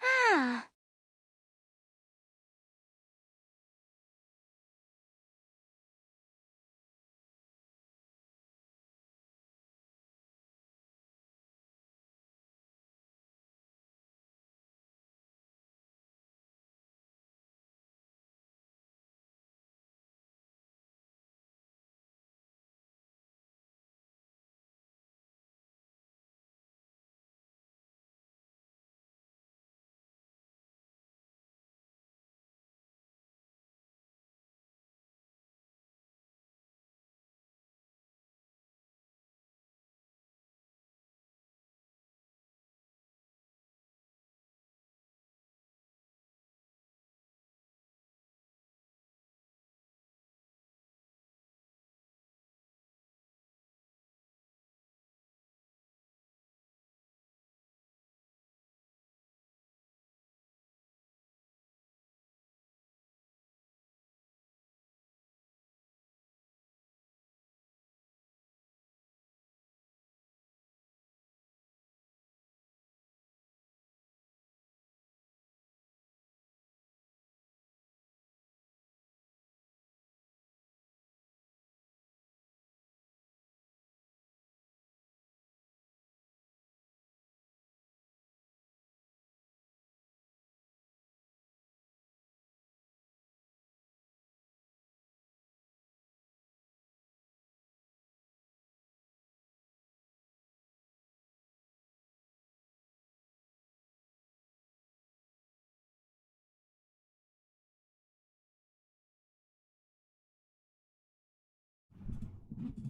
Ah.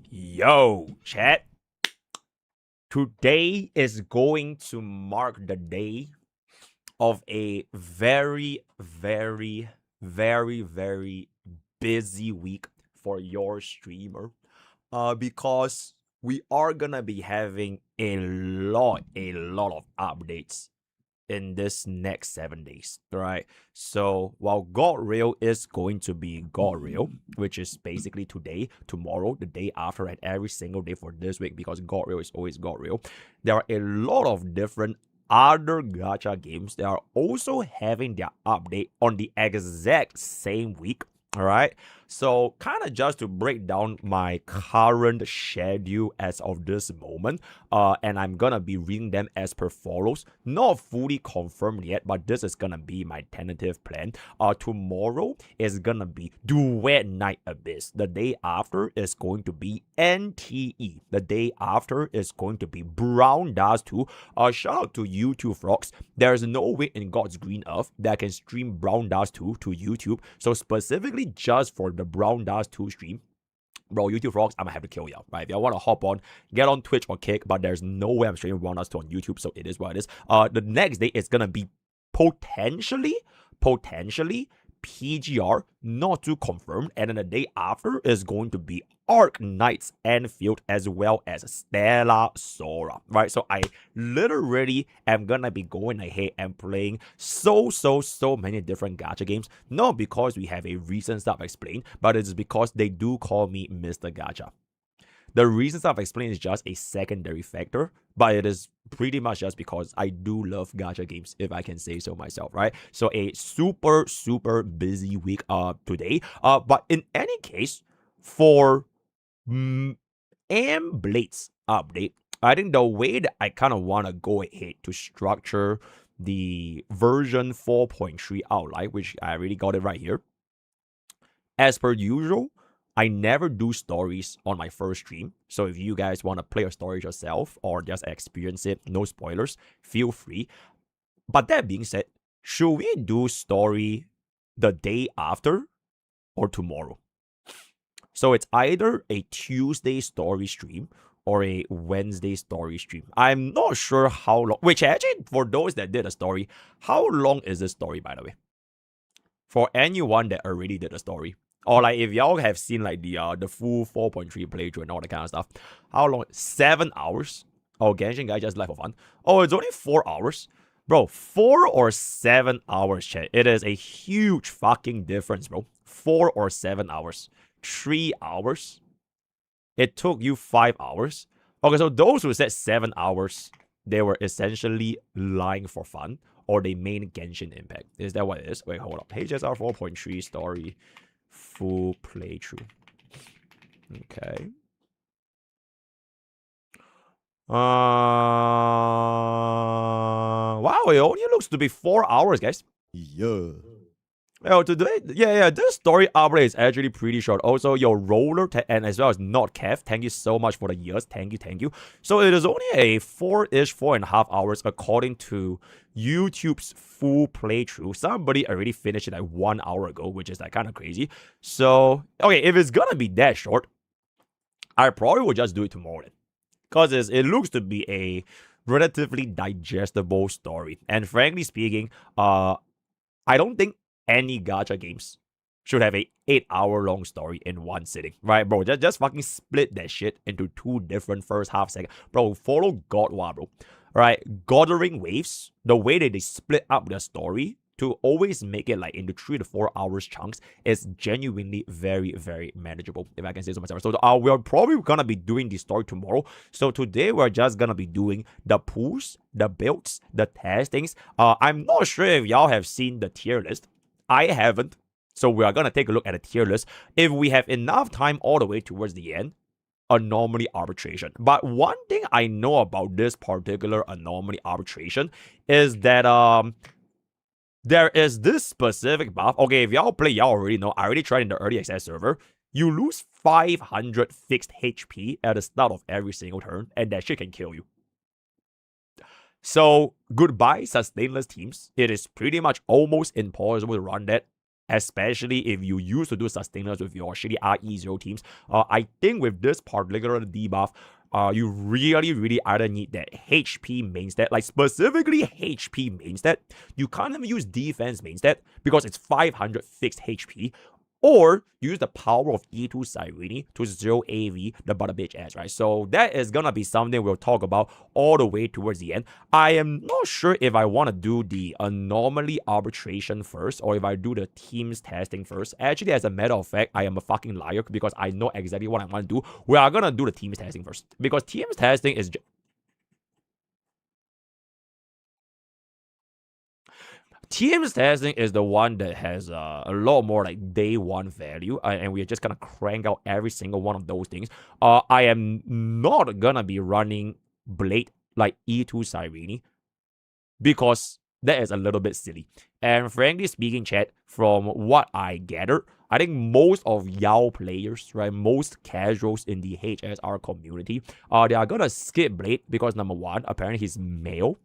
Yo, chat. Today is going to mark the day of a very, very, very, very busy week for your streamer. Because we are gonna be having a lot of updates in this next 7 days, right? So while God Rail is going to be God Rail, which is basically today, tomorrow, the day after, and every single day for this week, because God Rail is always God Rail, there are a lot of different other gacha games that are also having their update on the exact same week. All right. So, kind of just to break down my current schedule as of this moment, and I'm gonna be reading them as per follows. Not fully confirmed yet, but this is gonna be my tentative plan. Tomorrow is gonna be Duet Night Abyss. The day after is going to be NTE. The day after is going to be Brown Dust 2. Shout out to YouTube Frogs. There's no way in God's green earth that I can stream Brown Dust 2 to YouTube. So specifically just for the Brown Dust 2 stream, bro, YouTube Frogs, I'm gonna have to kill you, right? If y'all wanna hop on, get on Twitch or Kick, but there's no way I'm streaming Brown Dust 2 on YouTube, so it is what it is. The next day is gonna be potentially PGR, not too confirmed, and then the day after is going to be Arc Knights Enfield as well as Stella Sora, right? So I literally am gonna be going ahead and playing so many different gacha games, not because we have a reason stuff explained, but it's because they do call me Mr. Gacha. The reasons I've explained is just a secondary factor, but it is pretty much just because I do love gacha games, if I can say so myself, right? So a super busy week today. But in any case, for Mblade's update, I think the way that I kind of want to go ahead to structure the version 4.3 outline, which I really got it right here. As per usual, I never do stories on my first stream. So if you guys want to play a story yourself or just experience it, no spoilers, feel free. But that being said, should we do story the day after or tomorrow? So it's either a Tuesday story stream or a Wednesday story stream. I'm not sure how long, which actually, for those that did a story, how long is this story, by the way? For anyone that already did a story, or like if y'all have seen like the full 4.3 playthrough and all that kind of stuff, how long? 7 hours? Oh, Genshin guy just left for fun. Oh, it's only 4 hours? Bro, 4 or 7 hours, chat. It is a huge fucking difference, bro. 4 or 7 hours. 3 hours? It took you 5 hours? Okay, so those who said 7 hours, they were essentially lying for fun, or they made Genshin Impact. Is that what it is? Wait, hold up. HSR 4.3 story full playthrough. Okay. Wow, it only looks to be 4 hours, guys. Yeah. Oh, today, yeah, this story update is actually pretty short. Also, your roller and as well as not Kev, thank you so much for the years. Thank you. So it is only a 4.5 hours according to YouTube's full playthrough. Somebody already finished it like 1 hour ago, which is like kind of crazy. So, okay, if it's gonna be that short, I probably will just do it tomorrow then. Because it looks to be a relatively digestible story. And frankly speaking, I don't think any gacha games should have a 8-hour long story in one sitting, right, bro? Just fucking split that shit into 2 different first half seconds, bro. Follow Godwa, bro. Right, Gathering Waves, the way that they split up the story to always make it like into 3 to 4 hours chunks is genuinely very, very manageable, if I can say so myself. So we're probably gonna be doing the story tomorrow. So today we're just gonna be doing the pulls, the builds, the testings. I'm not sure if y'all have seen the tier list. I haven't. So we are gonna take a look at the tier list. If we have enough time all the way towards the end, Anomaly arbitration. But one thing I know about this particular Anomaly arbitration is that there is this specific buff. Okay, if y'all play, y'all already know. I already tried in the early access server. You lose 500 fixed HP at the start of every single turn, and that shit can kill you. So, goodbye, sustainless teams. It is pretty much almost impossible to run that, especially if you used to do sustainers with your shitty RE0 teams. I think with this particular debuff, you really either need that HP main stat, like specifically HP main stat. You can't even use defense main stat because it's 500 fixed HP, or use the power of E2 Cyrene to 0 AV the butter bitch ass, right? So that is gonna be something we'll talk about all the way towards the end. I am not sure if I want to do the Anomaly arbitration first, or if I do the teams testing first. Actually, as a matter of fact, I am a fucking liar because I know exactly what I want to do. We are gonna do the teams testing first, because teams testing is teams testing is the one that has a lot more like day one value, and we are just gonna crank out every single one of those things. I am not gonna be running Blade like E2 Cyrene because that is a little bit silly. And frankly speaking, chat, from what I gathered, I think most of Yao players, right, most casuals in the HSR community, they are gonna skip Blade because number one, apparently he's male.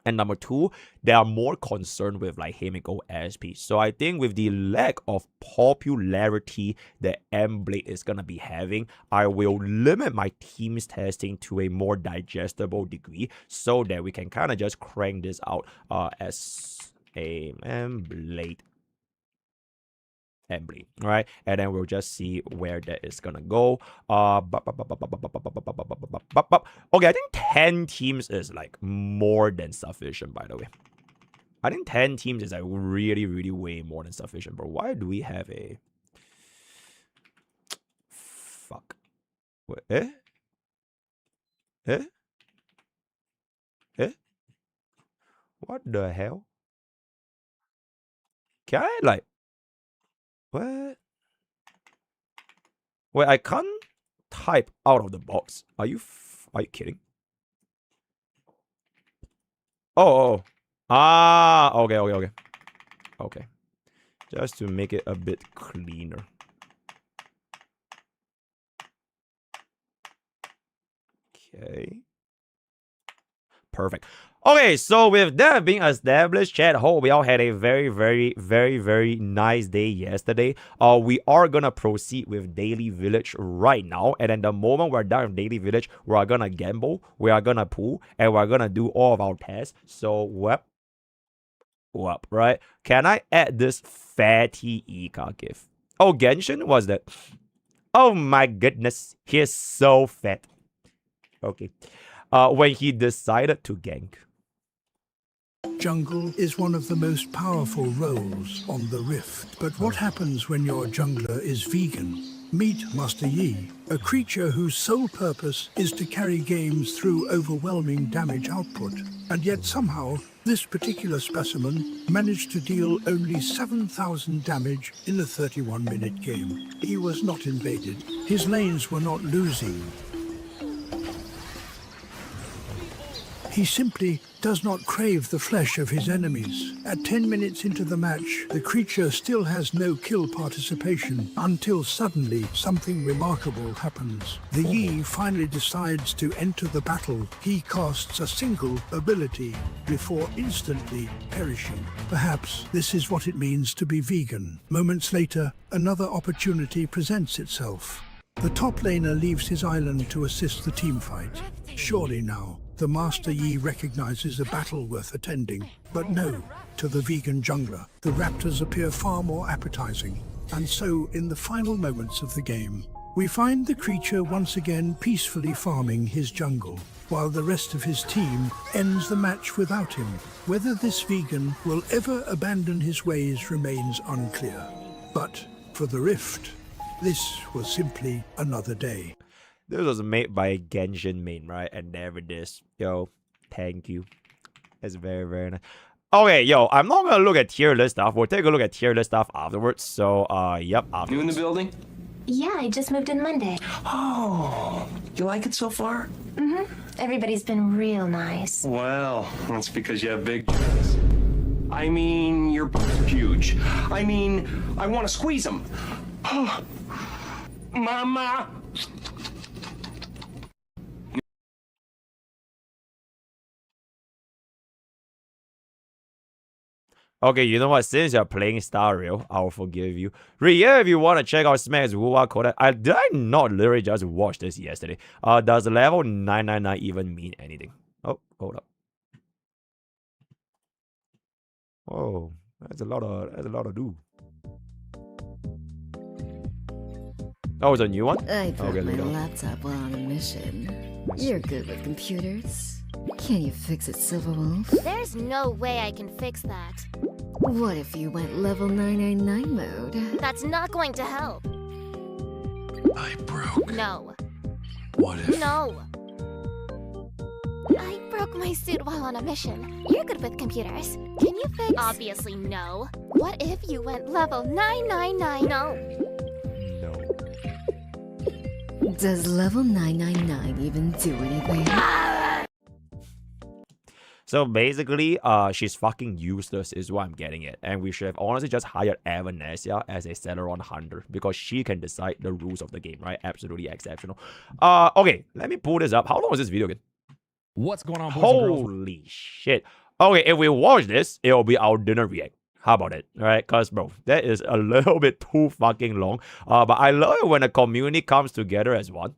And number two, they are more concerned with like Himiko SP. So I think with the lack of popularity that Mblade is going to be having, I will limit my team's testing to a more digestible degree so that we can kind of just crank this out as a Mblade. Right? And then we'll just see where that is gonna go. Okay, I think 10 teams is like more than sufficient, by the way. I think 10 teams is like really way more than sufficient, bro. Why do we have a... Fuck. Wait, eh? What the hell? Can I like... What? Wait, I can't type out of the box. Are you kidding? Oh. Ah, okay. Okay. Just to make it a bit cleaner. Okay. Perfect. Okay, so with that being established, chat, hope we all had a very nice day yesterday. We are gonna proceed with Daily Village right now, and then the moment we're done with Daily Village, we are gonna gamble, we are gonna pull, and we're gonna do all of our tests. So, whoop, right? Can I add this fatty Ika gift? Oh, Genshin was that? Oh my goodness, he is so fat. Okay. When he decided to gank. Jungle is one of the most powerful roles on the Rift. But what happens when your jungler is vegan? Meet Master Yi, a creature whose sole purpose is to carry games through overwhelming damage output. And yet somehow, this particular specimen managed to deal only 7,000 damage in a 31-minute game. He was not invaded. His lanes were not losing. He simply does not crave the flesh of his enemies. At 10 minutes into the match, the creature still has no kill participation until suddenly something remarkable happens. The Yi finally decides to enter the battle. He casts a single ability before instantly perishing. Perhaps this is what it means to be vegan. Moments later, another opportunity presents itself. The top laner leaves his island to assist the teamfight. Surely now, the Master Yi recognizes a battle worth attending. But no, to the vegan jungler, the raptors appear far more appetizing. And so, in the final moments of the game, we find the creature once again peacefully farming his jungle, while the rest of his team ends the match without him. Whether this vegan will ever abandon his ways remains unclear. But for the Rift, this was simply another day. This was made by Genshin main, right? And there it is. Yo, thank you. That's very, very nice. Okay, yo, I'm not gonna look at tier list stuff. We'll take a look at tier list stuff afterwards. So, yep, afterwards. You in the building? Yeah, I just moved in Monday. Oh, you like it so far? Mm-hmm. Everybody's been real nice. Well, that's because you have big dreams. I mean, you're huge. I mean, I want to squeeze them. Mama! Okay, you know what? Since you're playing Star Rail, I'll forgive you. Yeah, if you want to check out Smack's Wuwa Code, did I not literally just watch this yesterday? Does level 999 even mean anything? Oh, hold up. Oh, that's a lot of do. Oh, it's a new one? I brought Okay, my look it up. laptop while on a mission. You're good with computers. Can you fix it, Silverwolf? There's no way I can fix that. What if you went level 999 mode? That's not going to help. I broke. No. What if? No. I broke my suit while on a mission. You're good with computers. Can you fix? Obviously no. What if you went level 999? No. Does level 999 even do anything? So basically, she's fucking useless is what I'm getting at. And we should have honestly just hired Evanesia as a Celeron hunter because she can decide the rules of the game, right? Absolutely exceptional. Okay, let me pull this up. How long is this video again? What's going on, boys and girls? Holy shit. Okay, if we watch this, it'll be our dinner react. How about it? Right? Because, bro, that is a little bit too fucking long. But I love it when a community comes together as one.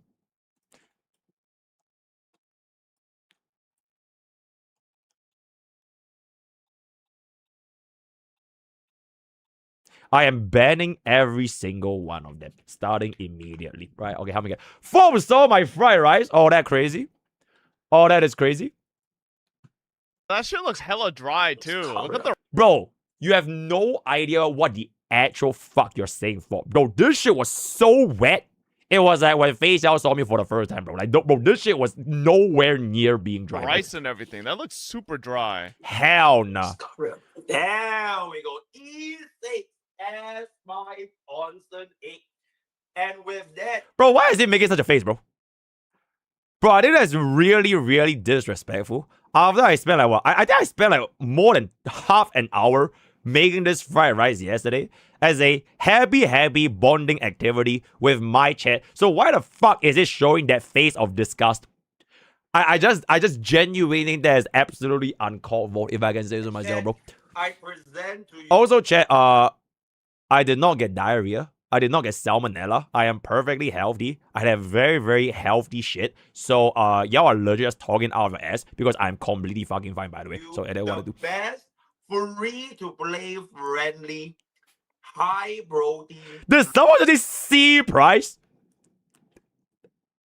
I am banning every single one of them, starting immediately. Right? Okay, how many get? 4 stole my fried rice. Oh, that crazy. Oh, that is crazy. That shit looks hella dry, too. Look at the... Bro, you have no idea what the actual fuck you're saying for. Bro, this shit was so wet. It was like when Face Out saw me for the first time, bro. Like, bro, this shit was nowhere near being dry. rice and everything. That looks super dry. Hell nah. There we go. Easy as my constant egg. And with that... Bro, why is he making such a face, bro? Bro, I think that's really, really disrespectful. After I spent like, what? I think I spent like more than half an hour making this fried rice yesterday as a happy bonding activity with my chat. So why the fuck is it showing that face of disgust? I just genuinely think that is absolutely uncalled for, if I can say so myself, bro. I present to you... Also, chat, I did not get diarrhea. I did not get salmonella. I am perfectly healthy. I have very healthy shit. So, y'all are legit just talking out of your ass because I'm completely fucking fine, by the way. So, I don't want to do. Best free-to-play friendly, high-protein... Does someone just C price?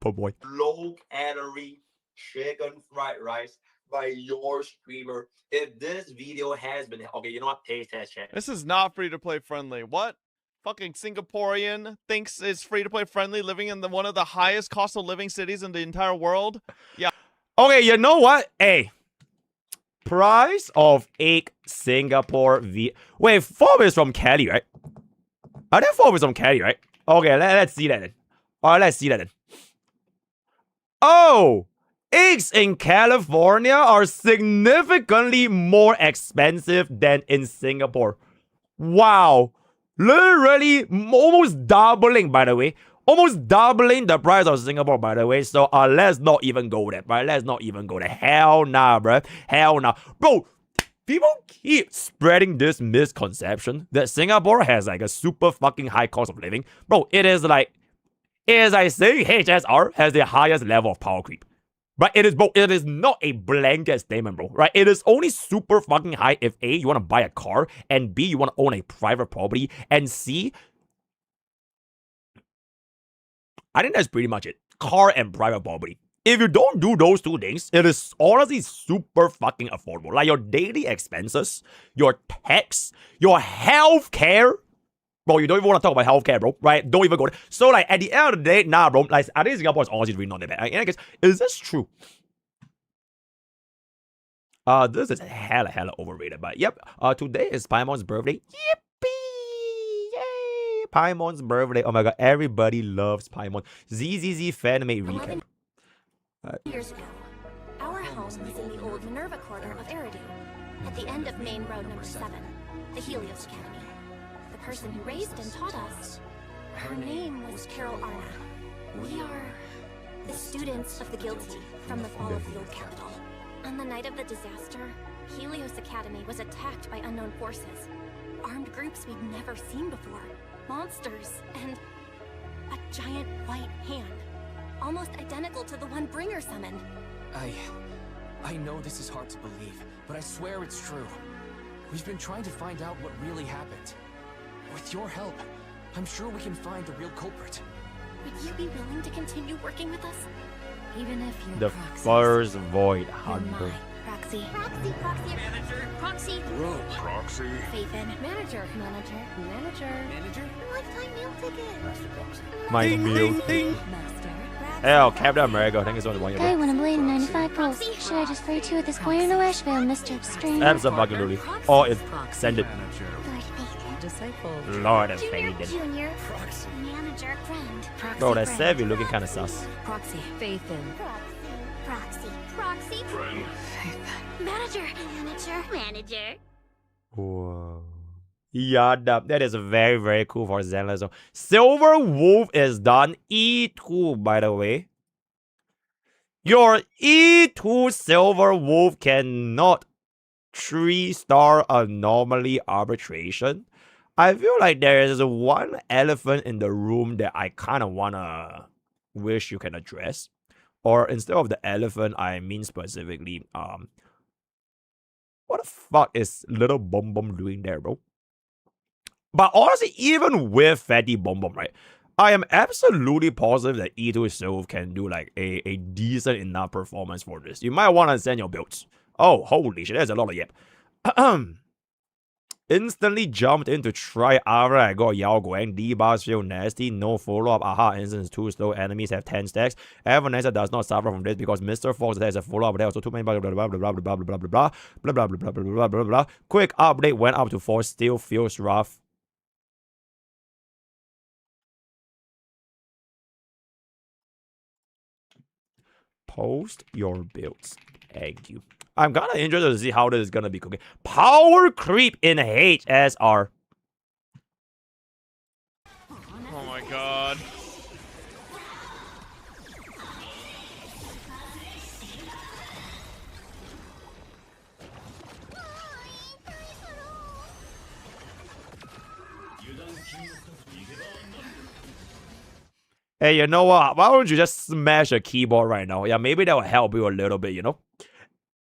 Poor boy. Low-calorie chicken fried rice by your streamer. If this video has been... Okay, you know what? Taste test chat. This is not free to play friendly. What? fucking Singaporean thinks it's free-to-play friendly, living in one of the highest cost of living cities in the entire world. Yeah. Okay, you know what? Hey. Price of egg Singapore V. Wait, 4 is from Cali, right? Are there 4 is from Cali, right? Okay, let's see that then. Alright, let's see that then. Oh! Eggs in California are significantly more expensive than in Singapore. Wow. Literally almost doubling, by the way. Almost doubling the price of Singapore, by the way. So let's not even go there, right? Let's not even go there. Hell nah, bro. Hell nah. Bro, people keep spreading this misconception that Singapore has like a super fucking high cost of living. Bro, it is like saying HSR has the highest level of power creep. But it is not a blanket statement, bro. Right? It is only super fucking high if A, you want to buy a car, and B, you want to own a private property, and C, I think that's pretty much it. Car and private property. If you don't do those 2 things, it is honestly super fucking affordable. Like your daily expenses, your tax, your healthcare. Bro, you don't even want to talk about healthcare, bro. Right? Don't even go there. So, like, at the end of the day, nah, bro. Like, I think Singapore is honestly really not that bad. In any case, is this true? This is hella overrated. But yep, today is Paimon's birthday. Yippee! Yay! Paimon's birthday. Oh my god, everybody loves Paimon. ZZZ fan made recap. Years ago, our home was in the old Minerva quarter of Eridu, at the end of Main Road number 7, the Helios Academy. The person who raised and taught us, her name was Carol Arna. We are the students of the guilty from the fall of the old capital. On the night of the disaster, Helios Academy was attacked by unknown forces. Armed groups we'd never seen before. Monsters, and a giant white hand. Almost identical to the one Bringer summoned. I know this is hard to believe, but I swear it's true. We've been trying to find out what really happened. With your help, I'm sure we can find the real culprit. Would you be willing to continue working with us? Even if you're The proxies, first Void You're Hunter. my Proxy. Proxy. Manager. Proxy. Bro, Proxy. Faven. Manager. Lifetime meal ticket. My meal. Master. Hell, Captain America. I think it's only 1 year I old. want a Blade 95 pulse. Should I just spray 2 at this point in Asheville, Mr. Extreme? Absolutely. Or it's send it. Lord of Junior. Faden. Junior. Proxy. Manager. Friend. Bro, that Savvy looking kind of sus. Proxy. Faith in. Proxy. Proxy. Friend. Manager. Manager. Whoa. Yeah, that is very cool for Zenless. So, Silver Wolf is done. E2, by the way. Your E2 Silver Wolf cannot 3-star Anomaly Arbitration. I feel like there is one elephant in the room that I kind of wanna wish you can address. Or instead of the elephant, I mean specifically, what the fuck is little Bum Bum doing there, bro? But honestly, even with Fatty Bum Bum, right, I am absolutely positive that E2 Silv can do like a decent enough performance for this. You might want to send your builds. Oh, holy shit, there's a lot of yep. Instantly jumped in to try after I got Yao Guang. D-bars feel nasty. No follow-up. Aha, instance too slow. Enemies have 10 stacks. Evanescence does not suffer from this because Mr. Fox has a follow-up. There also too many blah blah blah blah blah blah blah blah blah blah blah blah blah blah blah blah blah. Quick update went up to 4. Still feels rough. Post your builds. Thank you. I'm kind of interested to see how this is going to be cooking. Power creep in HSR. Oh my god. Hey, you know what? Why don't you just smash a keyboard right now? Yeah, maybe that will help you a little bit, you know?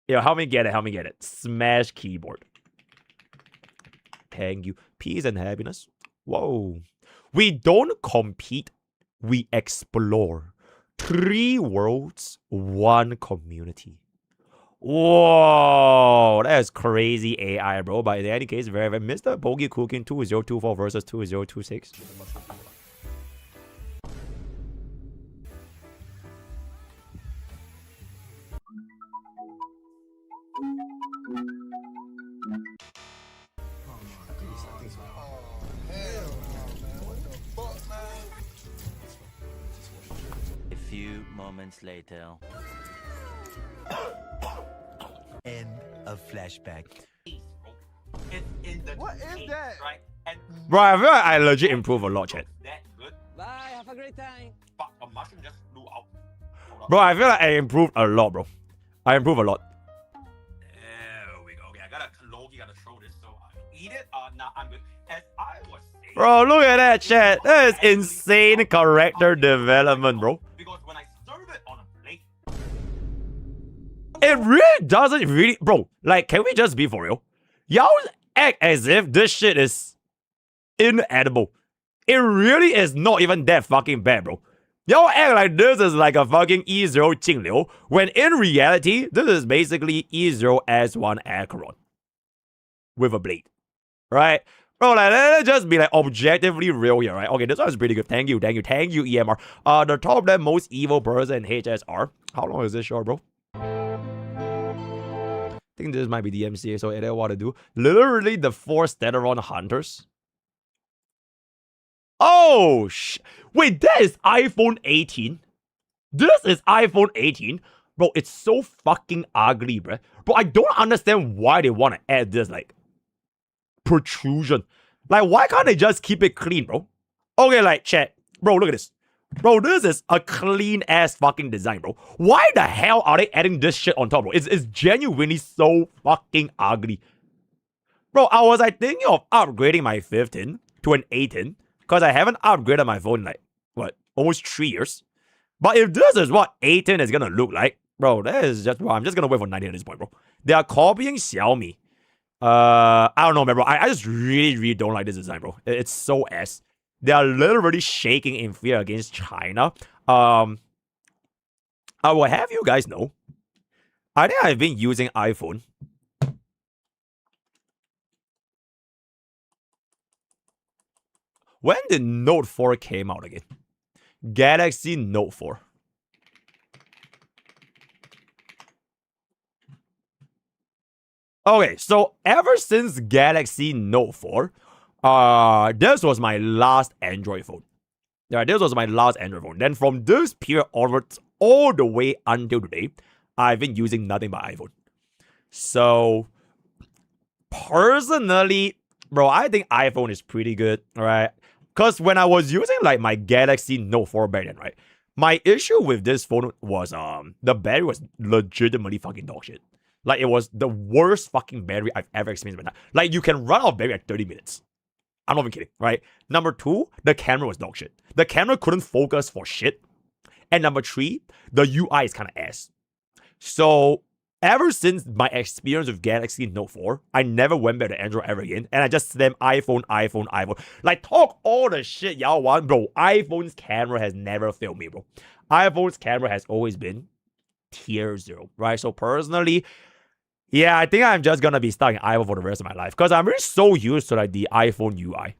Yeah, help me get it. Smash keyboard. Thank you. Peace and happiness. Whoa. We don't compete. We explore. 3 worlds, 1 community. Whoa, that is crazy AI, bro. But in any case, very, very MrPokke cooking 2024 versus 2026. A few moments later. End of flashback. What is that? Right? And Bro, I feel like I legit improve a lot, chat. that good. Bye, have a great time. But a mushroom just flew out. Bro, I feel like I improved a lot, bro. I improved a lot. There we go. Okay, I gotta throw this. So I eat it. Nah, I'm good. As I was saying. Bro, look at that, chat. That is insane character development, bro. Because when I serve it on a plate. It really doesn't really... Bro, like, can we just be for real? Y'all act as if this shit is inedible. It really is not even that fucking bad, bro. Y'all act like this is like a fucking E0 Jingliu, when in reality, this is basically E0 S1 Acheron. With a blade. Right? Bro, like, let's just be like objectively real here, right? Okay, this one is pretty good. Thank you, EMR. The top that most evil person in HSR. How long is this show, bro? I think this might be the MCA, so I don't want to do. Literally the 4 Steteron Hunters. Oh, wait, that is iPhone 18? This is iPhone 18? Bro, it's so fucking ugly, bro. Bro, I don't understand why they want to add this, like, protrusion. Like, why can't they just keep it clean, bro? Okay, like, chat. Bro, look at this. Bro, this is a clean-ass fucking design, bro. Why the hell are they adding this shit on top, bro? It's genuinely so fucking ugly. Bro, I was, like, thinking of upgrading my 15 to an 18. Because I haven't upgraded my phone in, like, what, almost 3 years. But if this is what 18 is gonna look like, bro, that is just, well, I'm just gonna wait for 19 at this point, bro. They are copying Xiaomi. I don't know, man, bro. I just really, really don't like this design, bro. It's so ass. They are literally shaking in fear against China. I will have you guys know, I think I've been using iPhone. When did Note 4 came out again? Galaxy Note 4. Okay, so ever since Galaxy Note 4, this was my last Android phone. Yeah, this was my last Android phone. Then from this period onwards, all the way until today, I've been using nothing but iPhone. So, personally, bro, I think iPhone is pretty good, alright? Because when I was using, like, my Galaxy Note 4 back then, right? My issue with this phone was, the battery was legitimately fucking dog shit. Like, it was the worst fucking battery I've ever experienced right now. Like, you can run out of battery at 30 minutes. I'm not even kidding, right? Number 2, the camera was dog shit. The camera couldn't focus for shit. And number 3, the UI is kind of ass. So, ever since my experience with Galaxy Note 4, I never went back to Android ever again. And I just slammed iPhone. Like, talk all the shit y'all want, bro. iPhone's camera has never failed me, bro. iPhone's camera has always been tier 0, right? So, personally, yeah, I think I'm just gonna be stuck in iPhone for the rest of my life. Because I'm really so used to, like, the iPhone UI.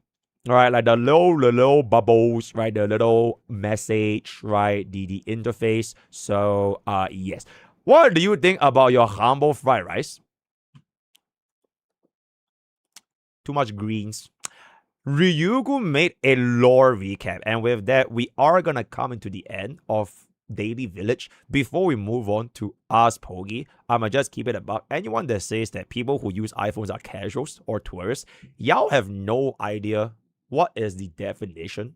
Right, like the little bubbles, right? The little message, right? The interface. So, yes. What do you think about your humble fried rice? Too much greens. Ryugu made a lore recap. And with that, we are going to come into the end of Daily Village. Before we move on to Ask Pogi, I'm going to just keep it about anyone that says that people who use iPhones are casuals or tourists. Y'all have no idea what is the definition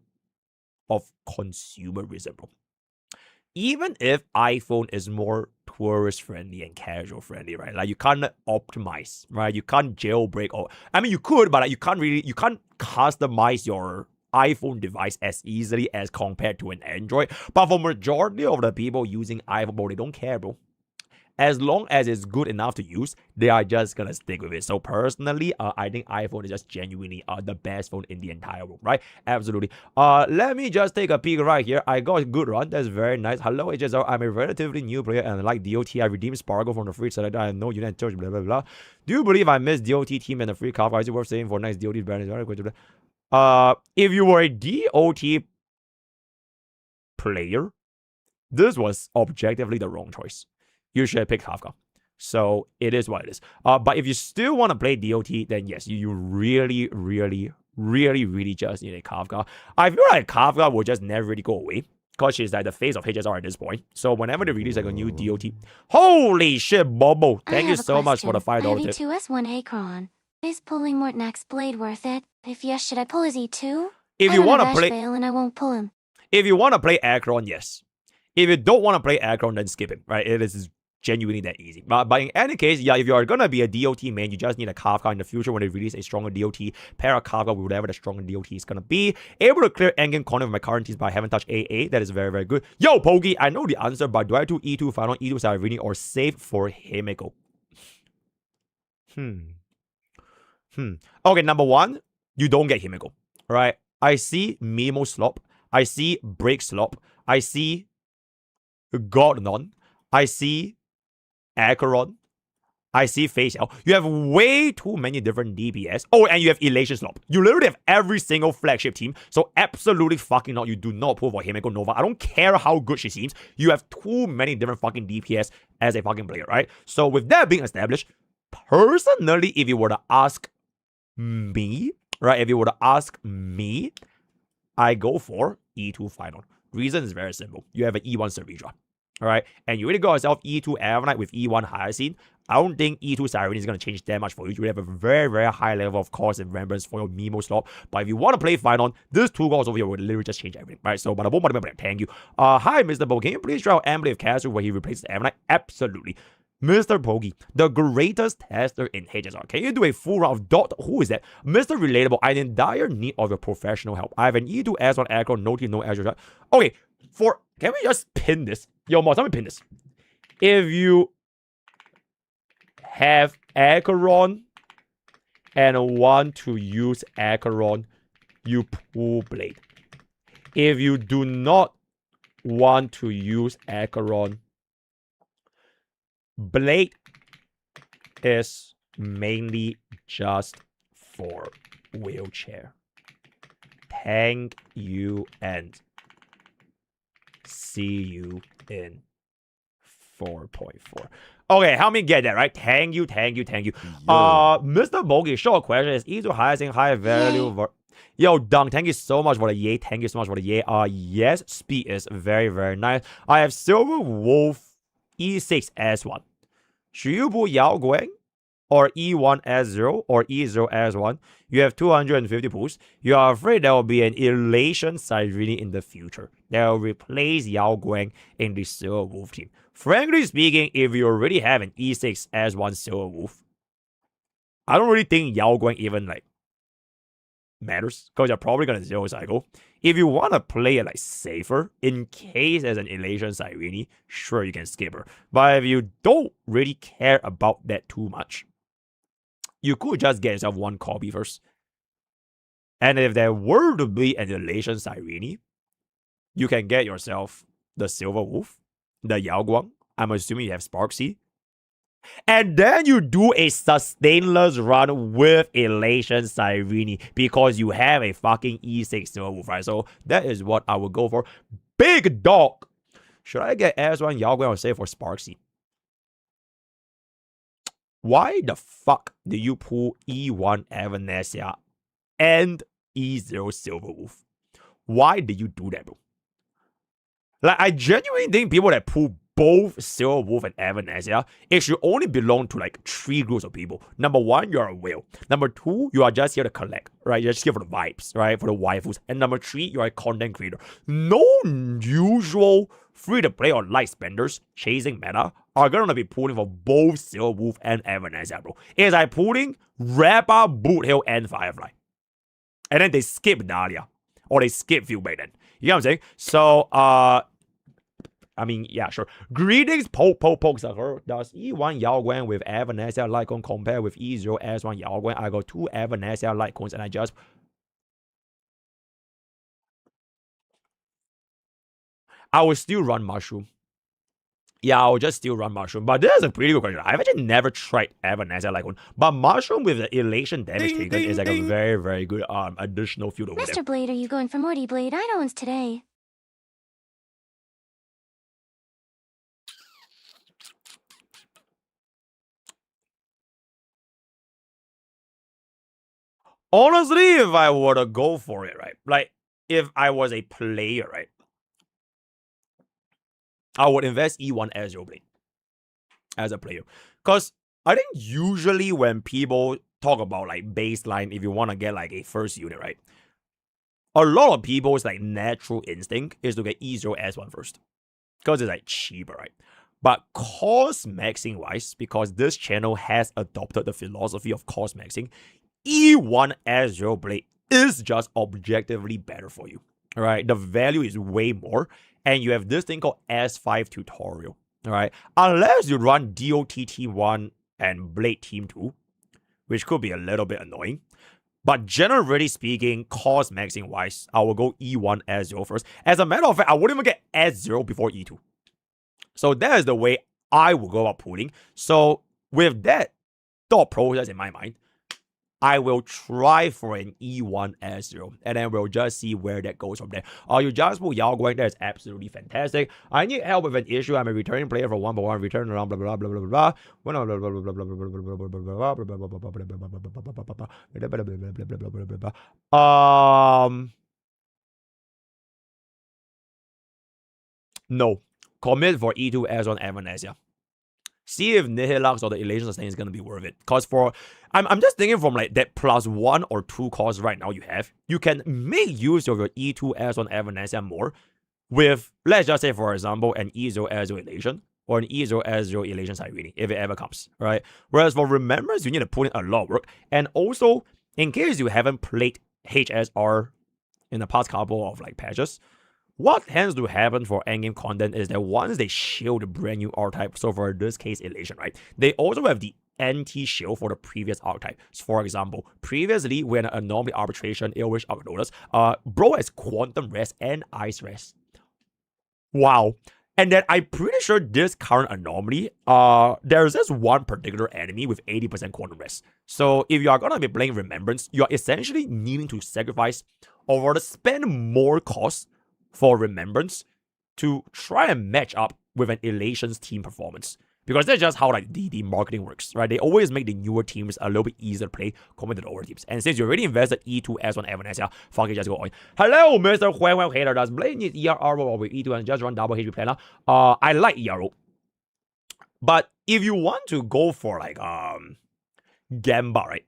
of consumerism, bro. Even if iPhone is more tourist friendly and casual friendly, right? Like, you can't optimize, right? You can't jailbreak, or I mean, you could, but like, you can't customize your iPhone device as easily as compared to an Android. But for majority of the people using iPhone, bro, they don't care, bro. as long as it's good enough to use, they are just gonna stick with it. So personally, I think iPhone is just genuinely the best phone in the entire world, right? Absolutely. Let me just take a peek right here. I got a good run. That's very nice. Hello, HSR. I'm a relatively new player and like DOT. I redeemed Sparkle from the free select. I have no unit church, blah, blah, blah. Do you believe I missed DOT team and the free Kafka? Is it worth saying for next DOT brand? If you were a DOT player, this was objectively the wrong choice. You should have picked Kafka. So it is what it is. But if you still want to play DOT, then yes, you really just need a Kafka. I feel like Kafka will just never really go away, because she's like the face of HSR at this point. So whenever they release like a new DOT, holy shit, Bobo! Thank you so much for the $5 tip. E2S1 Akron. Is pulling Mortnak's Blade worth it? If yes, should I pull his E2? If you want to play, and I won't pull him. If you want to play Akron, yes. If you don't want to play Akron, then skip him. Right? It is genuinely that easy. But in any case, yeah, if you are gonna be a DOT main, you just need a Kafka in the future when they release a stronger DOT. Pair a Kafka with whatever the stronger DOT is gonna be. Able to clear Endgame corner with my current teams, but I haven't touched AA. That is very good. Yo, Pokey, I know the answer, but do I do E2 final, E2 Sarini, or save for Himeko? Okay, number one, you don't get Himeko. Right? I see Mimo Slop. I see Break Slop. I see Gordon. I see Acheron. I see Facial. You have way too many different DPS. Oh, and you have Elation Slop. You literally have every single flagship team. So absolutely fucking not. You do not pull for Himeko Nova. I don't care how good she seems. You have too many different fucking DPS as a fucking player, right? So with that being established, personally, if you were to ask me, right? If you were to ask me, I go for E2 final. Reason is very simple. You have an E1 Cerebra. Alright, and you really got yourself E2 Avanite with E1 Hyacinth. I don't think E2 Siren is going to change that much for you. You have a very high level of cost and remembrance for your Mimo slot. But if you want to play Final, these two goals over here will literally just change everything. Right, so thank you. Hi, MrPokke. Can you please try out Mblade of Castle where he replaces Avanite? Absolutely. MrPokke, the greatest tester in HSR. Can you do a full round of dot? Who is that? Mr. Relatable, I'm in dire need of your professional help. I have an E2 S1 Acro, no team, no Azure. Okay, can we just pin this? Yo, Moss, let me pin this. If you have Acheron and want to use Acheron, you pull Blade. If you do not want to use Acheron, Blade is mainly just for wheelchair. Thank you and see you in 4.4. Okay, help me get that, right? Thank you. MrPokke, short question is E2 Hyacinth high value. Yo, Dunk, thank you so much for the yay. Thank you so much for the yay. Yes, speed is very nice. I have Silver Wolf E6 S1. Should you put Yao Guang or E1 S0 or E0 S1? You have 250 pulls. You are afraid there will be an Elation Sirini in the future that will replace Yao Guang in the Silver Wolf team. Frankly speaking, if you already have an E6 S1 Silver Wolf, I don't really think Yao Guang even matters, because you're probably gonna zero cycle. If you want to play it safer, in case there's an Elation Sirini, sure, you can skip her. But if you don't really care about that too much, you could just get yourself one copy first. And if there were to be an Elation Sirini, you can get yourself the Silver Wolf, the Yao Guang. I'm assuming you have Sparksy. And then you do a sustainless run with Elation Sirini because you have a fucking E6 Silver Wolf, right? So that is what I would go for. Big dog. Should I get S1 Yao Guang or say for Sparksy? Why the fuck did you pull E1 Evanesia and E0 Silver Wolf? Why did you do that, bro? I genuinely think people that pull both Silver Wolf and Evanesia, it should only belong to 3 groups of people. Number 1, you're a whale. Number 2, you are just here to collect, right? You're just here for the vibes, right? For the waifus. And number 3, you're a content creator. No usual free-to-play or light spenders chasing meta are gonna be pulling for both Silver Wolf and Evanesia, bro. It's like pulling Rapper, Boot Hill, and Firefly. And then they skip Dahlia. Or they skip Field back then. You know what I'm saying? So, I mean, yeah, sure. Greetings, Poke Sucker. Does E1 Yao Guan with Evanescence Lycon compare with E0 S1 Yao Guan? I got 2 Evanescence Lycons and I just... I will still run Mushroom. Yeah, I'll just still run Mushroom. But this is a pretty good question. I've actually never tried Evanescence Lycon. But Mushroom with the elation damage taken is like a very, very good additional field over there. Mr. Blade, are you going for Morty Blade Idolins today? Honestly, if I were to go for it, right? Like, if I was a player, right? I would invest E1 Ezreal Blade as a player. Because I think usually when people talk about like baseline, if you want to get like a first unit, right? A lot of people's like natural instinct is to get E0 S1 first. Because it's like cheaper, right? But cost maxing wise, because this channel has adopted the philosophy of cost maxing, E1 Ezreal Blade is just objectively better for you. Alright, the value is way more, and you have this thing called S5 tutorial. Alright, unless you run DOT Team 1 and Blade Team 2, which could be a little bit annoying. But generally speaking, cost maxing wise, I will go E1 S0 first. As a matter of fact, I wouldn't even get S0 before E2. So that is the way I will go about pulling. So with that thought process in my mind, I will try for an E1 S0, and then we'll just see where that goes from there. You just pull Yao Guang, that is absolutely fantastic. I need help with an issue. I'm a returning player for 1x1, return around blah blah blah blah blah blah. No. Commit for E2 S1 Evanescence. See if Nihilux or the Elation Sustain is going to be worth it. Because for... I'm just thinking from like that +1 or 2 cost right now you have. You can make use of your E2 S1 Evanescence more with, let's just say for example, an E0 S0 Elation or an E0 S0 Elation Sirenis, if it ever comes, right? Whereas for Remembrance, you need to put in a lot of work. And also, in case you haven't played HSR in the past couple of like patches, what tends to happen for endgame content is that once they shield a brand new archetype, so for this case, Elation, right? They also have the anti-shield for the previous archetype. So for example, previously when Anomaly Arbitration, Ilwish Arcanotus, bro has Quantum Rest and Ice Rest. Wow. And then I'm pretty sure this current Anomaly, there's this one particular enemy with 80% Quantum Rest. So if you are going to be playing Remembrance, you're essentially needing to sacrifice or to spend more cost for Remembrance to try and match up with an Elation's team performance. Because that's just how like the marketing works, right? They always make the newer teams a little bit easier to play compared to the older teams. And since you already invested E2 S1 Evanescence, fuck it, just go on. Hello, Mr. Huang Hater. Does Blade need ERO with E2 and just run double HP planner? I like ERO. But if you want to go for like Gamba, right?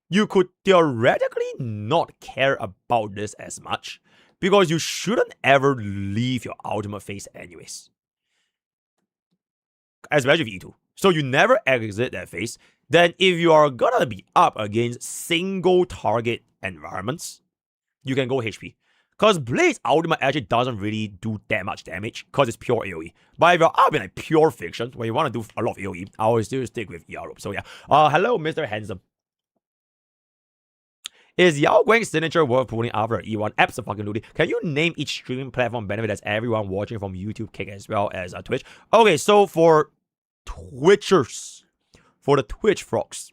You could theoretically not care about this as much, because you shouldn't ever leave your ultimate phase anyways. Especially with E2. So you never exit that phase. Then if you are gonna be up against single target environments, you can go HP. Because Blade's ultimate actually doesn't really do that much damage because it's pure AoE. But if you're up in like pure fiction, where you want to do a lot of AoE, I will still stick with ERO. So yeah. Hello, Mr. Handsome. Is Yao Guang's signature worth pulling after E1? Absolutely. Can you name each streaming platform benefit as everyone watching from YouTube, Kick, as well as Twitch? Okay, so for Twitchers, for the Twitch frogs,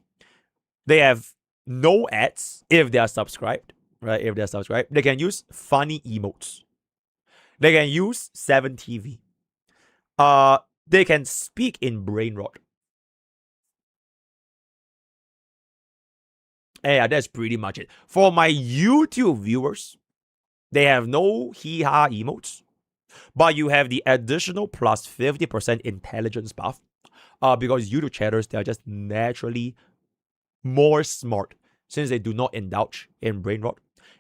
they have no ads if they are subscribed, right? If they are subscribed, they can use funny emotes. They can use 7TV. They can speak in brain rot. Yeah, that's pretty much it. For my YouTube viewers, they have no hee-ha emotes, but you have the additional plus 50% intelligence buff. Because YouTube chatters, they are just naturally more smart since they do not indulge in brain rot.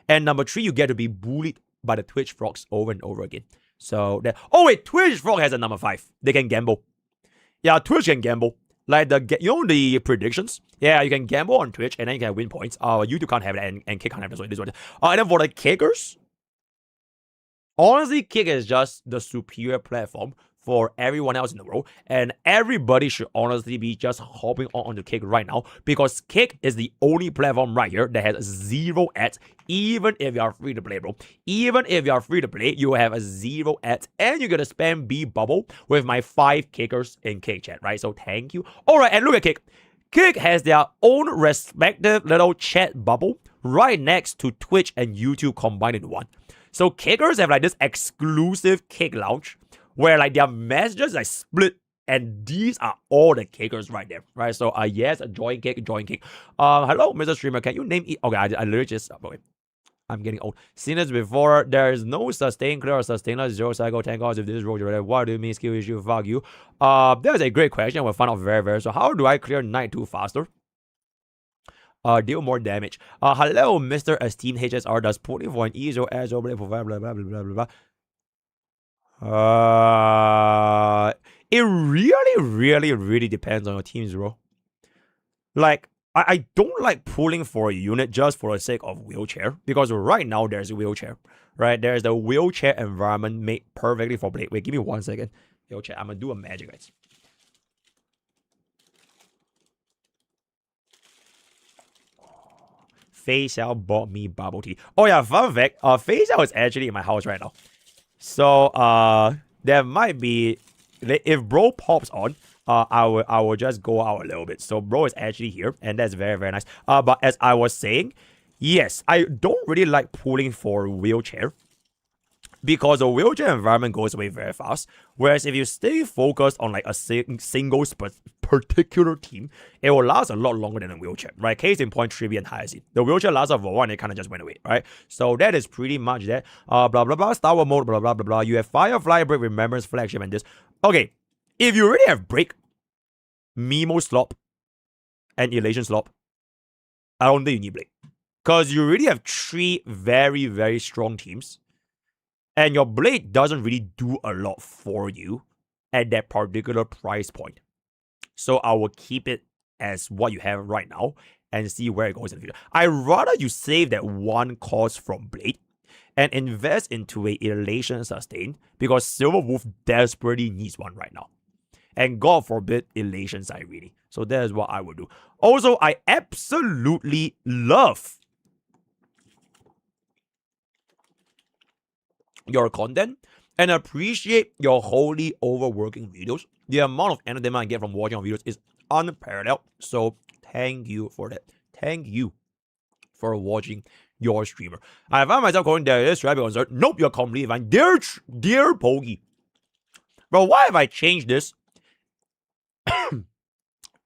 And number 3, you get to be bullied by the Twitch frogs over and over again. So that... Oh wait, Twitch frog has a number 5. They can gamble. Yeah, Twitch can gamble. Like the predictions. Yeah, you can gamble on Twitch and then you can win points. YouTube can't have it and Kick can't have it. So this one. And then for the kickers, honestly, Kick is just the superior platform for everyone else in the world, and everybody should honestly be just hopping on to Kick right now, because Kick is the only platform right here that has 0 ads. Even if you are free to play, bro, even if you are free to play, you have a 0 ads, and you're gonna spam B bubble with my 5 kickers in Kick chat, right? So thank you. All right, and look at Kick. Kick has their own respective little chat bubble right next to Twitch and YouTube combined in one. So kickers have like this exclusive Kick lounge where like their messages like split, and these are all the kickers right there, right? So yes, join Kick, join Kick. Hello, Mr. Streamer, can you name it? Okay, I literally just okay. I'm getting old. Seen this before. There is no sustain clear or sustainless 0 cycle 10 cards if this is rolled already. What do you mean skill issue? Fuck you. That's a great question. We'll find out very. So how do I clear Night 2 faster? Deal more damage. Hello, Mr. Esteemed HSR. Does putting for an ESO as over blah blah blah blah blah blah. It really depends on your teams, bro. Like, I don't like pulling for a unit just for the sake of wheelchair, because right now there's a wheelchair, right? There's the wheelchair environment made perfectly for Blade. Wait, give me 1 second. Wheelchair, I'm gonna do a magic, guys. Faisal bought me bubble tea. Oh yeah, fun fact, Faisal is actually in my house right now. So there might be, if bro pops on, I will just go out a little bit. So bro is actually here, and that's very nice. But as I was saying, yes, I don't really like pulling for wheelchair, because the wheelchair environment goes away very fast. Whereas if you stay focused on like a single particular team, it will last a lot longer than a wheelchair, right? Case in point, Trivia and Hyacinth. The wheelchair lasted for a while and it kind of just went away, right? So that is pretty much that. Blah blah blah. Star Wars mode. Blah blah blah blah. You have Firefly, Break, Remembrance, Flagship, and this. Okay, if you already have Break, Mimo Slop, and Elation Slop, I don't think you need Blade, because you already have 3 very strong teams. And your Blade doesn't really do a lot for you at that particular price point. So I will keep it as what you have right now and see where it goes in the future. I'd rather you save that 1 cost from Blade and invest into a Elation Sustain, because Silver Wolf desperately needs one right now. And God forbid Elation side really. So that is what I would do. Also, I absolutely love your content and appreciate your wholly overworking videos. The amount of entertainment I get from watching your videos is unparalleled. So thank you for that. Thank you for watching your streamer. I found myself calling this rabbit concern. Nope, you're completely fine. Dear Pokke. Bro, why have I changed this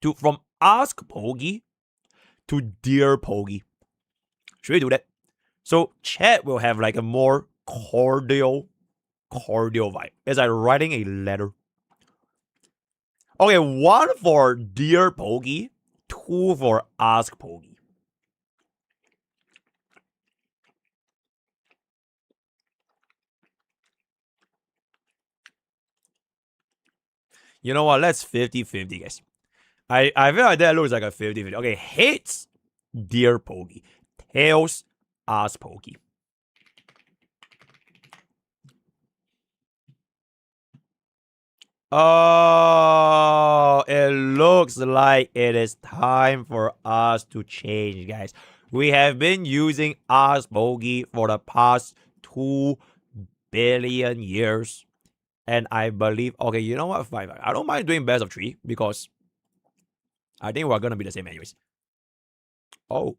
to from Ask Pokke to Dear Pokke? Should we do that? So chat will have like a more cordial vibe. It's like writing a letter. Okay, 1 for Dear Pokke, 2 for Ask Pokke. You know what? Let's 50-50, guys. I feel like that looks like a 50-50. Okay, hates Dear Pokke. Tails Ask Pokke. Oh, it looks like it is time for us to change, guys. We have been using Ask Pokke for the past 2 billion years. And I believe, okay, you know what? Fine. I don't mind doing best of 3, because I think we're going to be the same anyways. Oh.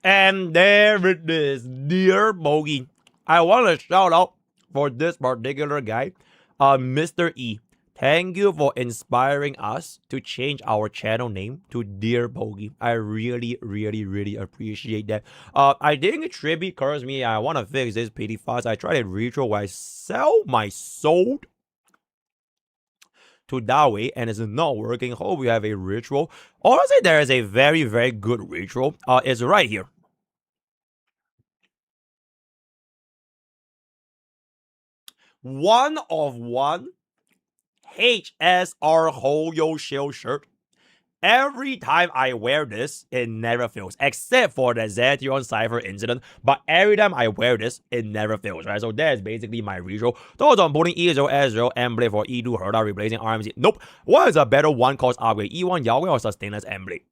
And there it is, Dear Pokke. I want to shout out for this particular guy, Mr. E. Thank you for inspiring us to change our channel name to Dear Pokke. I really appreciate that. I think Trippy curse me. I want to fix this pretty fast. I tried it retro where I sell my soul to that way and it's not working. Hope we have a ritual. Honestly, there is a very, very good ritual. It's right here. One of one HSR Hoyo Shield shirt. Every time I wear this, it never fails, except for the Zetion Cypher incident. But every time I wear this, it never fails, right? So that is basically my ritual. Thoughts on putting E0, S0, Mblade for E2 Herda, replacing RMC? Nope. What is a better one cost upgrade? E1 Yahweh or Sustainless Mblade?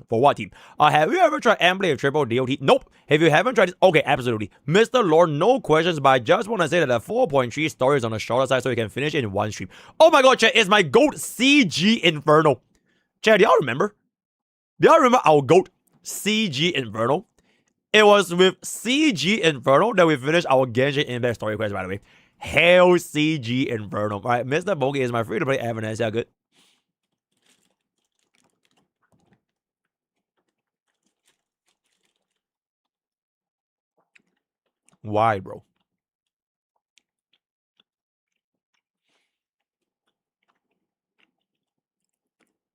For what team? Have you ever tried Mblade with triple DOT? Nope. If you haven't tried this, okay, absolutely. Mr. Lord, no questions, but I just want to say that the 4.3 story is on the shorter side so you can finish it in one stream. Oh my god, chat, it's my GOAT CG Inferno. Chat, do y'all remember? Do y'all remember our GOAT CG Inferno? It was with CG Inferno that we finished our Genshin Impact story quest, by the way. Hell CG Inferno. Alright, MrPokke is my free-to-play evidence. Yeah, good. Why, bro?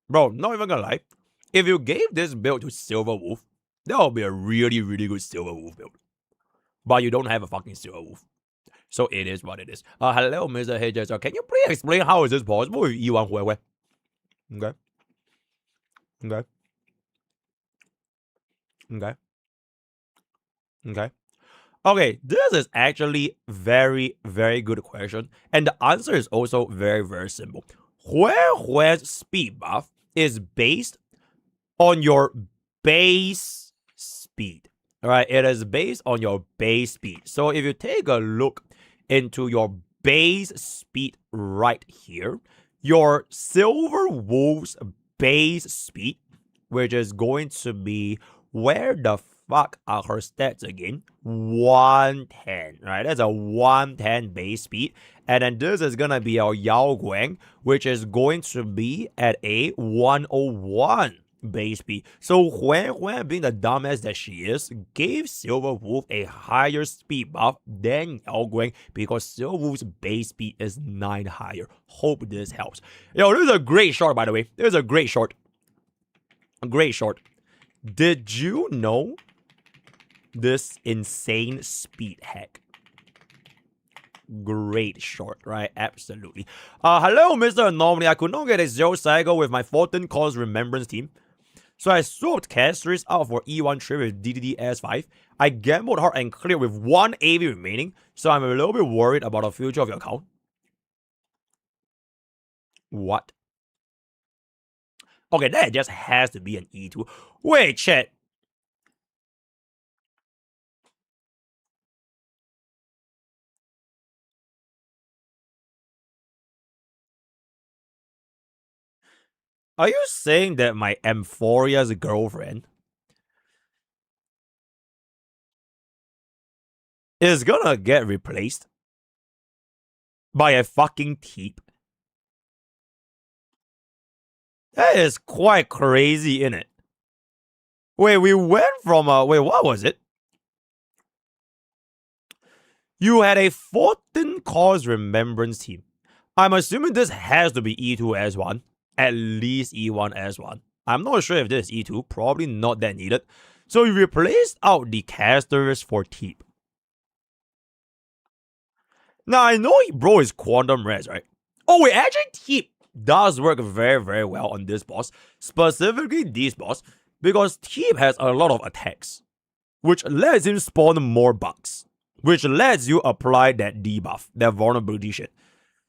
Bro, not even gonna lie. If you gave this build to Silver Wolf, that would be a really, really good Silver Wolf build. But you don't have a fucking Silver Wolf. So it is what it is. Hello, Mr. HSR. Can you please explain how is this possible with E1 Huawei? Okay. Okay. Okay. Okay. Okay, this is actually very, very good question. And the answer is also very, very simple. Huehue's speed buff is based on your base speed. Alright, it is based on your base speed. So if you take a look into your base speed right here, your Silver Wolf's base speed, which is going to be, where the fuck are her stats again? 110, right? That's a 110 base speed. And then this is gonna be our Yao Guang, which is going to be at a 101 base speed. So Huan, being the dumbass that she is, gave Silver Wolf a higher speed buff than Yao Guang because Silver Wolf's base speed is 9 higher. Hope this helps. Yo, this is a great short, by the way. This is a great short. A great short. Did you know this insane speed hack? Great short, right? Absolutely. Hello, Mr. Anomaly. I could not get a 0 cycle with my 14 cause remembrance team. So I swapped Castris out for E1 trip with DDD S5. I gambled hard and cleared with 1 AV remaining. So I'm a little bit worried about the future of your account. What? Okay, that just has to be an E2. Wait, chat. Are you saying that my Amphoria's girlfriend is gonna get replaced by a fucking teep? That is quite crazy, innit? Wait, we went from wait, what was it? You had a 14 cause remembrance team. I'm assuming this has to be E2 S1. At least E1 S1. I'm not sure if this is E2. Probably not that needed. So you replaced out the casters for Teep. Now, I know bro is Quantum Res, right? Oh, wait, actually Teep does work very, very well on this boss. Specifically this boss. Because Teep has a lot of attacks. Which lets him spawn more bugs. Which lets you apply that debuff. That vulnerability shit.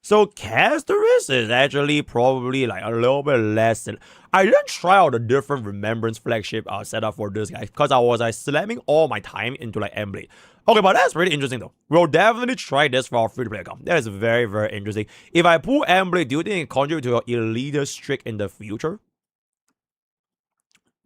So Casterus is actually probably like a little bit less than... I didn't try out the different Remembrance flagship setup for this guy because I was like slamming all my time into like Mblade. Okay, but that's really interesting though. We'll definitely try this for our free-to-play account. That is very, very interesting. If I pull Mblade, do you think it contribute to your elite streak in the future?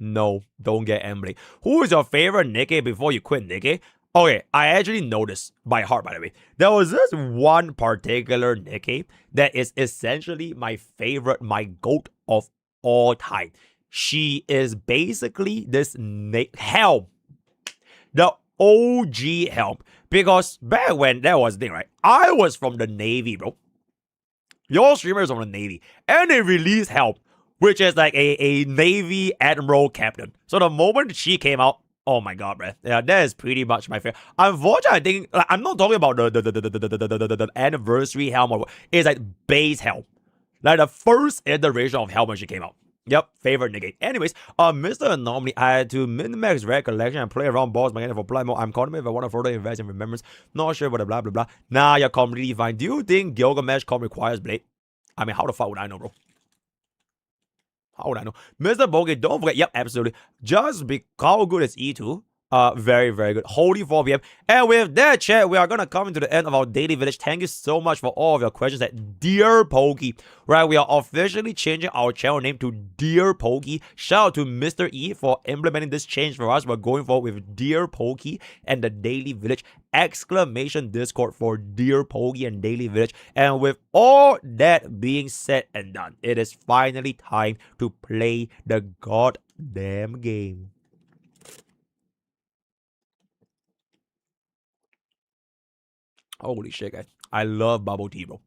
No, don't get Mblade. Who is your favorite Nikkei before you quit Nikkei? Okay, I actually noticed by heart, by the way. There was this one particular Nikkei that is essentially my favorite, my GOAT of all time. She is basically this Helm. The OG Helm. Because back when that was the thing, right? I was from the Navy, bro. Your streamer is on the Navy. And they released Help, which is like a Navy Admiral Captain. So the moment she came out, oh my god, man. Yeah, that is pretty much my favorite. Unfortunately, I think, like, I'm not talking about the anniversary helm. It's like base helm. Like the first iteration of helm when she came out. Yep, favorite negate. Anyways, Mr. Anomaly, I had to min-max recollection and play around boss mechanic for play mode. I'm confident if I want to further invest in remembrance. Not sure about the blah blah blah. Nah, you're completely fine. Do you think Gilgamesh comp requires Blade? I mean, how the fuck would I know, bro? How would I know? MrPokke, don't forget. Yep, absolutely. Just be how good is E2. Very, very good. Holy 4 p.m. And with that, chat, we are gonna come to the end of our daily village. Thank you so much for all of your questions at Dear Pokey. Right, we are officially changing our channel name to Dear Pokey. Shout out to Mr. E for implementing this change for us. We're going forward with Dear Pokey and the daily village. Exclamation Discord for Dear Pokey and daily village. And with all that being said and done, it is finally time to play the goddamn game. Holy shit, guys. I love bubble tea, bro.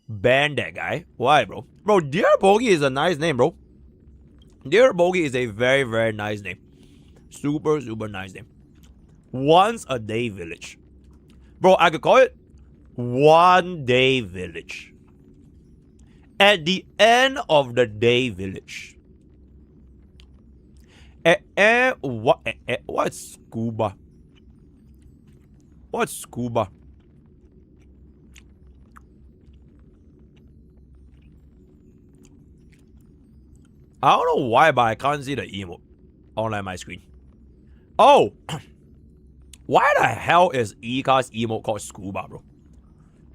Ban that guy. Why, bro? Bro, Dear Pokey is a nice name, bro. Dear Pokey is a very, very nice name. Super, super nice name. Once a day village. Bro, I could call it one day village. At the end of the day village. What's scuba? What's scuba? I don't know why, but I can't see the emote on my screen. Oh! Why the hell is Ika's emote called scuba, bro?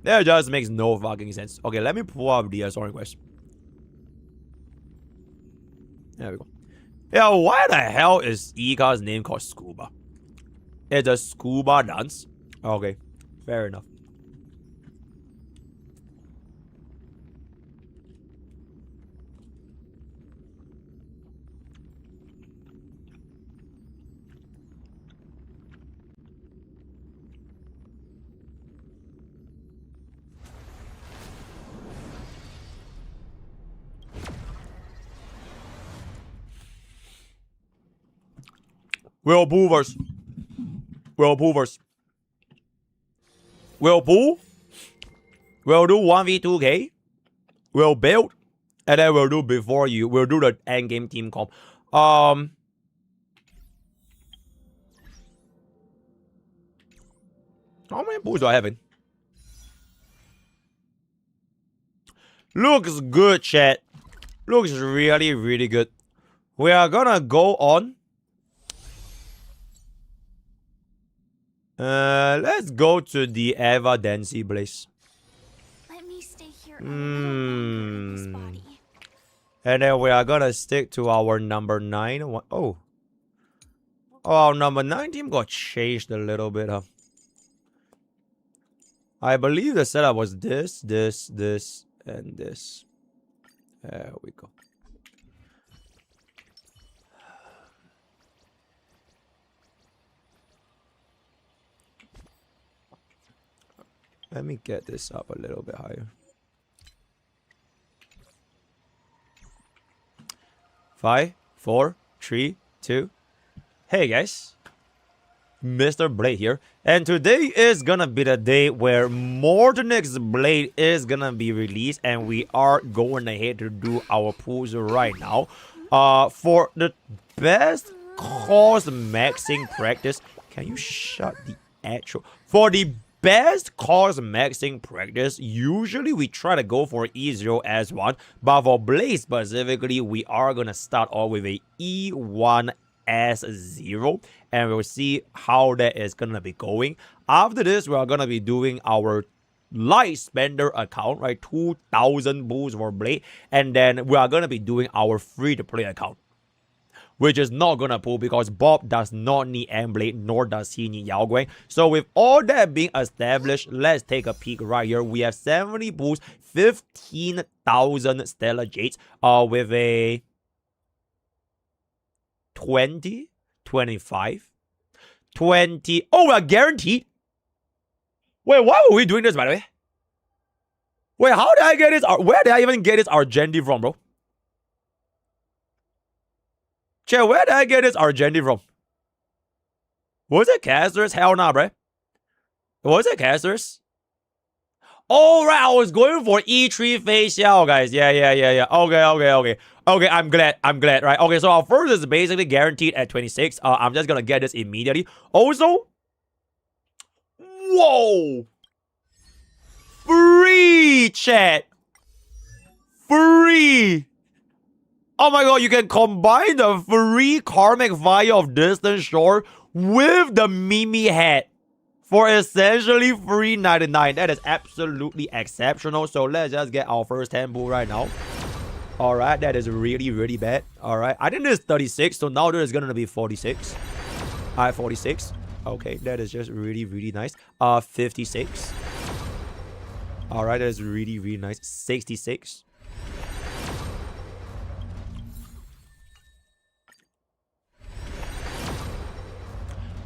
That just makes no fucking sense. Okay, let me pull up the song request. There we go. Yeah, why the hell is Ika's name called scuba? It's a scuba dance. Okay, fair enough. We'll pull first. We'll pull first. We'll pull. We'll do 1v2k. We'll build. And then we'll do before you. We'll do the endgame team comp. How many pulls do I have in? Looks good, chat. Looks really, really good. We are gonna go on. Let's go to the Evidency place. Let me stay here a little longer in this body. And then we are gonna stick to our number 9. Oh, our number 9 team got changed a little bit, huh? I believe the setup was this, and this. There we go. Let me get this up a little bit higher. 5, 4, 3, 2. Hey guys, Mr. here, and today is gonna be the day where Mortonix Blade is gonna be released, and we are going ahead to do our pulls right now. For the best cost maxing practice, can you shut the actual? For the best cost maxing practice, usually we try to go for E0 S1, but for Blade specifically, we are gonna start off with a E1 S0, and we'll see how that is gonna be going. After this, we are gonna be doing our light spender account, right? 2,000 boosts for Blade, and then we are gonna be doing our free-to-play account, which is not gonna pull because Bob does not need Mblade, nor does he need Yao Guang. So with all that being established, let's take a peek right here. We have 70 boosts, 15,000 Stellar Jades, with a 20, 25, 20. Oh, we're guaranteed. Wait, why were we doing this, by the way? Wait, how did I get this? Where did I even get this Argenti from, bro? Chat, where did I get this Argenti from? Was it casters? Hell nah, bro. Was it casters? Oh, right, I was going for E3 facial, guys. Yeah. Okay, I'm glad, right? Okay, so our first is basically guaranteed at 26. I'm just gonna get this immediately. Also, whoa! Free, chat! Free! Oh my god, you can combine the free Karmic Fire of Distant Shore with the Mimi hat for essentially free 99. That is absolutely exceptional. So let's just get our first 10 bull right now. Alright, that is really bad. Alright, I think this is 36, so now there is gonna be 46. Alright, 46. Okay, that is just really nice. 56. Alright, that is really nice. 66.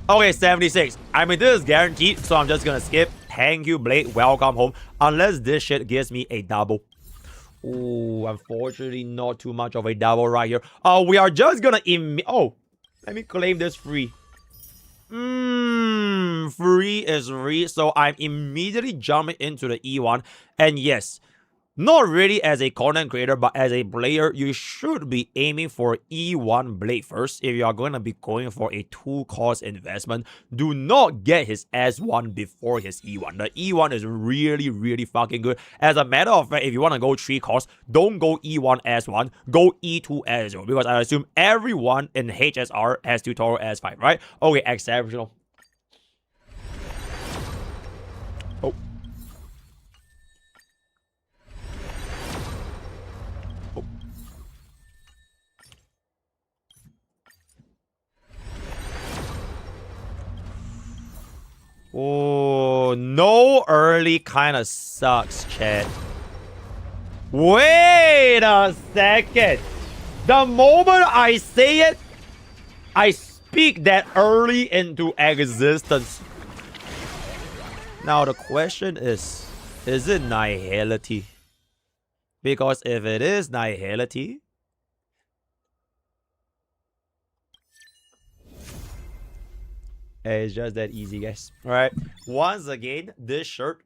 Okay, 76. I mean, this is guaranteed, so I'm just gonna skip. Thank you, Blade. Welcome home. Unless this shit gives me a double. Ooh, unfortunately, not too much of a double right here. We are just gonna let me claim this free. Free is free, so I'm immediately jumping into the E1. And yes, not really as a content creator, but as a player, you should be aiming for E1 Blade first. If you are going to be going for a 2-cost investment, do not get his S1 before his E1. The E1 is really fucking good. As a matter of fact, if you want to go 3-cost, don't go E1 S1, go E2 S0. Because I assume everyone in HSR has tutorial S5, right? Okay, exceptional. Oh. Oh, no early kind of sucks, chat. Wait a second. The moment I say it, I speak that early into existence. Now the question is it nihility? Because if it is nihility, it's just that easy, guys. Alright. Once again, this shirt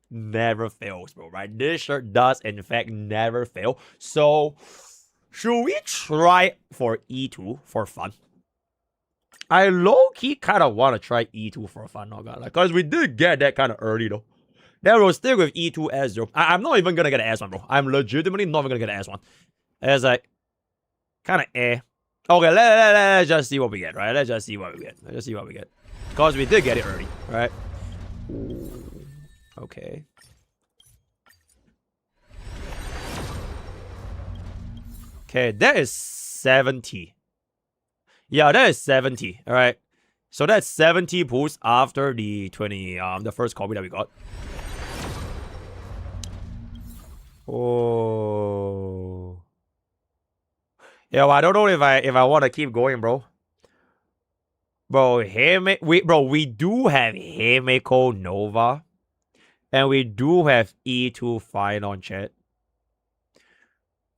never fails, bro. Right? This shirt does, in fact, never fail. So, should we try for E2 for fun? I low-key kind of want to try E2 for fun, not gonna lie. Because we did get that kind of early, though. Then we'll stick with E2 S0. I'm not even gonna get an S1, bro. I'm legitimately not even gonna get an S1. It's like, kind of eh. Okay, let's just see what we get, right? Let's just see what we get. Let's just see what we get. Because we did get it early, right? Ooh, okay. Okay, that is 70. Yeah, that is 70, alright? So that's 70 pulls after the 20, the first copy that we got. Oh. Yeah, well, I don't know if I want to keep going, bro. Bro, we do have Himeko Nova. And we do have E2 Final, chat.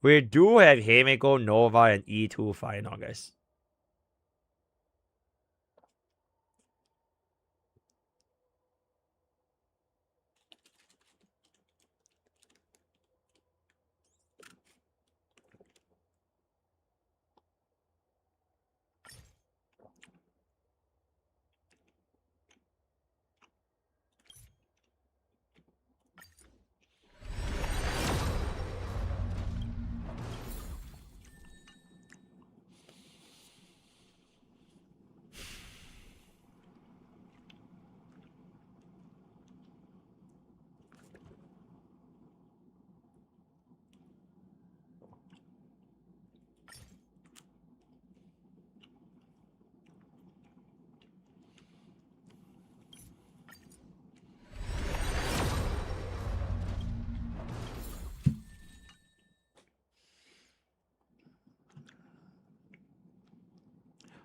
We do have Himeko Nova and E2 Final, guys.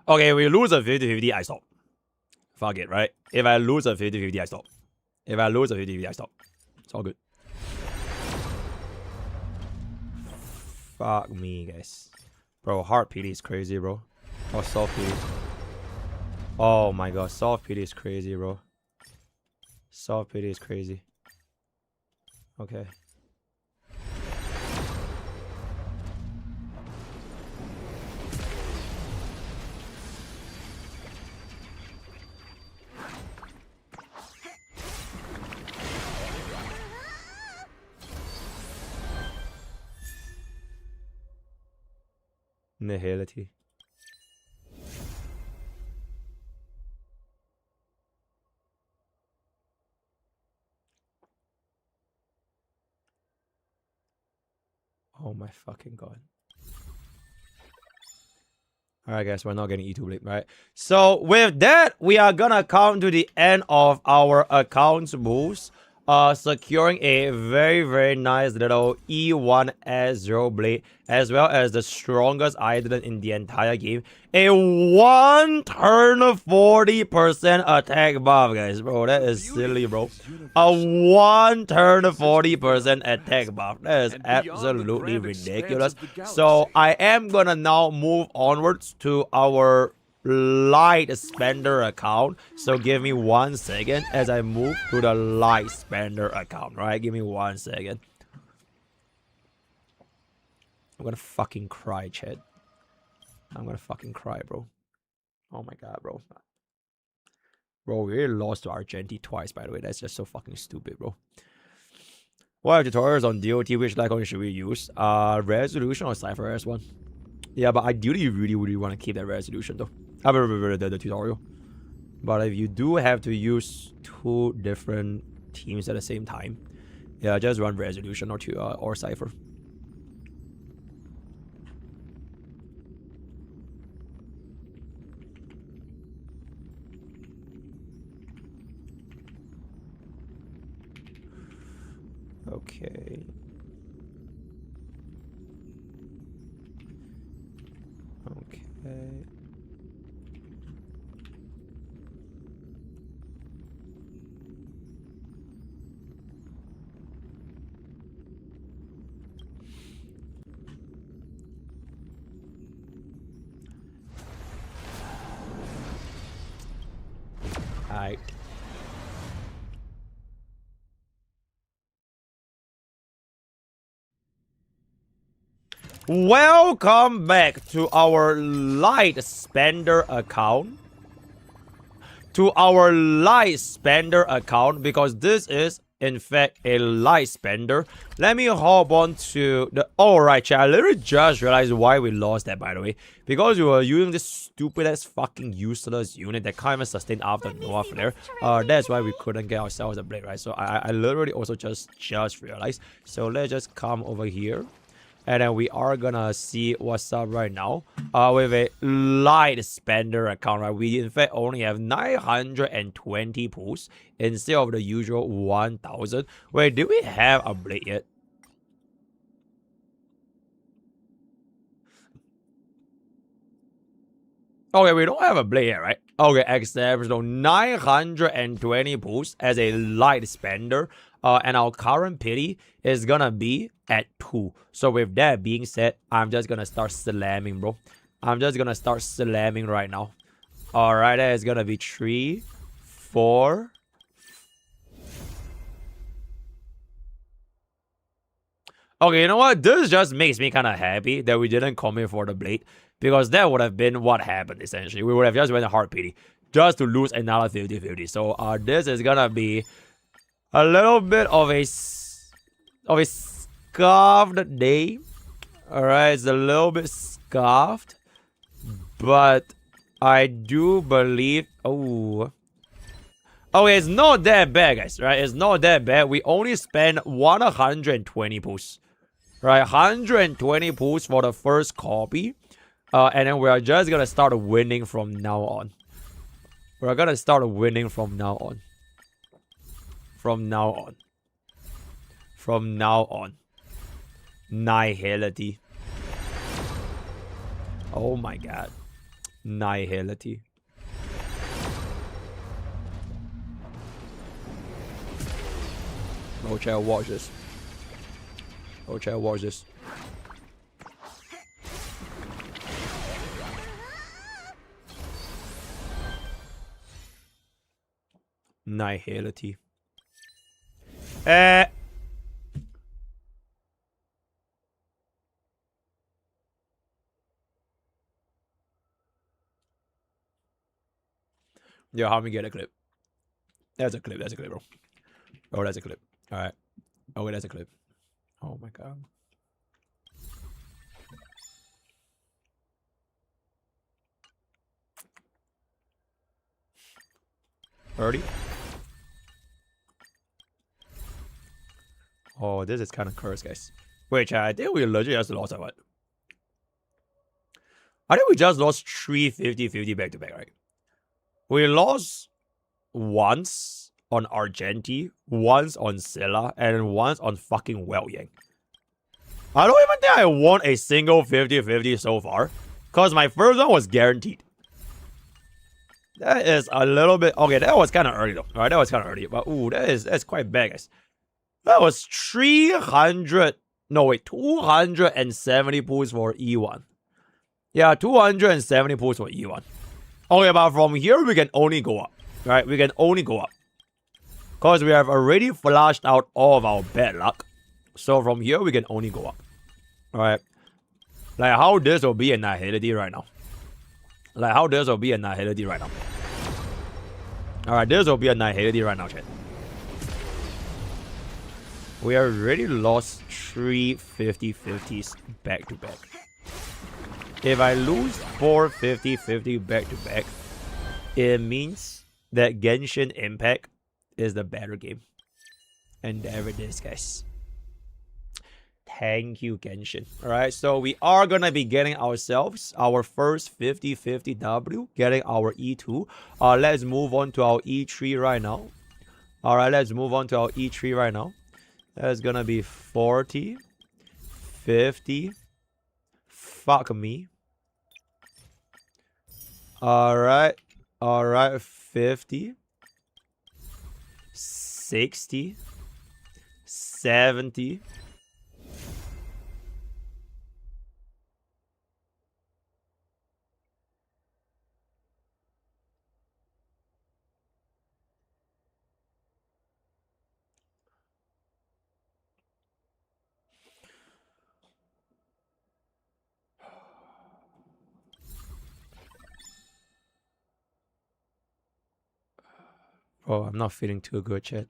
Okay, we lose a 50-50, I stop. Fuck it, right? If I lose a 50-50, I stop. If I lose a 50-50, I stop. It's all good. Fuck me, guys. Bro, hard PD is crazy, bro. Oh, soft PD. Oh my god, soft PD is crazy, bro. Soft PD is crazy. Okay. Nihility. Oh my fucking god. Alright guys, we're not getting E2 Blade, right? So with that, we are gonna come to the end of our accounts moves. Securing a very, very nice little E1 S0 Blade, as well as the strongest item in the entire game. A 1 turn 40% attack buff, guys. Bro, that is silly, bro. A 1 turn 40% attack buff. That is absolutely ridiculous. So I am gonna now move onwards to our light spender account. So give me 1 second as I move to the light spender account. Right, give me 1 second. I'm gonna fucking cry, Chad. I'm gonna fucking cry, bro. Oh my god, bro. Bro, we really lost to Argenti twice, by the way. That's just so fucking stupid, bro. What are tutorials on DOT? Which icon should we use? Resolution or Cypher S1? Yeah, but ideally you really want to keep that resolution though. The tutorial. But if you do have to use 2 different teams at the same time, yeah, just run resolution or Cypher. Okay. Okay. Alright. Welcome back to our light spender account. Because this is in fact a light spender. Let me hop on to the... Alright, chat. I literally just realized why we lost that, by the way. Because we were using this stupid ass fucking useless unit that can't even sustain after Noah Flare. That's why we couldn't get ourselves a blade, right? So I literally also just realized. So let's just come over here. And then we are gonna see what's up right now with a light spender account, right? We in fact only have 920 pulls instead of the usual 1000. Wait, do we have a blade yet? Okay, we don't have a blade yet, right? Okay, exceptional. 920 pulls as a light spender. And our current pity is gonna be at 2. So with that being said, I'm just gonna start slamming, bro. I'm just gonna start slamming right now. Alright, that is gonna be 3, 4. Okay, you know what? This just makes me kind of happy that we didn't come in for the blade. Because that would have been what happened, essentially. We would have just went a hard pity. Just to lose another 50-50. So this is gonna be a little bit of a scarfed day. Alright, it's a little bit scarfed. But I do believe... Oh. Okay, it's not that bad, guys, right? It's not that bad. We only spent 120 pulls. Right, 120 pulls for the first copy. And then we are just gonna start winning from now on. We're gonna start winning from now on. From now on. From now on. Nihility. Oh my god. Nihility. Oh, chat, watch this. Oh, chat, watch this. Nihility. Eh. Yo, how me get a clip? That's a clip, bro. Oh, that's a clip. Alright. Oh, wait, that's a clip. Oh my god. Already? Oh, this is kind of cursed, guys. Wait, chat, I think we legit just lost what? I think we just lost 3 50-50 back-to-back, right? We lost once on Argenti, once on Scylla, and once on fucking Yang. I don't even think I won a single 50-50 so far. Because my first one was guaranteed. That is a little bit... Okay, that was kind of early though. Alright, that was kind of early. But ooh, that's quite bad, guys. That was 300... No, wait. 270 pulls for E1. Yeah, 270 pulls for E1. Okay, but from here, we can only go up. Right? We can only go up. Because we have already flushed out all of our bad luck. So from here, we can only go up. Alright. Like how this will be a nihility right now. Like how this will be a nihility right now. Alright, this will be a nihility right now, chat. We already lost 3 50-50s back to back. If I lose 4 50-50 back to back, it means that Genshin Impact is the better game. And there it is, guys. Thank you, Genshin. Alright, so we are gonna be getting ourselves our first 50-50 W, getting our E2. Let's move on to our E3 right now. Alright, let's move on to our E3 right now. That's gonna be 40, 50. Fuck me. Alright, 50, 60, 70. Bro, I'm not feeling too good, chat.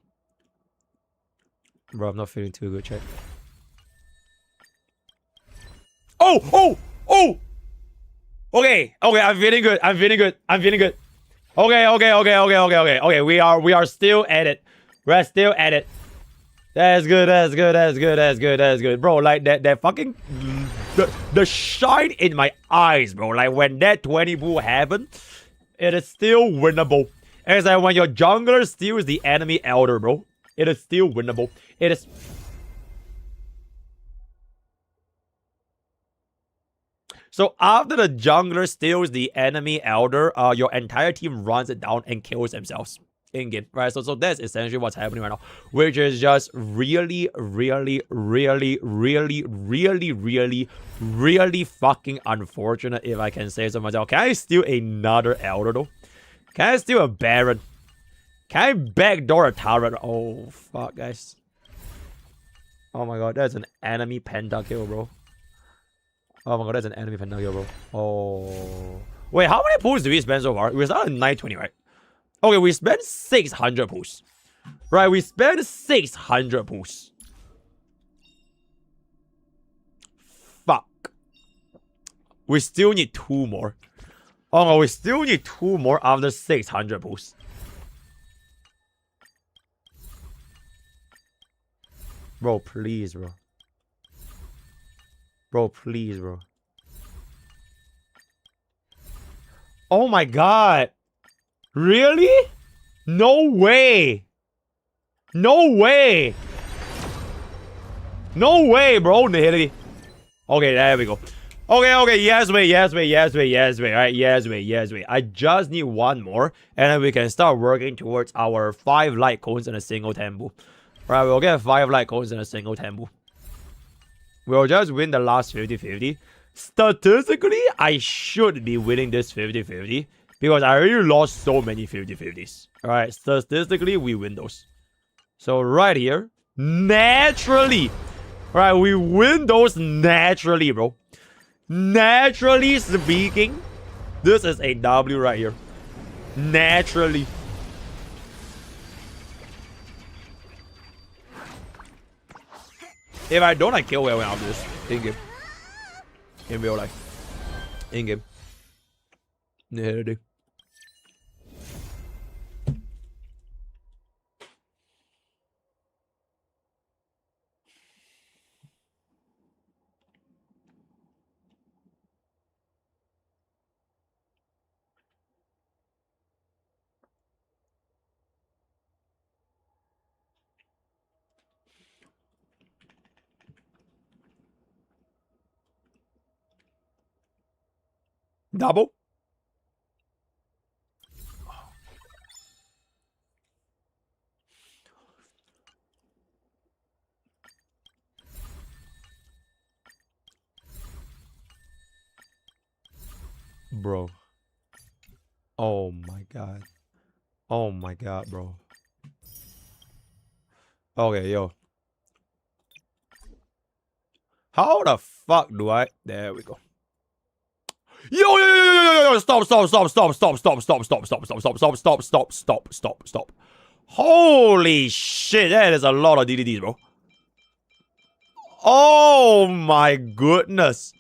Bro, I'm not feeling too good, chat. Oh! Okay, I'm feeling good. Okay, we are still at it. We're still at it. That's good. Bro, like that fucking... The shine in my eyes, bro. Like when that 20 bull happened, it is still winnable. It's like when your jungler steals the enemy elder, bro. It is still winnable. It is... So after the jungler steals the enemy elder, your entire team runs it down and kills themselves in-game, right? So that's essentially what's happening right now, which is just really fucking unfortunate, if I can say so myself. Can I steal another elder though? Can I steal a Baron? Can I backdoor a turret? Oh, fuck, guys. Oh my god, that's an enemy pentakill, bro. Oh my god, that's an enemy pentakill, bro. Oh. Wait, how many pulls do we spend so far? We started at 920, right? Okay, we spent 600 pulls. Right, we spent 600 pulls. Fuck. We still need 2 more. Oh no, we still need 2 more after 600 pulls. Bro, please, bro. Bro, please, bro. Oh my god. Really? No way. No way. No way, bro. Okay, there we go. Okay, yes, wait. Alright, yes, wait. I just need 1 more, and then we can start working towards our 5 light cones and a single temple. Alright, we'll get 5 light cones and a single temple. We'll just win the last 50-50. Statistically, I should be winning this 50-50. Because I already lost so many 50-50s. Alright, statistically, we win those. So right here, naturally. Alright, we win those naturally, bro. Naturally speaking, this is a W right here. Naturally. If I don't, I kill where I'll do this. In-game. In real life. In-game. Yeah, dude. Double. Bro. Oh my god. Oh my god, bro. Okay, yo. How the fuck do I... There we go. Yo, stop. Holy shit, that is a lot of DDDs, bro. Oh my goodness.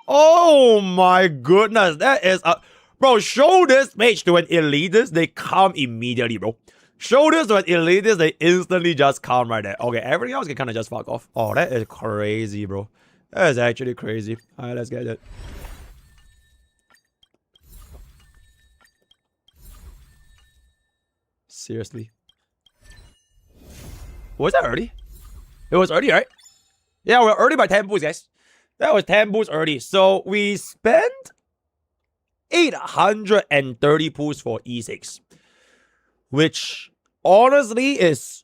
Oh my goodness, that is a... Bro, show this page to an elitist, they come immediately, bro. Show this to an elitist, they instantly just come right there. Okay, everything else can kind of just fuck off. Oh, that is crazy, bro. That is actually crazy. Alright, let's get it. Seriously. Was that early? It was early, right? Yeah, we're early by 10 boosts, guys. That was 10 boosts early. So we spent 830 pools for E6. Which honestly is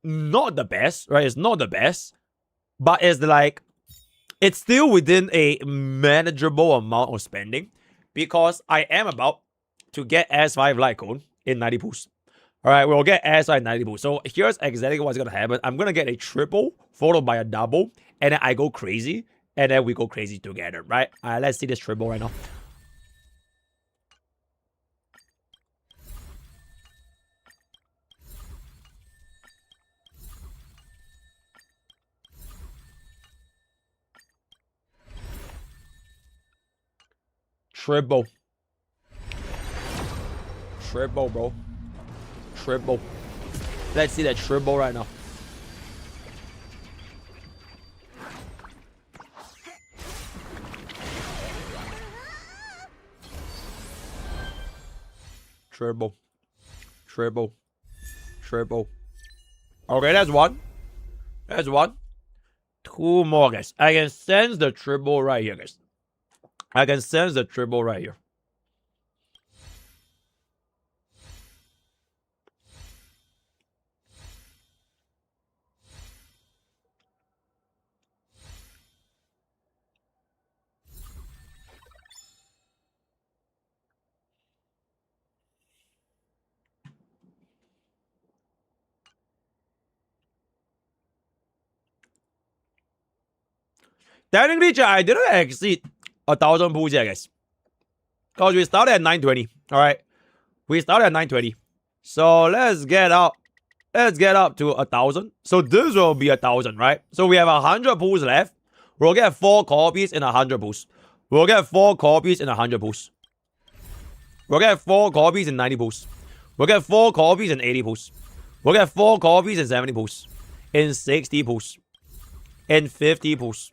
not the best, right? It's not the best. But it's like, it's still within a manageable amount of spending. Because I am about to get S5 Lycone in 90 pools. Alright, we'll get S5 in 90 pools. So here's exactly what's going to happen. I'm going to get a triple followed by a double. And then I go crazy. And then we go crazy together, right? Alright, let's see this triple right now. Triple. Triple, bro. Triple. Let's see that triple right now. Triple. Triple. Triple. Okay, that's one. That's one. Two more, guys. I can sense the triple right here, guys. I can sense the triple right here. Technically, I didn't exceed 1,000 pools yet, guys. Because we started at 920. Alright. We started at 920. So let's get up. Let's get up to 1,000. So this will be 1,000, right? So we have 100 pools left. We'll get 4 copies in 100 pools. We'll get 4 copies in 100 pools. We'll get 4 copies in 90 pools. We'll get 4 copies in 80 pools. We'll get 4 copies in 70 pools. In 60 pools. In 50 pools.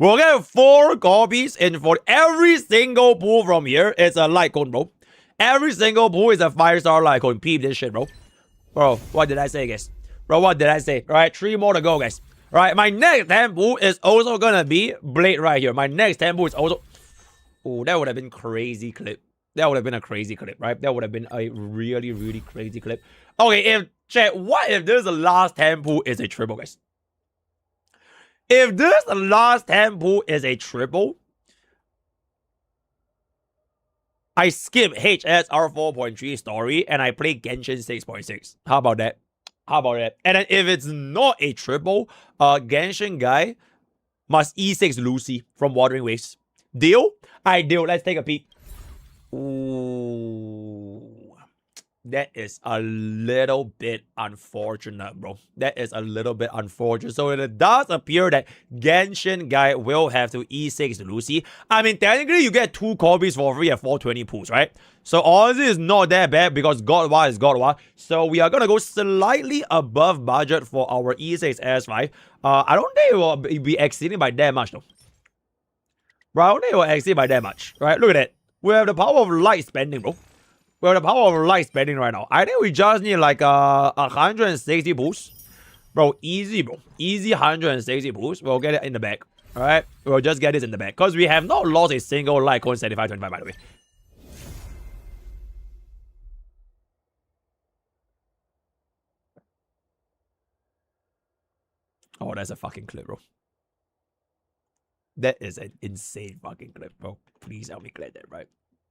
We'll get 4 copies in for every single pool from here. It's a Lycone, bro. Every single pool is a 5-star Lycone. Peep this shit, bro. Bro, what did I say, guys? Bro, what did I say? Alright, 3 more to go, guys. Alright, my next 10 pool is also gonna be Blade right here. My next 10 pool is also... Oh, that would have been crazy clip. That would have been a crazy clip, right? That would have been a really, really crazy clip. Okay, what if this last 10 pool is a triple, guys? If this last 10 pool is a triple, I skip HSR 4.3 story and I play Genshin 6.6. How about that? How about that? And then if it's not a triple, Genshin guy must E6 Lucy from Wuthering Waves. Deal? I deal. Let's take a peek. Ooh. That is a little bit unfortunate, bro. That is a little bit unfortunate. So it does appear that Genshin guy will have to E6 Lucy. I mean, technically, you get 2 copies for free at 420 pools, right? So honestly, it's not that bad because Godwa is Godwa. So we are going to go slightly above budget for our E6 S5. I don't think it will be exceeding by that much, though. Bro, I don't think it will exceed by that much, right? Look at that. We have the power of light spending, bro. We have the power of light spending right now. I think we just need like 160 boosts. Bro, easy, bro. Easy 160 boosts. We'll get it in the back. Alright? We'll just get this in the back. Because we have not lost a single light cone 75-25, by the way. Oh, that's a fucking clip, bro. That is an insane fucking clip, bro. Please help me get that, right?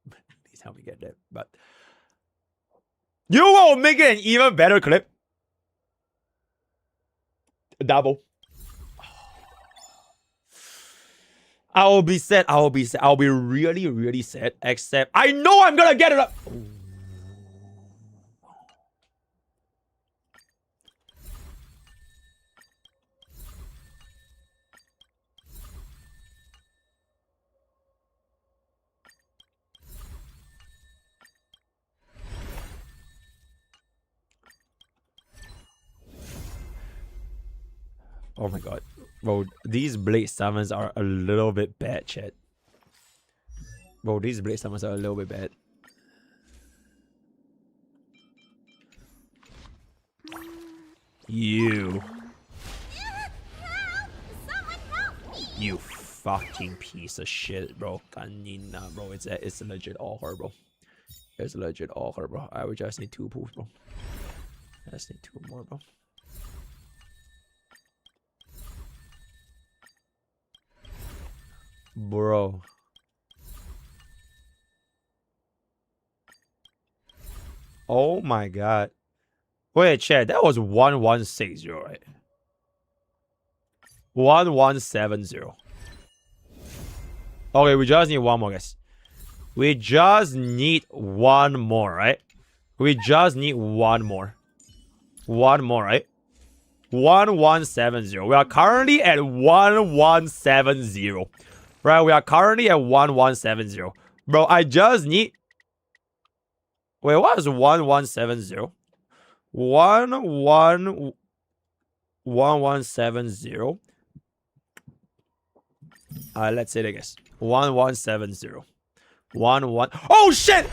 Please help me get that. But you will make it an even better clip. Double. I will be sad. I will be sad. I'll be really, really sad. Except I know I'm gonna get it up. Oh my god. Bro, these blade summons are a little bit bad, chat. Bro, these blade summons are a little bit bad. You. You fucking piece of shit, bro. Kanina, bro. It's legit all her, bro. It's legit all her, bro. I would just need 2 pools, bro. I just need 2 more, bro. Bro. Oh my god. Wait, chat, that was 1160, right? 1170. Okay, we just need 1 more, guys. We just need 1 more, right? We just need 1 more. 1 more, right? 1170. We are currently at 1170. Right, we are currently at 1170. Bro, I just need... Wait, what is 1170? 1170. Let's say it again. 1170. 11... Oh, shit!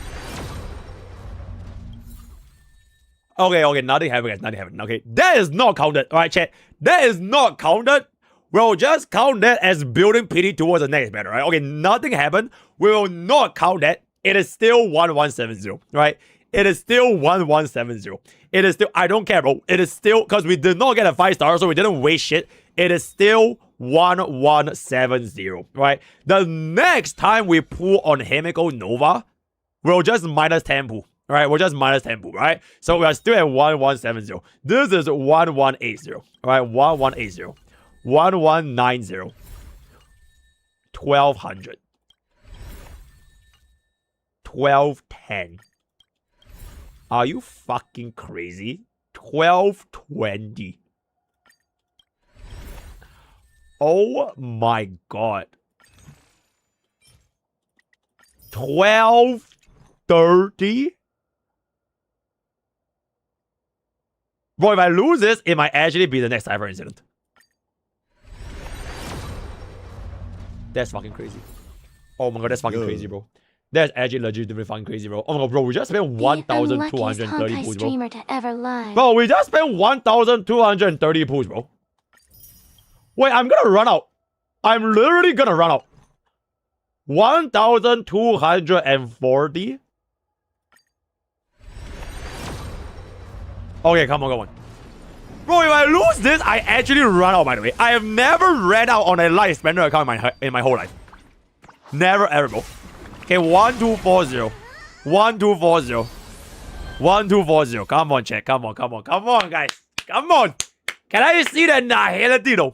Okay, nothing happened, guys. Nothing happened. Okay, that is not counted. Alright, chat. That is not counted. We'll just count that as building pity towards the next battle, right? Okay, nothing happened. We will not count that. It is still 1170, right? It is still 1170. It is still, I don't care, bro. It is still, because we did not get a 5-star, so we didn't waste shit. It is still 1170, right? The next time we pull on Himiko Nova, we'll just minus 10 pull. Alright, we're just minus 10 pull, right? So we are still at 1170. This is 1180. Alright, 1180. 1190. 1200. 1210. Are you fucking crazy? 1220. Oh my god. 1230. Bro, if I lose this, it might actually be the next Cypher incident. That's fucking crazy. Oh my god, that's fucking crazy, bro. That's actually legitimately fucking crazy, bro. Oh my god, bro, we just spent 1,230 pools, bro. Streamer to ever live. Bro, we just spent 1,230 pools, bro. Wait, I'm gonna run out. I'm literally gonna run out. 1,240. Okay, come on. Bro, if I lose this, I actually run out, by the way. I have never ran out on a light spender account in my whole life. Never ever, bro. Okay, 1240. 1240. 1240. Come on, chat. Come on, guys. Come on. Can I see the Nihility though?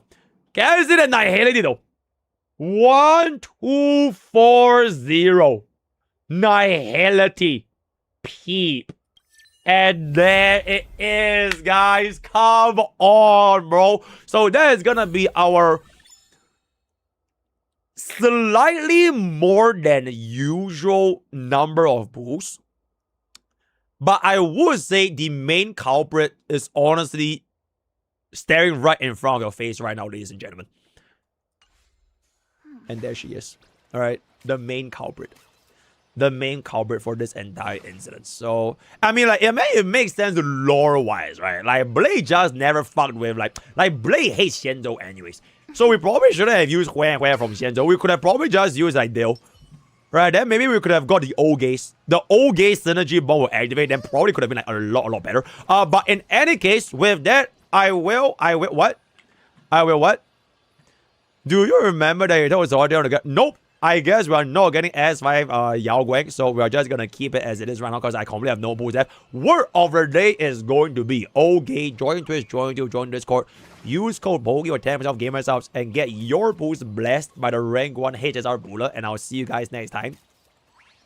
Can I see the Nihility though? 1240. Nihility. Peep. And there it is, guys. Come on, bro. So that is gonna be our slightly more than usual number of boosts. But I would say the main culprit is honestly staring right in front of your face right now, ladies and gentlemen. And there she is. Alright, the main culprit. The main culprit for this entire incident. So, I mean, like, it makes sense lore-wise, right? Like, Blade just never fucked with, like Blade hates Xianzhou anyways. So we probably shouldn't have used Huan from Xianzhou. We could have probably just used, like, Dale. Right, then maybe we could have got the old gaze. The old gaze synergy bomb will activate, then probably could have been, like, a lot better. But in any case, with that, I will what? Do you remember that you told us already on the gut? Nope. I guess we are not getting S5 Yao Guang, so we are just gonna keep it as it is right now because I completely have no boost left. Word of the day is going to be okay. Join Twitch, join Discord, use code POKE or 10% off gamer subs and get your boost blessed by the rank 1 HSR Bula, and I'll see you guys next time.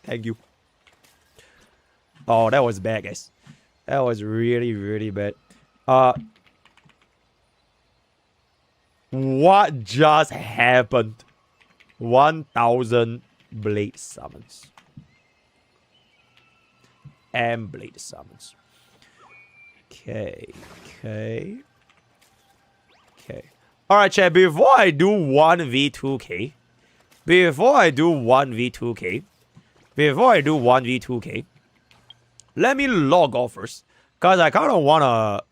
Thank you. Oh, that was bad, guys. That was really bad. What just happened? 1000 Blade summons. And Blade summons. Okay. Alright, chat, before I do 1v2k, let me log off first. Because I kind of want to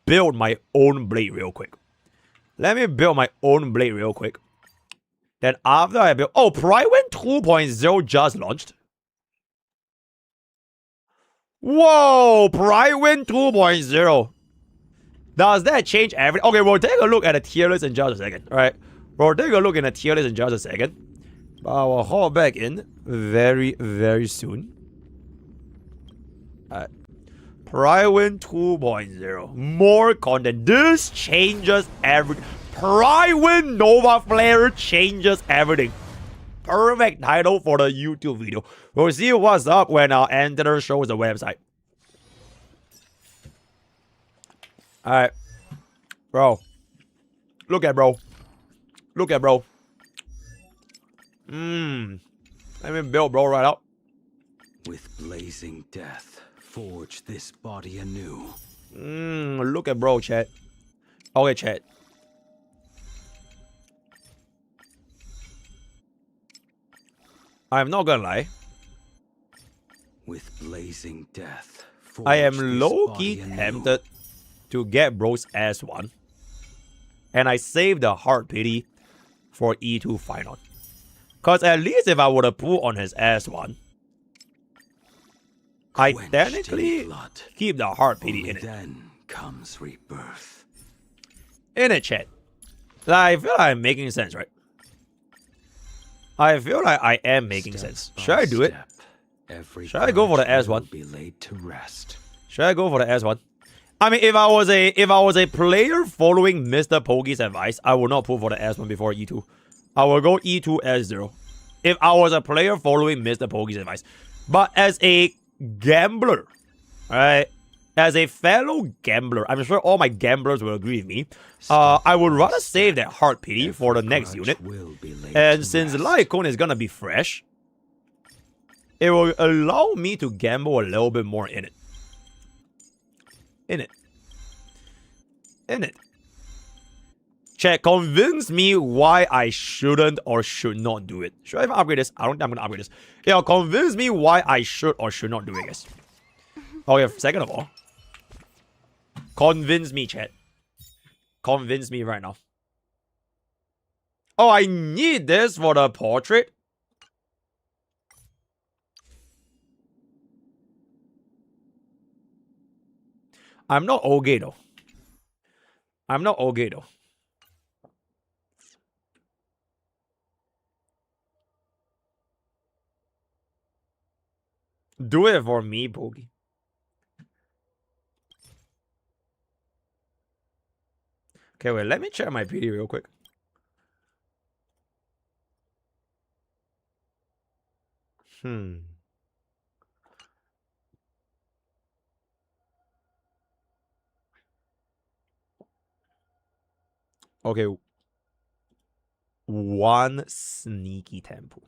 build my own blade real quick. Let me build my own blade real quick. Then after I build... Oh, Pridewind 2.0 just launched. Whoa! Pridewind 2.0. Does that change everything? Okay, we'll take a look at the tier list in just a second. Alright. We'll take a look at the tier list in just a second. But I will hop back in very soon. Alright. Pridewind 2.0. More content. This changes everything. Pridewind Nova Flare changes everything. Perfect title for the YouTube video. We'll see what's up when our editor shows the website. Alright. Bro. Look at bro. Let me build bro right up. With blazing death, forge this body anew. Look at bro, chat. Okay, chat. I'm not gonna lie. With blazing death, I am low-key tempted to get bro's S1. And I saved the heart pity for E2 final. Cause at least if I would have pulled on his S1, I technically keep the heart pity in it. Then comes rebirth. In it, chat. I feel like I'm making sense, right? I feel like I am making sense. Should I do it? Should I go for the S1? Should I go for the S1? I mean, if I was a player following MrPokke's advice, I would not pull for the S1 before E2. I will go E2 S0. If I was a player following MrPokke's advice. But as a gambler, right? As a fellow gambler, I'm sure all my gamblers will agree with me. I would rather save that heart pity for the next unit. And since Lycone is gonna be fresh, it will allow me to gamble a little bit more in it. In it. Chat, convince me why I shouldn't or should not do it. Should I even upgrade this? I don't think I'm gonna upgrade this. Yeah, convince me why I should or should not do it, guys. Oh yeah, second of all, convince me, chat. Convince me right now. Oh, I need this for the portrait? I'm not okay though. Do it for me, Pokey. Okay, wait, let me check my PD real quick. Okay. One sneaky temple.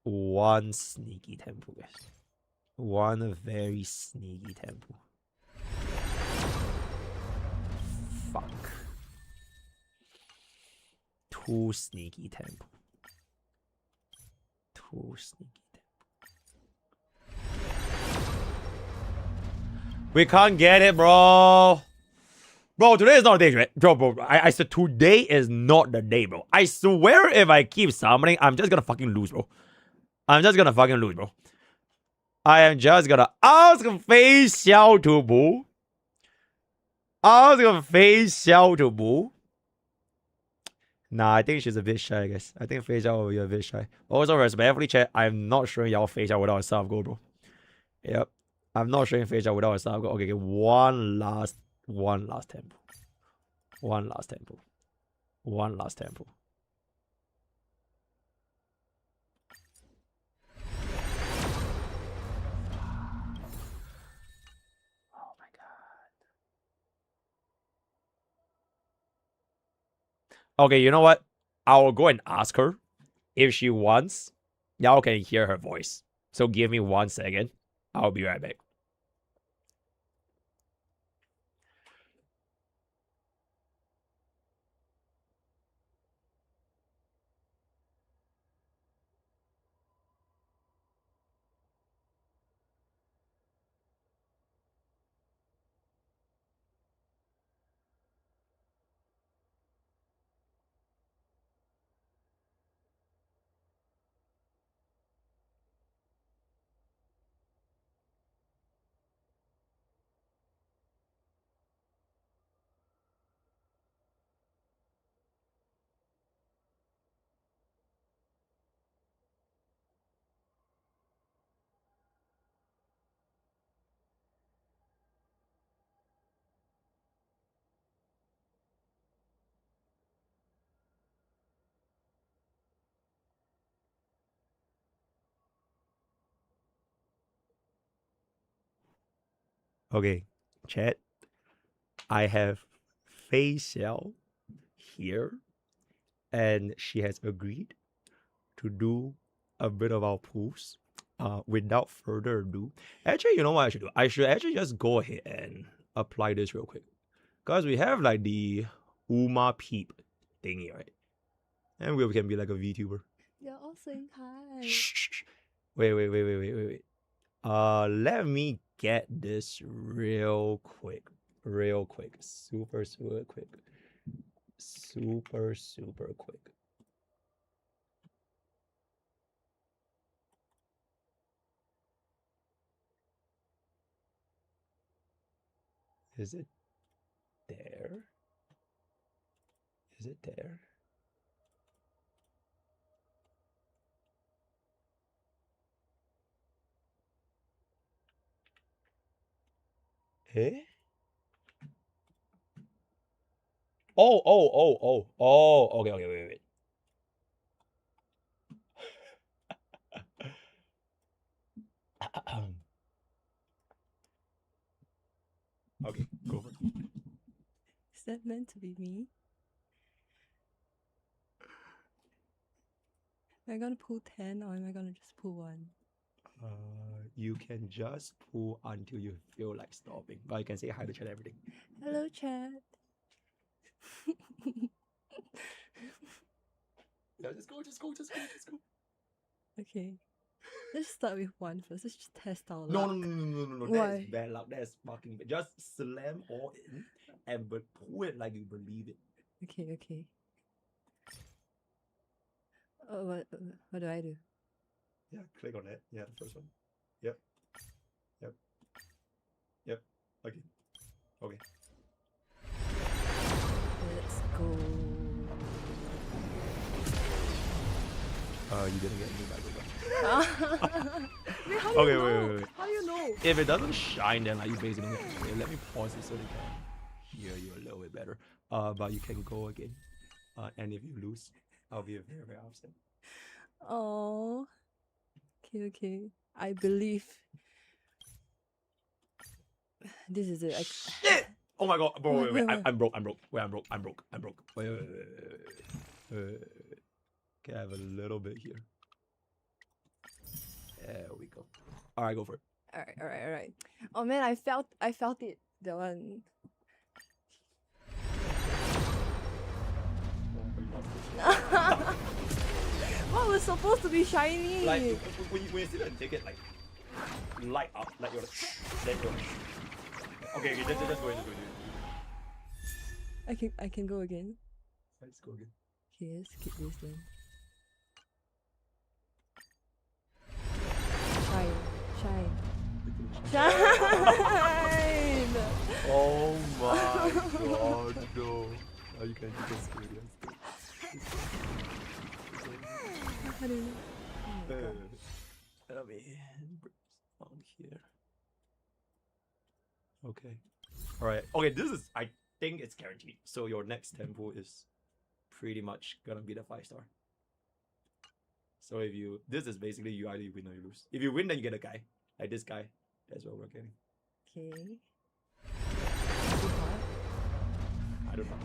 One sneaky temple, guys. One very sneaky temple. Fuck. Two sneaky temple. Two sneaky temple. We can't get it, bro. Bro, today is not the day, right? Bro, I said today is not the day, bro. I swear if I keep summoning, I'm just gonna fucking lose, bro. I'm just gonna fucking lose, bro. I am just gonna ask Fei Xiao to boo. Ask Fei Xiao to boo. Nah, I think she's a bit shy, guys. I think Fei Xiao will be a bit shy. Also, respectfully, chat, I'm not showing y'all Fei Xiao without a sub gold, bro. Yep. I'm not showing Fei Xiao without a sub gold. Okay, one last temple. One last temple. One last temple. Oh my god. Okay, you know what? I will go and ask her if she wants. Y'all can hear her voice. So give me 1 second. I'll be right back. Okay, chat. I have Fei Xiao here, and she has agreed to do a bit of our pools. Without further ado, actually, you know what I should do? I should actually just go ahead and apply this real quick, because we have like the Uma Peep thingy, right? And we can be like a VTuber. You're all saying hi. Shh. Wait. Let me get this real quick. Super quick. Super quick. Is it there? Is it there? Eh? Oh. Okay, wait. Okay, go for it. Is that meant to be me? Am I gonna pull 10 or am I gonna just pull 1? You can just pull until you feel like stopping. But you can say hi to chat everything. Hello, chat. Yeah, just go. Okay. Let's start with 1 first. Let's just test our No. luck. That's bad luck. That's fucking bad. Just slam all in and but pull it like you believe it. Okay. Oh, what do I do? Yeah, click on that. Yeah, the first one. Yep. Okay. Let's go. You didn't get me back. Wait, how do Okay, you know? wait. How do you know? If it doesn't shine, then like you basically don't have to wait. Let me pause it so they can hear you a little bit better. But you can go again. And if you lose, I'll be very, very upset. Oh. Okay. I believe. This is it. Shit! Oh my god, bro, wait. I'm broke. Wait, I'm broke. Wait. Can I have a little bit here? There we go. Alright, go for it. Alright. Oh man, I felt it. The one. What was supposed to be shiny? Like when you sit and take it, like light up, like you're then you're okay, just go in. I can go again. Let's go again. Okay, let's skip this then. Shine. Oh my god, no. Oh, you can skip it. How do you know? Oh my god. Let me on here. Okay. Alright. Okay, this is, I think it's guaranteed. So your next tempo is pretty much gonna be the 5-star. So if you, this is basically you either win or you lose. If you win, then you get a guy. Like this guy. That's what we're getting. Okay. I don't know.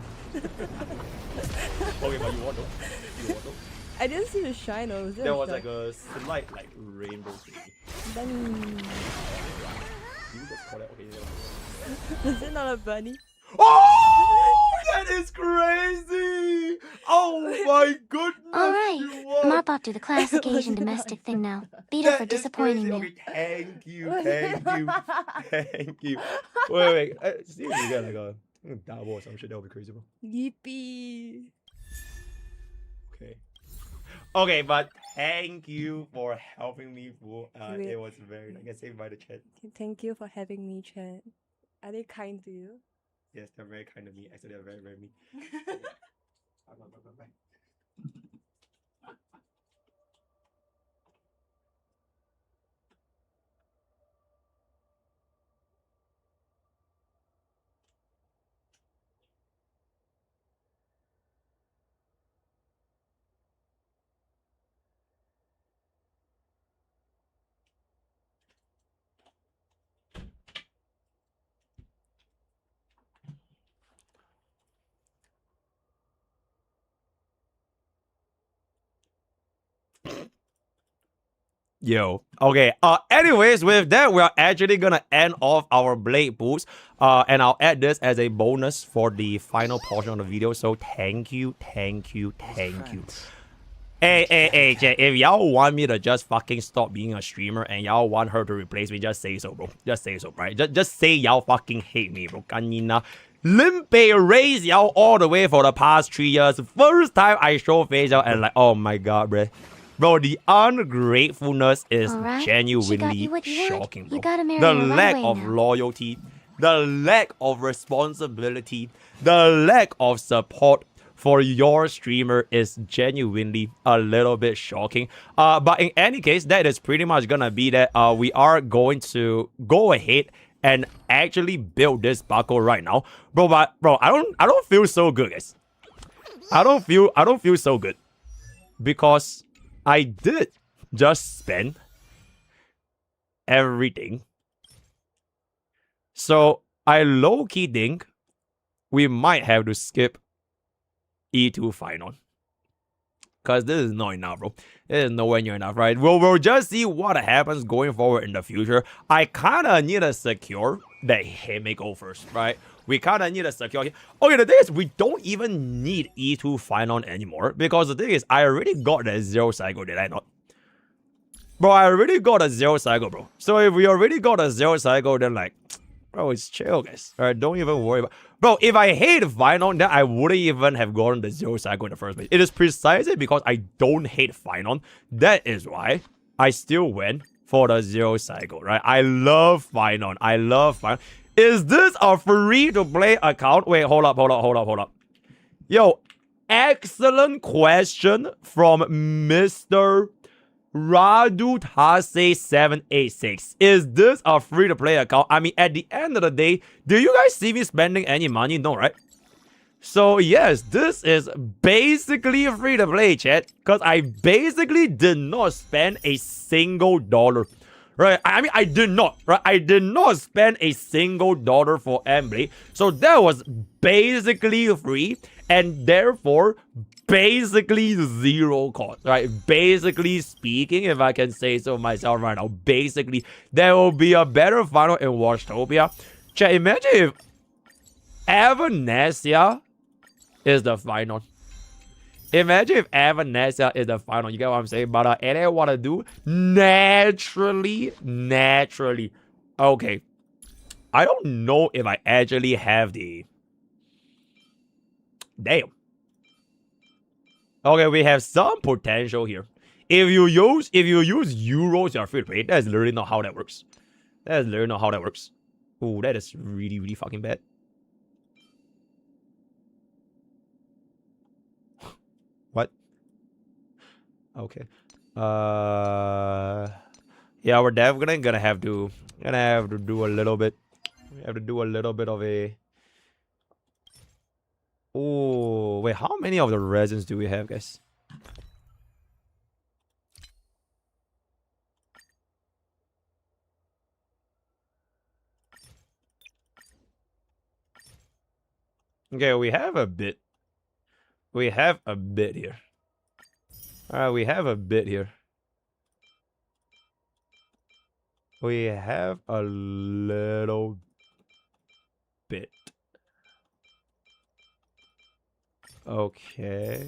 Okay, but you want though. I didn't see the shine though. There was like a slight like rainbow thingy. Then You just call that okay. is it not a bunny? Oh, that is crazy! Oh my goodness! Alright, mop up to the classic Asian domestic thing now. Beat her for disappointing you. Okay, thank you. Wait. See if you get like a double or some shit, that would be crazy, bro. Yippee! Okay, but thank you for helping me, bro. Wait. It was very, like I said by the chat. Thank you for having me, Chat. Are they kind to you? Yes, they're very kind to me. Actually, they're very, very mean. Bye. Yo. Okay. Anyways, with that, we are actually gonna end off our blade boost. And I'll add this as a bonus for the final portion of the video. So thank you. Hey, Jay, if y'all want me to just fucking stop being a streamer and y'all want her to replace me, just say so, bro. Just say so, right? Just say y'all fucking hate me, bro. Kanina. Limpe raised y'all all the way for the past 3 years. First time I show face out and like, oh my god, bro. Bro, the ungratefulness is genuinely shocking, bro. The lack of loyalty, the lack of responsibility, the lack of support for your streamer is genuinely a little bit shocking. But in any case, that is pretty much gonna be that. We are going to go ahead and actually build this buckle right now, bro. But bro, I don't feel so good, guys. I don't feel so good because I did just spend everything. So I low-key think we might have to skip E2 final. Because this is not enough, bro. This is nowhere near enough, right? We'll just see what happens going forward in the future. I kind of need to secure the Himiko first, right? We kind of need to secure. Okay, the thing is, we don't even need E2 final anymore. Because the thing is, I already got the 0 cycle, did I not? Bro, I already got a 0 cycle, bro. So if we already got a 0 cycle, then like, bro, it's chill, guys. Alright, don't even worry about. Bro, if I hate Final, then I wouldn't even have gotten the 0 cycle in the first place. It is precisely because I don't hate Final. That is why I still went for the 0 cycle, right? I love Final. Is this a free-to-play account? Wait, hold up. Yo, excellent question from Mr. Radu Tase 786. Is this a free-to-play account? I mean, at the end of the day, do you guys see me spending any money? No, right? So yes, this is basically free-to-play, chat. Because I basically did not spend a single dollar. Right? I mean, I did not. Right? I did not spend a single dollar for Mblade. So that was basically free. And therefore, basically zero cost, right? Basically speaking, if I can say so myself right now, basically, there will be a better final in Washtopia. Chat, imagine if Avanesia is the final. Imagine if Avanesia is the final. You get what I'm saying? But and I want to do naturally. Okay. I don't know if I actually have the... Damn. Okay, we have some potential here. If you use euros, you're free to play. That's literally not how that works. That's literally not how that works. Oh, that is really fucking bad. What? Okay. Yeah, we're definitely gonna have to do a little bit. We have to do a little bit of a... Oh, wait, how many of the resins do we have, guys? Okay, we have a bit. We have a bit here. Alright, we have a bit here. We have a little bit. Okay.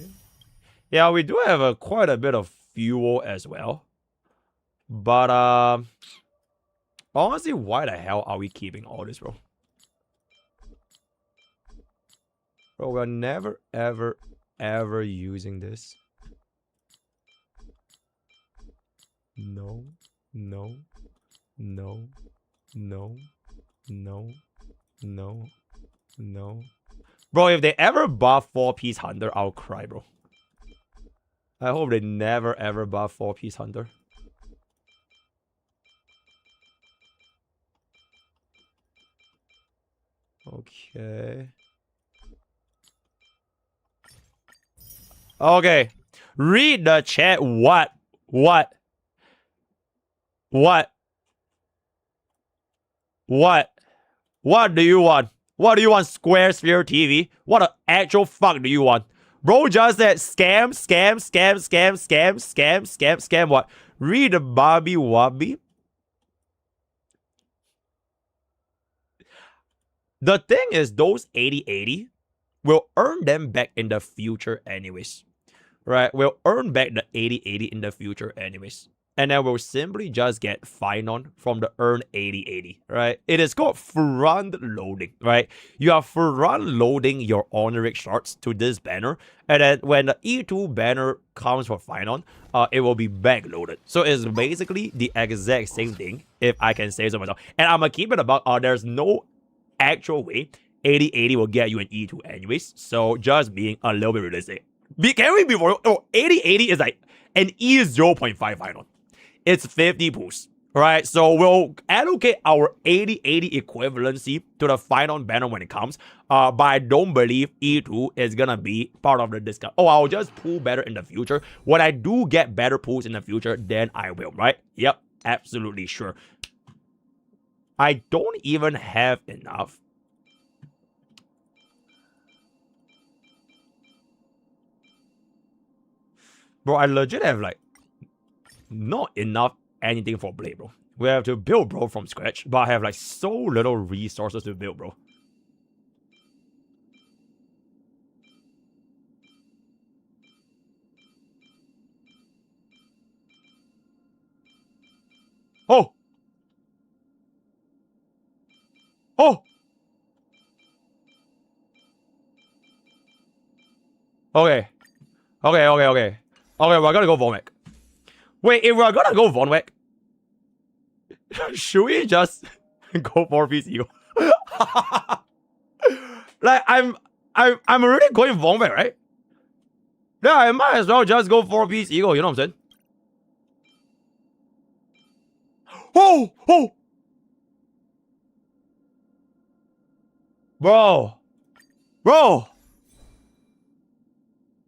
Yeah, we do have quite a bit of fuel as well. But, honestly, why the hell are we keeping all this, bro? Bro, we're never, ever using this. No. Bro, if they ever buff 4-piece hunter, I'll cry, bro. I hope they never ever buff 4-piece hunter. Okay. Okay. Read the chat. What do you want? What do you want, Square Sphere TV? What the actual fuck do you want? Bro just said scam what? Read the Bobby Wobby. The thing is, those 80/80 will earn them back in the future anyways. Right? We'll earn back the 80/80 in the future anyways. And then we'll simply just get Finon from the earn 80/80, right? It is called front loading, right? You are front loading your honorific shards to this banner, and then when the E2 banner comes for Finon, it will be back loaded. So it's basically the exact same thing, if I can say so myself. And I'm gonna keep it about there's no actual way 80/80 will get you an E2 anyways. So just being a little bit realistic. Can we be real? Oh, 80/80 is like an E0.5 Finon. It's 50 boosts, right? So we'll allocate our 80/80 equivalency to the final banner when it comes. But I don't believe E2 is gonna be part of the discount. Oh, I'll just pull better in the future. When I do get better pulls in the future, then I will, right? Yep, absolutely sure. I don't even have enough. Bro, I legit have like not enough anything for Blade, bro. We have to build, bro, from scratch. But I have like so little resources to build, bro. Oh! Oh! Okay. Okay, we're gonna go Vonwek. Wait, if we're gonna go Vonwek, should we just go 4-piece Eagle? Like, I'm already going Vonwek, right? Yeah, I might as well just go 4-piece Eagle, you know what I'm saying? Oh! Oh! Bro! Bro!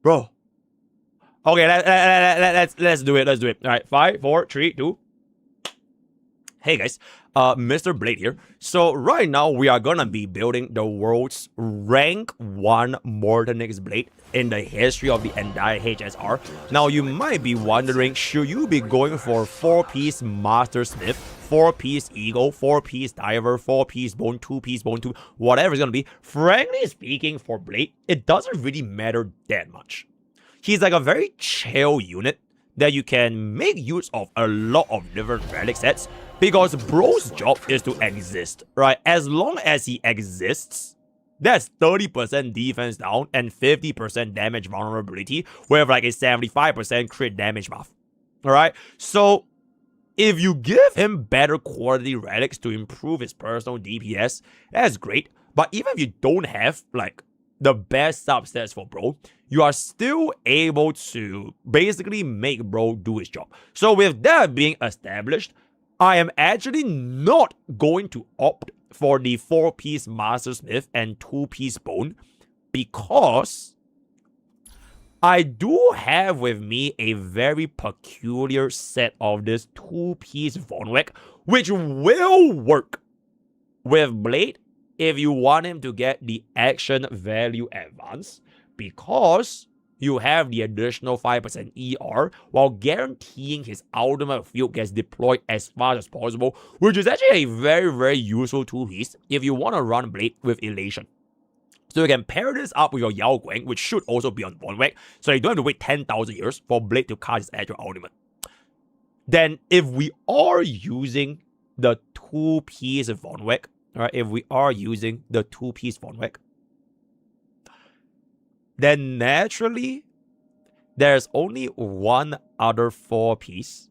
Bro. Okay, let's do it. Let's do it. All right, 5, 4, 3, 2. Hey guys, MrBlade here. So right now we are gonna be building the world's rank 1 Mortonix blade in the history of the entire HSR. Now you might be wondering, should you be going for 4-piece Master Smith, 4-piece Eagle, 4-piece Diver, 4-piece Bone, 2-piece Bone, 2, whatever it's gonna be? Frankly speaking, for Blade, it doesn't really matter that much. He's like a very chill unit that you can make use of a lot of different relic sets, because bro's job is to exist, right? As long as he exists, that's 30% defense down and 50% damage vulnerability with like a 75% crit damage buff. Alright? So if you give him better quality relics to improve his personal DPS, that's great. But even if you don't have like the best substats for bro, you are still able to basically make bro do his job. So with that being established, I am actually not going to opt for the 4-piece Master Smith and 2-piece Bone, because I do have with me a very peculiar set of this 2-piece Von Wick, which will work with Blade if you want him to get the action value advance, because you have the additional 5% ER while guaranteeing his ultimate field gets deployed as fast as possible, which is actually a very, very useful 2-piece if you want to run Blade with Elation. So you can pair this up with your Yao Guang, which should also be on Von Wick, so you don't have to wait 10,000 years for Blade to cast his actual ultimate. Then if we are using the 2-piece Von Wick, right, if we are using the 2-piece Von Wick, then naturally, there's only one other 4-piece.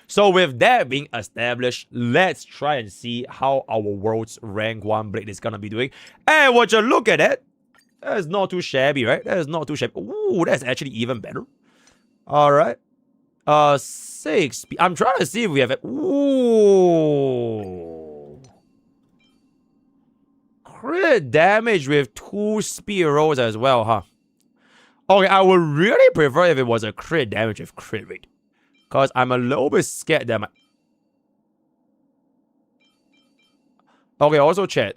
So with that being established, let's try and see how our world's rank 1 blade is gonna be doing. And would you look at it? That is not too shabby, right? That is not too shabby. Ooh, that's actually even better. Alright. 6. I'm trying to see if we have it. Ooh. Crit damage with 2 spear rolls as well, huh? Okay, I would really prefer if it was a crit damage with crit rate, because I'm a little bit scared that my... Okay, also chat.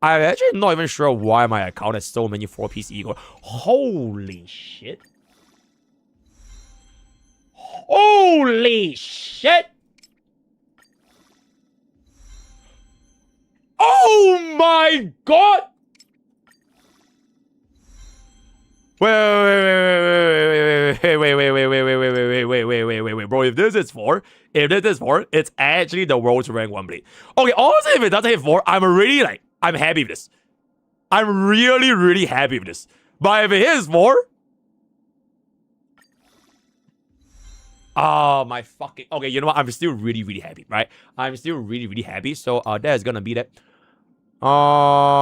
I'm actually not even sure why my account has so many 4-piece Eagle. Holy shit. Holy shit! Oh my god! Wait, bro, if this is 4, it's actually the world's rank 1 blade. Okay, honestly, if it doesn't hit 4, I'm already like, I'm happy with this. I'm really, really happy with this. But if it hits 4, oh my fucking... Okay, you know what? I'm still really, really happy, right? I'm still really, really happy. So that is gonna be that. I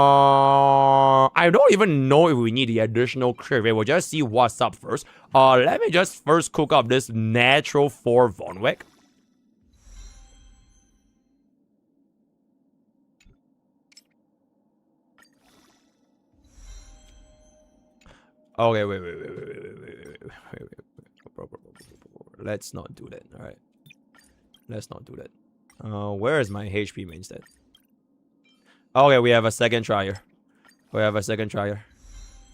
don't even know if we need the additional crit rate. We'll just see what's up first. Let me just first cook up this natural 4 Von Wick. Okay, wait. Let's not do that, alright? Let's not do that. Where is my HP main stat? Okay, we have a second trier.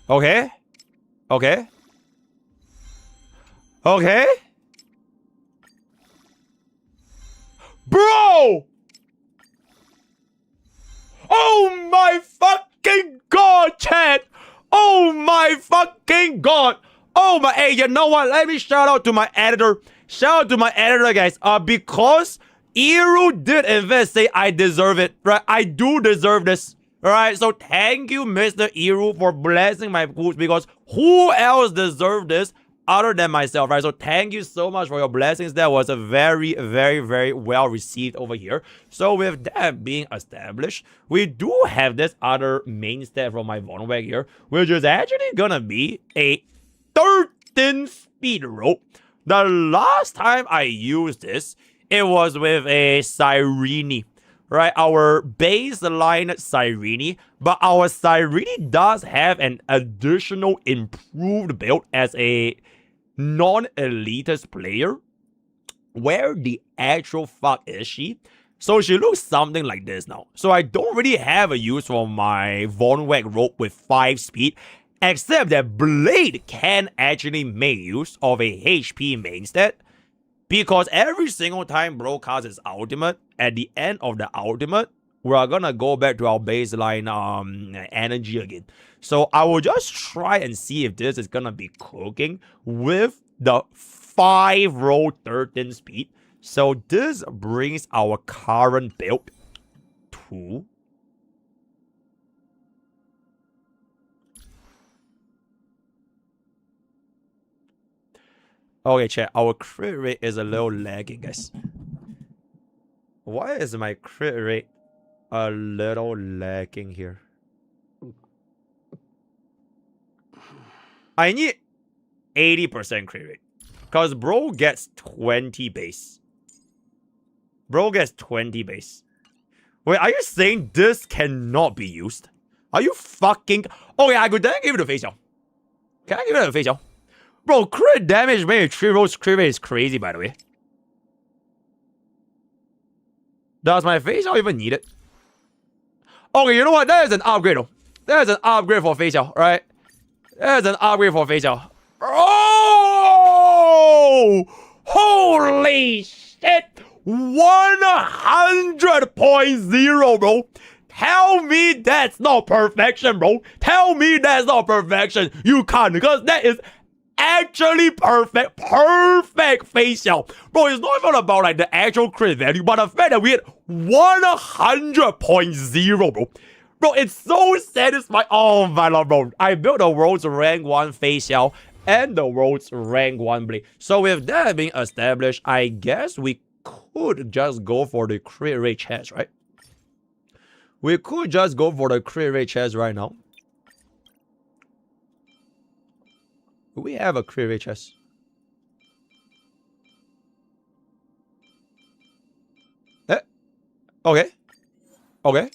Okay. Bro! Oh my fucking god, chat! Oh my fucking god! Oh my... Hey, you know what? Let me shout out to my editor. Guys. Because Iru did in fact say I deserve it, right? I do deserve this. Alright, so thank you, Mr. Iru, for blessing my boots, because who else deserved this other than myself, right? So thank you so much for your blessings. That was a very, very, very well received over here. So with that being established, we do have this other main stat from my Von Weg here, which is actually gonna be a 13 speed rope. The last time I used this, it was with a Cyrene, right? Our baseline Cyrene, but our Cyrene does have an additional improved build as a non-elitist player. Where the actual fuck is she? So she looks something like this now. So I don't really have a use for my Von Weg rope with 5 speed, except that Blade can actually make use of a HP main stat. Because every single time bro casts his ultimate, at the end of the ultimate, we're gonna go back to our baseline energy again. So I will just try and see if this is gonna be cooking with the 5 roll 13 speed. So this brings our current build to okay, chat. Our crit rate is a little lagging, guys. Why is my crit rate a little lagging here? I need 80% crit rate. Because bro gets 20 base. Bro gets 20 base. Wait, are you saying this cannot be used? Are you fucking... Okay, I could then give it a face, y'all. Can I give it a face, y'all? Bro, crit damage made 3 rolls crit rate is crazy, by the way. Does my face y'all even need it? Okay, you know what? That is an upgrade, though. That is an upgrade for face, y'all, right? That is an upgrade for face, y'all. Oh! Holy shit! 100.0, bro. Tell me that's not perfection, bro. Tell me that's not perfection. You can't, because that is actually perfect facial. Bro, it's not even about like the actual crit value, but the fact that we hit 100.0, bro. Bro, it's so satisfying. Oh my lord, bro. I built the world's rank 1 facial and the world's rank 1 blade. So with that being established, I guess we could just go for the crit rate chest, right? We could just go for the crit rate chest right now. Do we have a crit rate chest? Okay. Okay.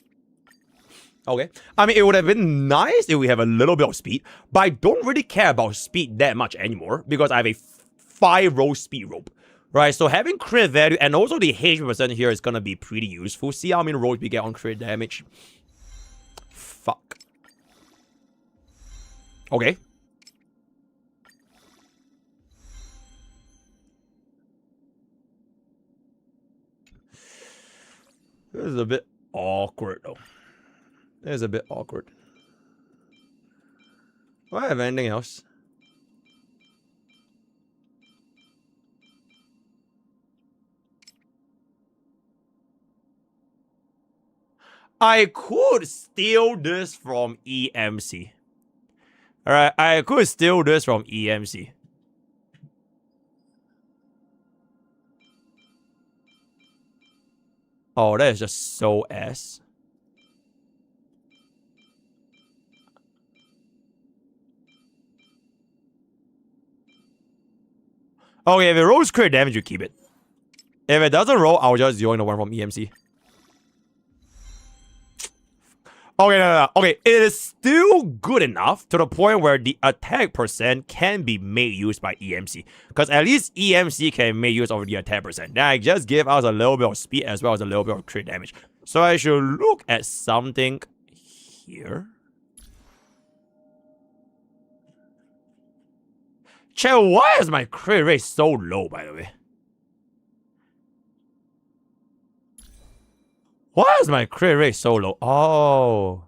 Okay. I mean, it would have been nice if we have a little bit of speed, but I don't really care about speed that much anymore because I have a 5 roll speed rope. Right, so having crit value and also the HP percent here is gonna be pretty useful. See how many rolls we get on crit damage. Fuck. Okay. This is a bit awkward, though. This is a bit awkward. Do I have anything else? I could steal this from EMC. Alright, I could steal this from EMC. Oh, that is just so ass. Okay, if it rolls crit damage, you keep it. If it doesn't roll, I'll just join the one from EMC. Okay, no. Okay, it is still good enough to the point where the attack percent can be made use by EMC. Because at least EMC can make use of the attack percent. Then I just give us a little bit of speed as well as a little bit of crit damage. So I should look at something here. Chat, why is my crit rate so low, by the way? Why is my crit rate so low? Oh.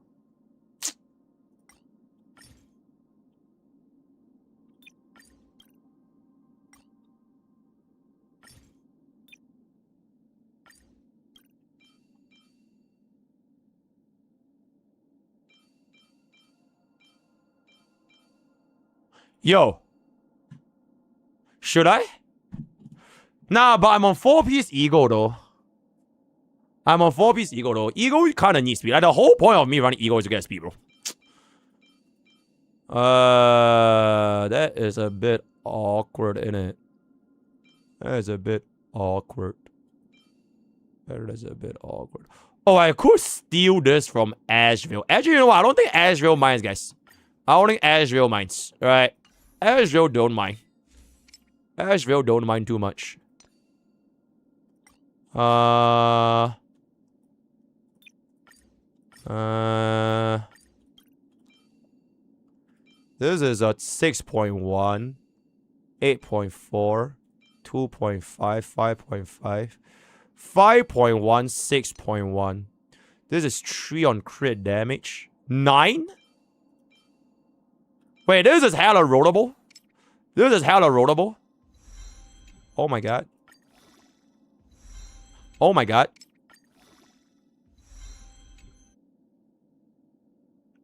Yo. Should I? Nah, but I'm on 4-piece Eagle though. I'm on 4-piece Eagle though. Eagle kind of needs speed. Like, the whole point of me running Eagle is to get speed, bro. That is a bit awkward, innit? That is a bit awkward. That is a bit awkward. Oh, I could steal this from Asheville. Actually, you know what? I don't think Asheville minds, guys. I don't think Asheville minds. Right? Asheville don't mind. Asheville don't mind too much. This is a 6.1, 8.4, 2.5, 5.5, 5.1, 6.1. This is 3 on crit damage. 9? Wait, this is hella rollable. This is hella rollable. Oh my god. Oh my god.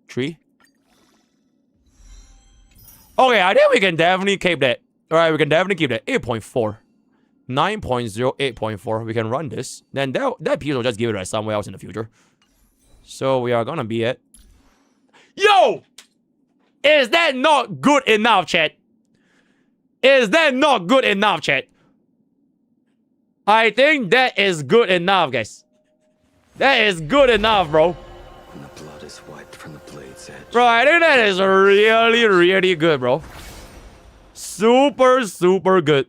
3. Okay, I think we can definitely keep that. Alright, we can definitely keep that. 8.4. 9.0, 8.4. We can run this. Then that piece will just give it to somewhere else in the future. So we are gonna be at... Yo! Is that not good enough, chat? Is that not good enough, chat? I think that is good enough, guys. That is good enough, bro. When the blood is wiped from the blade's edge. Bro, I think that is really, really good, bro. Super, super good.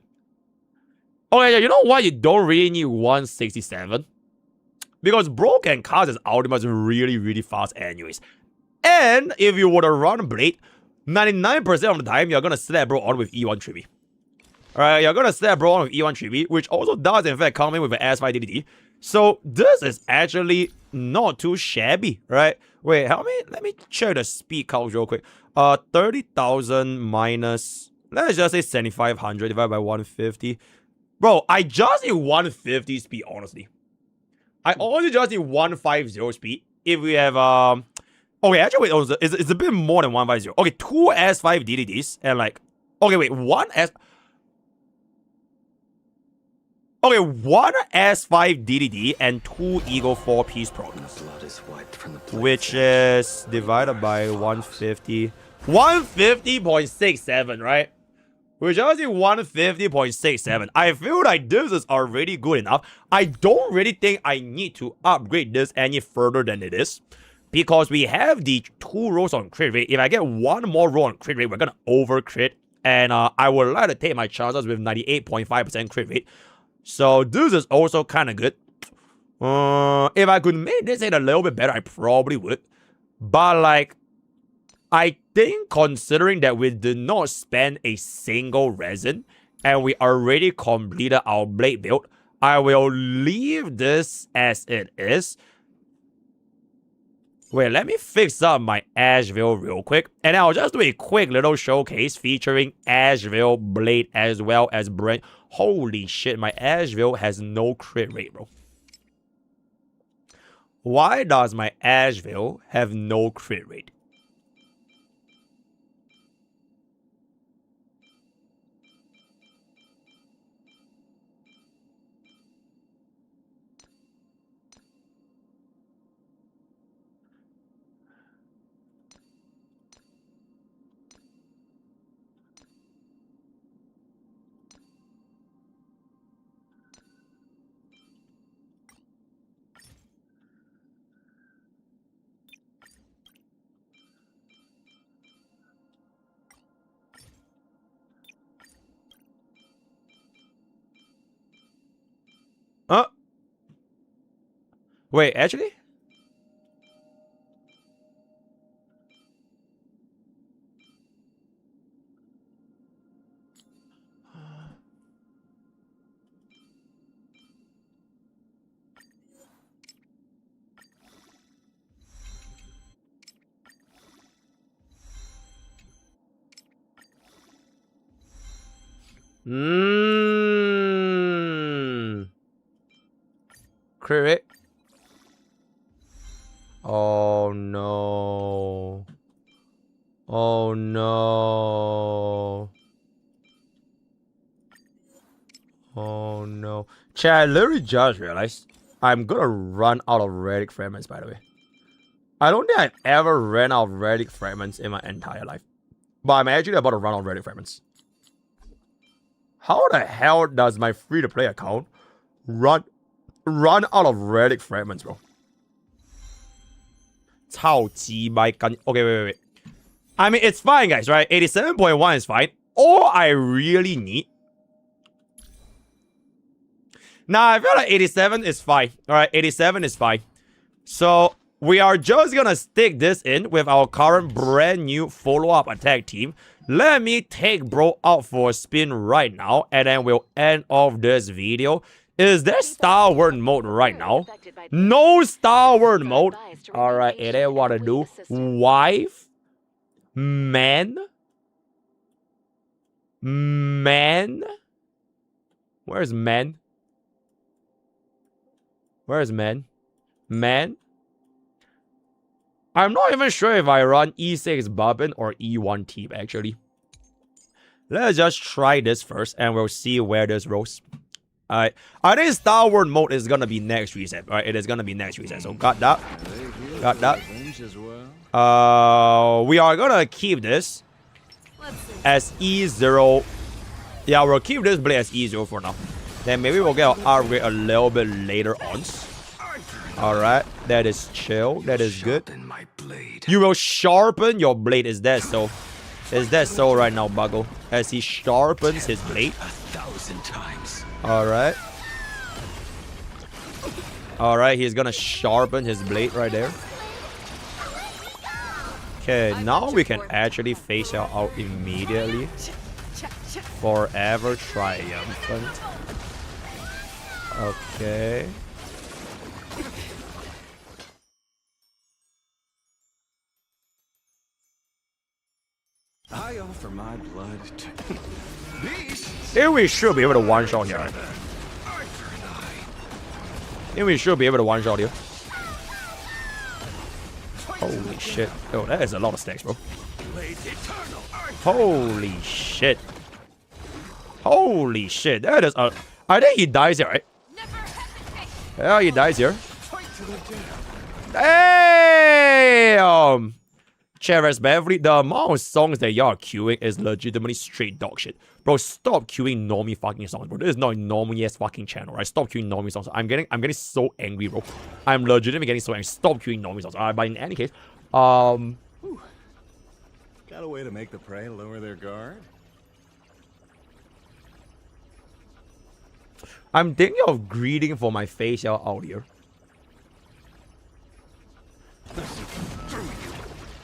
Okay, you know what? You don't really need 167. Because bro can cast his ultimates really, really fast anyways. And if you were to run Blade, 99% of the time, you're gonna slap bro on with E1 Tribute. Alright, you're gonna slap bro on with E1 Tribute, which also does in fact come in with an S5 DDD. So this is actually not too shabby, right? Wait, let me check the speed count real quick. 30,000 minus, let's just say 7,500 divided by 150. Bro, I just need 150 speed, honestly. I only just need 150 speed. If we have, okay, actually, wait, it's a bit more than 150. Okay, 2 S5 DDDs, and like, okay, wait, 1 S5 DDD and 2 Eagle 4-piece programs. Which is divided by 150. 150.67, right? We just need 150.67. I feel like this is already good enough. I don't really think I need to upgrade this any further than it is. Because we have the 2 rolls on crit rate. If I get 1 more roll on crit rate, we're gonna over crit. And I would like to take my chances with 98.5% crit rate. So this is also kind of good. If I could make this hit a little bit better, I probably would. But like, I think considering that we did not spend a single resin and we already completed our blade build, I will leave this as it is. Wait, let me fix up my Asheville real quick. And I'll just do a quick little showcase featuring Asheville, Blade, as well as Brent. Holy shit, my Asheville has no crit rate, bro. Why does my Asheville have no crit rate? Wait, actually? Crit rate? Oh no. Oh no. Chat, I literally just realized I'm gonna run out of relic fragments, by the way. I don't think I've ever ran out of relic fragments in my entire life. But I'm actually about to run out of relic fragments. How the hell does my free-to-play account run out of relic fragments, bro? Okay, wait. I mean, it's fine, guys, right? 87.1 is fine. All I really need... Nah, I feel like 87 is fine. Alright, 87 is fine. So, we are just gonna stick this in with our current brand new follow-up attack team. Let me take bro out for a spin right now, and then we'll end off this video. Is there Star Wars mode right now? No Star Wars mode. Alright, and then what to do? Wife? Man? Where's man? Where's man? Man? I'm not even sure if I run E6 Bobbin or E1 Team, actually. Let's just try this first, and we'll see where this rolls. Alright. I think Star Wars mode is gonna be next reset. Alright, it is gonna be next reset. So got that. Got that. We are gonna keep this as E0. Yeah, we'll keep this blade as E0 for now. Then maybe we'll get our upgrade a little bit later on. Alright, that is chill. That is good. You will sharpen your blade. Is that so? Is that so right now, Buggle? As he sharpens his blade. 1,000 times. Alright. Alright, he's gonna sharpen his blade right there. Okay, now we can actually face out immediately. Forever triumphant. Okay. I offer my blood to Here we should be able to one-shot here. Right? Here we should be able to one-shot here. Holy shit. Oh, that is a lot of stacks, bro. Holy shit. Holy shit. That is a... I think he dies here, right? Yeah, he dies here. Damn! Cheris Beverly, the amount of songs that y'all are queuing is legitimately straight dog shit. Bro, stop queuing normie fucking songs, bro. This is not a normie ass fucking channel, right? Stop queuing normie songs. I'm getting so angry, bro. I'm legitimately getting so angry. Stop queuing normie songs. Alright, but in any case, Got a way to make the prey lower their guard? I'm thinking of greeting for my facial out here.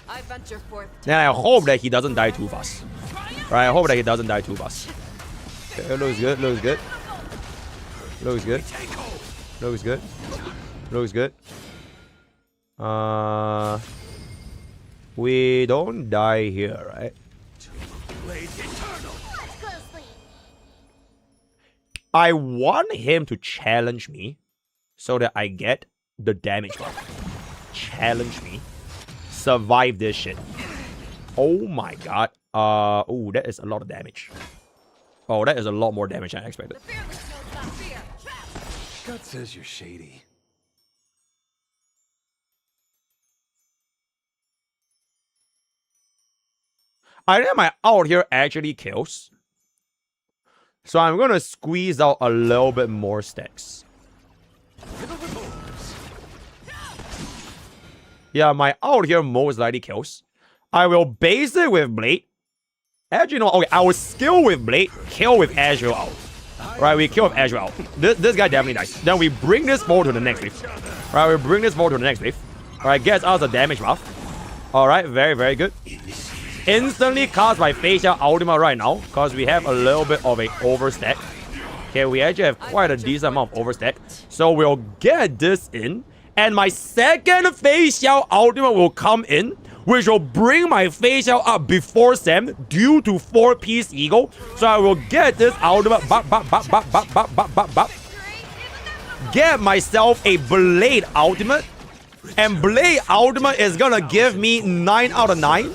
I venture forth. And I hope that he doesn't die too fast. Right, I hope that he doesn't die too fast. Okay, looks good, looks good. Looks good. Looks good. Looks good. We don't die here, right? I want him to challenge me so that I get the damage buff. Challenge me. Survive this shit. Oh my god. Oh, that is a lot of damage. Oh, that is a lot more damage than I expected. God says you're shady. I think my out here actually kills. So I'm gonna squeeze out a little bit more stacks. Yeah, my out here most likely kills. I will base it with Blade. Actually, no. Okay, I will skill with Blade, kill with Azure out. Right, we kill with Azure out. This guy definitely dies. Then we bring this forward to the next wave. Right, we bring this forward to the next wave. Alright, gets us a damage buff. Alright, very, very good. Instantly cast my facial ultimate right now, because we have a little bit of a overstack. Okay, we actually have quite a decent amount of overstack. So we'll get this in. And my second facial ultimate will come in, which will bring my facial up before Sam due to 4-piece ego. So I will get this ultimate. Get myself a Blade ultimate. And Blade ultimate is gonna give me 9 out of 9.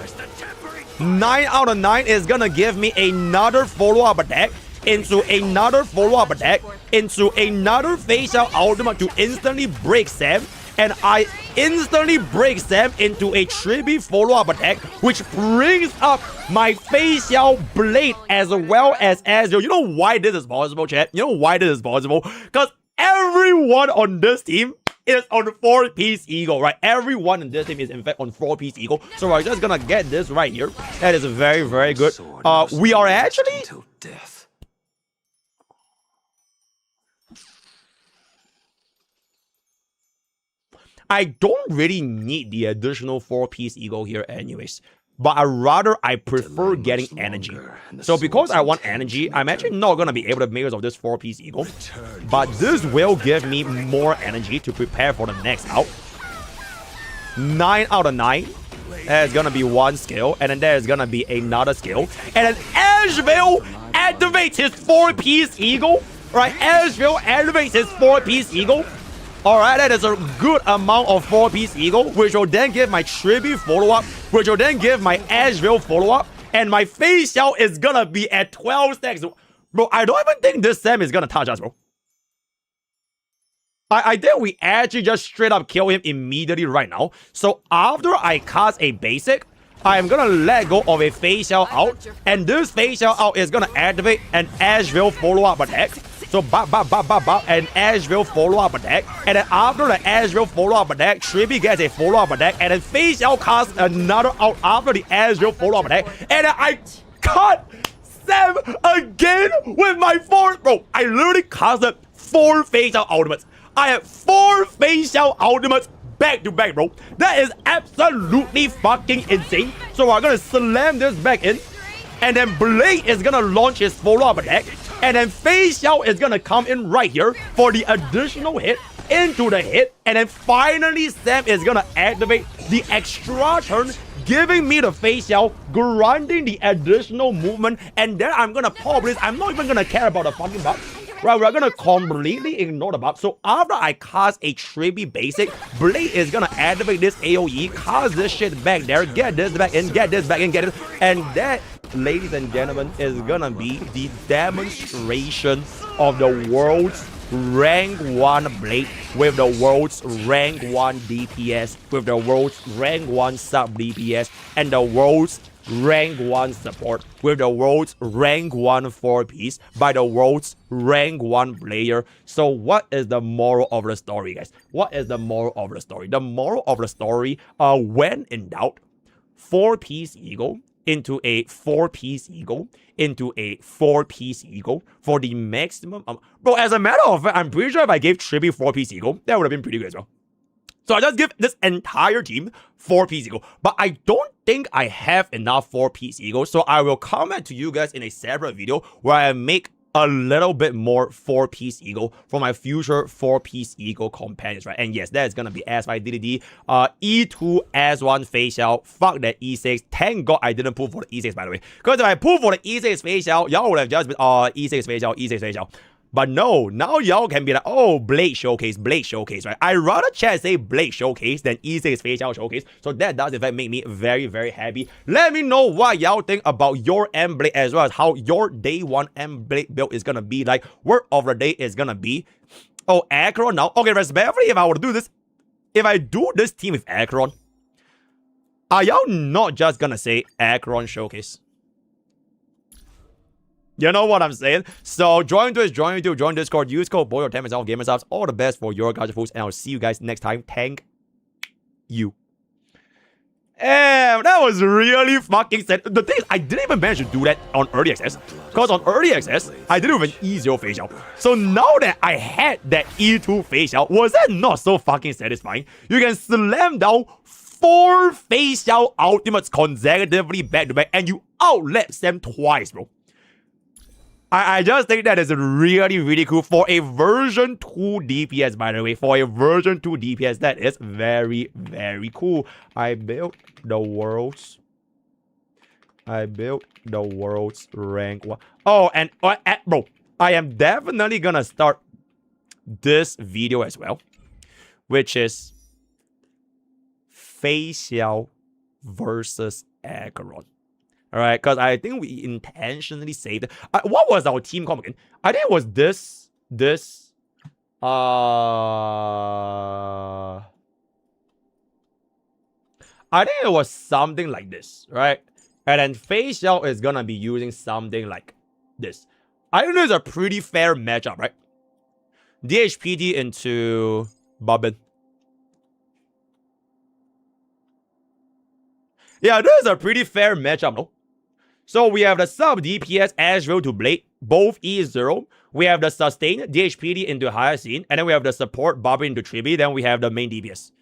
9 out of 9 is gonna give me another follow-up attack. into another follow-up attack, into another facial ultimate to instantly break Sam, and I instantly break Sam into a trippy follow-up attack, which brings up my facial blade as well as Ezreal. You know why this is possible, chat? You know why this is possible? Because everyone on this team is on 4-piece eagle, right? Everyone in this team is in fact on 4-piece eagle. So we're just gonna get this right here. That is very, very good. We are actually... I don't really need the additional 4-piece eagle here anyways. But I prefer getting energy. So because I want energy, I'm actually not going to be able to make use of this 4-piece eagle. But this will give me more energy to prepare for the next out. 9 out of 9. There's going to be one skill. And then there's going to be another skill. And then Ezreal activates his 4-piece eagle. Right, Ezreal activates his 4-piece eagle. Alright, that is a good amount of 4-piece eagle, which will then give my tribute follow-up, which will then give my Ezreal follow-up, and my facial is gonna be at 12 stacks. Bro, I don't even think this Sam is gonna touch us, bro. I think we actually just straight up kill him immediately right now. So after I cast a basic, I'm gonna let go of a facial out, and this facial out is gonna activate an Ezreal follow-up attack. So and Ezreal follow-up attack. And then after the Ezreal follow-up attack, Trippy gets a follow-up attack. And then facial casts another out after the Ezreal follow-up attack. And then I cut Sam again with my 4. Bro, I literally casted 4 facial ultimates. I have 4 facial ultimates back to back, bro. That is absolutely fucking insane. So we're gonna slam this back in. And then Blade is gonna launch his follow-up attack. And then facial is gonna come in right here for the additional hit into the hit. And then finally Sam is gonna activate the extra turn, giving me the facial, granting the additional movement. And then I'm gonna pop this. I'm not even gonna care about the fucking buff. Right, we're gonna completely ignore the buff. So after I cast a Trippy basic, Blade is gonna activate this AoE, cast this shit back there, get this back in, get this back in, get it. And that, ladies and gentlemen, is gonna be the demonstration of the world's rank 1 Blade with the world's rank 1 DPS, with the world's rank 1 sub DPS, and the world's rank 1 support with the world's rank 1 4-piece by the world's rank 1 player. So what is the moral of the story, guys? What is the moral of the story? The moral of the story, when in doubt, 4-piece eagle into a 4-piece eagle into a 4-piece eagle for the maximum. Bro, as a matter of fact, I'm pretty sure if I gave Trippy 4-piece eagle, that would have been pretty good as well. So I just give this entire team 4-piece eagle. But I don't think I have enough 4-piece eagle. So I will comment to you guys in a separate video where I make a little bit more 4-piece eagle for my future 4-piece eagle companions, right? And yes, that is gonna be S5 DDD, E2 S1 facial. Fuck that E6. Thank God I didn't pull for the E6, by the way. Because if I pull for the E6 facial, y'all would have just been E6 facial, E6 facial. But no, now y'all can be like, oh, Blade Showcase, right? I rather chat say Blade Showcase than E6 Facial Showcase. So that does in fact make me very, very happy. Let me know what y'all think about your Mblade as well as how your day 1 Mblade build is gonna be like. Word of the day is gonna be, oh, Acheron now. Okay, respectfully, if I were to do this, if I do this team with Acheron, are y'all not just gonna say Acheron Showcase? You know what I'm saying? So join Twitch, join YouTube, join Discord, use code BOYOR10 GamerSubs. All the best for your gacha foods, and I'll see you guys next time. Thank you. And that was really fucking sad. The thing is, I didn't even manage to do that on early access. Because on early access, I did it with an E0 facial. So now that I had that E2 facial, was that not so fucking satisfying? You can slam down 4 facial ultimates consecutively back to back, and you outlap them twice, bro. I just think that is really, really cool for a version 2 DPS, by the way. For a version 2 DPS, that is very, very cool. I built the world's rank 1. Oh, and bro, I am definitely gonna start this video as well, which is facial versus Acheron. All right, because I think we intentionally saved. What was our team comp again? I think it was this. I think it was something like this, right? And then Facial is gonna be using something like this. I think this is a pretty fair matchup, right? DHPD into Bobbin. Yeah, this is a pretty fair matchup, no? So we have the sub DPS Asheville to Blade, both E0. We have the sustain DHPD into Hyacinth, and then we have the support Bobbin into Tribi, then we have the main DPS.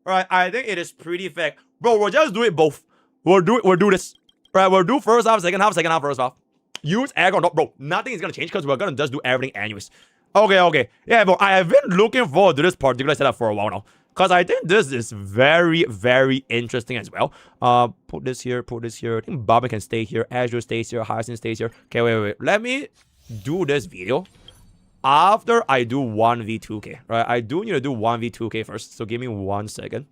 Alright, I think it is pretty fair. Bro, we'll just do it both. We'll do this. Right, we'll do first half, second half, first half. Use aggro. No, bro, nothing is gonna change because we're gonna just do everything anyways. Okay. Yeah, bro, I have been looking forward to this particular setup for a while now. Because I think this is very, very interesting as well. Put this here. I think Bobbin can stay here. Azure stays here. Hyacinth stays here. Okay, wait. Let me do this video after I do 1v2k. Right, I do need to do 1v2k first. So give me 1 second.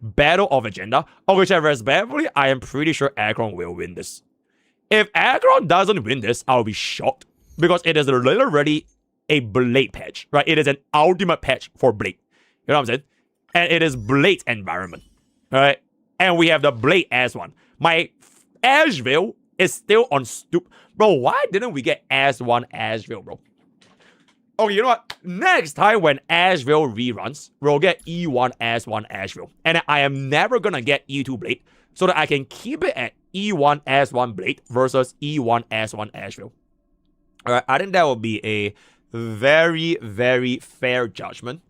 Battle of Agenda. Okay, chat, respectfully, I am pretty sure Akron will win this. If Akron doesn't win this, I'll be shocked. Because it is literally a Blade patch. Right, it is an ultimate patch for Blade. You know what I'm saying? And it is Blade's environment. Alright? And we have the Blade S1. My Asheville is still on stoop. Bro, why didn't we get S1 Asheville, bro? Okay, you know what? Next time when Asheville reruns, we'll get E1 S1 Asheville. And I am never gonna get E2 Blade. So that I can keep it at E1 S1 Blade versus E1 S1 Asheville. Alright, I think that will be a very, very fair judgment.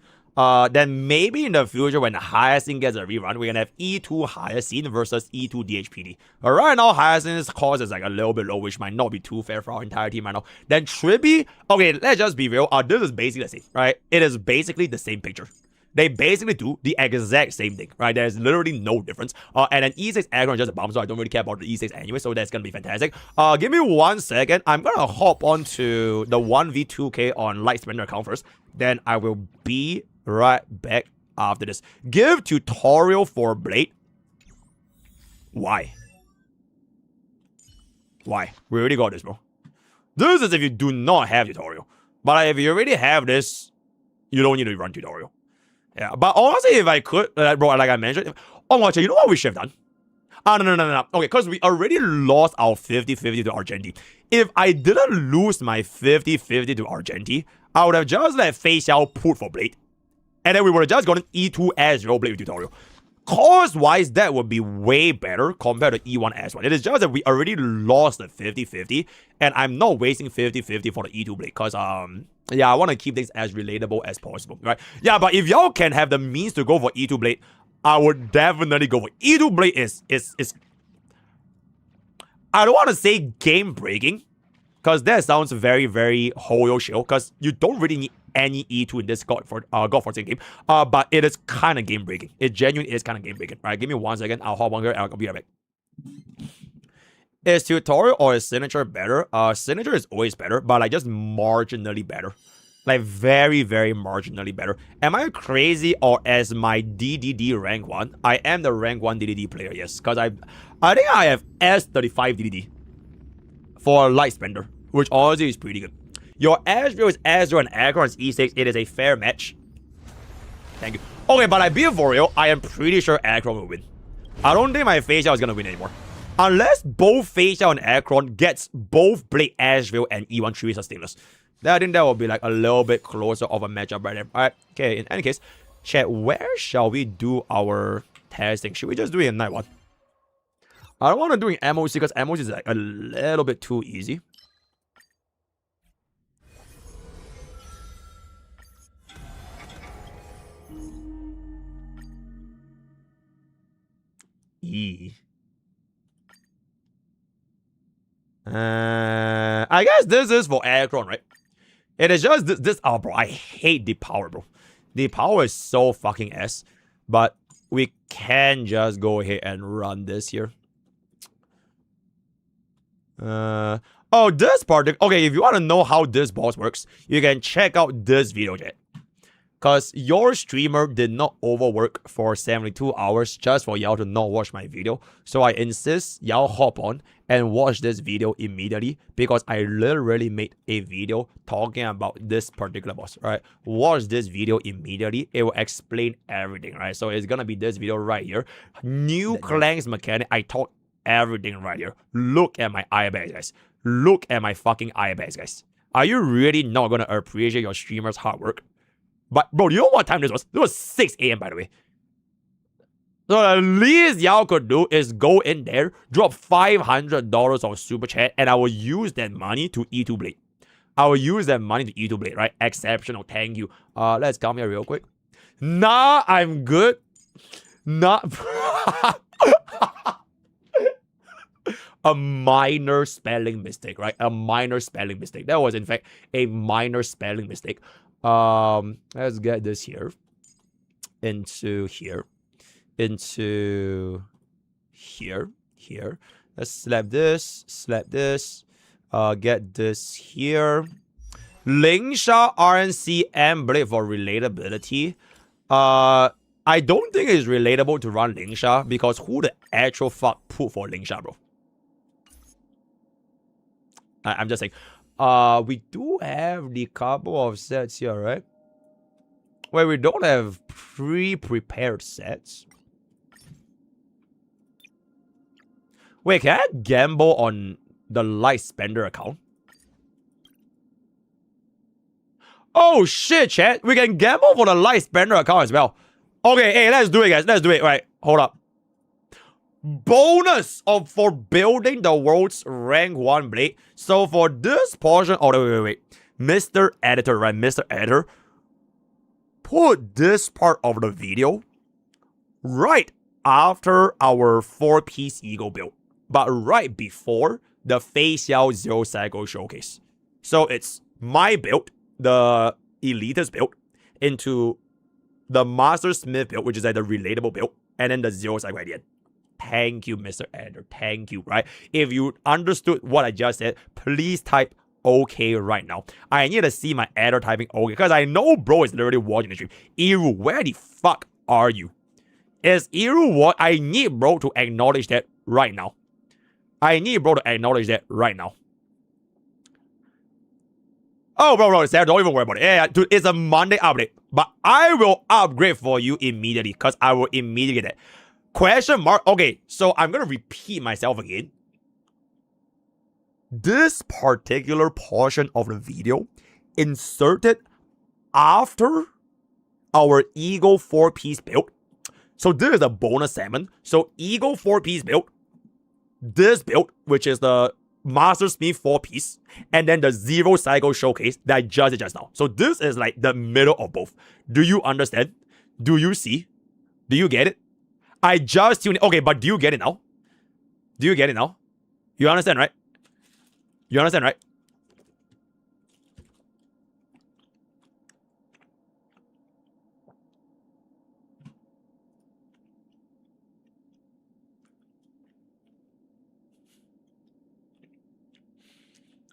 Then maybe in the future when Hyacinth gets a rerun, we're gonna have E2 Hyacinth versus E2 DHPD. But right now, Hyacinth's cost is like a little bit low, which might not be too fair for our entire team right now. Then Tribi, okay, let's just be real. This is basically the same, right? It is basically the same picture. They basically do the exact same thing, right? There's literally no difference. And then E6 Aggron is just a bomb, so I don't really care about the E6 anyway, so that's gonna be fantastic. Give me 1 second. I'm gonna hop onto the 1v2k on Lightspender account first. Then I will be right back after this. Give tutorial for Blade. Why? Why? We already got this, bro. This is if you do not have tutorial. But if you already have this, you don't need to run tutorial. Yeah, but honestly, if I could, bro, like I mentioned, you know what we should have done? No. Okay, because we already lost our 50-50 to Argenti. If I didn't lose my 50-50 to Argenti, I would have just let Facial put for Blade. And then we would have just gotten E2 Azure Blade tutorial. Cost-wise, that would be way better compared to E1 S1. It is just that we already lost the 50-50, and I'm not wasting 50-50 for the E2 Blade, because, yeah, I want to keep things as relatable as possible, right? Yeah, but if y'all can have the means to go for E2 Blade, I would definitely go for E2 Blade is I don't want to say game-breaking, because that sounds very, very Hoyo shield, because you don't really need any E2 in this God Forsaken game. But it is kind of game-breaking. It genuinely is kind of game-breaking. Right, give me 1 second. I'll hop on here and I'll be right back. Is tutorial or is signature better? Signature is always better, but like just marginally better. Like very, very marginally better. Am I crazy, or as my DDD rank 1? I am the rank 1 DDD player, yes. Because I think I have S35 DDD for Lightspender, which honestly is pretty good. Your Asheville is Azure and Akron is E6. It is a fair match. Thank you. Okay, but I beat for real. I am pretty sure Akron will win. I don't think my Facial is going to win anymore. Unless both Facial and Akron gets both Blade Asheville and E1 3 sustainers. Then I think that will be like a little bit closer of a matchup right there. Alright, okay, in any case, chat, where shall we do our testing? Should we just do it in night 1? I don't want to do it in MOC because MOC is like a little bit too easy. I guess this is for Akron, right? It is just this. Oh, bro, I hate the power, bro. The power is so fucking ass. But we can just go ahead and run this here. Oh, this part. Okay, if you want to know how this boss works, you can check out this video, chat. Because your streamer did not overwork for 72 hours just for y'all to not watch my video. So I insist y'all hop on and watch this video immediately because I literally made a video talking about this particular boss, right? Watch this video immediately. It will explain everything, right? So it's gonna be this video right here. New Clang's mechanic. I taught everything right here. Look at my eye bags, guys. Look at my fucking eye bags, guys. Are you really not gonna appreciate your streamer's hard work? But, bro, you know what time this was? It was 6 a.m., by the way. So the least y'all could do is go in there, drop $500 of super chat, and I will use that money to E2 Blade. I will use that money to E2 Blade, right? Exceptional, thank you. Let's come here real quick. Nah, I'm good. Nah. A minor spelling mistake, right? A minor spelling mistake. That was, in fact, a minor spelling mistake. Let's get this here into here, into here. Let's slap this, get this here. Lingsha RNC Mblade for relatability. I don't think it's relatable to run Lingsha because who the actual fuck put for Lingsha, bro? I'm just saying. We do have the couple of sets here, right? Wait, we don't have pre-prepared sets. Wait, can I gamble on the light spender account? Oh shit, chat. We can gamble for the light spender account as well. Okay, hey, let's do it, guys. Let's do it. Right, hold up. Bonus for building the world's rank 1 blade. So for this portion, oh wait. Mr. Editor, right? Mr. Editor, put this part of the video right after our 4-piece ego build, but right before the Face Yao Zero Cycle showcase. So it's my build, the Elitist build, into the Master Smith build, which is like the relatable build, and then the Zero Cycle at the end. Thank you, Mr. Editor. Thank you, right? If you understood what I just said, please type okay right now. I need to see my editor typing okay, because I know bro is literally watching the stream. Iru, where the fuck are you? Is Iru what? I need bro to acknowledge that right now. I need bro to acknowledge that right now. Oh, bro, Sarah, don't even worry about it. Yeah, dude, it's a Monday update. But I will upgrade for you immediately, because I will immediately get that. Question mark. Okay, so I'm going to repeat myself again. This particular portion of the video inserted after our Eagle 4-piece build. So this is a bonus segment. So Eagle 4-piece build. This build, which is the Master Smith 4-piece. And then the Zero Cycle showcase that I just did just now. So this is like the middle of both. Do you understand? Do you see? Do you get it? I just tuned in. Okay, but do you get it now? Do you get it now? You understand, right? You understand, right?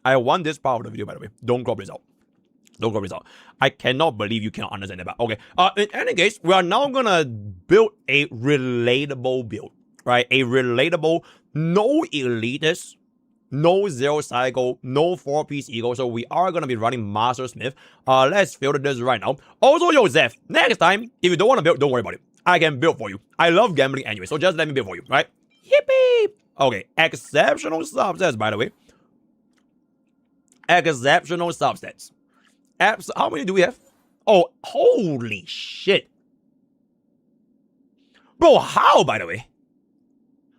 I want this part of the video, by the way. Don't crop this out. Don't crop this out. I cannot believe you cannot understand that. But okay. In any case, we are now gonna build a relatable build, right? A relatable, no elitist, no Zero Cycle, no 4-piece ego. So we are gonna be running Master Smith. Let's filter this right now. Also, yo, Zeph, next time, if you don't want to build, don't worry about it. I can build for you. I love gambling anyway, so just let me build for you, right? Yippee! Okay, exceptional subsets, by the way. Exceptional subsets. How many do we have? Oh, holy shit. Bro, how, by the way?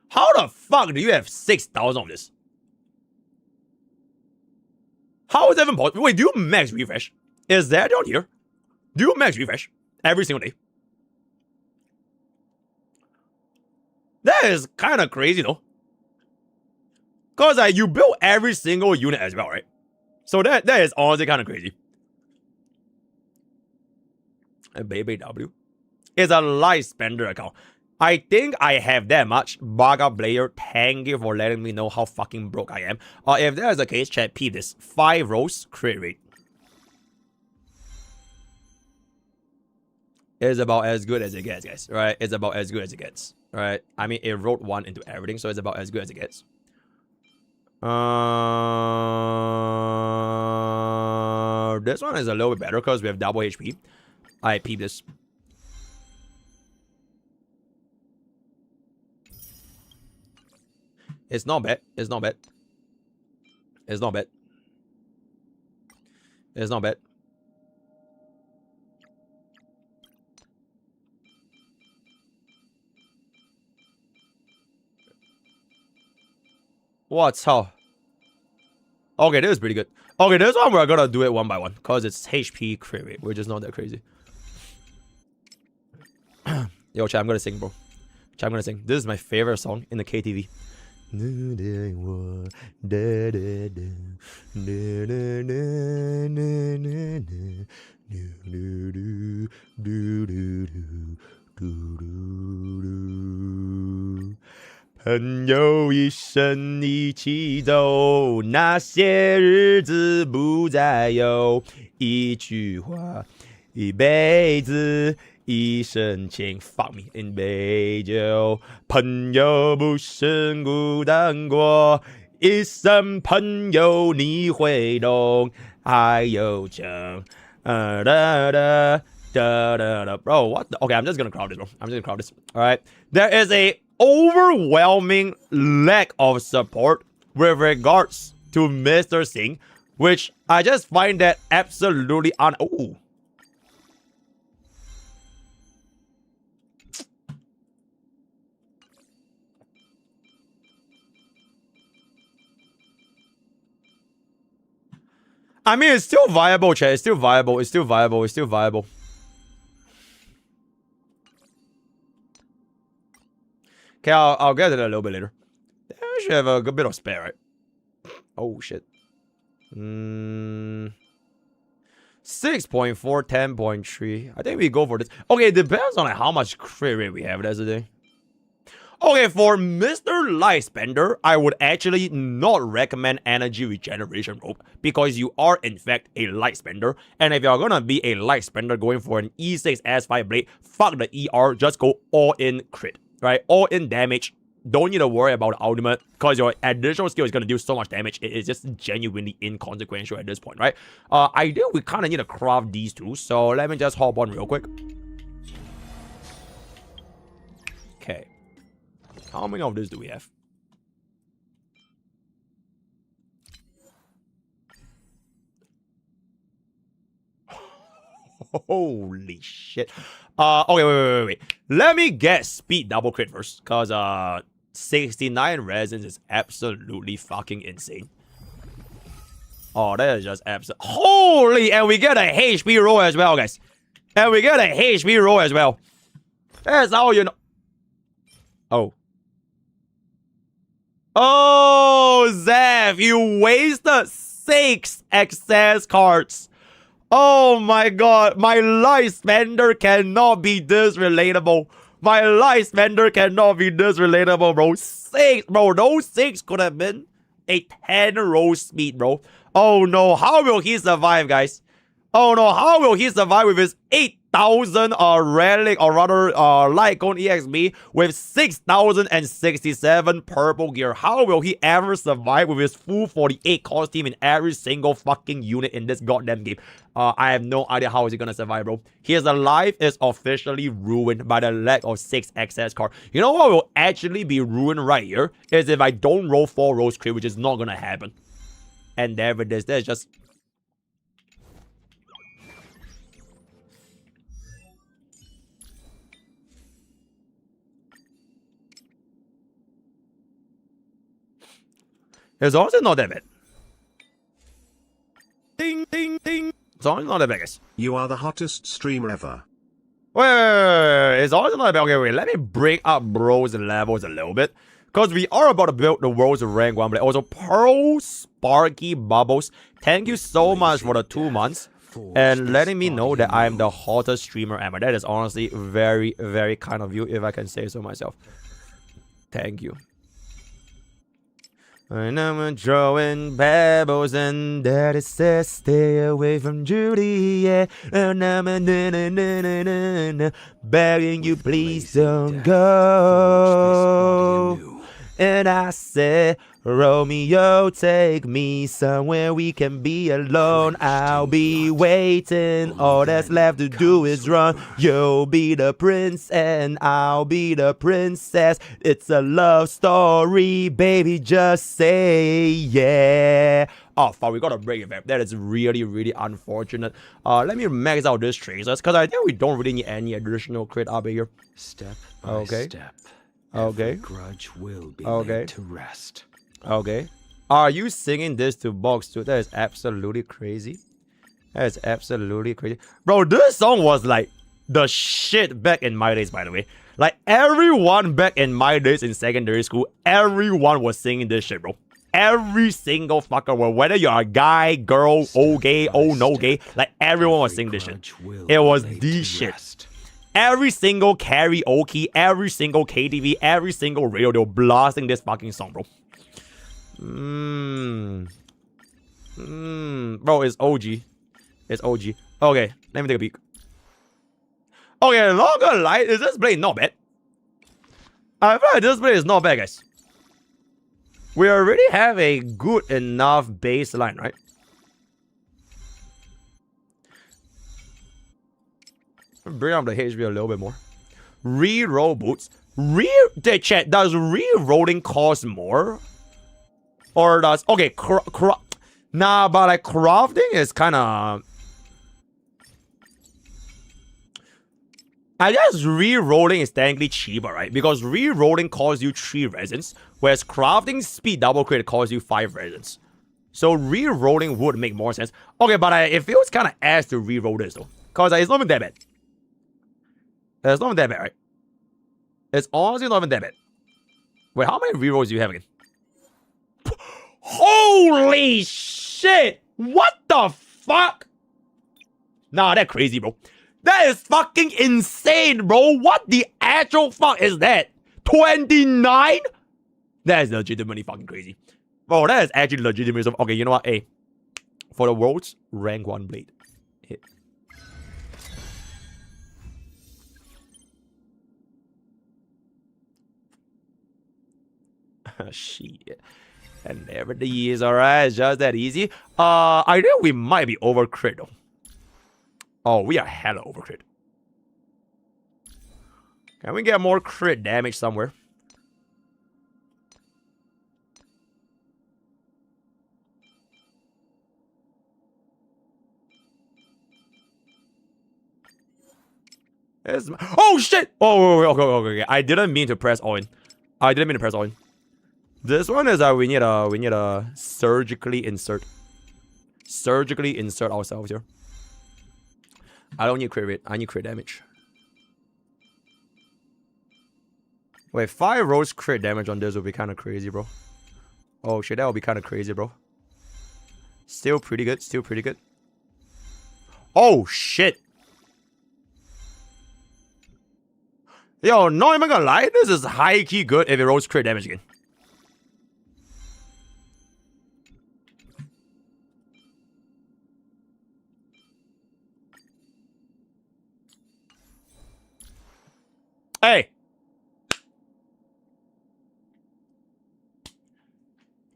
How the fuck do you have 6,000 of this? How is that even possible? Wait, do you max refresh? Is that down here? Do you max refresh every single day? That is kind of crazy, though. Because you build every single unit as well, right? So that is honestly kind of crazy. Baby W is a light spender account. I think I have that much. Baga player, thank you for letting me know how fucking broke I am. If that is the case, chat, peep this. 5 rolls, crit rate. is about as good as it gets, guys. Right? It's about as good as it gets. Right? I mean, it wrote 1 into everything, so it's about as good as it gets. This one is a little bit better because we have double HP. I peep this. It's not bad. It's not bad. It's not bad. It's not bad. What's how? Okay, this is pretty good. Okay, this one we're gonna do it one by one because it's HP crit rate. We're just not that crazy. Yo, chat, I'm gonna sing, bro. Chat, I'm gonna sing. This is my favorite song in the KTV.朋友一生一起走，那些日子不再有。一句话，一辈子，一生情。Fuck me in 杯酒，朋友不是孤单过，一生朋友你会懂。还有情，Bro, what the? Okay, I'm just gonna crowd this, bro. I'm just gonna crowd this. Alright. There is a overwhelming lack of support with regards to Mr. Singh, which I just find that absolutely Ooh. I mean, it's still viable, chat. It's still viable. It's still viable. It's still viable. Okay, I'll get it a little bit later. I should have a good bit of spare, right? Oh, shit. 6.4, 10.3. I think we go for this. Okay, it depends on like, how much crit rate we have. That's the thing. Okay, for Mr. Light Spender, I would actually not recommend energy regeneration rope because you are in fact a light spender. And if you're gonna be a light spender going for an E6 S5 blade, fuck the ER, just go all in crit, right? All in damage. Don't need to worry about the ultimate because your additional skill is gonna do so much damage. It is just genuinely inconsequential at this point, right? Ideally, we kind of need to craft these two. So let me just hop on real quick. Okay. How many of this do we have? Holy shit. Okay, wait. Let me get speed double crit first. Because 69 resins is absolutely fucking insane. Oh, that is just absolute. Holy! And we get a HP roll as well, guys. And we get a HP roll as well. That's how you know. Oh. Oh, Zev, you wasted 6 access cards. Oh my god, my light spender cannot be this relatable. My light spender cannot be this relatable, bro. 6, bro. Those 6 could have been a 10 roll speed, bro. Oh no, how will he survive, guys? Oh no, how will he survive with his 8,000 relic, or rather Lycon EXP with 6,067 purple gear? How will he ever survive with his full 48 costume in every single fucking unit in this goddamn game? I have no idea how is he gonna survive, bro. His life is officially ruined by the lack of 6 access card. You know what will actually be ruined right here is if I don't roll 4 rolls crit, which is not gonna happen. And there it is. There's just... It's honestly not that bad. Ding, ding, ding. It's honestly not that bad, guys. You are the hottest streamer ever. Wait. It's honestly not that bad. Okay, wait. Let me break up bro's levels a little bit. Because we are about to build the world's rank 1 blade. Also, Pearl Sparky Bubbles. Thank you so much for the 2 months. And letting me know that I am the hottest streamer ever. That is honestly very, very kind of you, if I can say so myself. Thank you. And I'm throwing pebbles and Daddy says stay away from Juliet. And I'm begging you please don't go. And I said, Romeo, take me somewhere we can be alone. I'll be waiting. All that's left to do is run. You'll be the prince and I'll be the princess. It's a love story, baby. Just say yeah. Oh, fuck, we gotta break it back. That is really, really unfortunate. Let me max out this tracers because I think we don't really need any additional crit up here. Step by step. Okay. Every grudge will be Okay. laid to rest. Okay. Are you singing this to Box too? That is absolutely crazy. That is absolutely crazy. Bro, this song was like the shit back in my days, by the way. Like, everyone back in my days in secondary school, everyone was singing this shit, bro. Every single fucker, whether you're a guy, girl, old gay, old no gay, like, everyone was singing this shit. It was the shit. Every single karaoke, every single KTV, every single radio, they were blasting this fucking song, bro. Bro, it's OG. It's OG. Okay, let me take a peek. Okay, not gonna lie, this play not bad. I feel like this play is not bad, guys. We already have a good enough baseline, right? Bring up the HP a little bit more. Re-roll boots. Chat, does re-rolling cost more? Or does... Okay, nah, but like crafting is kind of... I guess re-rolling is technically cheaper, right? Because re-rolling costs you 3 resins, whereas crafting speed double crit costs you 5 resins. So re-rolling would make more sense. Okay, but it feels kind of ass to re-roll this though. Because it's not even that bad. It's not even that bad, right? It's honestly not even that bad. Wait, how many rerolls do you have again? Holy shit! What the fuck? Nah, that's crazy, bro. That is fucking insane, bro. What the actual fuck is that? 29? That is legitimately fucking crazy. Bro, that is actually legitimately... Okay, you know what? Hey, for the world's rank 1 blade. Hit. Shit. And never the years, alright. It's just that easy. I think we might be over crit though. Oh, we are hella over crit. Can we get more crit damage somewhere? Oh shit! Oh, okay. I didn't mean to press on. I didn't mean to press on. This one is we need a surgically insert. Surgically insert ourselves here. I don't need crit rate. I need crit damage. Wait, 5 rolls crit damage on this would be kind of crazy, bro. Oh shit, that would be kind of crazy, bro. Still pretty good. Still pretty good. Oh shit. Yo, not even gonna lie, this is high-key good if it rolls crit damage again. Hey!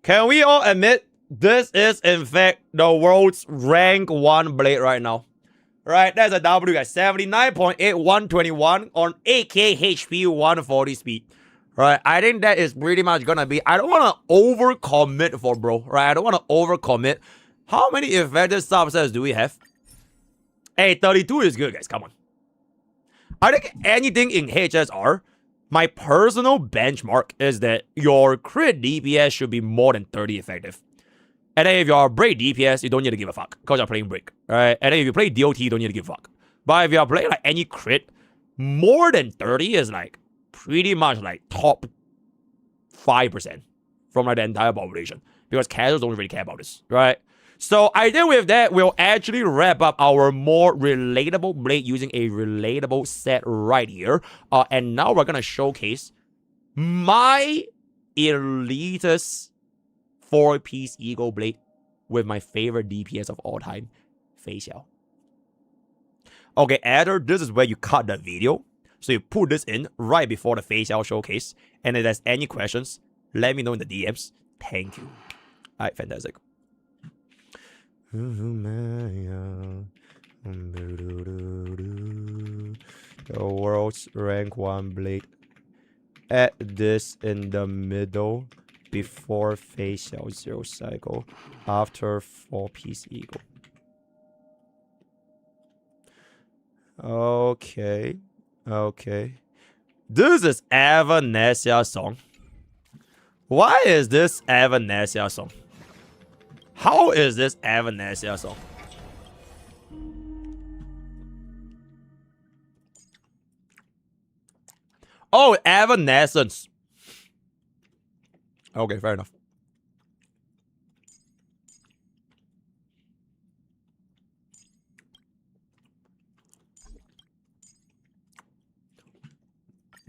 Can we all admit this is in fact the world's rank 1 blade right now? Right, that's a W at 79.8121 on 8k HP, 140 speed. Right, I think that is pretty much gonna be... I don't want to overcommit for bro, right? I don't want to overcommit. How many effective subsets do we have? Hey, 32 is good, guys. Come on. I think anything in HSR, my personal benchmark is that your crit DPS should be more than 30 effective. And then if you're break DPS, you don't need to give a fuck because you're playing break, right? And then if you play DOT, you don't need to give a fuck. But if you're playing like any crit, more than 30 is like pretty much like top 5% from like the entire population because casuals don't really care about this, right? So I think with that, we'll actually wrap up our more relatable blade using a relatable set right here. And now we're gonna showcase my elitist 4-piece Eagle Blade with my favorite DPS of all time, Facial. Okay, Adder, this is where you cut the video. So you put this in right before the Facial showcase. And if there's any questions, let me know in the DMs. Thank you. Alright, fantastic. The world's rank 1 blade. Add this in the middle before Facial 0 cycle after 4-piece Eagle. Okay. Okay. This is Evanesia song. Why is this Evanesia song? How is this Evanesia song? Oh, Evanescence. Okay, fair enough.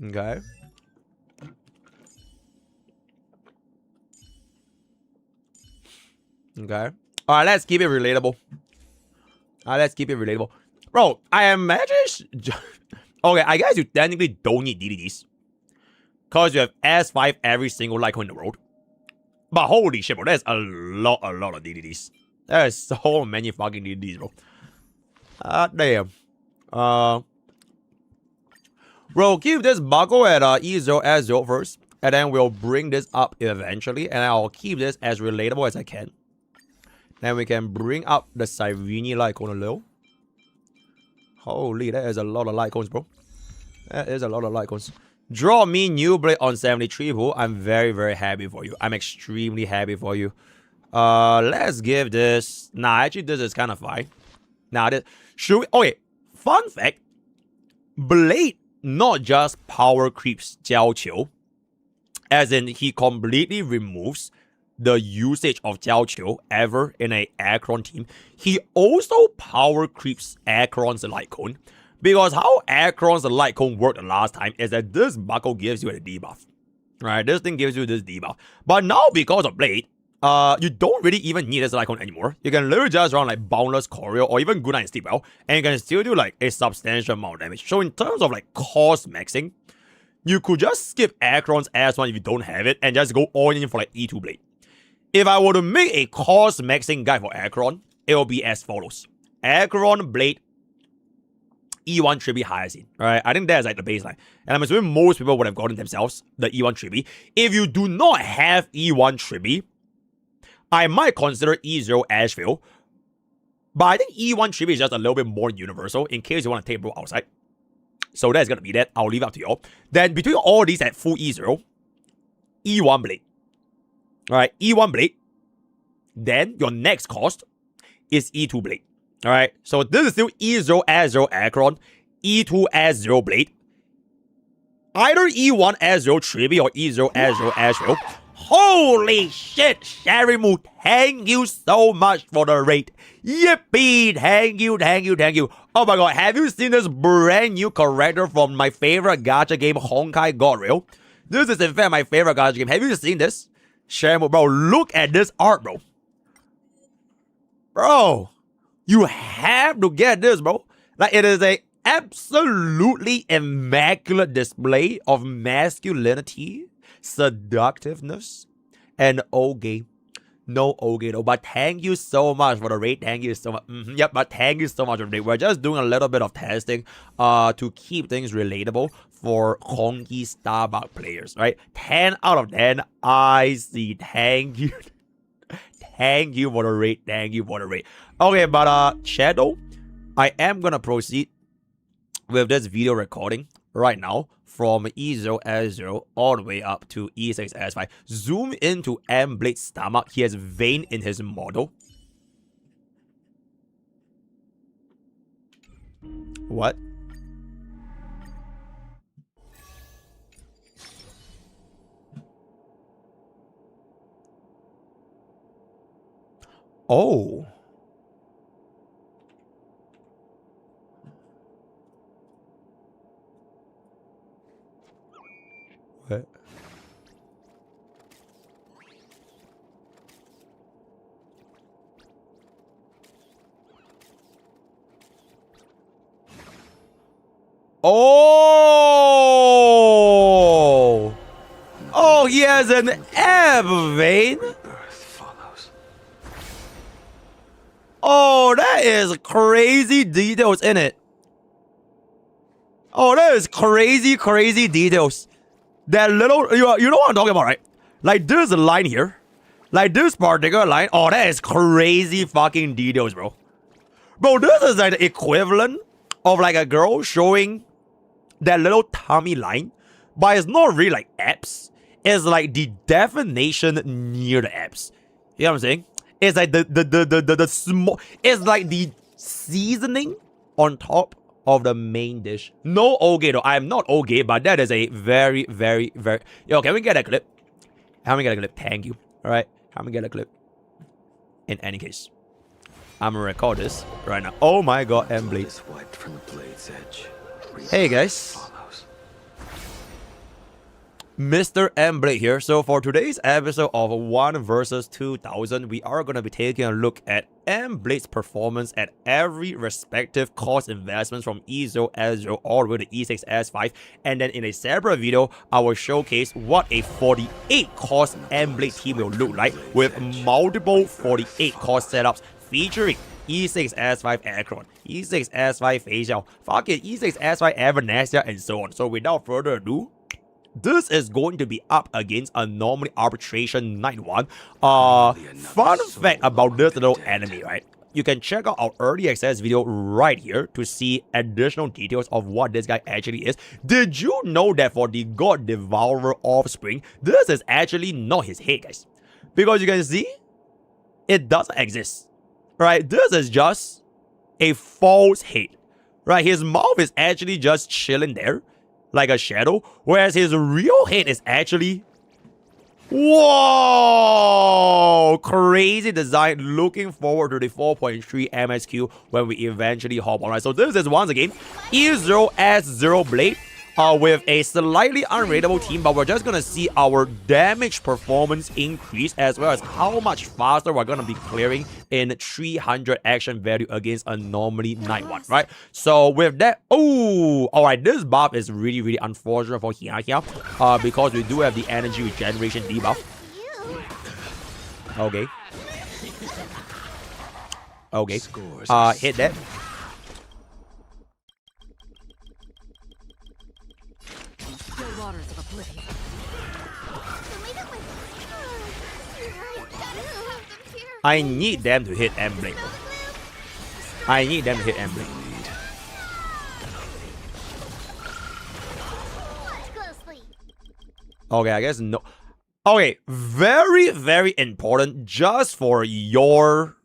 Okay. Okay. Alright, let's keep it relatable. Alright, let's keep it relatable. Bro, I imagine... Okay, I guess you technically don't need DDDs. Because you have S5 every single Lyco in the world. But holy shit, bro, there's a lot of DDDs. There's so many fucking DDDs, bro. Damn. Bro, keep this buckle at E0 S0 first. And then we'll bring this up eventually. And I'll keep this as relatable as I can. Then we can bring up the Cyrene Lycon a little. Holy, that is a lot of Lycons, bro. That is a lot of Lycons. Draw me new blade on 73 Boo. I'm very, very happy for you. I'm extremely happy for you. Let's give this... Nah, actually, this is kind of fine. Nah, this... Should we... Okay, fun fact. Blade not just power creeps Jiao Qiu. As in, he completely removes the usage of Jiao Qiu ever in a Acheron team. He also power creeps Acheron's Lycon. Because how Acheron's Lycon worked the last time is that this buckle gives you a debuff. Right, this thing gives you this debuff. But now because of Blade, you don't really even need this Lycon anymore. You can literally just run like Boundless Courier or even Good Night Sleepwell, and you can still do like a substantial amount of damage. So in terms of like cost maxing, you could just skip Acheron's S1 if you don't have it and just go all in for like E2 Blade. If I were to make a cost maxing guide for Acheron, it will be as follows. Acheron Blade E1 Tribby Hyacinth. Alright, I think that's like the baseline. And I'm assuming most people would have gotten themselves the E1 Tribby. If you do not have E1 Tribby, I might consider E0 Asheville. But I think E1 Tribby is just a little bit more universal in case you want to take bro outside. So that's gonna be that. I'll leave it up to y'all. Then between all these at full E0, E1 Blade. Alright, E1 Blade. Then your next cost is E2 Blade. Alright, so this is still E0 S0 Acheron, E2 S0 Blade. Either E1 S0 Tribby or E0 S0 Asheville. Holy shit, Sharimu, thank you so much for the raid. Yippee, thank you, thank you, thank you. Oh my god, have you seen this brand new character from my favorite gacha game, Honkai God Rail? This is in fact my favorite gacha game. Have you seen this? Sharimu, bro, look at this art, bro. Bro, you have to get this, bro. Like, it is a absolutely immaculate display of masculinity, seductiveness, and oge. No oge though, but thank you so much for the raid. Thank you so much. Yep, but thank you so much for the raid. We're just doing a little bit of testing to keep things relatable for Honky Starbucks players, right? 10 out of 10. I see. Thank you. Thank you for the raid. Thank you for the raid. Okay, but Shadow, I am gonna proceed with this video recording right now from E0 S0 all the way up to E6 S5. Zoom into Mblade's stomach. He has vein in his model. What? Oh. What? Oh! Oh, he has an ab vein. Oh, that is crazy details in it. Oh, that is crazy, crazy details. That little, you know what I'm talking about, right? Like, there's a line here. Like, this particular line. Oh, that is crazy fucking details, bro. Bro, this is like the equivalent of like a girl showing that little tummy line. But it's not really like abs. It's like the definition near the abs. You know what I'm saying? It's like the small. It's like the seasoning on top of the main dish. No okay though. I am not okay, but that is a very, very, very. Yo, can we get a clip? Can we get a clip? Thank you. All right, can we get a clip? In any case, I'm gonna record this right now. Oh my god, Mblade. Hey guys. Mr. Mblade here. So for today's episode of 1 vs 2000, we are going to be taking a look at Mblade's performance at every respective cost investments from E0, S0 all the way to E6, S5. And then in a separate video, I will showcase what a 48 cost Mblade team will look like with multiple 48 cost setups featuring E6, S5 Acheron, E6, S5 Facial, fucking E6, S5 Evanescence, and so on. So without further ado, this is going to be up against Anomaly Arbitration Night 1. Fun fact about this little enemy, right? You can check out our early access video right here to see additional details of what this guy actually is. Did you know that for the God Devourer Offspring, this is actually not his head, guys? Because you can see, it doesn't exist, right? This is just a false head, right? His mouth is actually just chilling there, like a shadow, whereas his real head is actually... Whoa! Crazy design. Looking forward to the 4.3 MSQ when we eventually hop on. Right, so this is once again E0S0 Blade with a slightly unrateable team, but we're just gonna see our damage performance increase as well as how much faster we're gonna be clearing in 300 action value against Anomaly Night 1, right? So with that, oh, alright, this buff is really, really unfortunate for Hia because we do have the energy regeneration debuff. Okay. Okay. Hit that. I need them to hit Mblade. I need them to hit Mblade. Okay, I guess no. Okay, very, very important just for your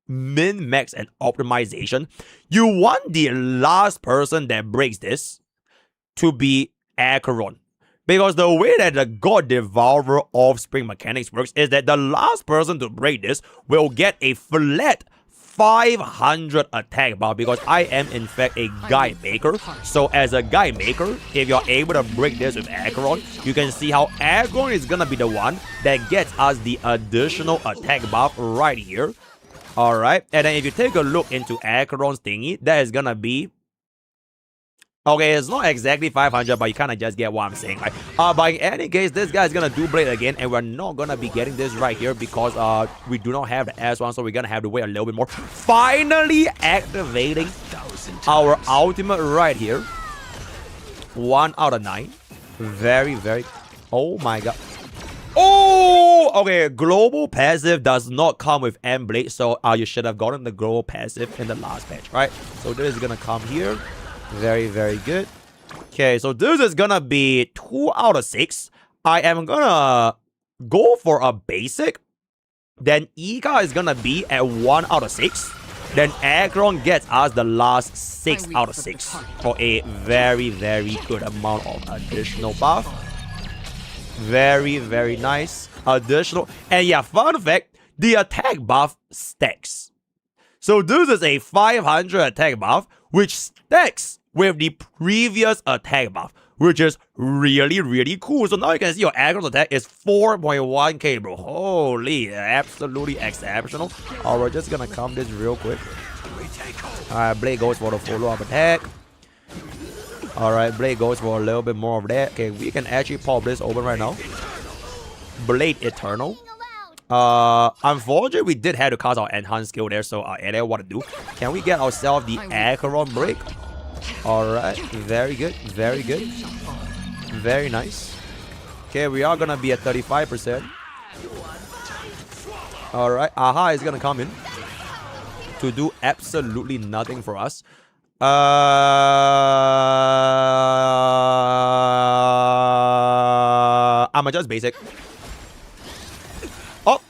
min-max and optimization. You want the last person that breaks this to be Acheron. Because the way that the God Devourer Offspring mechanics works is that the last person to break this will get a flat 500 attack bar, because I am in fact a guy maker. So as a guy maker, if you're able to break this with Acheron, you can see how Acheron is gonna be the one that gets us the additional attack buff right here. Alright, and then if you take a look into Acheron's thingy, that is gonna be... Okay, it's not exactly 500, but you kind of just get what I'm saying, right? But in any case, this guy is going to do Blade again, and we're not going to be getting this right here because we do not have the S1, so we're going to have to wait a little bit more. Finally activating our ultimate right here. 1 out of 9. Very, very... Oh my god. Oh! Okay, global passive does not come with Mblade, so you should have gotten the global passive in the last patch, right? So this is going to come here. Very, very good. Okay, so this is gonna be 2 out of 6. I am gonna go for a basic. Then Ika is gonna be at 1 out of 6. Then Acheron gets us the last 6 out of 6 for a very, very good amount of additional buff. Very, very nice. Additional. And yeah, fun fact, the attack buff stacks. So this is a 500 attack buff, which stacks with the previous attack buff, which is really, really cool. So now you can see your Acheron's attack is 4.1k, bro. Holy, absolutely exceptional. Alright, we're just gonna come this real quick. Alright, Blade goes for the follow-up attack. Alright, Blade goes for a little bit more of that. Okay, we can actually pop this open right now. Blade Eternal. Unfortunately, we did have to cast our enhanced skill there, so Elia, what to do? Can we get ourselves the Acheron break? Alright, very good, very good. Very nice. Okay, we are gonna be at 35%. Alright, Aha is gonna come in to do absolutely nothing for us. I'm just basic. Oh,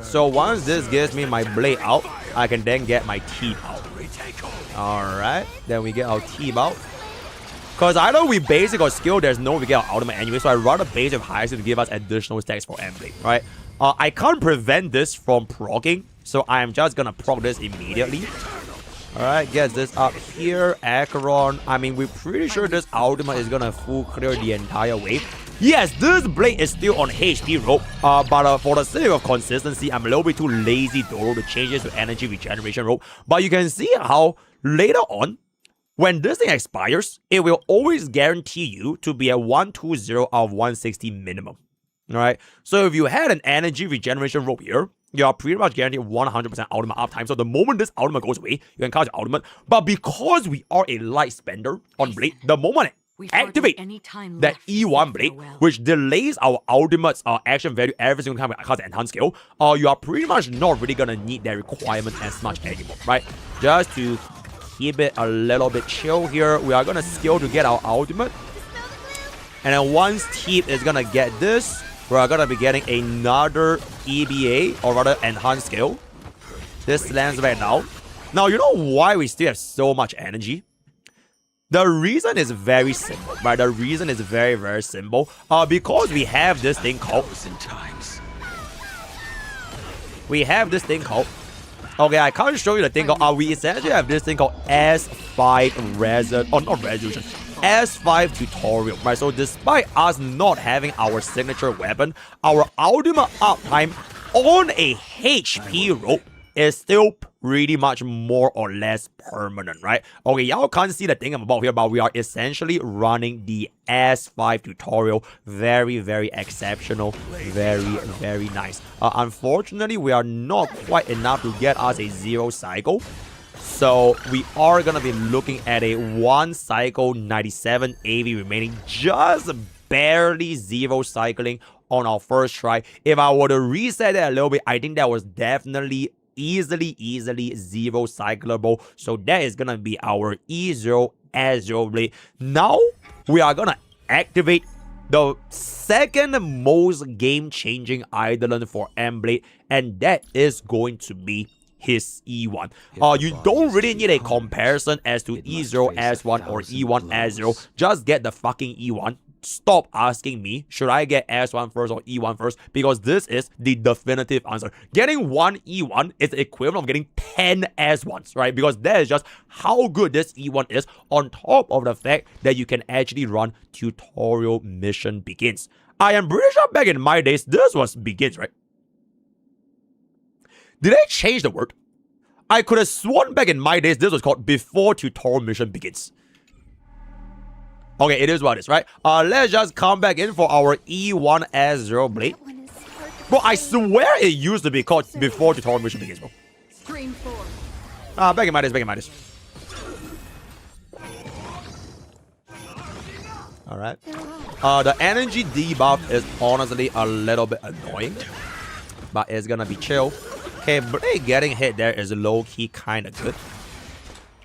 so once this gives me my blade out, I can then get my team out. Alright, then we get our team out. Because either we basic or skill, there's no way we get our ultimate anyway, so I'd rather basic high to give us additional stacks for Mblade, right? I can't prevent this from proccing, so I am just gonna proc this immediately. Alright, get this up here. Acheron. I mean, we're pretty sure this ultimate is gonna full clear the entire wave. Yes, this blade is still on HP rope, but for the sake of consistency, I'm a little bit too lazy though to change this to energy regeneration rope. But you can see how later on, when this thing expires, it will always guarantee you to be at 120 out of 160 minimum. Alright, so if you had an energy regeneration rope here, you are pretty much guaranteed 100% ultimate uptime. So the moment this ultimate goes away, you can cast your ultimate. But because we are a light spender on Blade, the moment I activate that E1 Blade, which delays our ultimate's action value every single time we cast an enhanced skill, you are pretty much not really gonna need that requirement as much anymore, right? Just to keep it a little bit chill here, we are gonna skill to get our ultimate. And then once Teep is gonna get this, we're gonna be getting another EBA, or rather enhanced skill. This lands right now. Now, you know why we still have so much energy? The reason is very simple, right? The reason is very, very simple. Because we have this thing called... Okay, I can't show you the thing called... we essentially have this thing called S5 resolution. S5 tutorial, right? So despite us not having our signature weapon, our ultimate uptime on a HP rope is still pretty much more or less permanent, right? Okay, y'all can't see the thing I'm about here, but we are essentially running the S5 tutorial. Very, very exceptional. Very, very nice. Unfortunately, we are not quite enough to get us a 0 cycle. So we are going to be looking at a 1 cycle 97 AV remaining, just barely 0 cycling on our first try. If I were to reset that a little bit, I think that was definitely easily 0 cyclable. So that is going to be our E0 S0 blade. Now we are going to activate the second most game-changing Eidolon for Mblade, and that is going to be his E1. You don't really need a comparison as to E0 S1 or E1 S0. Just get the fucking E1. Stop asking me, should I get S1 first or E1 first? Because this is the definitive answer. Getting one E1 is the equivalent of getting 10 S1s, right? Because that is just how good this E1 is, on top of the fact that you can actually run tutorial mission begins. I am pretty sure back in my days, this was begins, right? Did they change the word? I could have sworn back in my days this was called before tutorial mission begins. Okay, it is what it is, right? Let's just come back in for our E1 S0 blade. Bro, I swear it used to be called before tutorial mission begins, bro. Back in my days, Alright. The energy debuff is honestly a little bit annoying, but it's gonna be chill. Okay, Blade getting hit there is low-key kind of good.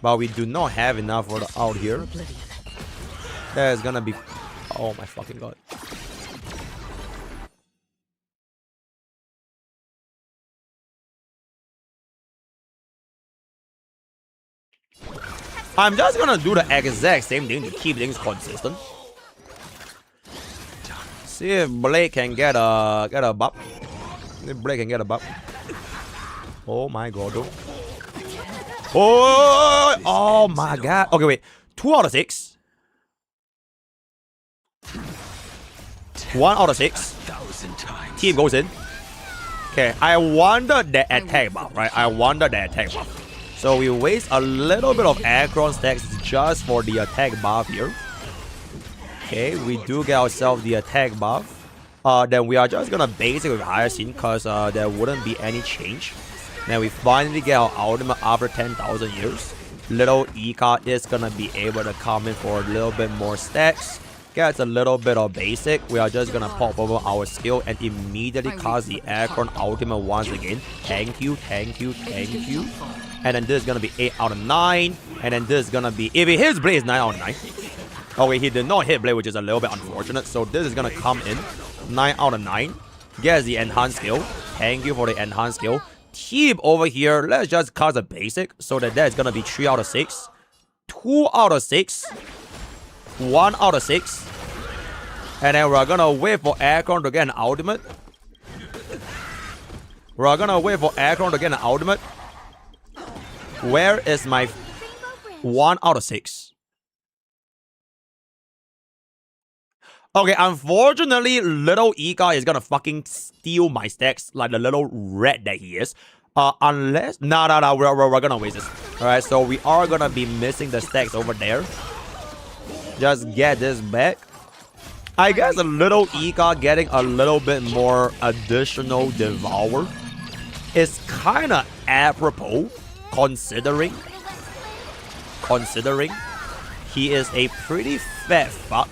But we do not have enough for the out here. That is gonna be... Oh my fucking god. I'm just gonna do the exact same thing to keep things consistent. See if Blade can get a buff. If Blade can get a buff. Oh my god, though. Oh my god. Okay, wait. 2 out of 6. 1 out of 6. Team goes in. Okay, I wanted that attack buff, right? I wanted that attack buff. So we waste a little bit of Acheron stacks just for the attack buff here. Okay, we do get ourselves the attack buff. Then we are just gonna base it with Hyacinth because there wouldn't be any change. Then we finally get our ultimate after 10,000 years. Little Ika is gonna be able to come in for a little bit more stacks. Gets a little bit of basic. We are just gonna pop over our skill and immediately cast the Acorn ultimate once again. Thank you, thank you, thank you. And then this is gonna be 8 out of 9. And then this is gonna be, if he hits Blade, it's 9 out of 9. Okay, he did not hit Blade, which is a little bit unfortunate. So this is gonna come in 9 out of 9. Gets the enhanced skill. Thank you for the enhanced skill. Team over here, let's just cast a basic so that is gonna be 3 out of 6. 2 out of 6. 1 out of 6. And then we're gonna wait for Acorn to get an ultimate. We're gonna wait for Acorn to get an ultimate. Where is my 1 out of 6? Okay, unfortunately, little Ika is gonna fucking steal my stacks like the little rat that he is. Unless... Nah, we're gonna waste this. Alright, so we are gonna be missing the stacks over there. Just get this back. I guess a little Ika getting a little bit more additional Devour is kind of apropos, considering he is a pretty fat fuck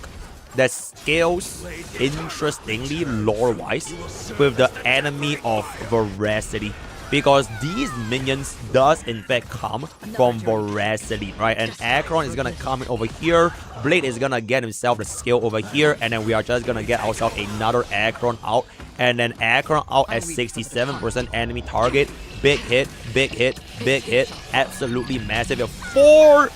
that scales interestingly lore-wise with the enemy of Veracity. Because these minions does in fact come from Veracity, right? And Acorn is gonna come in over here. Blade is gonna get himself the skill over here. And then we are just gonna get ourselves another Acorn out. And then Acorn out at 67% enemy target. Big hit, big hit, big hit. Absolutely massive. 4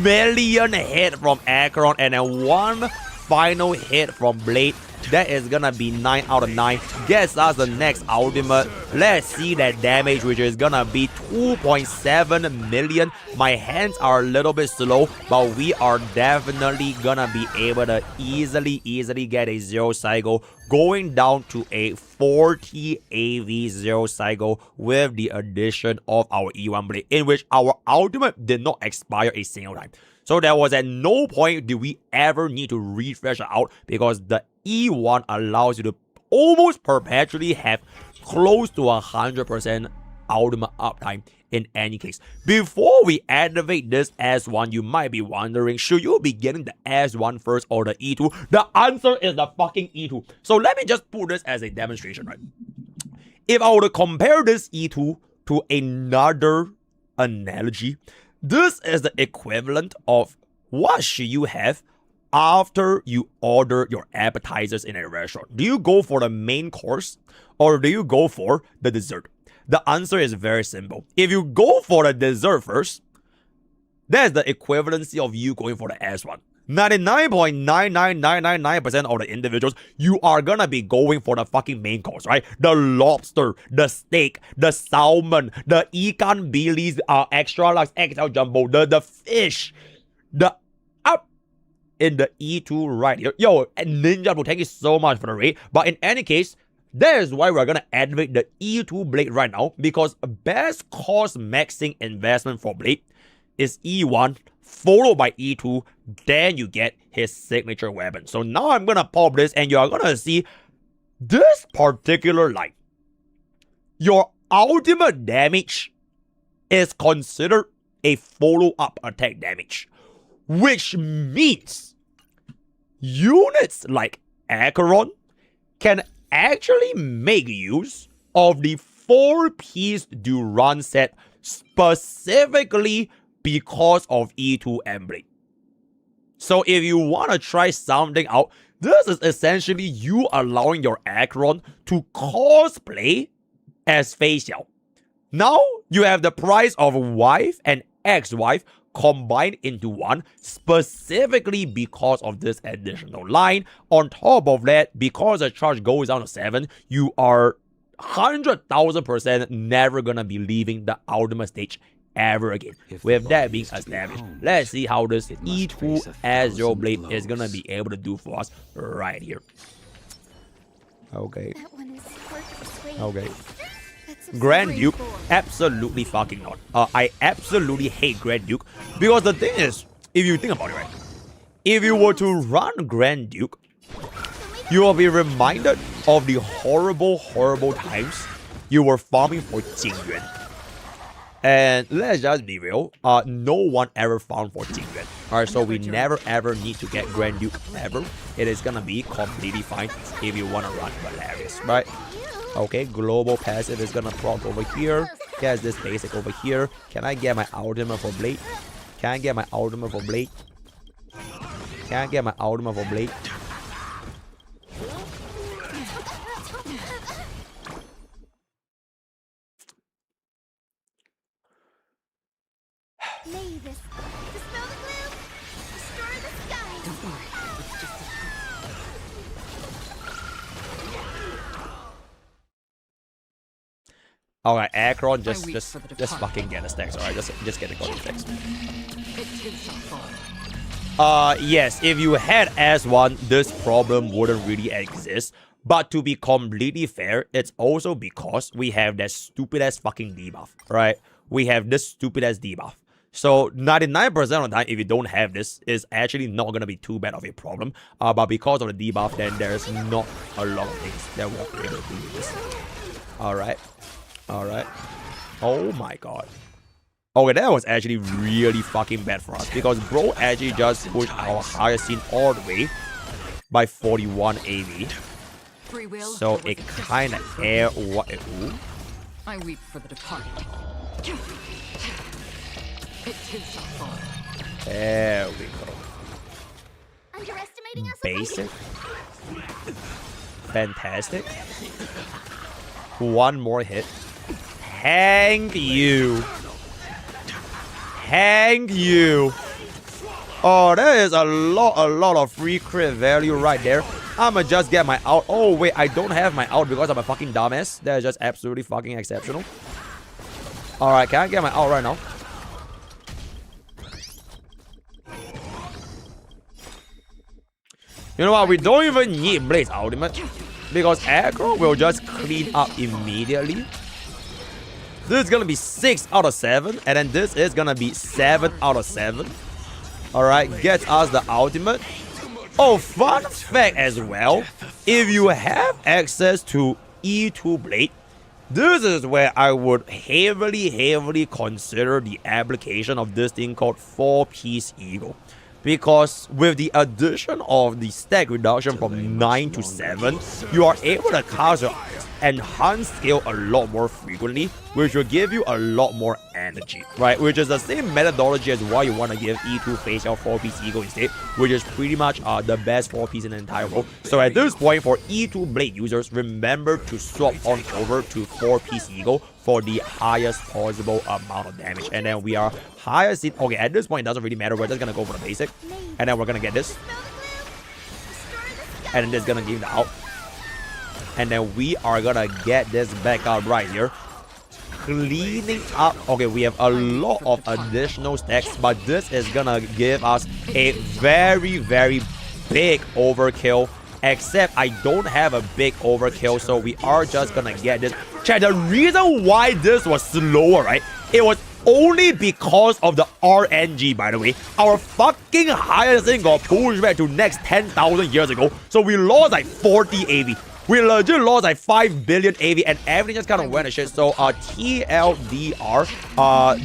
million hit from Acorn. And then 1 final hit from Blade. That is gonna be 9 out of 9. Gets us the next ultimate. Let's see that damage, which is gonna be 2.7 million. My hands are a little bit slow, but we are definitely gonna be able to easily get a 0 cycle, going down to a 40 AV 0 cycle with the addition of our E1 Blade, in which our ultimate did not expire a single time. So there was at no point did we ever need to refresh out, because the E1 allows you to almost perpetually have close to 100% ultimate uptime in any case. Before we activate this S1, you might be wondering, should you be getting the S1 first or the E2? The answer is the fucking E2. So let me just put this as a demonstration, right? If I were to compare this E2 to another analogy, this is the equivalent of what should you have after you order your appetizers in a restaurant. Do you go for the main course or do you go for the dessert? The answer is very simple. If you go for the dessert first, that's the equivalency of you going for the S1. 99.99999% of the individuals, you are gonna be going for the fucking main course, right? The lobster, the steak, the salmon, the ikan bilis, extra large, XL jumbo, the fish, the up in the E2 right here. Yo, Ninja Blue, thank you so much for the raid. But in any case, that is why we're gonna activate the E2 Blade right now, because best cost maxing investment for Blade is E1 followed by E2, then you get his signature weapon. So now I'm gonna pop this and you're gonna see this particular line. Your ultimate damage is considered a follow-up attack damage, which means units like Acheron can actually make use of the 4-piece Duran set specifically because of E2 and Blade. So if you want to try something out, this is essentially you allowing your Acheron to cosplay as Fei Xiao. Now you have the price of wife and ex-wife combined into one, specifically because of this additional line. On top of that, because the charge goes down to 7, you are 100,000% never gonna be leaving the ultimate stage ever again. With that being established, let's see how this E2 Azure Blade is gonna be able to do for us right here. Okay. Okay. Grand Duke, absolutely fucking not. I absolutely hate Grand Duke, because the thing is, if you think about it, right, if you were to run Grand Duke, you will be reminded of the horrible, horrible times you were farming for Jingyuan. And let's just be real, no one ever farmed for Jingyuan. Alright, so we never ever need to get Grand Duke ever. It is gonna be completely fine if you wanna run Valerius, right? Okay, global passive is gonna proc over here. Gets this basic over here. Can I get my ultimate for Blade? Can I get my ultimate for Blade? Can I get my ultimate for Blade? May this dispel the gloom, destroy the sky. Don't worry, it's just a... Alright, Akron, just fucking get the stacks, alright? Just get the golden stacks. Yes, if you had S1, this problem wouldn't really exist. But to be completely fair, it's also because we have that stupid ass fucking debuff, right? We have this stupid ass debuff. So 99% of the time, if you don't have this, it's actually not gonna be too bad of a problem. But because of the debuff, then there's not a lot of things that we're able to do with this. Alright. Alright. Oh my god. Okay, that was actually really fucking bad for us. Because bro actually just pushed our highest scene all the way by 41 AV. So it kinda air what it ooh. I weep for the departed. It too shall fall. There we go. Underestimating us. Basic. Fantastic. One more hit. Hang you. Hang you. Oh, that is a lot of free crit value right there. I'ma just get my out. Oh, wait, I don't have my out because I'm a fucking dumbass. That is just absolutely fucking exceptional. Alright, can I get my out right now? You know what? We don't even need Blade's ultimate. Because aggro will just clean up immediately. This is gonna be 6 out of 7. And then this is gonna be 7 out of 7. Alright, gets us the ultimate. Oh, fun fact as well. If you have access to E2 Blade, this is where I would heavily consider the application of this thing called 4-piece Eagle. Because with the addition of the stack reduction from 9 to 7, you are able to cast your enhanced skill a lot more frequently, which will give you a lot more energy, right? Which is the same methodology as why you want to give E2 face your 4-piece Eagle instead, which is pretty much the best 4-piece in the entire world. So at this point, for E2 Blade users, remember to swap on over to 4-piece Eagle for the highest possible amount of damage. And then we are highest in... Okay, at this point, it doesn't really matter. We're just going to go for the basic. And then we're going to get this. And then this is going to give the out. And then we are going to get this back out right here. Cleaning up. Okay, we have a lot of additional stacks. But this is going to give us a very big overkill. Except I don't have a big overkill. So we are just going to get this. Chat, the reason why this was slower, right? It was only because of the RNG, by the way. Our fucking highest thing got pushed back to next 10,000 years ago. So we lost like 40 AV. We legit lost like 5 billion AV and everything just kind of went to shit. So TLDR,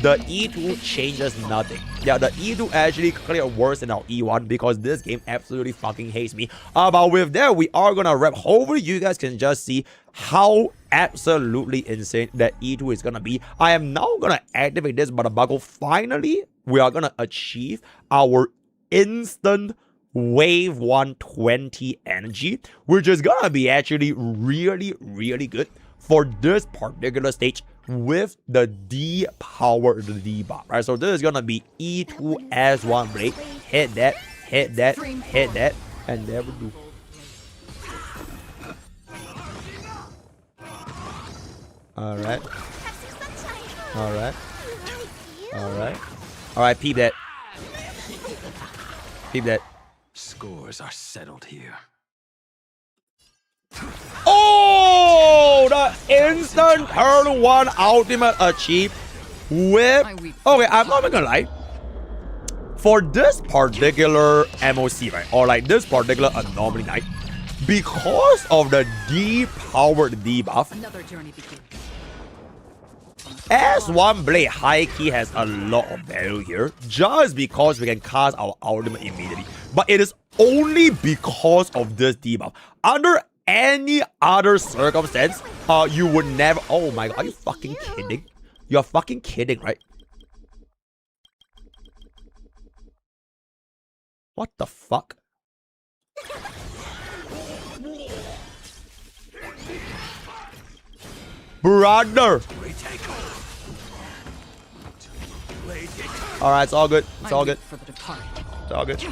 the E2 changes nothing. Yeah, the E2 actually clear worse than our E1 because this game absolutely fucking hates me. But with that, we are gonna wrap. Hopefully you guys can just see how absolutely insane that E2 is gonna be. I am now gonna activate this buckle. Finally, we are gonna achieve our instant Wave 120 energy, which is gonna be actually really good for this particular stage with the D-power debuff, right? So this is gonna be E2 S1 Blade. Hit that, and there we go. Alright. Alright, peep that. Peep that. Scores are settled here. Oh, the instant turn 1 ultimate achieved with... Okay, I'm not even gonna lie. for this particular MOC, right, or like this particular Anomaly Knight, because of the depowered debuff, Another journey begins. S1 Blade high key has a lot of value here, just because we can cast our ultimate immediately. But it is only because of this debuff. Under any other circumstance, you would never. Oh my god, are you fucking kidding? You're fucking kidding, right? What the fuck? Brother! Alright, it's all good. It's all good. It's all good.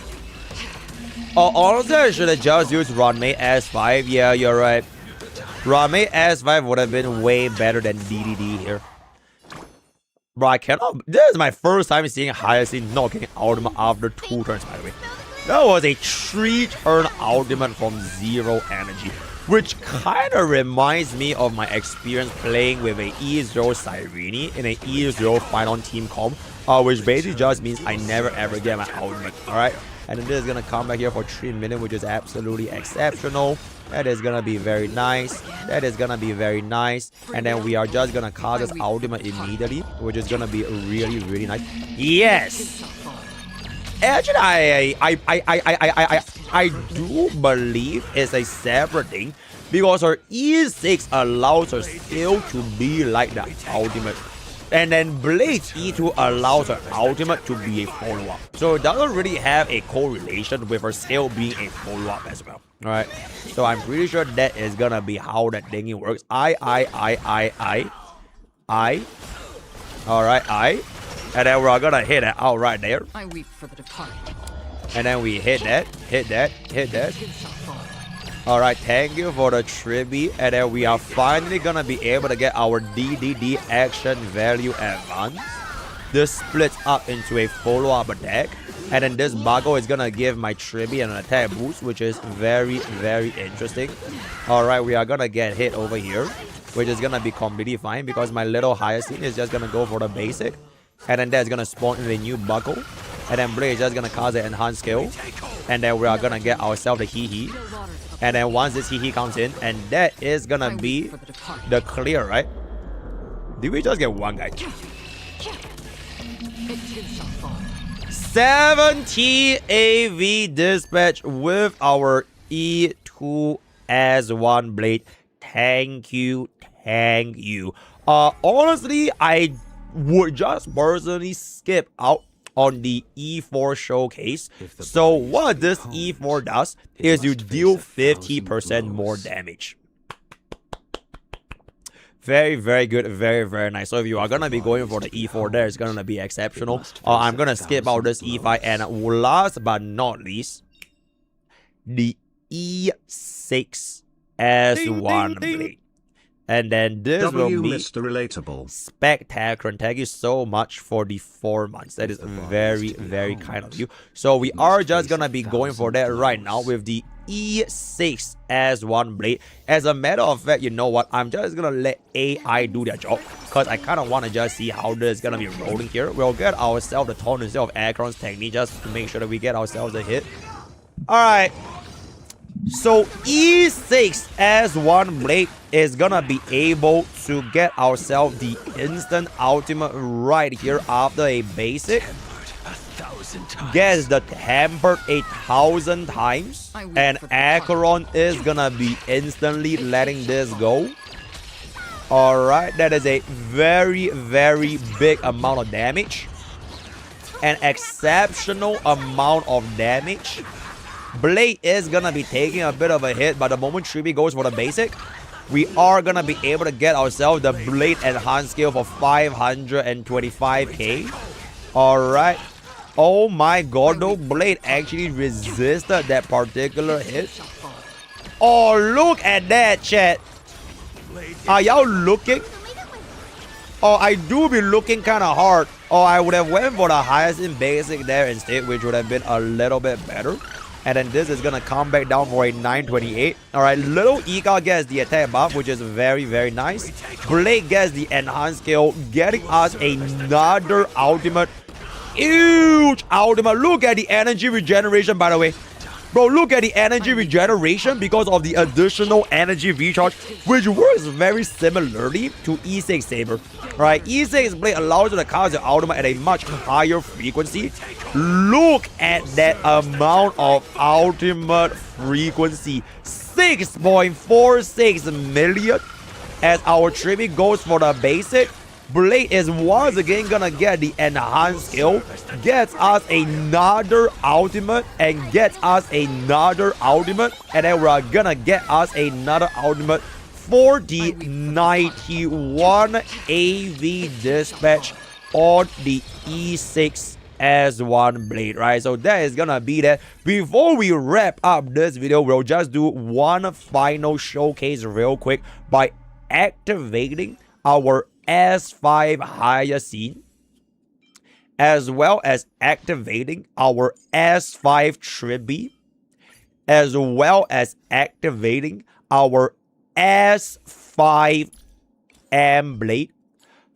Oh, honestly, I should have just used Runmate S5. Yeah, you're right. Runmate S5 would have been way better than DDD here. Bro, I cannot. This is my first time seeing Hyacinth not getting ultimate after 2 turns, by the way. That was a 3-turn ultimate from 0 energy, which kind of reminds me of my experience playing with a E0 Cyrene in a E0 final team comp, which basically just means I never ever get my ultimate, alright? And then this is gonna come back here for 3 minutes, which is absolutely exceptional. That is gonna be very nice. That is gonna be very nice. And then we are just gonna cast this ultimate immediately, which is gonna be really, really nice. Yes! Actually, I do believe it's a separate thing, because our E6 allows her skill to be like the ultimate. And then Blade E2 allows her ultimate to be a follow-up. So it doesn't really have a correlation with her skill being a follow-up as well. Alright. So I'm pretty sure that is gonna be how that thingy works. I. Alright, I. And then we're gonna hit it out right there. I weep for the departed. And then we hit that, hit that, hit that. Alright, thank you for the tribute. And then we are finally gonna be able to get our DDD action value advance. This splits up into a follow-up attack. And then this Bago is gonna give my tribute an attack boost, which is very, very interesting. Alright, we are gonna get hit over here, which is gonna be completely fine because my little Hyacinth is just gonna go for the basic. And then that's gonna spawn in a new buckle. And then Blade is just gonna cast an enhanced skill. And then we are gonna get ourselves the Hee. And then once this Hee comes in, and that is gonna be the clear, right? Did we just get one guy? 70 AV dispatch with our E2 as 1 Blade. Thank you, thank you. Honestly, I would just personally skip out on the E4 showcase. So what this E4 does is you deal 50% more damage. Very, very good. Very, very nice. So if you are going to be going for the E4 there, it's going to be exceptional. I'm going to skip out this E5. And last but not least, the E6 as 1 Blade. And then this will be Mr. Relatable. Spectacular. Thank you so much for the 4 months. That is very, very kind of you. So we are just going to be going for that right now with the E6 as 1 Blade. As a matter of fact, you know what? I'm just going to let AI do their job, because I kind of want to just see how this is going to be rolling here. We'll get ourselves the taunt instead of Acheron's technique, just to make sure that we get ourselves a hit. Alright. So E6 as 1 Blade is gonna be able to get ourselves the instant ultimate right here after a basic. Gets the tempered 1,000 times. And Acheron is gonna be instantly letting this go. Alright, that is a very, very big amount of damage. An exceptional amount of damage. Blade is gonna be taking a bit of a hit, but the moment Tribi goes for the basic, we are gonna be able to get ourselves the Blade enhanced skill for 525k. Alright. Oh my god, though, Blade actually resisted that particular hit. Oh, look at that, chat. Are y'all looking? Oh, I do be looking kind of hard. Oh, I would have went for the highest in basic there instead, which would have been a little bit better. And then this is going to come back down for a 928. Alright, little Ika gets the attack buff, which is very, very nice. Blade gets the enhanced skill, getting us another ultimate. huge ultimate. Look at the energy regeneration, by the way. Bro, look at the energy regeneration because of the additional energy recharge, which works very similarly to E6 Saber. Right, E6 Blade allows you to cast your ultimate at a much higher frequency. Look at that amount of ultimate frequency. 6.46 million. As our tribute goes for the basic, Blade is once again gonna get the enhanced skill, gets us another ultimate, and gets us another ultimate, and then we're gonna get us another ultimate for the 91 AV dispatch on the E6 S1 Blade, right? So that is gonna be that. Before we wrap up this video, we'll just do one final showcase real quick by activating our S5 Hyacinth, as well as activating our S5 Tribby, as well as activating our S5 Mblade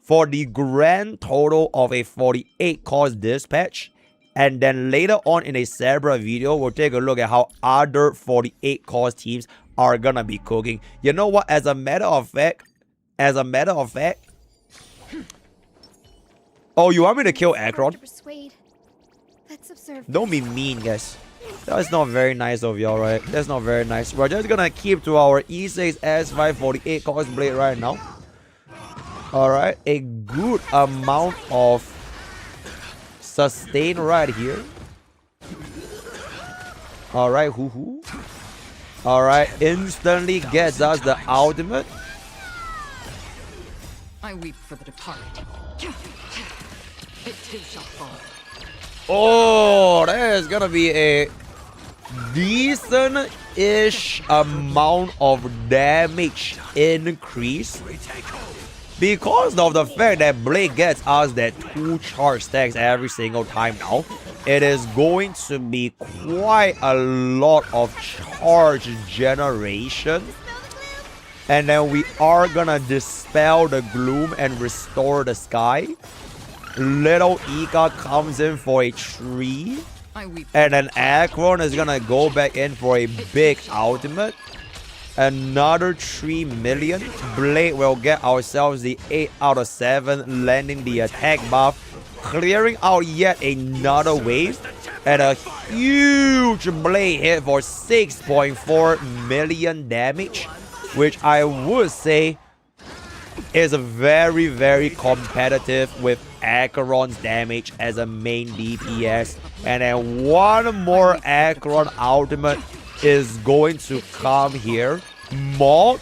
for the grand total of a 48 cost dispatch. And then later on in a separate video, we'll take a look at how other 48 cost teams are gonna be cooking. You know what? As a matter of fact, oh, you want me to kill Akron? Don't be mean, guys. That's not very nice of y'all, right? That's not very nice. We're just gonna keep to our E6 S5 48 cost blade right now. Alright, a good amount of sustain right here. Alright, hoo-hoo. Alright, instantly gets us the ultimate. I weep for the departed. It too shall fall. Oh, that is gonna be a decent-ish amount of damage increase. Because of the fact that Blade gets us that 2 charge stacks every single time now, it is going to be quite a lot of charge generation. And then we are gonna dispel the gloom and restore the sky. Little Ika comes in for a 3. And then Akron is gonna go back in for a big ultimate. Another 3 million. Blade will get ourselves the 8 out of 7, landing the attack buff, clearing out yet another wave. And a huge Blade hit for 6.4 million damage, which I would say is very, very competitive with Acheron's damage as a main DPS. And then one more Acheron ultimate is going to come here. Mock.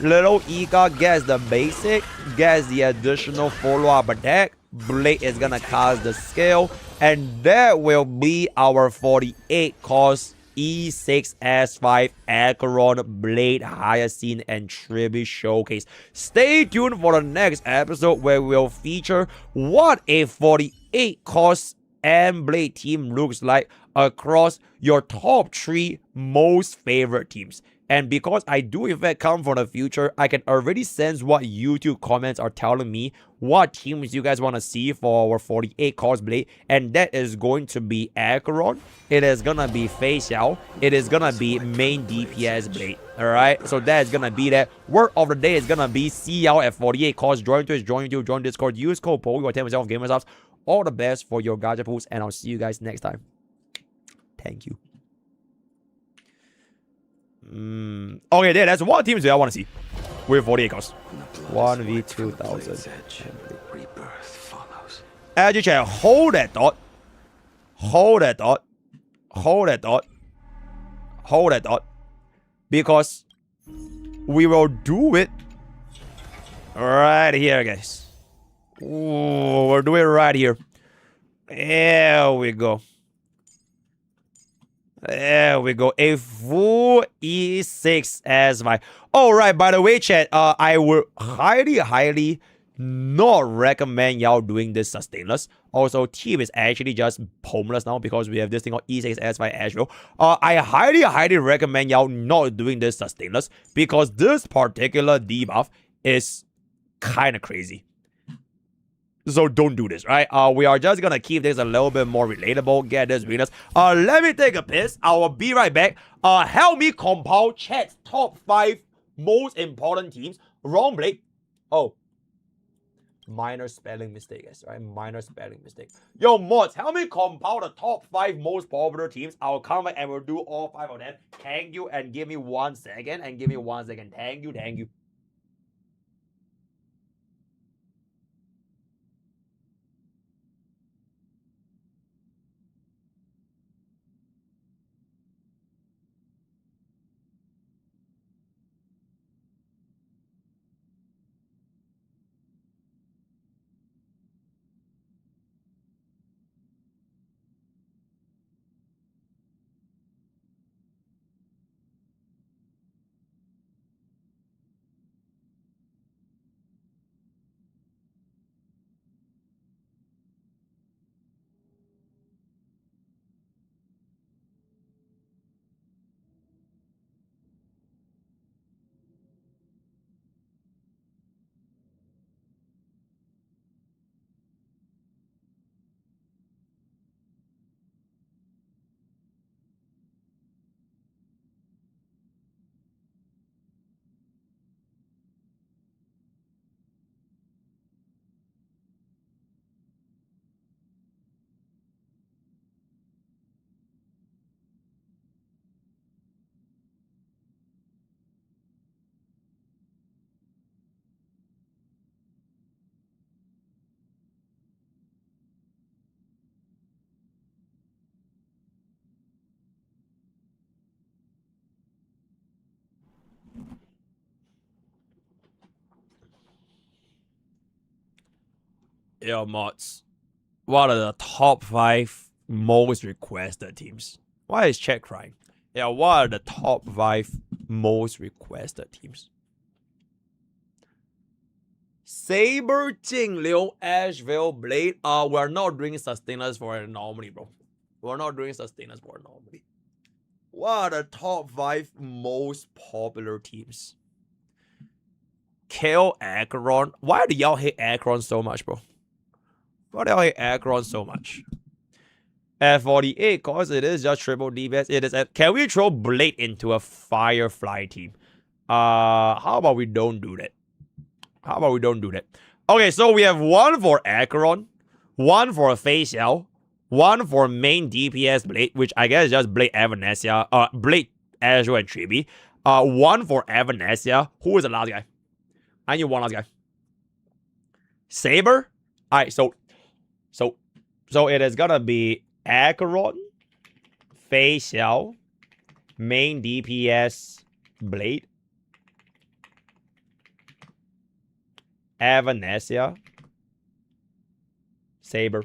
Little Ika gets the basic, gets the additional follow-up attack. Blade is gonna cast the skill, and that will be our 48 cost E6 S5 Acheron Blade Hyacinth and Tribute Showcase. Stay tuned for the next episode where we'll feature what a 48 cost Mblade team looks like across your top 3 most favorite teams. And because I do in fact come from the future, I can already sense what YouTube comments are telling me what teams you guys want to see for our 48 cost Blade. And that is going to be Acheron. It is gonna be Fei Xiao. It is gonna be main DPS Blade. Alright, so that is gonna be that. Word of the day is gonna be CL at 48 cost. Join Twitch, join YouTube, join Discord, use code POKE, you will 10% off Gamers Subs. All the best for your gacha pools, and I'll see you guys next time. Thank you. Okay, there, that's one team that I want to see with 48 costs. 1v2000. Edgy chat, hold that thought. Hold that thought. Hold that thought. Hold that thought. Because we will do it right here, guys. Ooh, we'll do it right here. There we go. There we go. A full E6 S5. Alright, by the way, chat, I would highly not recommend y'all doing this sustainless. Also, team is actually just homeless now because we have this thing called E6 S5 Asheville. I highly recommend y'all not doing this sustainless because this particular debuff is kind of crazy. So don't do this, right? We are just gonna keep this a little bit more relatable. Get this winners. Let me take a piss. I will be right back. Help me compile chat's top 5 most important teams. Wrong Blade. Oh. Minor spelling mistake, guys, right? Minor spelling mistake. Yo, mods, help me compile the top 5 most popular teams. I'll come back and we'll do all 5 of them. Thank you, and give me 1 second. Thank you, thank you. Yo, mods. What are the top 5 most requested teams? Why is chat crying? Yeah, what are the top 5 most requested teams? Saber, Jingliu, Asheville, Blade. We're not doing sustainers for Anomaly, bro. We're not doing sustainers for Anomaly. What are the top 5 most popular teams? Kill Acheron. Why do y'all hate Acheron so much, bro? Why do y'all hate Acheron so much? At 48, cause it is just triple DPS. It is. Can we throw Blade into a Firefly team? How about we don't do that? How about we don't do that? Okay, so we have 1 for Acheron, 1 for Facial, 1 for main DPS Blade, which I guess is just Blade Evanesia, Blade Azure and Chibi. 1 for Evanesia. Who is the last guy? I need one last guy. Saber. All right, so it is gonna be Acheron, Facial, main DPS Blade, Evanesia, Saber.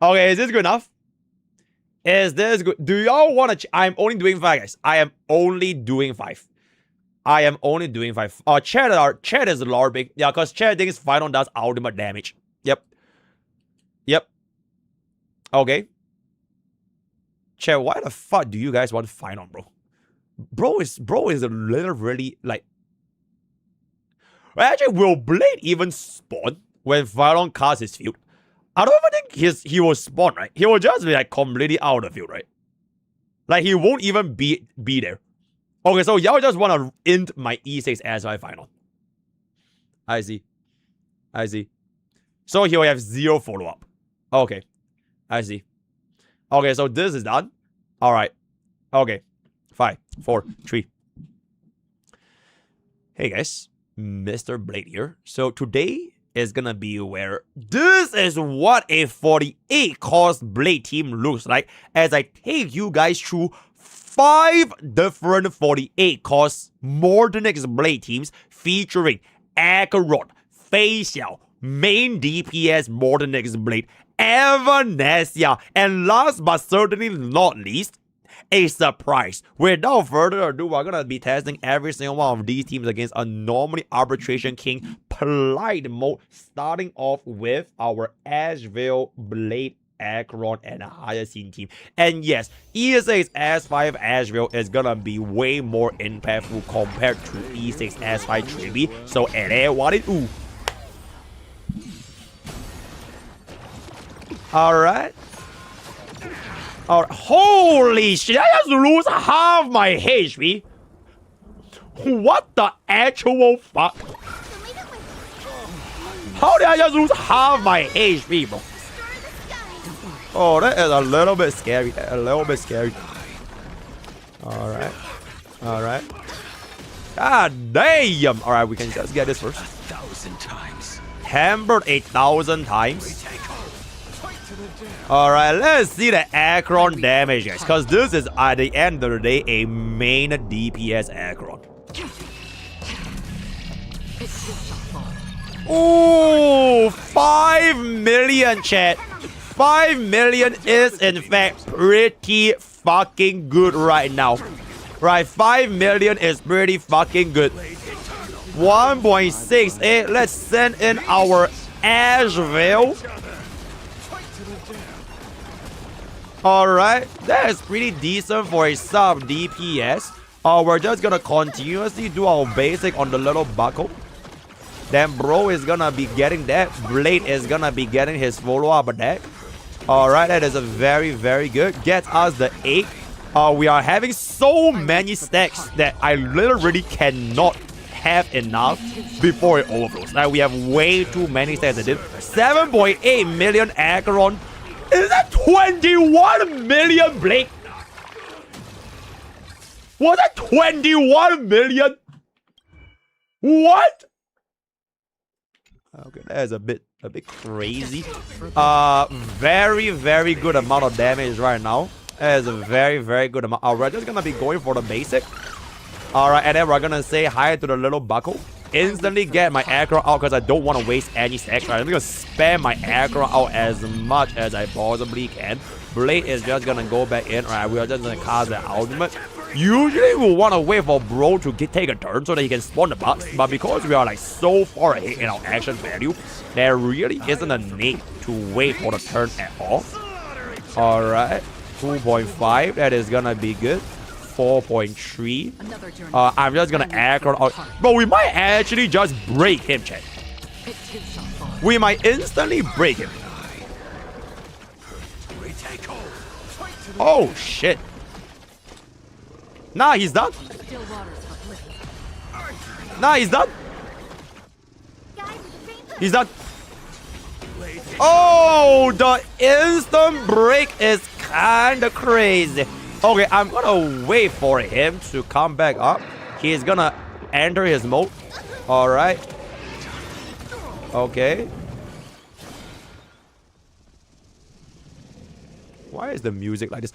Okay, is this good enough? Is this good? Do y'all want to? I'm only doing 5, guys. I am only doing 5. I am only doing 5. Chat is LARPing. Yeah, because chat thinks Final does ultimate damage. Yep. Okay. Chat, why the fuck do you guys want Final, bro? Bro is literally like. Actually, will Blade even spawn when Final casts his field? I don't even think he will spawn, right? He will just be like completely out of the field, right? Like he won't even be there. Okay, so y'all just want to int my E6 as my final. I see. So he will have 0 follow-up. Okay. I see. Okay, so this is done. Alright. Okay. 5, 4, 3. Hey guys. Mr. Blade here. So today is gonna be where this is what a 48 cost Blade team looks like as I take you guys through 5 different 48 cost Mordenix Blade teams featuring Acheron, Facial, main DPS Mordenix Blade, Evanesia, and last but certainly not least, a surprise. Without further ado, we're gonna be testing every single one of these teams against Anomaly Arbitration King Polite mode, starting off with our Asheville Blade Acheron and Hyacinth team. And yes, E6 S5 Asheville is gonna be way more impactful compared to E6 S5 Triby. So, what it ooh. Alright. Alright. Holy shit, I just lose half my HP. What the actual fuck? How did I just lose half my HP, bro? Oh, that is a little bit scary. A little bit scary. Alright. Alright. God damn! Alright, we can just get this first. 1,000 times. Hammered 1,000 times. Alright, let's see the Acheron damage, guys. Because this is, at the end of the day, a main DPS Acheron. Ooh, 5 million, chat. 5 million is, in fact, pretty fucking good right now. Right, 5 million is pretty fucking good. 1.68. Let's send in our Asheville. Alright, that is pretty decent for a sub DPS. We're just gonna continuously do our basic on the little buckle. Then bro is gonna be getting that. Blade is gonna be getting his follow-up attack. Alright, that is a very, very good. Gets us the 8. We are having so many stacks that I literally cannot have enough before it overflows. Like, we have way too many stacks. 7.8 million Acheron. Is that 21 million Blade? Was that 21 million? What? Okay, that is a bit crazy. Very, very good amount of damage right now. That is a very, very good amount. We're just gonna be going for the basic. Alright, and then we're gonna say hi to the little buckle. Instantly get my aggro out because I don't want to waste any stacks. Right? I'm gonna spam my aggro out as much as I possibly can. Blade is just gonna go back in. Alright, we are just gonna cast the ultimate. Usually we want to wait for bro to take a turn so that he can spawn the bugs, but because we are like so far ahead in our action value, there really isn't a need to wait for the turn at all. Alright, 2.5, that is gonna be good. 4.3. I'm just gonna aggro out. Bro, we might actually just break him, chat. We might instantly break him. Oh shit. Nah, he's done. Nah, he's done. He's done. Oh, the instant break is kinda crazy. Okay, I'm gonna wait for him to come back up. He's gonna enter his mode. Alright. Okay. Why is the music like this?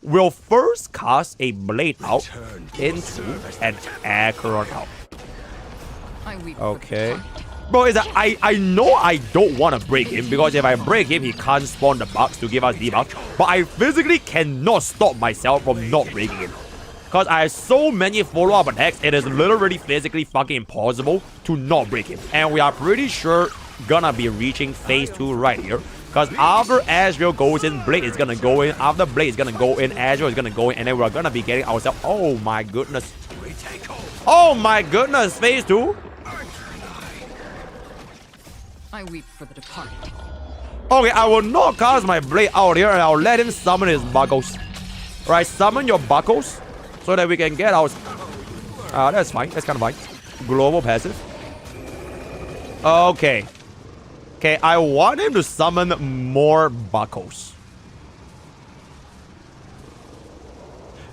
We'll first cast a blade out into an Acheron out. Okay. Bro, is that I know I don't want to break him because if I break him, he can't spawn the bugs to give us debuff. But I physically cannot stop myself from not breaking him. Because I have so many follow-up attacks, it is literally physically fucking impossible to not break him. And we are pretty sure gonna be reaching phase 2 right here. Because after Asheville goes in, Blade is gonna go in. After Blade is gonna go in, Asheville is gonna go in. And then we're gonna be getting ourselves... Oh my goodness. Oh my goodness, phase 2. I weep for the departed. Okay, I will not cast my blade out here and I'll let him summon his buckles. Right, summon your buckles so that we can get our... that's fine. That's kind of fine. Global passive. Okay. Okay, I want him to summon more buckles.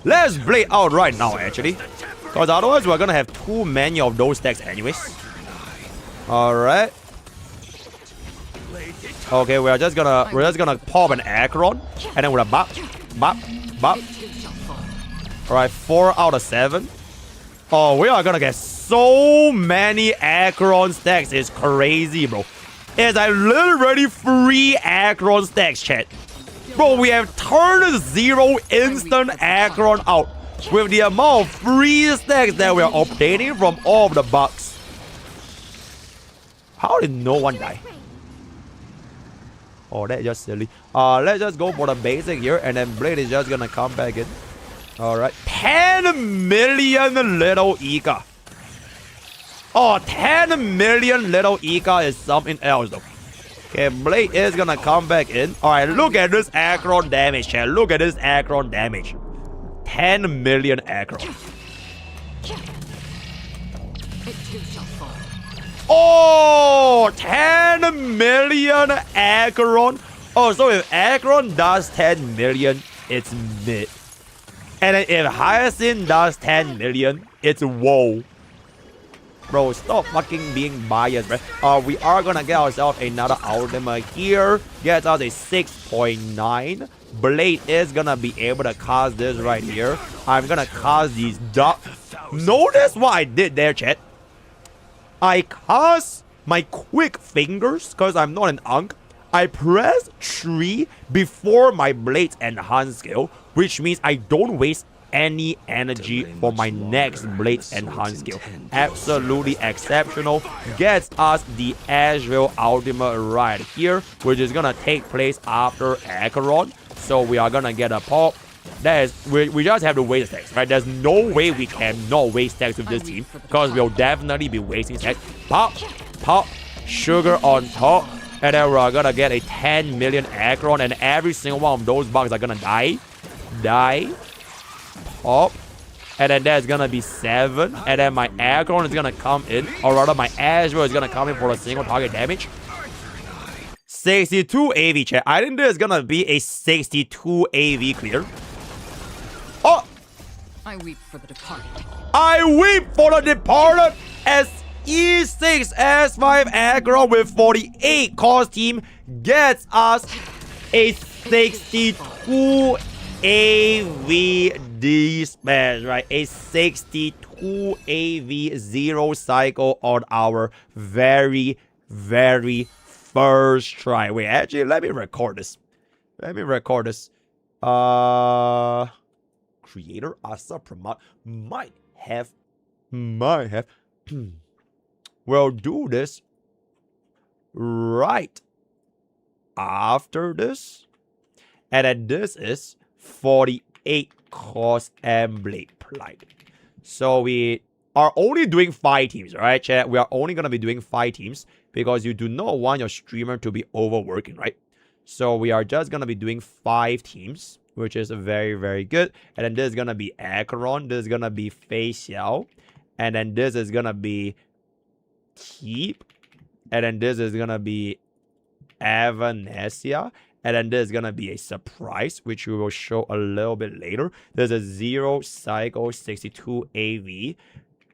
Let's blade out right now, actually. Because otherwise we're gonna have too many of those stacks anyways. Alright. Okay, we're just gonna pop an Acheron, and then we're gonna bop. Alright, 4 out of 7. Oh, we are gonna get so many Acheron stacks. It's crazy, bro. It's like literally 3 Acheron stacks, chat. Bro, we have turn 0 instant Acheron out with the amount of free stacks that we are obtaining from all of the bugs. How did no one die? Oh, that's just silly. Let's just go for the basic here, and then Blade is just gonna come back in. Alright. 10 million little Ika. Oh, 10 million little Ika is something else, though. Okay, Blade is gonna come back in. Alright, look at this aggro damage, chat. Look at this aggro damage. 10 million aggro. Oh, 10 million aggron. Oh, so if aggron does 10 million, it's mid. And then if Hyacinth does 10 million, it's whoa. Bro, stop fucking being biased, bro. We are gonna get ourselves another ultimate here. Gets us a 6.9. Blade is gonna be able to cast this right here. I'm gonna cast these Notice what I did there, chat. I cast my quick fingers because I'm not an unk. I press 3 before my Blade's enhanced skill, which means I don't waste any energy for my next Blade's enhanced skill. Absolutely exceptional. Gets us the Azrael ultimate right here, which is gonna take place after Acheron. So we are gonna get a pop. That is, we just have to waste stacks, right? There's no way we cannot waste stacks with this team because we'll definitely be wasting stacks. Pop, pop, sugar on top. And then we're gonna get a 10 million Acheron, and every single one of those bugs are gonna die. Pop. And then there's gonna be 7. And then my Acheron is gonna come in. Or rather, my Azrael is gonna come in for a single target damage. 62 AV, chat. I think there's gonna be a 62 AV clear. Oh! I weep for the departed. I weep for the departed as E6 S5 aggro with 48 cost team gets us a 62 AV dispatch, right? A 62 AV 0 cycle on our very, very first try. Wait, actually, let me record this. Creator Asa Promote might have. We'll do this right after this. And then this is 48 cost Mblade Plight. So we are only doing 5 teams, right, chat? We are only going to be doing 5 teams because you do not want your streamer to be overworking, right? So we are just going to be doing 5 teams, which is very, very good. And then this is going to be Acheron. This is going to be Fei Xiao. And then this is going to be Keep. And then this is going to be Avanesia. And then this is going to be a surprise, which we will show a little bit later. There's a 0 cycle 62 AV.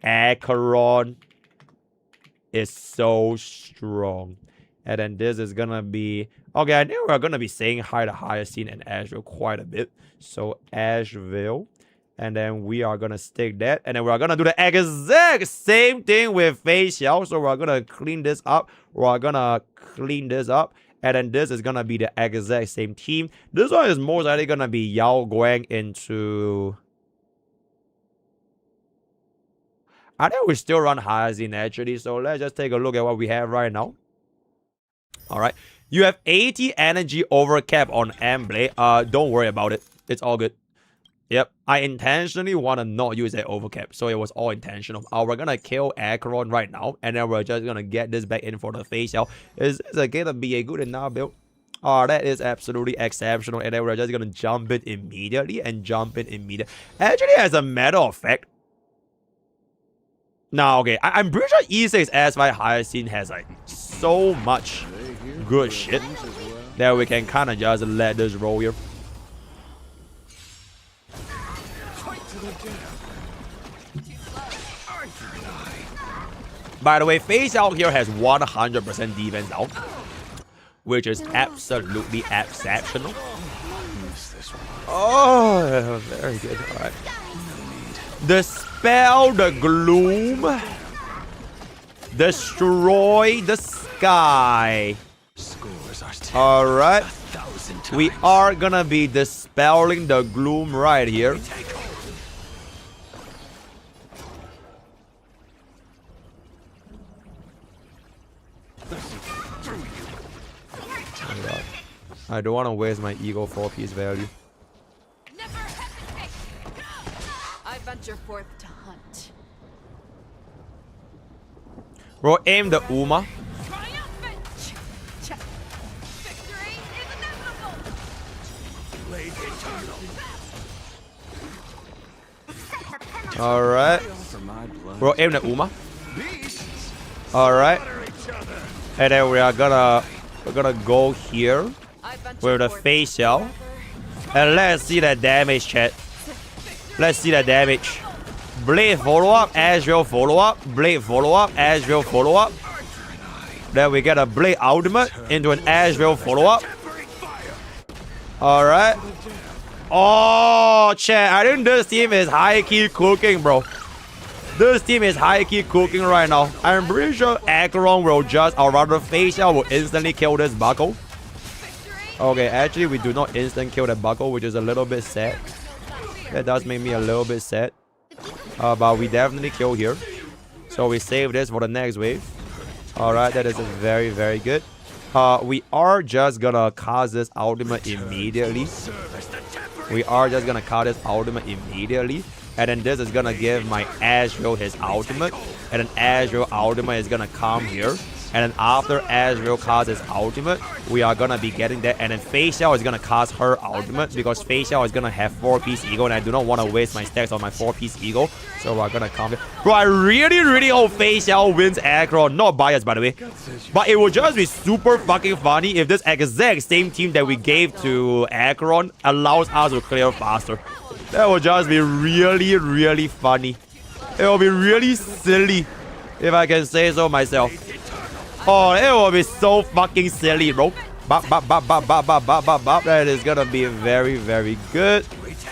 Acheron is so strong. And then this is going to be... Okay, I knew we were going to be saying hi to Hyacinth and Azrael quite a bit. So Azrael. And then we are going to stick that. And then we're going to do the exact same thing with Fei Xiao. So we're going to clean this up. And then this is going to be the exact same team. This one is most likely going to be Yao Guang into... I think we still run Hyacinth actually. So let's just take a look at what we have right now. Alright. You have 80 energy overcap on Mblade. Don't worry about it. It's all good. Yep. I intentionally want to not use that overcap. So it was all intentional. We're going to kill Acheron right now. And then we're just going to get this back in for the Fei Xiao. Is it going to be a good enough build? Oh, that is absolutely exceptional. And then we're just going to jump it immediately. Actually, as a matter of fact. Nah, okay. I'm pretty sure E6 S5 Hyacinth has like so much good shit that we can kind of just let this roll here. By the way, Fei Xiao here has 100% defense out, which is absolutely exceptional. Oh, very good. All right. Dispel the gloom. Destroy the sky. All right. We are gonna be dispelling the gloom right here. I don't want to waste my ego for piece value. I venture forth to hunt. Bro, aim the Uma. Alright. We're aiming at Uma. Alright. And then we're gonna go here with the face shell. And let's see the damage, chat. Let's see the damage. Blade follow up, Azrael follow up, Blade follow up, Azrael follow up. Then we get a Blade ultimate into an Azrael follow up. Alright. Oh, chat. I think this team is high-key cooking, bro. This team is high-key cooking right now. I'm pretty sure Acheron will just, or rather Facial will instantly kill this buckle. Okay, actually we do not instant kill the buckle, which is a little bit sad. That does make me a little bit sad. But we definitely kill here. So we save this for the next wave. Alright, that is very, very good. We are just gonna cast this ultimate immediately. We are just gonna cast this ultimate immediately. And then this is gonna give my Azrael his ultimate. And then Azrael ultimate is gonna come here. And then after Azrael casts his ultimate, we are gonna be getting that. And then Facial is gonna cast her ultimate because Facial is gonna have 4-piece ego, and I do not want to waste my stacks on my 4-piece ego. So we're gonna come here. Bro, I really, really hope Facial wins aggro. Not biased, by the way. But it would just be super fucking funny if this exact same team that we gave to Acheron allows us to clear faster. That would just be really, really funny. It will be really silly, if I can say so myself. Oh, it will be so fucking silly, bro. That is gonna be very, very good.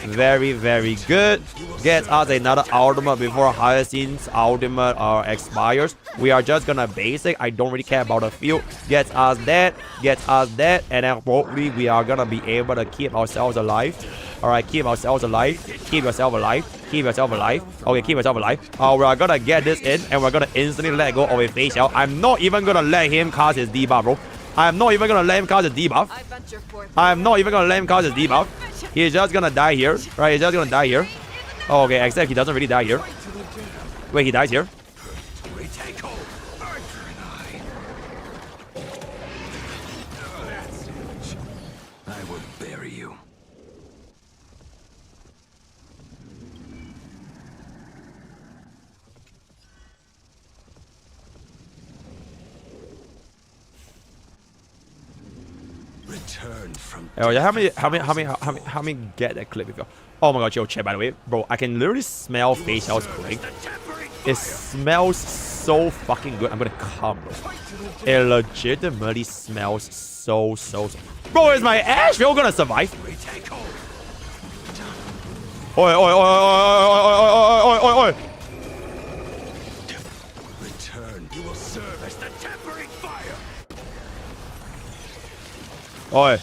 Very, very good. Gets us another ultimate before Hyacinth's ultimate expires. We are just gonna basic. I don't really care about the field. Gets us that. Gets us that. And then hopefully we are gonna be able to keep ourselves alive. Alright, keep ourselves alive. Keep yourself alive. Keep yourself alive. Okay, keep yourself alive. We're gonna get this in and we're gonna instantly let go of a Facial. I'm not even gonna let him cast his debuff, bro. I'm not even gonna let him cast his debuff. I'm not even gonna let him cast his debuff. He's just gonna die here. Right, he's just gonna die here. Oh, okay, except he doesn't really die here. Wait, he dies here. I will bury you. Return from. Oh yeah, how many get that clip if you? Oh my god, yo, chat, by the way, bro, I can literally smell Facial's cooking. It smells so fucking good. I'm gonna come, bro. It legitimately smells so. Bro, is my Asheville gonna survive? Oi, oi, oi, oi, oi, oi, oi, oi. Return. You will serve as the tempering fire. Oi.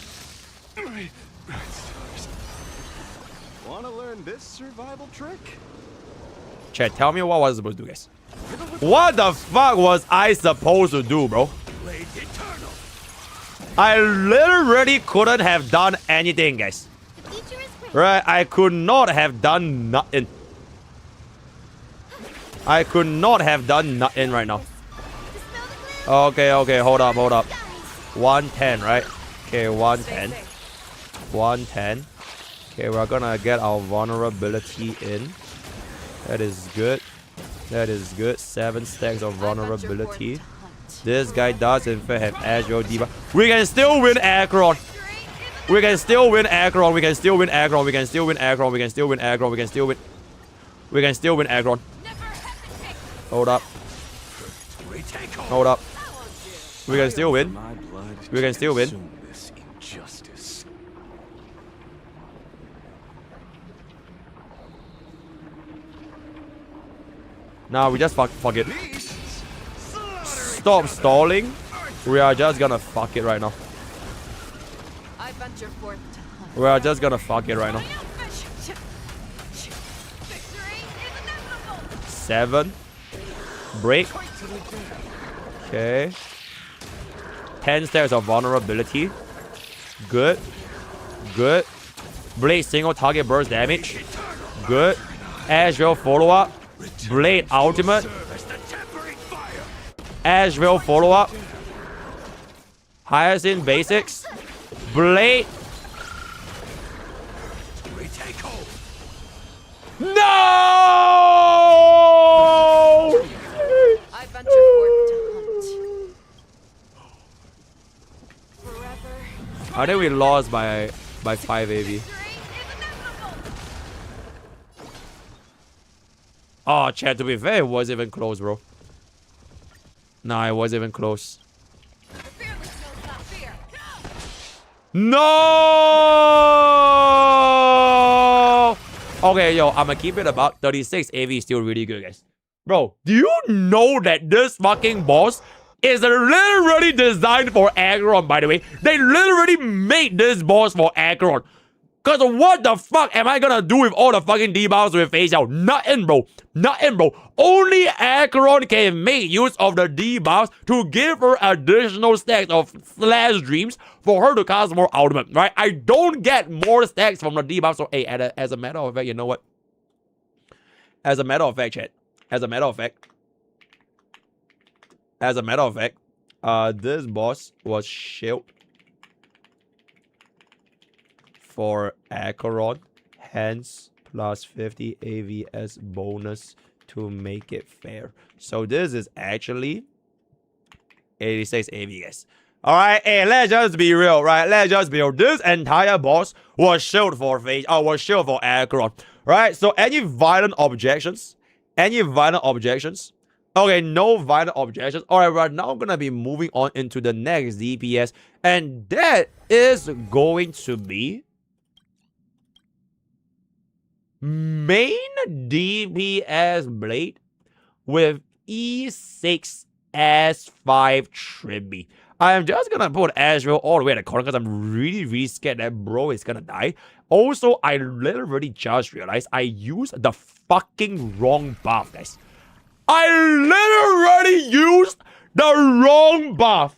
Want to learn this survival trick? Chat, tell me what was I supposed to do, guys. What the fuck was I supposed to do, bro? I literally couldn't have done anything, guys. Right, I could not have done nothing. I could not have done nothing right now. Okay, hold up. 110, right? Okay, 110. 110. Okay, we're gonna get our vulnerability in. That is good. That is good. 7 stacks of vulnerability. This guy does in fact have Azure debuff. We can still win Acheron. We can still win Acheron. We can still win Acheron. We can still win Acheron. We can still win Acheron. We can still win. We can still win Acheron. Hold up. Hold up. We can still win. We can still win. Nah, we just fuck it. Stop stalling. We are just gonna fuck it right now. We are just gonna fuck it right now. 7. Break. Okay. 10 stairs of vulnerability. Good. Good. Blade single target burst damage. Good. Azrael follow up. Blade ultimate. Azrael follow up. Hyacinth basics. Blade. No! I venture forth to hunt. Forever. I think we lost by 5 AV. Oh, chat, to be fair, it wasn't even close, bro. Nah, it wasn't even close. No! Okay, yo, I'ma keep it about 36 AV is still really good, guys. Bro, do you know that this fucking boss is literally designed for Aggron, by the way? They literally made this boss for Aggron. Cause what the fuck am I gonna do with all the fucking debuffs with face out? Nothing, bro. Nothing, bro. Only Aggron can make use of the debuffs to give her additional stacks of Slash Dreams for her to cast more ultimate, right? I don't get more stacks from the debuffs. So, hey, as a matter of fact, you know what? As a matter of fact, chat. As a matter of fact, this boss was shield for Acheron, hence plus 50 AVS bonus to make it fair. So this is actually 86 AVS. Alright, hey, let's just be real, right? Let's just be real. This entire boss was shield for Acheron. Right? So any violent objections? Okay, no violent objections. Alright, we're now gonna be moving on into the next DPS, and that is going to be main DPS Blade with E6 S5 Tribby. I am just gonna put Asheville all the way at the corner because I'm really scared that bro is gonna die. Also, I literally just realized I used the fucking wrong buff, guys. I literally used the wrong buff.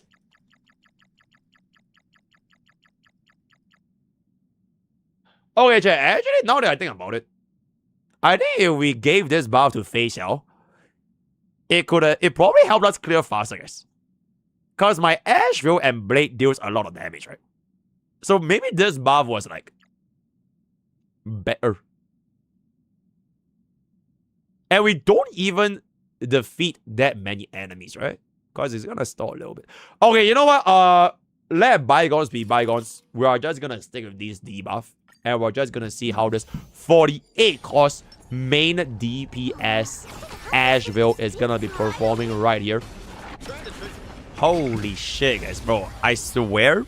Okay, chat, actually, now that I think about it, I think if we gave this buff to Facial, it probably helped us clear faster, guys. Because my Asheville and Blade deals a lot of damage, right? So maybe this buff was like better. And we don't even defeat that many enemies, right? Because it's gonna stall a little bit. Okay, you know what? Let bygones be bygones. We are just gonna stick with these debuff. And we're just gonna see how this 48 cost main DPS Asheville is gonna be performing right here. Holy shit, guys, bro. I swear,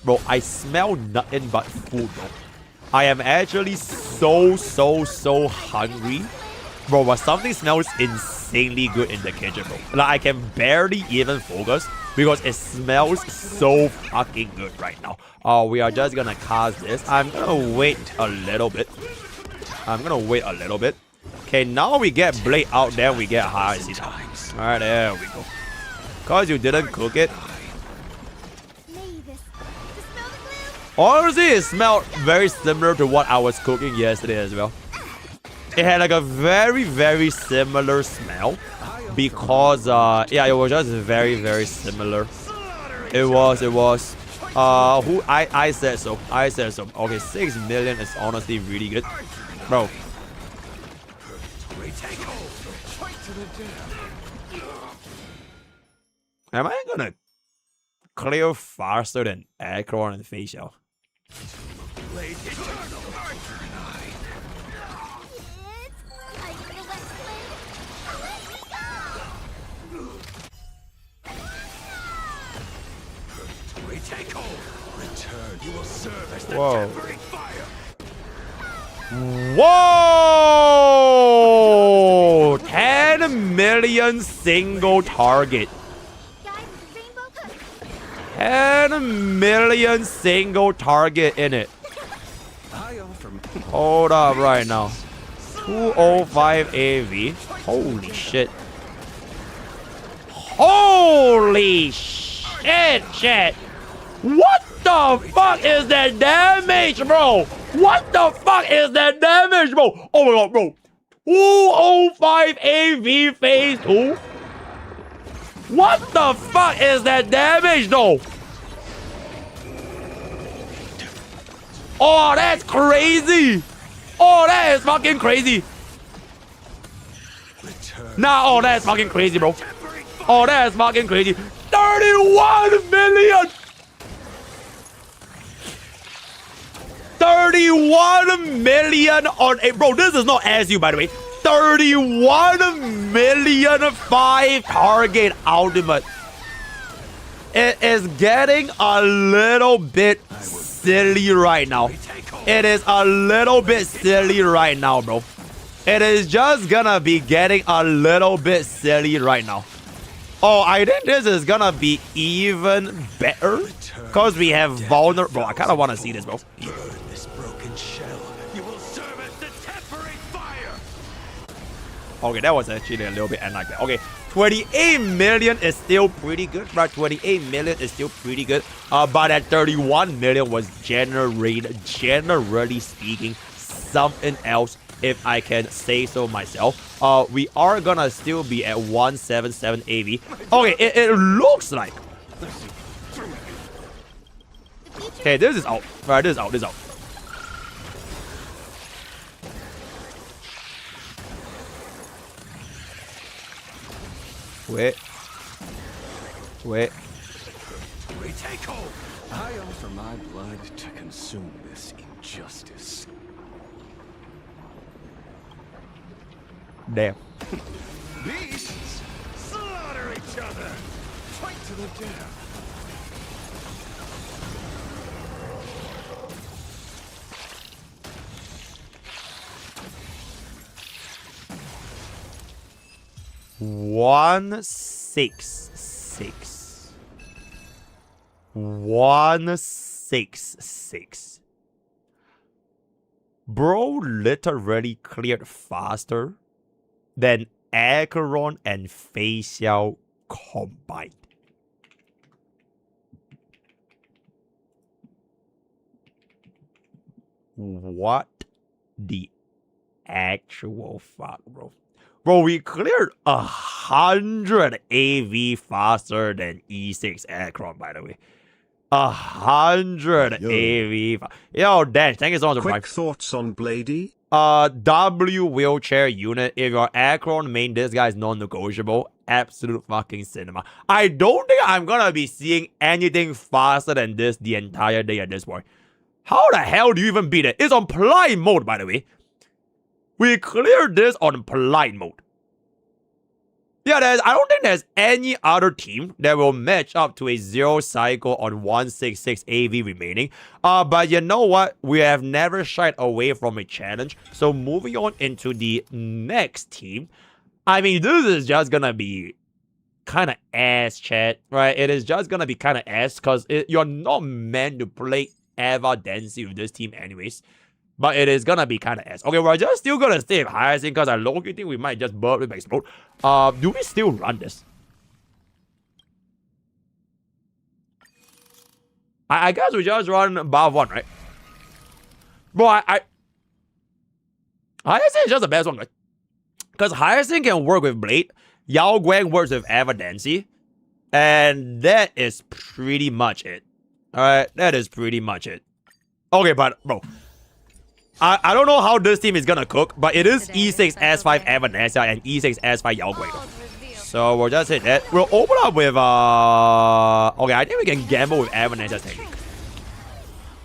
bro, I smell nothing but food, bro. I am actually so hungry. Bro, but something smells insanely good in the kitchen, bro. Like, I can barely even focus because it smells so fucking good right now. We are just gonna cast this. I'm gonna wait a little bit. Okay, now we get Blade out there. We get high. Alright, there we go. Because you didn't cook it. Honestly, it smelled very similar to what I was cooking yesterday as well. It had like a very similar smell. Because, yeah, it was just very similar. It was. I said so. Okay, 6 million is honestly really good. Bro. Am I gonna clear faster than Acheron and Facial? Whoa. Whoa! 10 million single target. 10 million single target in it. Hold up right now. 205 AV. Holy shit. Holy shit, shit. What the fuck is that damage, bro? What the fuck is that damage, bro? Oh my god, bro. 205 AV phase 2. What the fuck is that damage, though? Oh, that's crazy. Oh, that is fucking crazy. Nah, oh, that is fucking crazy, bro. Oh, that is fucking crazy. 31 million! 31 million on a... Bro, this is not SU, by the way. 31 million 5 target ultimate. It is getting a little bit silly right now. It is a little bit silly right now, bro. It is just gonna be getting a little bit silly right now. Oh, I think this is gonna be even better because we have vulnerable. Bro, I kind of want to see this, bro. Okay, that was actually a little bit unlikely. Okay, 28 million is still pretty good, right? 28 million is still pretty good. But that 31 million was generally speaking, something else, if I can say so myself. We are gonna still be at 177 AV. Okay, it looks like. Okay, this is out. Right, this is out. This is out. Wait. I offer my blood to consume this injustice. Damn. Beasts slaughter each other. Fight to the death. One six six. 166. Bro literally cleared faster than Acheron and Facial combined. What the actual fuck, bro? Bro, we cleared 100 AV faster than E6 Acheron, by the way. 100 AV. Yo, Dash, thank you so much for Quick thoughts on Mblade? W wheelchair unit. If you're Acheron main, this guy is non-negotiable. Absolute fucking cinema. I don't think I'm gonna be seeing anything faster than this the entire day at this point. How the hell do you even beat it? It's on polite mode, by the way. We cleared this on polite mode. Yeah, I don't think there's any other team that will match up to a 0 cycle on 166 AV remaining. But you know what? We have never shied away from a challenge. So moving on into the next team. I mean, this is just gonna be kind of ass, chat, right? It is just gonna be kind of ass because you're not meant to play Eva Dancy with this team anyways. But it is gonna be kind of ass. Okay, we're just still gonna stay with Hyacinth because I low-key think we might just burp with explode. Do we still run this? I guess we just run above 1, right? Bro, Hyacinth is just the best one, right? Because Hyacinth can work with Blade. Yao Guang works with Evidency. And that is pretty much it. Alright, that is pretty much it. Okay, but, bro. I don't know how this team is gonna cook, but it is E6 S5 Evanescence and E6 S5 Yao Guang. So we'll just hit that. We'll open up with okay, I think we can gamble with Evanescence technique.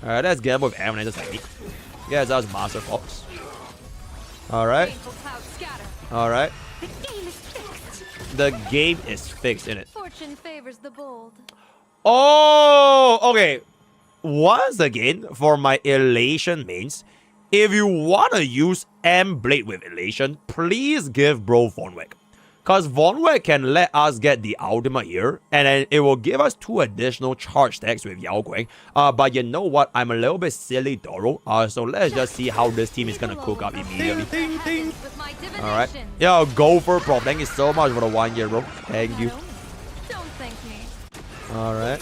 Alright, let's gamble with Evanescence technique. Yeah, that's Master Fox. Alright. Alright. The game is fixed, innit? Fortune favors the bold. Oh, okay. Once again, for my Elation mains, if you want to use Mblade with Elation, please give bro Von Weg. Because Von Weg can let us get the ultimate here, and then it will give us 2 additional charge stacks with Yao Guang. But you know what? I'm a little bit silly, Doro. So let's just see how this team is going to cook up immediately. Alright. Yo, Gopher Pro, thank you so much for the 1 year, bro. Thank you. Alright.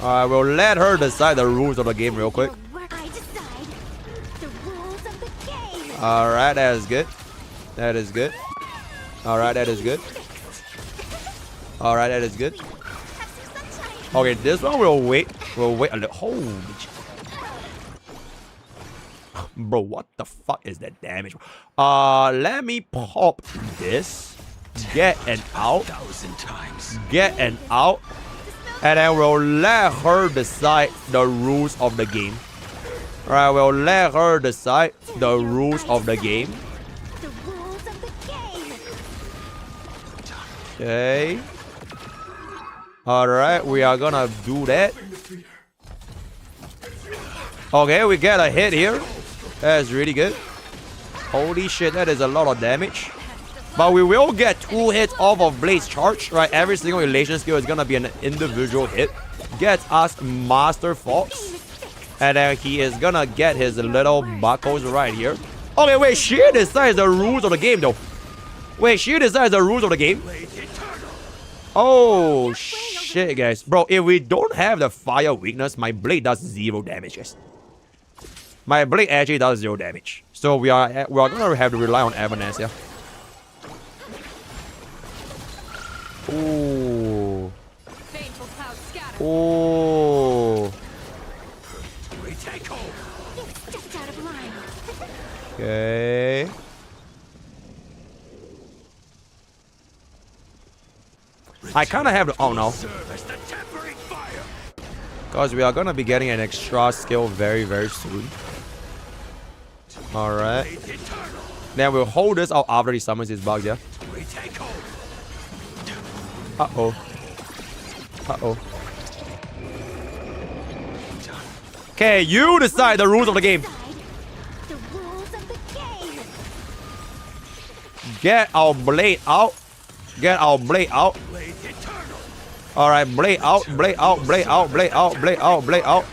Alright, we'll let her decide the rules of the game real quick. Alright, that is good. That is good. Alright, that is good. Alright, that is good. Okay, this one we'll wait. We'll wait a little. Holy shit. Bro, what the fuck is that damage? Let me pop this. Get an out. Get an out. And then we'll let her decide the rules of the game. Alright, we'll let her decide the rules of the game. Okay. Alright, we are gonna do that. Okay, we get a hit here. That's really good. Holy shit, that is a lot of damage. But we will get 2 hits off of Blade's charge, right? Every single elation skill is gonna be an individual hit. Gets us Master Fox. And then he is gonna get his little buckles right here. Okay, wait, she decides the rules of the game though. Wait, she decides the rules of the game? Oh, shit, guys. Bro, if we don't have the fire weakness, my blade does 0 damage, guys. My blade actually does 0 damage. So we are gonna have to rely on Evanescence. Ooh. Ooh. Okay. I kind of have to... Oh, no. Because we are going to be getting an extra skill very, very soon. Alright. Then we'll hold this out after he summons his bugs, yeah? Uh-oh. Uh-oh. Okay, you decide the rules of the game. Get our blade out. Get our blade out. Alright, blade out, blade out, blade out, blade out, blade out, blade out.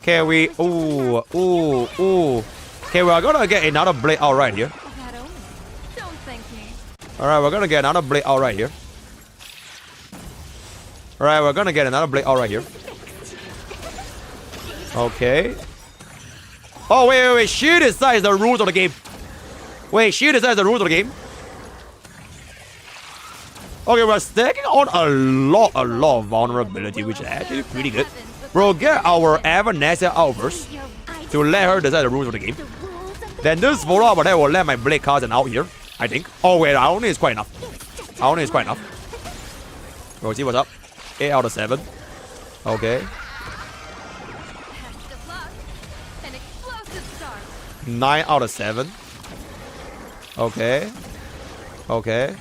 Okay, we... Ooh, ooh, ooh. Okay, we are gonna get another blade out right here. Alright, we're gonna get another blade out right here. Alright, we're gonna get another blade out right here. Okay. Oh, wait, wait, wait. She decides the rules of the game. Wait, she decides the rules of the game. Okay, we're stacking on a lot of vulnerability, which is actually pretty good. We'll get our Evanescence out first to let her decide the rules of the game. Then this follow-up that will let my blade cousin out here, I think. Oh, wait, I only is quite enough. I only is quite enough. We'll see what's up. 8 out of 7. Okay. 9 out of 7. Okay. Okay.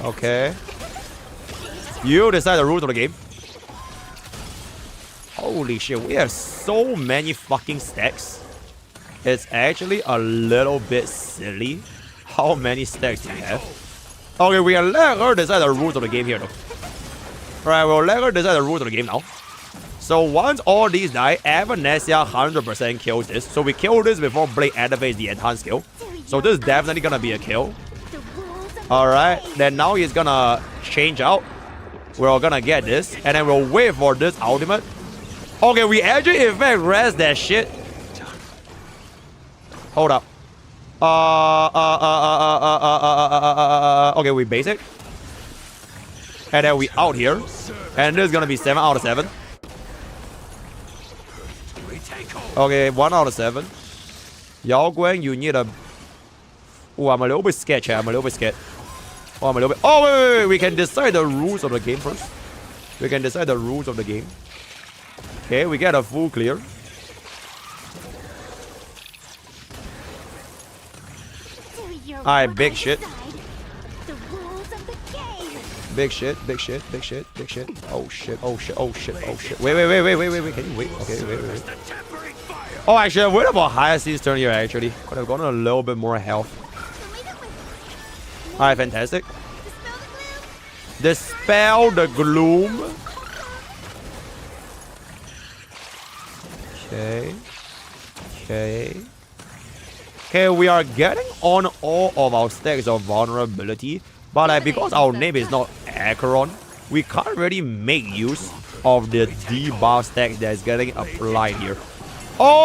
Okay. You decide the rules of the game. Holy shit, we have so many fucking stacks. It's actually a little bit silly how many stacks we have. Okay, we are let her decide the rules of the game here though. Alright, we'll let her decide the rules of the game now. So once all these die, Evanescence 100% kills this. So we kill this before Blade activates the enhanced skill. So this is definitely gonna be a kill. Alright, then now he's gonna change out. We're gonna get this, and then we'll wait for this ultimate. Okay, we actually in fact rest that shit. Hold up. Okay, we basic. And then we out here. And this is gonna be 7 out of 7. Okay, 1 out of 7. Yao Guan, you need a... Oh, I'm a little bit scared, chat. I'm a little bit scared. Oh, I'm a little bit... Oh, wait. We can decide the rules of the game first. We can decide the rules of the game. Okay, we get a full clear. Alright, big shit. Big shit, big shit, big shit, big shit. Oh shit, oh shit, oh shit, oh shit. Wait. Can you wait? Okay, wait. Oh, actually, wait about higher seas turn here, actually. Could have gotten a little bit more health. Alright, fantastic. Dispel the gloom. Okay, we are getting on all of our stacks of vulnerability. But because our name is not Acheron, we can't really make use of the debuff stack that is getting applied here. Oh!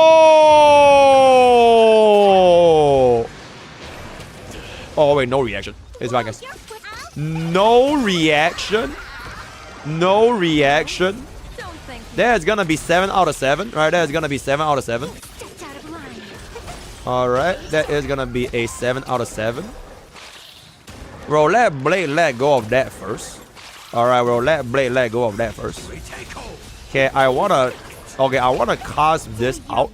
Oh, wait, no reaction. It's fine, guys. No reaction. No reaction. That's gonna be 7 out of 7. Right, that's gonna be 7 out of 7. Alright, that is gonna be a 7 out of 7. Bro, let Blade let go of that first. Alright, bro, let Blade let go of that first. Okay, I wanna cast this out.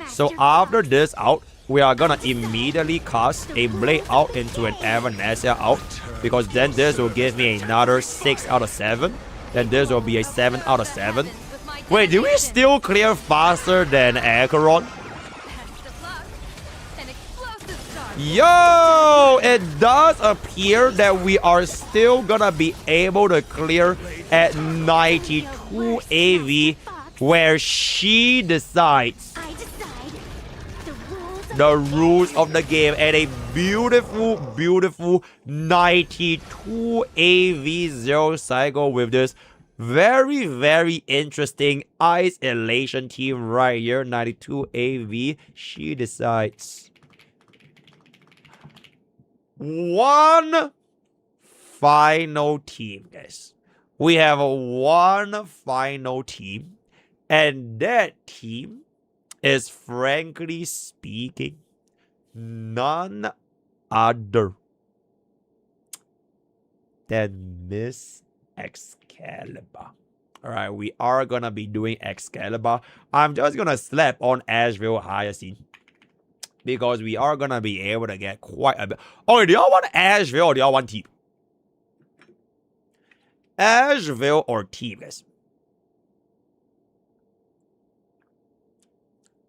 So after this out, we are gonna immediately cast a Blade out into an Evanescence out. Because then this will give me another 6 out of 7. Then this will be a 7 out of 7. Wait, do we still clear faster than Acheron? Yo! It does appear that we are still gonna be able to clear at 92 AV, where she decides the rules of the game at a beautiful, beautiful 92 AV 0 cycle with this very, very interesting Ice Elation team right here. 92 AV. She decides. One final team, guys. We have one final team. And that team is, frankly speaking, none other than Miss Excalibur. Alright, we are gonna be doing Excalibur. I'm just gonna slap on Asheville Hyacinth, because we are gonna be able to get quite a bit. Oh, do y'all want Asheville or do y'all want Team? Asheville or Team, guys?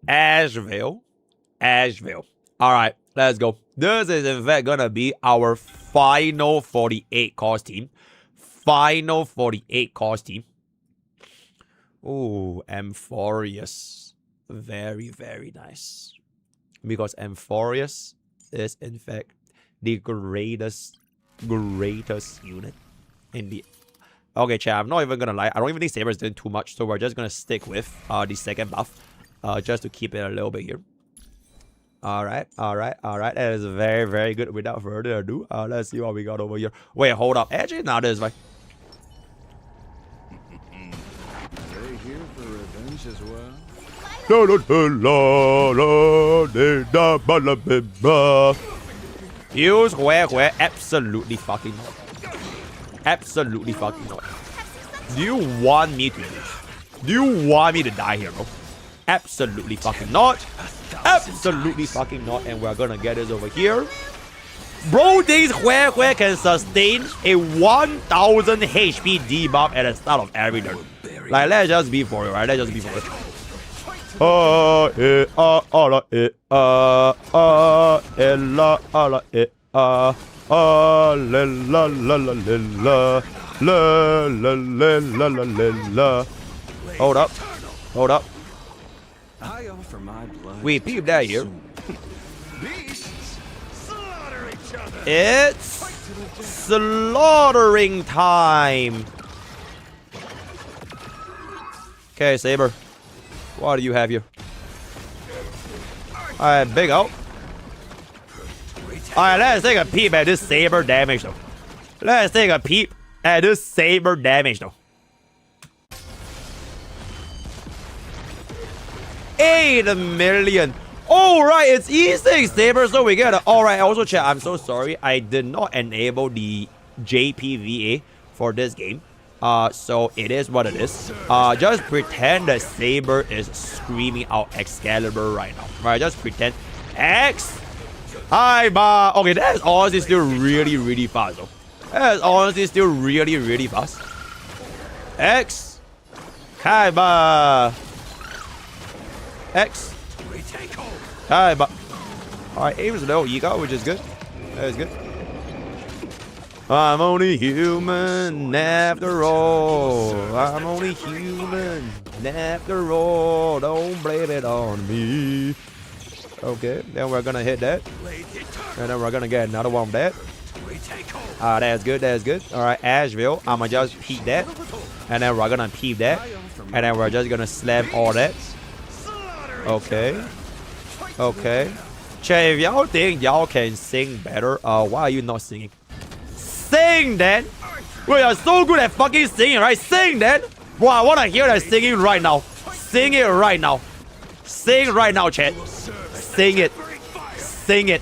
Asheville. Alright, let's go. This is in fact gonna be our final 48 cost team. Final 48 cost team. Ooh, Amphorius. Very, very nice. Because Amphorius is in fact the greatest unit in the... Okay, chat, I'm not even gonna lie. I don't even think Saber is doing too much, so we're just gonna stick with the second buff. Just to keep it a little bit here. Alright. That is very, very good. Without further ado, let's see what we got over here. Wait, hold up. Actually, now this is fine. They here for revenge as well? Use where absolutely fucking not. Absolutely fucking not. Do you want me to lose? Do you want me to die here, bro? Absolutely fucking not. Absolutely fucking not. And we're gonna get this over here. Bro, this where can sustain a 1000 HP debuff at the start of every turn. Like, let's just be for it, right? Let's just be for it. Hold up. Hold up. We peeped that here. It's slaughtering time. Okay, Saber. What do you have here? Alright, big out. Alright, let's take a peep at this Saber damage though. Let's take a peep at this Saber damage though. 8 million. Alright, it's E6 Saber, so we get it. Alright, also chat, I'm so sorry. I did not enable the JPVA for this game. So it is what it is. Just pretend that Saber is screaming out Excalibur right now. Right, just pretend. X! Hi, ba! Okay, that is honestly still really, really fast though. That is honestly still really, really fast. X! Hi, ba! X. Hi, but alright, aim's a little ego, which is good. That is good. I'm only human after all. I'm only human after all. Don't blame it on me. Okay, then we're gonna hit that. And then we're gonna get another one of that. That's good, that's good. Alright, Asheville. I'ma just peep that. And then we're gonna peep that. And then we're just gonna slam all that. Okay. Okay. Chat, if y'all think y'all can sing better, why are you not singing? Sing then! We are so good at fucking singing, right? Sing then! Bro, I want to hear that singing right now. Sing it right now. Sing right now, chat. Sing it. Sing it.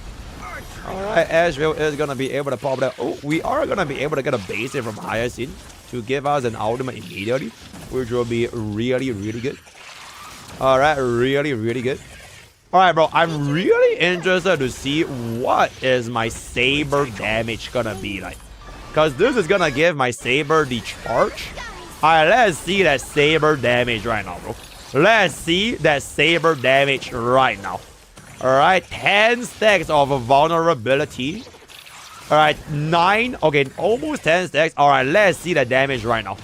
Alright, Asheville is gonna be able to pop that. Oh, we are gonna be able to get a base in from Hyacinth to give us an ultimate immediately, which will be really, really good. Alright, really, really good. Alright, bro, I'm really interested to see what is my Saber damage gonna be like. Because this is gonna give my Saber the charge. Alright, let's see that Saber damage right now, bro. Let's see that Saber damage right now. Alright, 10 stacks of vulnerability. Alright, 9. Okay, almost 10 stacks. Alright, let's see the damage right now.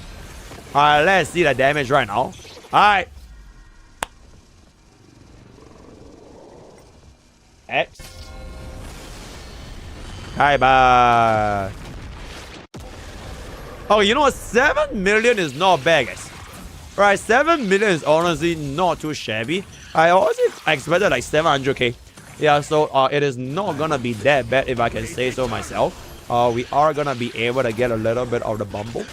Alright, let's see the damage right now. Alright. X. Bye bye. Oh, you know what? 7 million is not bad, guys. Right, 7 million is honestly not too shabby. I also expected like 700k. Yeah, so it is not gonna be that bad if I can say so myself. We are gonna be able to get a little bit of the bumble.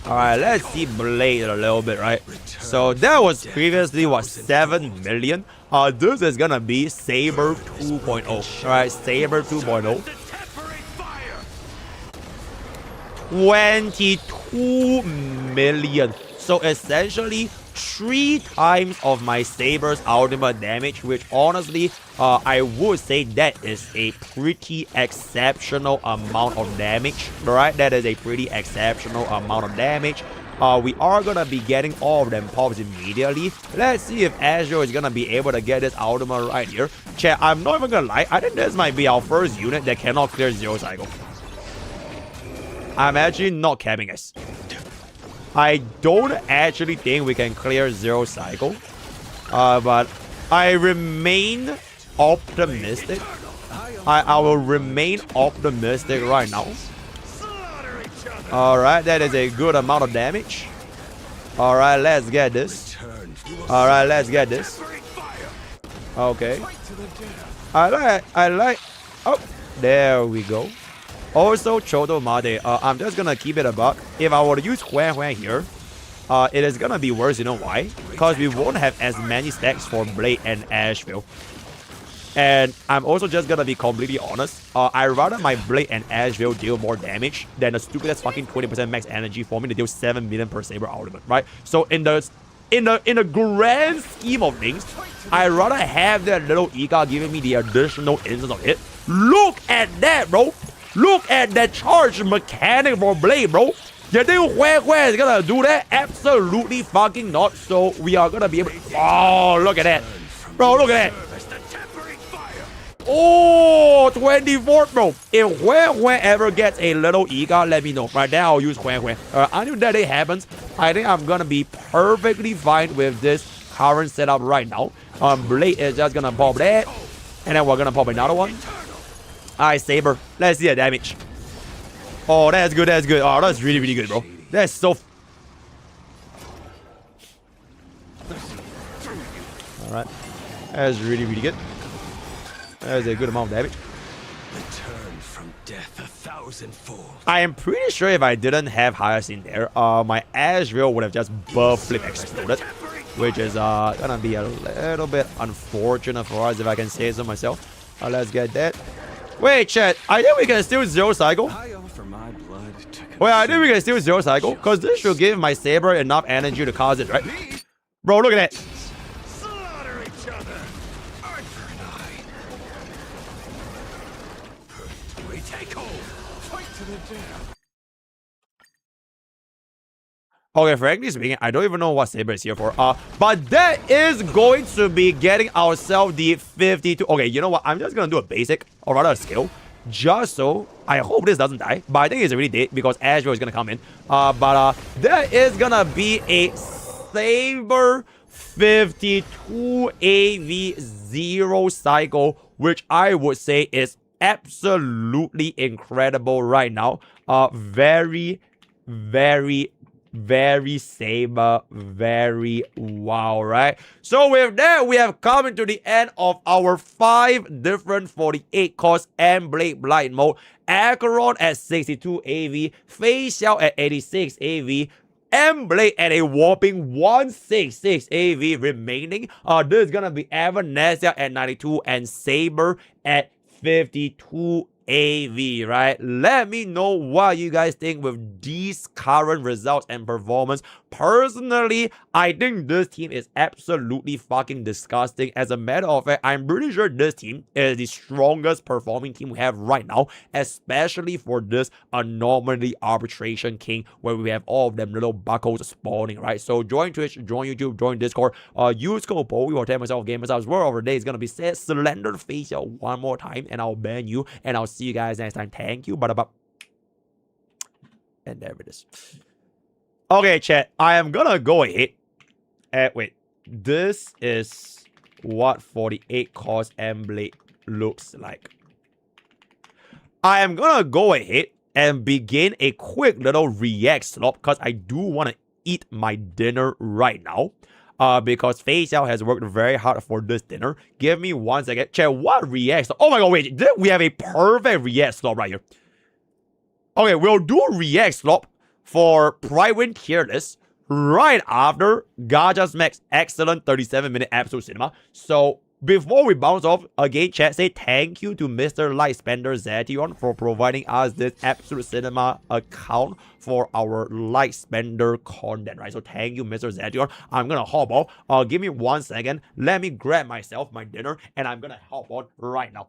Alright, let's see Blade a little bit, right? So that was previously what, 7 million. This is gonna be Saber 2.0. Alright, Saber 2.0. 22 million. So essentially 3 times of my Saber's ultimate damage, which honestly, I would say that is a pretty exceptional amount of damage, right? That is a pretty exceptional amount of damage. We are gonna be getting all of them pops immediately. Let's see if Azure is gonna be able to get this ultimate right here. Chat, I'm not even gonna lie, I think this might be our first unit that cannot clear 0 cycle. I'm actually not capping, guys. I don't actually think we can clear 0 cycle. But I remain optimistic. I will remain optimistic right now. Alright, that is a good amount of damage. Alright, let's get this. Alright, let's get this. Okay. I like. Oh, there we go. Also, Choto Made, I'm just gonna keep it a buck. If I were to use Huan Huan here, it is gonna be worse, you know why? Because we won't have as many stacks for Blade and Asheville. And I'm also just gonna be completely honest. I'd rather my Blade and Asheville deal more damage than a stupid fucking 20% max energy for me to deal 7 million per Saber ultimate, right? So in the grand scheme of things, I'd rather have that little Ika giving me the additional instance of hit. Look at that, bro! Look at that charge mechanic for Blade, bro. You think Huan is gonna do that? Absolutely fucking not. So we are gonna be able to... Oh, look at that. Bro, look at that. Oh, 24, bro. If Huan ever gets a little Ika, let me know. Right now, I'll use Huan. Until that day happens, I think I'm gonna be perfectly fine with this current setup right now. Blade is just gonna pop that. And then we're gonna pop another one. Alright, Saber. Let's see the damage. Oh, that's good, that's good. Oh, that's really, really good, bro. That's so... Alright. That's really, really good. That's a good amount of damage. Return from death 1,000-fold. I am pretty sure if I didn't have Hyacinth there, my Asheville would have just buff flip exploded. Which is gonna be a little bit unfortunate for us, if I can say so myself. Let's get that. Wait, chat. I think we can still 0 cycle. Wait, I think we can still 0 cycle. Because this should give my Saber enough energy to cause it, right? Bro, look at that. Slaughter each other. Eye for an eye. We take hold. Fight to the death. Okay, frankly speaking, I don't even know what Saber is here for. But that is going to be getting ourselves the 52. Okay, you know what? I'm just gonna do a basic, or rather a skill, just so I hope this doesn't die. But I think it's already dead because Asheville is gonna come in. But there is gonna be a Saber 52 AV 0 cycle, which I would say is absolutely incredible right now. Very Saber, very wow, right? So with that, we have come to the end of our 5 different 48 cost Mblade blind mode. Acheron at 62 AV, Fei Xiao at 86 AV, Mblade at a whopping 166 AV remaining. This is gonna be Evanescence at 92 and Saber at 52 AV, right? Let me know what you guys think with these current results and performance. Personally, I think this team is absolutely fucking disgusting. As a matter of fact, I'm pretty sure this team is the strongest performing team we have right now, especially for this Anomaly Arbitration King, where we have all of them little buckles spawning, right? So join Twitch, join YouTube, join Discord, use code POKE for 10% gamers house. Word of the day is gonna be said Slender Face one more time, and I'll ban you, and I'll see you guys next time. Thank you. And there it is. Okay, chat. I am gonna go ahead. Wait. This is what 48 cost Mblade looks like. I am gonna go ahead and begin a quick little react slot because I do want to eat my dinner right now. Because Facial has worked very hard for this dinner. Give me 1 second. Chat, what react slot? Oh my god, wait. We have a perfect react slot right here. Okay, we'll do a react slot for Pride tier list right after Gaja's Max excellent 37-minute episode cinema. So before we bounce off, again, chat, say thank you to Mr. Light Spender Zation for providing us this Absolute Cinema account for our Light Spender content, right? So thank you, Mr. Zation. I'm gonna hop on. Give me 1 second. Let me grab myself my dinner, and I'm gonna hop on right now.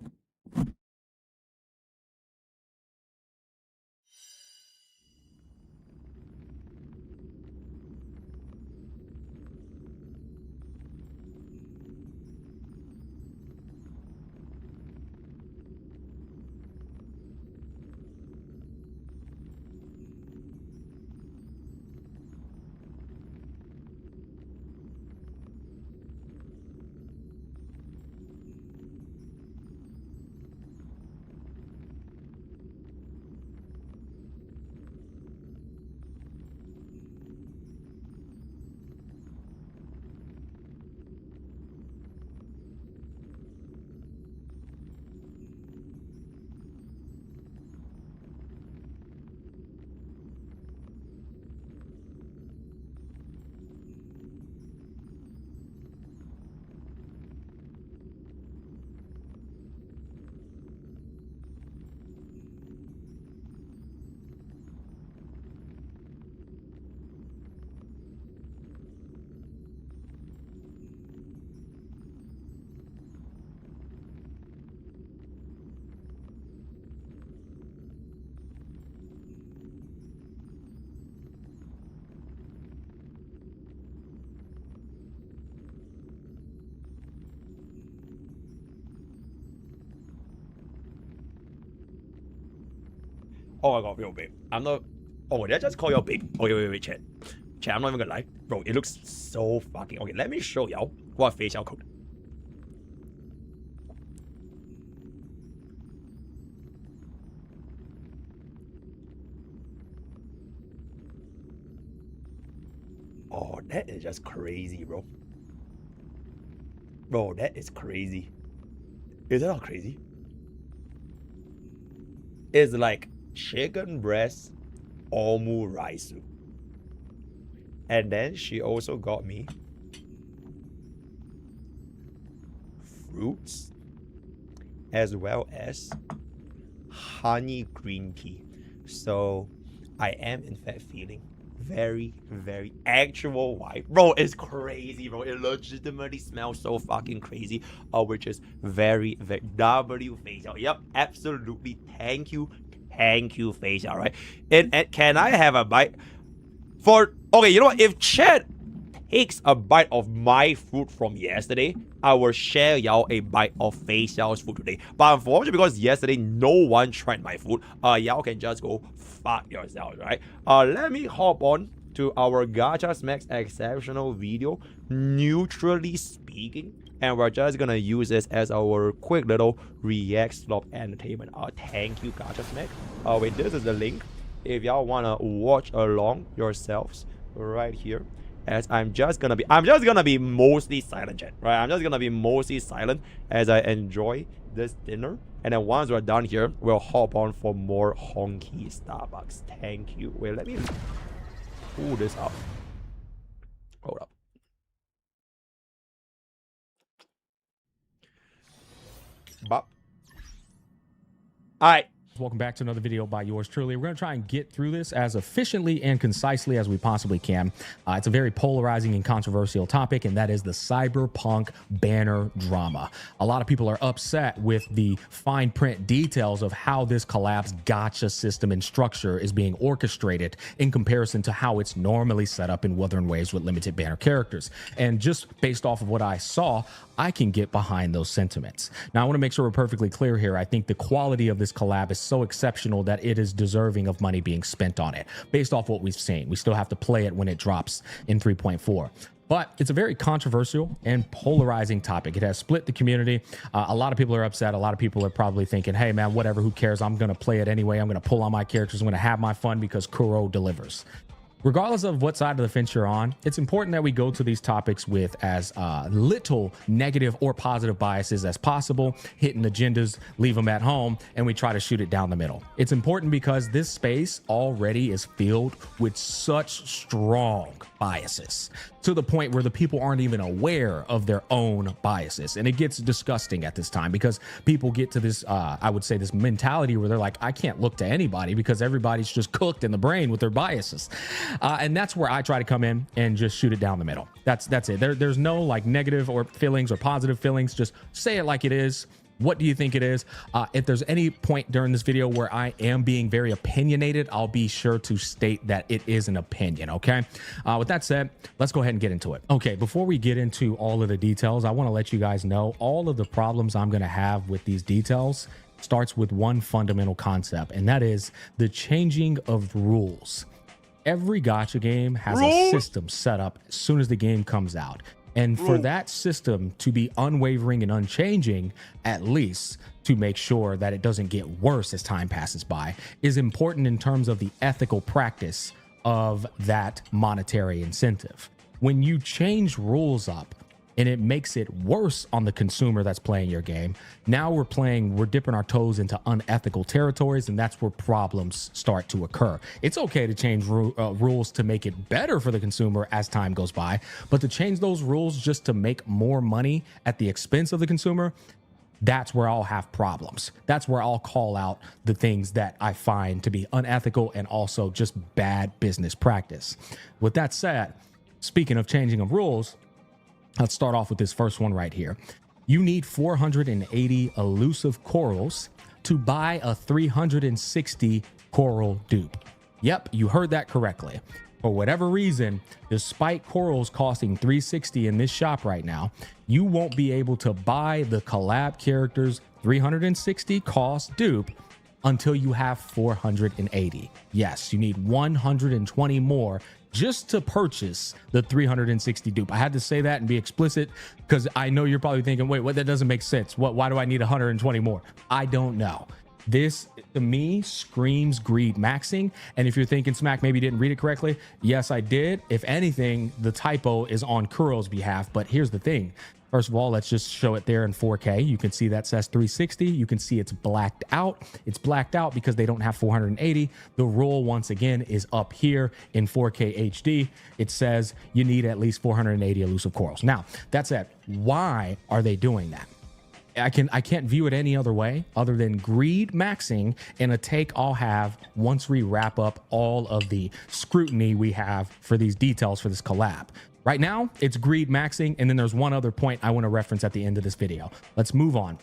Oh my god, yo, babe. I'm not. Oh, did I just call you babe? Okay, wait, chat. Chat, I'm not even gonna lie. Bro, it looks so fucking. Okay, let me show y'all what facial code. Oh, that is just crazy, bro. Bro, that is crazy. Is that not crazy? It's like chicken breast omuraisu. And then she also got me fruits as well as honey green tea. So I am in fact feeling very, very actual white. Bro, it's crazy, bro. It legitimately smells so fucking crazy. Which is very, very W facial. Yep, absolutely. Thank you, facial, right? And can I have a bite? Okay, you know what? If Chad takes a bite of my food from yesterday, I will share y'all a bite of facial's food today. But unfortunately, because yesterday no one tried my food, y'all can just go fuck yourselves, right? Let me hop on to our Gacha Smacks exceptional video, neutrally speaking, and we're just gonna use this as our quick little react slop entertainment. Thank you, Gacha Smack. Wait, this is the link if y'all wanna watch along yourselves right here. As I'm just gonna be mostly silent, chat, right? I'm just gonna be mostly silent as I enjoy this dinner. And then once we're done here, we'll hop on for more honky Starbucks. Thank you. Wait, let me pull this up. Hold up. Bop. All right. Welcome back to another video by yours truly. We're going to try and get through this as efficiently and concisely as we possibly can. It's a very polarizing and controversial topic, and that is the cyberpunk banner drama. A lot of people are upset with the fine print details of how this collapse gacha system and structure is being orchestrated in comparison to how it's normally set up in Wuthering Waves with limited banner characters. And just based off of what I saw, I can get behind those sentiments. Now, I want to make sure we're perfectly clear here. I think the quality of this collab is so exceptional that it is deserving of money being spent on it based off what we've seen. We still have to play it when it drops in 3.4. But it's a very controversial and polarizing topic. It has split the community. A lot of people are upset. A lot of people are probably thinking, hey, man, whatever, who cares? I'm going to play it anyway. I'm going to pull on my characters. I'm going to have my fun because Kuro delivers. Regardless of what side of the fence you're on, it's important that we go to these topics with as little negative or positive biases as possible, hitting agendas, leave them at home, and we try to shoot it down the middle. It's important because this space already is filled with such strong biases to the point where the people aren't even aware of their own biases. And it gets disgusting at this time because people get to this, I would say, this mentality where they're like, I can't look to anybody because everybody's just cooked in the brain with their biases. And that's where I try to come in and just shoot it down the middle. That's it. There's no like negative or feelings or positive feelings. Just say it like it is. What do you think it is? If there's any point during this video where I am being very opinionated, I'll be sure to state that it is an opinion, okay? With that said, let's go ahead and get into it. Okay, before we get into all of the details, I want to let you guys know all of the problems I'm going to have with these details starts with one fundamental concept, and that is the changing of rules. Every gacha game has a system set up as soon as the game comes out. And for that system to be unwavering and unchanging, at least to make sure that it doesn't get worse as time passes by, is important in terms of the ethical practice of that monetary incentive. When you change rules up and it makes it worse on the consumer that's playing your game, now we're dipping our toes into unethical territories, and that's where problems start to occur. It's okay to change rules to make it better for the consumer as time goes by, but to change those rules just to make more money at the expense of the consumer, that's where I'll have problems. That's where I'll call out the things that I find to be unethical and also just bad business practice. With that said, speaking of changing of rules, let's start off with this first one right here. You need 480 elusive corals to buy a 360 coral dupe. Yep, you heard that correctly. For whatever reason, despite corals costing 360 in this shop right now, you won't be able to buy the collab character's 360 cost dupe until you have 480. Yes, you need 120 more just to purchase the 360 dupe. I had to say that and be explicit because I know you're probably thinking, wait, what? That doesn't make sense. Why do I need 120 more? I don't know. This, to me, screams greed maxing. And if you're thinking Smack maybe didn't read it correctly, yes, I did. If anything, the typo is on Kuro's behalf. But here's the thing. First of all, let's just show it there in 4K. You can see that says 360. You can see it's blacked out. It's blacked out because they don't have 480. The rule, once again, is up here in 4K HD. It says you need at least 480 elusive corals. Now, that's it. Why are they doing that? I can't view it any other way other than greed maxing and a take I'll have once we wrap up all of the scrutiny we have for these details for this collab. Right now, it's greed maxing, and then there's one other point I want to reference at the end of this video. Let's move on.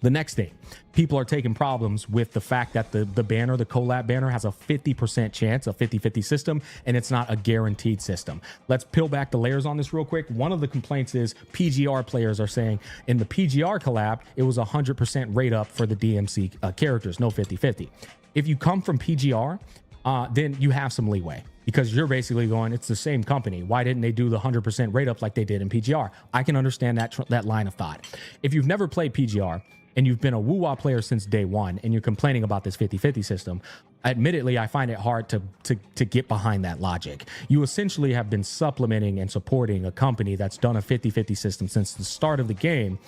The next thing, people are taking problems with the fact that the banner, the collab banner, has a 50% chance, a 50-50 system, and it's not a guaranteed system. Let's peel back the layers on this real quick. One of the complaints is PGR players are saying in the PGR collab, it was 100% rate up for the DMC characters, no 50-50. If you come from PGR, then you have some leeway because you're basically going, it's the same company. Why didn't they do the 100% rate up like they did in PGR? I can understand that line of thought. If you've never played PGR and you've been a Woo-Wah player since day one and you're complaining about this 50-50 system, admittedly, I find it hard to get behind that logic. You essentially have been supplementing and supporting a company that's done a 50-50 system since the start of the game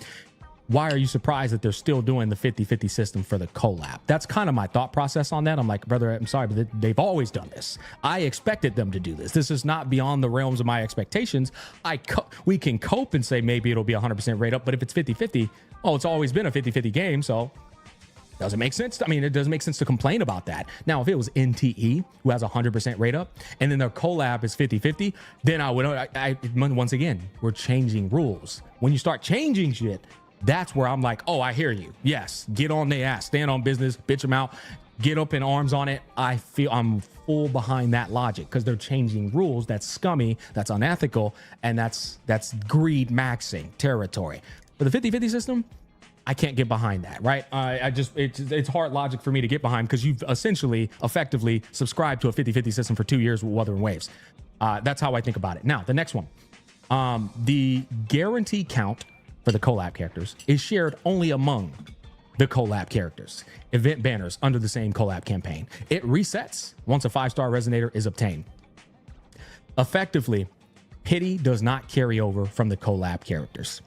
why are you surprised that they're still doing the 50-50 system for the collab? That's kind of my thought process on that. I'm like, brother, I'm sorry, but they've always done this. I expected them to do this. This is not beyond the realms of my expectations. We can cope and say maybe it'll be 100% rate up, but if it's 50-50, oh, it's always been a 50-50 game, so doesn't make sense. I mean, it doesn't make sense to complain about that. Now, if it was NTE who has 100% rate up and then their collab is 50-50, then I would, once again, we're changing rules. When you start changing shit, that's where I'm like, oh, I hear you. Yes, get on their ass, stand on business, bitch them out, get up in arms on it. I feel I'm full behind that logic because they're changing rules. That's scummy, that's unethical, and that's greed maxing territory. For the 50-50 system, I can't get behind that, right? It's hard logic for me to get behind because you've effectively subscribed to a 50-50 system for 2 years with Wuthering Waves. That's how I think about it. Now, the next one, the guarantee count for the collab characters is shared only among the collab characters, event banners under the same collab campaign. It resets once a 5-star resonator is obtained. Effectively, pity does not carry over from the collab characters.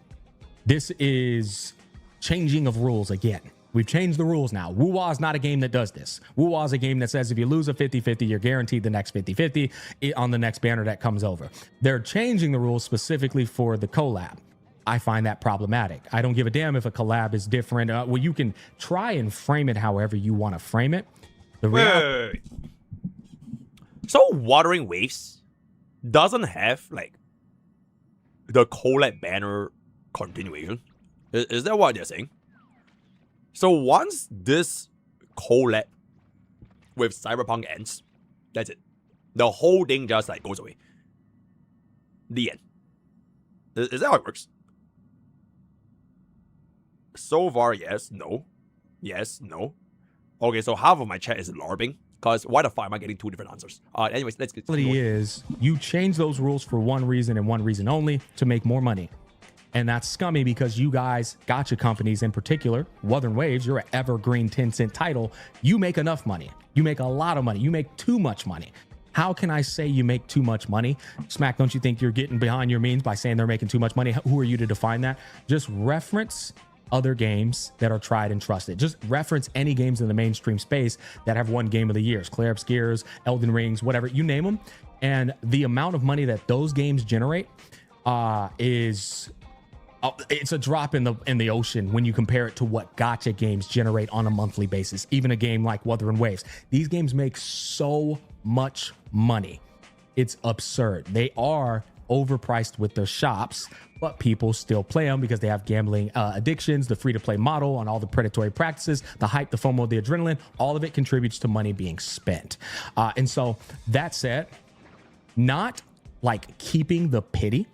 This is changing of rules again. We've changed the rules now. Woo-Wah is not a game that does this. Woo-Wah is a game that says if you lose a 50-50, you're guaranteed the next 50-50 on the next banner that comes over. They're changing the rules specifically for the collab. I find that problematic. I don't give a damn if a collab is different. Well, you can try and frame it however you want to frame it. Wait. So Wuthering Waves doesn't have like the collab banner continuation. Is that what they're saying? So once this collab with Cyberpunk ends, that's it. The whole thing just like goes away. The end. Is that how it works? So far, yes, no. Yes, no. Okay, so half of my chat is LARPing. Because why the fuck am I getting two different answers? Anyways, let's get reality is you change those rules for one reason and one reason only, to make more money. And that's scummy because you guys, gotcha companies in particular, Wuthering Waves, you're an evergreen 10-cent title. You make enough money. You make a lot of money. You make too much money. How can I say you make too much money? Smack, don't you think you're getting behind your means by saying they're making too much money? Who are you to define that? Just reference other games that are tried and trusted. Just reference any games in the mainstream space that have won Game of the Years, Clair Obscures, Elden Rings, whatever, you name them. And the amount of money that those games generate it's a drop in the ocean when you compare it to what gotcha games generate on a monthly basis. Even a game like Wuthering Waves, these games make so much money, it's absurd. They are overpriced with their shops, but people still play them because they have gambling addictions, the free-to-play model, and all the predatory practices, the hype, the FOMO, the adrenaline. All of it contributes to money being spent. And so that said, not like keeping the pity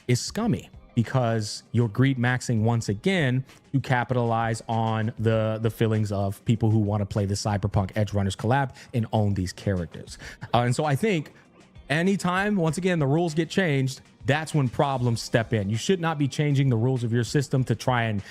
is scummy, because you're greed maxing once again to capitalize on the feelings of people who want to play the Cyberpunk Edge Runners collab and own these characters. And so I think anytime, once again, the rules get changed, that's when problems step in. You should not be changing the rules of your system to try and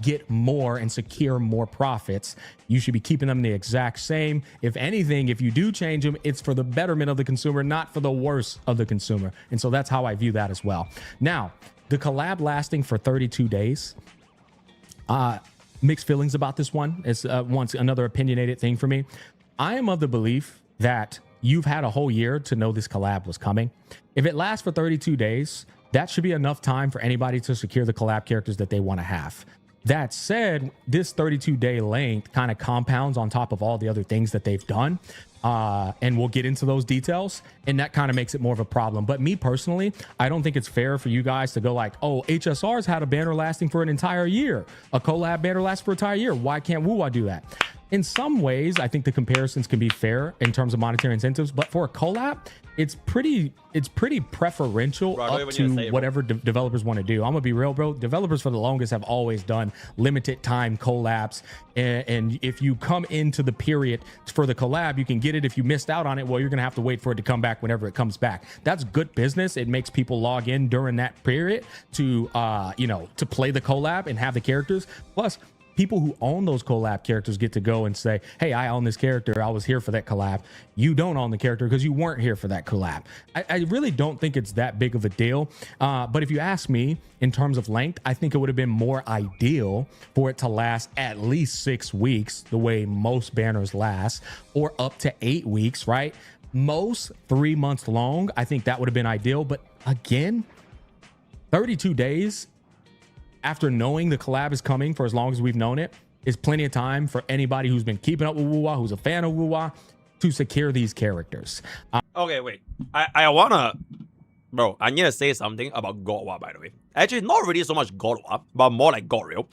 get more and secure more profits. You should be keeping them the exact same. If anything, if you do change them, it's for the betterment of the consumer, not for the worse of the consumer. And so that's how I view that as well. Now, the collab lasting for 32 days, mixed feelings about this one. It's once another opinionated thing for me. I am of the belief that you've had a whole year to know this collab was coming. If it lasts for 32 days, that should be enough time for anybody to secure the collab characters that they want to have. That said, this 32-day length kind of compounds on top of all the other things that they've done. And we'll get into those details, and that kind of makes it more of a problem. But me personally, I don't think it's fair for you guys to go like, oh, HSR's had a banner lasting for an entire year. A collab banner lasts for an entire year. Why can't Woo-Wah do that? In some ways, I think the comparisons can be fair in terms of monetary incentives, but for a collab, it's pretty preferential up to whatever developers want to do. I'm gonna be real, bro. Developers for the longest have always done limited time collabs, and if you come into the period for the collab, you can get it. If you missed out on it, well, you're gonna have to wait for it to come back whenever it comes back. That's good business. It makes people log in during that period to to play the collab and have the characters. Plus, people who own those collab characters get to go and say, hey, I own this character. I was here for that collab. You don't own the character because you weren't here for that collab. I really don't think it's that big of a deal. But if you ask me, in terms of length, I think it would have been more ideal for it to last at least 6 weeks, the way most banners last, or up to 8 weeks, right? Most 3 months long. I think that would have been ideal. But again, 32 days after knowing the collab is coming for as long as we've known it is plenty of time for anybody who's been keeping up with Wuwa, who's a fan of Wuwa, to secure these characters. Okay, wait. I wanna... Bro, I need to say something about Godwa, by the way. Actually, not really so much Godwa, but more like Godreal.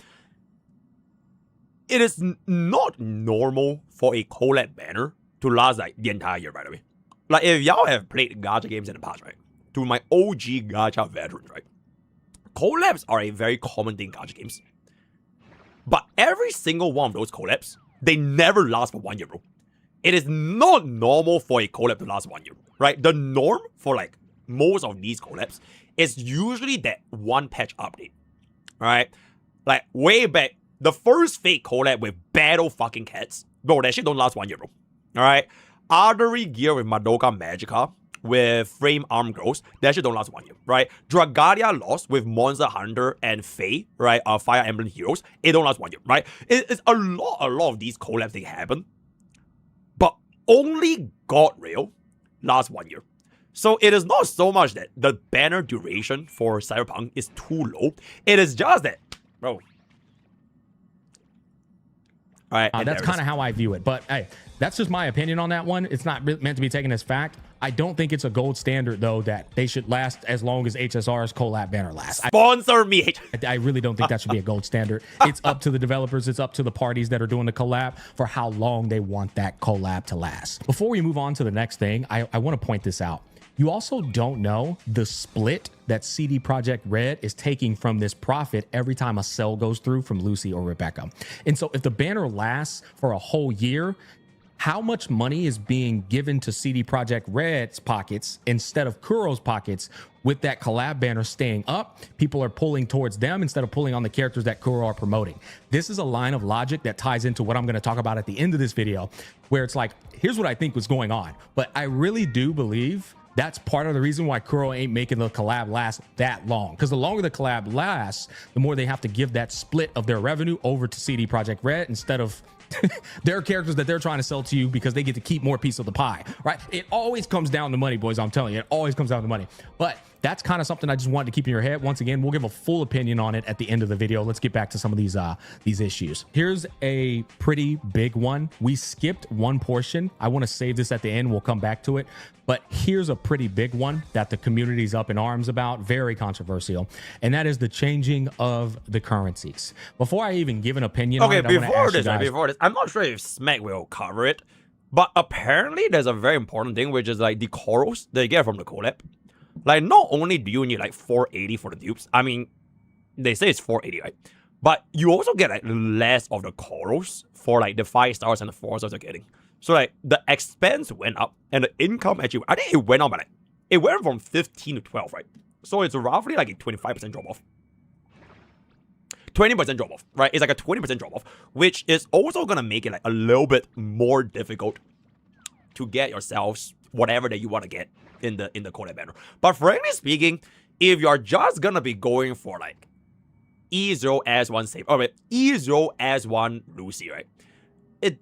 It is not normal for a collab banner to last like the entire year, by the way. Like, if y'all have played gacha games in the past, right? To my OG gacha veterans, right? Collabs are a very common thing in gacha games. But every single one of those collabs, they never last for 1 year, bro. It is not normal for a collab to last 1 year, right? The norm for like most of these collabs is usually that one patch update, right? Like way back, the first fake collab with Battle fucking Cats, bro, that shit don't last 1 year, bro. All right, Artery Gear with Madoka Magica with Frame Arm Girls, that shit don't last 1 year, right? Dragalia Lost with Monster Hunter and Fae, right? Fire Emblem Heroes, it don't last 1 year, right? It's a lot of these collabs they happen, but only God Rail lasts 1 year. So it is not so much that the banner duration for Cyberpunk is too low. It is just that, bro. All right, that's kind of how I view it. But hey, that's just my opinion on that one. It's not meant to be taken as fact. I don't think it's a gold standard, though, that they should last as long as HSR's collab banner lasts. Sponsor me. I really don't think that should be a gold standard. It's up to the developers. It's up to the parties that are doing the collab for how long they want that collab to last. Before we move on to the next thing, I want to point this out. You also don't know the split that CD Projekt Red is taking from this profit every time a sale goes through from Lucy or Rebecca. And so if the banner lasts for a whole year, how much money is being given to CD Projekt Red's pockets instead of Kuro's pockets? With that collab banner staying up, people are pulling towards them instead of pulling on the characters that Kuro are promoting. This is a line of logic that ties into what I'm going to talk about at the end of this video, where it's like, here's what I think was going on. But I really do believe that's part of the reason why Kuro ain't making the collab last that long. Because the longer the collab lasts, the more they have to give that split of their revenue over to CD Projekt Red instead of their characters that they're trying to sell to you because they get to keep more piece of the pie, right? It always comes down to money, boys. I'm telling you, it always comes down to money. But that's kind of something I just wanted to keep in your head. Once again, we'll give a full opinion on it at the end of the video. Let's get back to some of these issues. Here's a pretty big one. We skipped one portion. I want to save this at the end. We'll come back to it. But here's a pretty big one that the community's up in arms about. Very controversial. And that is the changing of the currencies. Before I even give an opinion on it, before this, I'm not sure if Smack will cover it, but apparently there's a very important thing, which is like the corals they get from the collab. Like, not only do you need like 480 for the dupes, I mean, they say it's 480, right? But you also get like less of the corals for like the 5 stars and the 4 stars you're getting. So like the expense went up and the income actually, I think it went up by like, it went from 15 to 12, right? So it's roughly like a 25% drop off. 20% drop off, right? It's like a 20% drop off, which is also gonna make it like a little bit more difficult to get yourselves whatever that you want to get in the collab banner. But frankly speaking, if you're just gonna be going for like E0 as one save, or E0 as one Lucy, right? It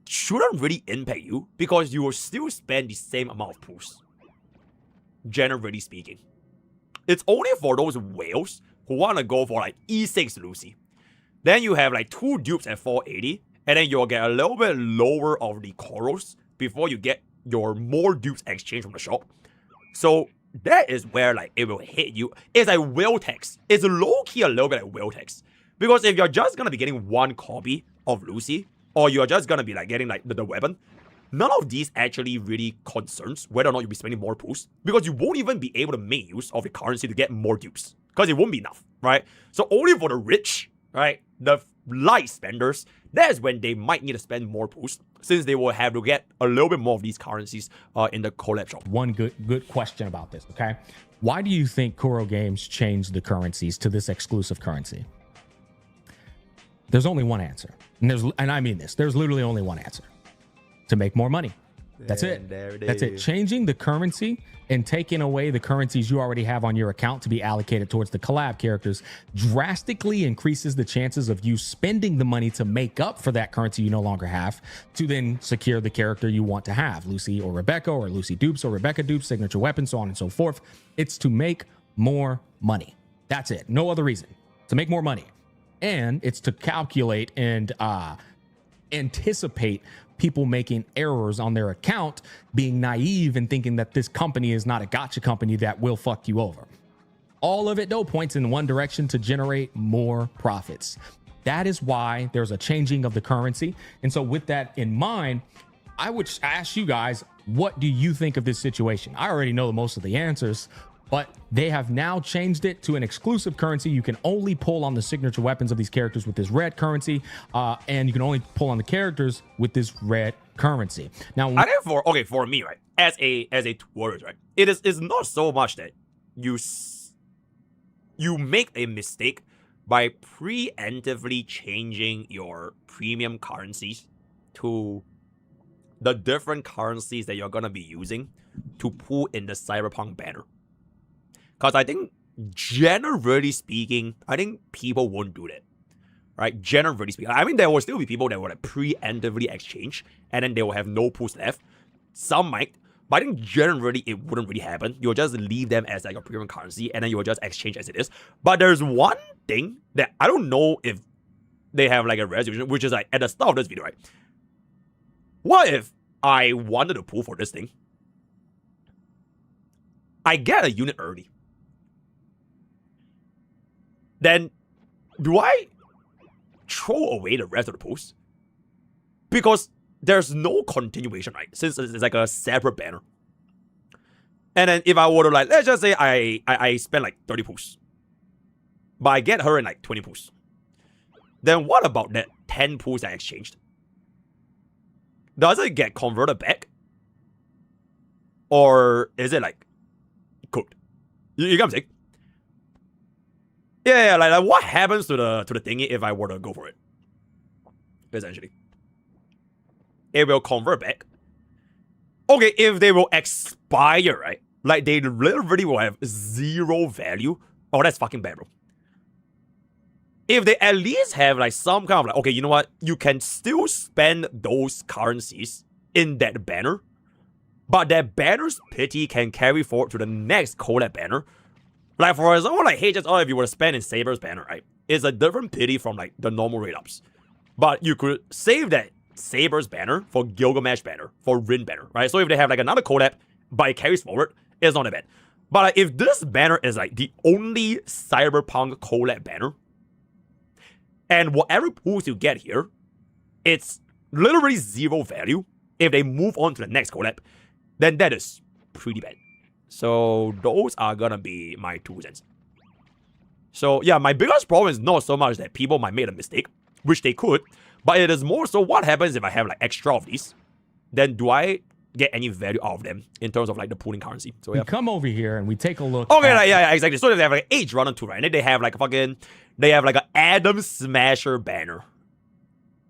shouldn't really impact you because you will still spend the same amount of pools. Generally speaking, it's only for those whales who want to go for like E6 Lucy. Then you have like 2 dupes at 480, and then you'll get a little bit lower of the corals before you get your more dupes exchange from the shop. So that is where like it will hit you. It's like whale tax. It's low-key a little bit like whale tax. Because if you're just gonna be getting one copy of Lucy, or you're just gonna be like getting like the weapon, none of these actually really concerns whether or not you'll be spending more pools, because you won't even be able to make use of the currency to get more dupes, because it won't be enough, right? So only for the rich, right, the light spenders, that's when they might need to spend more pools, since they will have to get a little bit more of these currencies in the collab shop. One good question about this, okay? Why do you think Kuro Games changed the currencies to this exclusive currency? There's only one answer. And I mean this. There's literally only one answer. To make more money. That's it. That's it. Changing the currency and taking away the currencies you already have on your account to be allocated towards the collab characters drastically increases the chances of you spending the money to make up for that currency you no longer have to then secure the character you want to have. Lucy or Rebecca, or Lucy dupes or Rebecca dupes, signature weapon, so on and so forth. It's to make more money. That's it. No other reason. To make more money. And it's to calculate and anticipate people making errors on their account, being naive and thinking that this company is not a gotcha company that will fuck you over. All of it, though, points in one direction: to generate more profits. That is why there's a changing of the currency. And so with that in mind, I would ask you guys, what do you think of this situation? I already know most of the answers, but they have now changed it to an exclusive currency. You can only pull on the signature weapons of these characters with this red currency, and you can only pull on the characters with this red currency. Now, I think for me, right, as a tourist, right, it's not so much that you make a mistake by preemptively changing your premium currencies to the different currencies that you're gonna be using to pull in the Cyberpunk banner. Because I think, generally speaking, I think people won't do that, right? Generally speaking. I mean, there will still be people that will like preemptively exchange, and then they will have no pools left. Some might, but I think generally it wouldn't really happen. You'll just leave them as like a premium currency, and then you'll just exchange as it is. But there's one thing that I don't know if they have like a resolution, which is like at the start of this video, right? What if I wanted to pull for this thing? I get a unit early. Then, do I throw away the rest of the pools? Because there's no continuation, right? Since it's like a separate banner. And then if I were to like, let's just say I spend like 30 pools, but I get her in like 20 pools. Then what about that 10 pools I exchanged? Does it get converted back? Or is it like cooked? You get what I'm saying? Yeah, like what happens to the thingy if I were to go for it? Essentially, it will convert back. Okay, if they will expire, right? Like they literally will have zero value. Oh, that's fucking bad, bro. If they at least have like some kind of like, okay, you know what? You can still spend those currencies in that banner, but that banner's pity can carry forward to the next collab banner. Like, for example, like, hey, just if you were to spend in Saber's banner, right? It's a different pity from, like, the normal rate ups. But you could save that Saber's banner for Gilgamesh banner, for Rin banner, right? So if they have, like, another collab, but it carries forward, it's not that bad. But like, if this banner is, like, the only Cyberpunk collab banner, and whatever pools you get here, it's literally zero value. If they move on to the next collab, then that is pretty bad. So those are gonna be my 2 cents. So yeah, my biggest problem is not so much that people might make a mistake, which they could, but it is more so what happens if I have like extra of these. Then do I get any value out of them in terms of like the pooling currency? So yeah. We come over here and we take a look. Okay, like, yeah, exactly. So they have like Age Runner 2, right? And then they have like they have like an Adam Smasher banner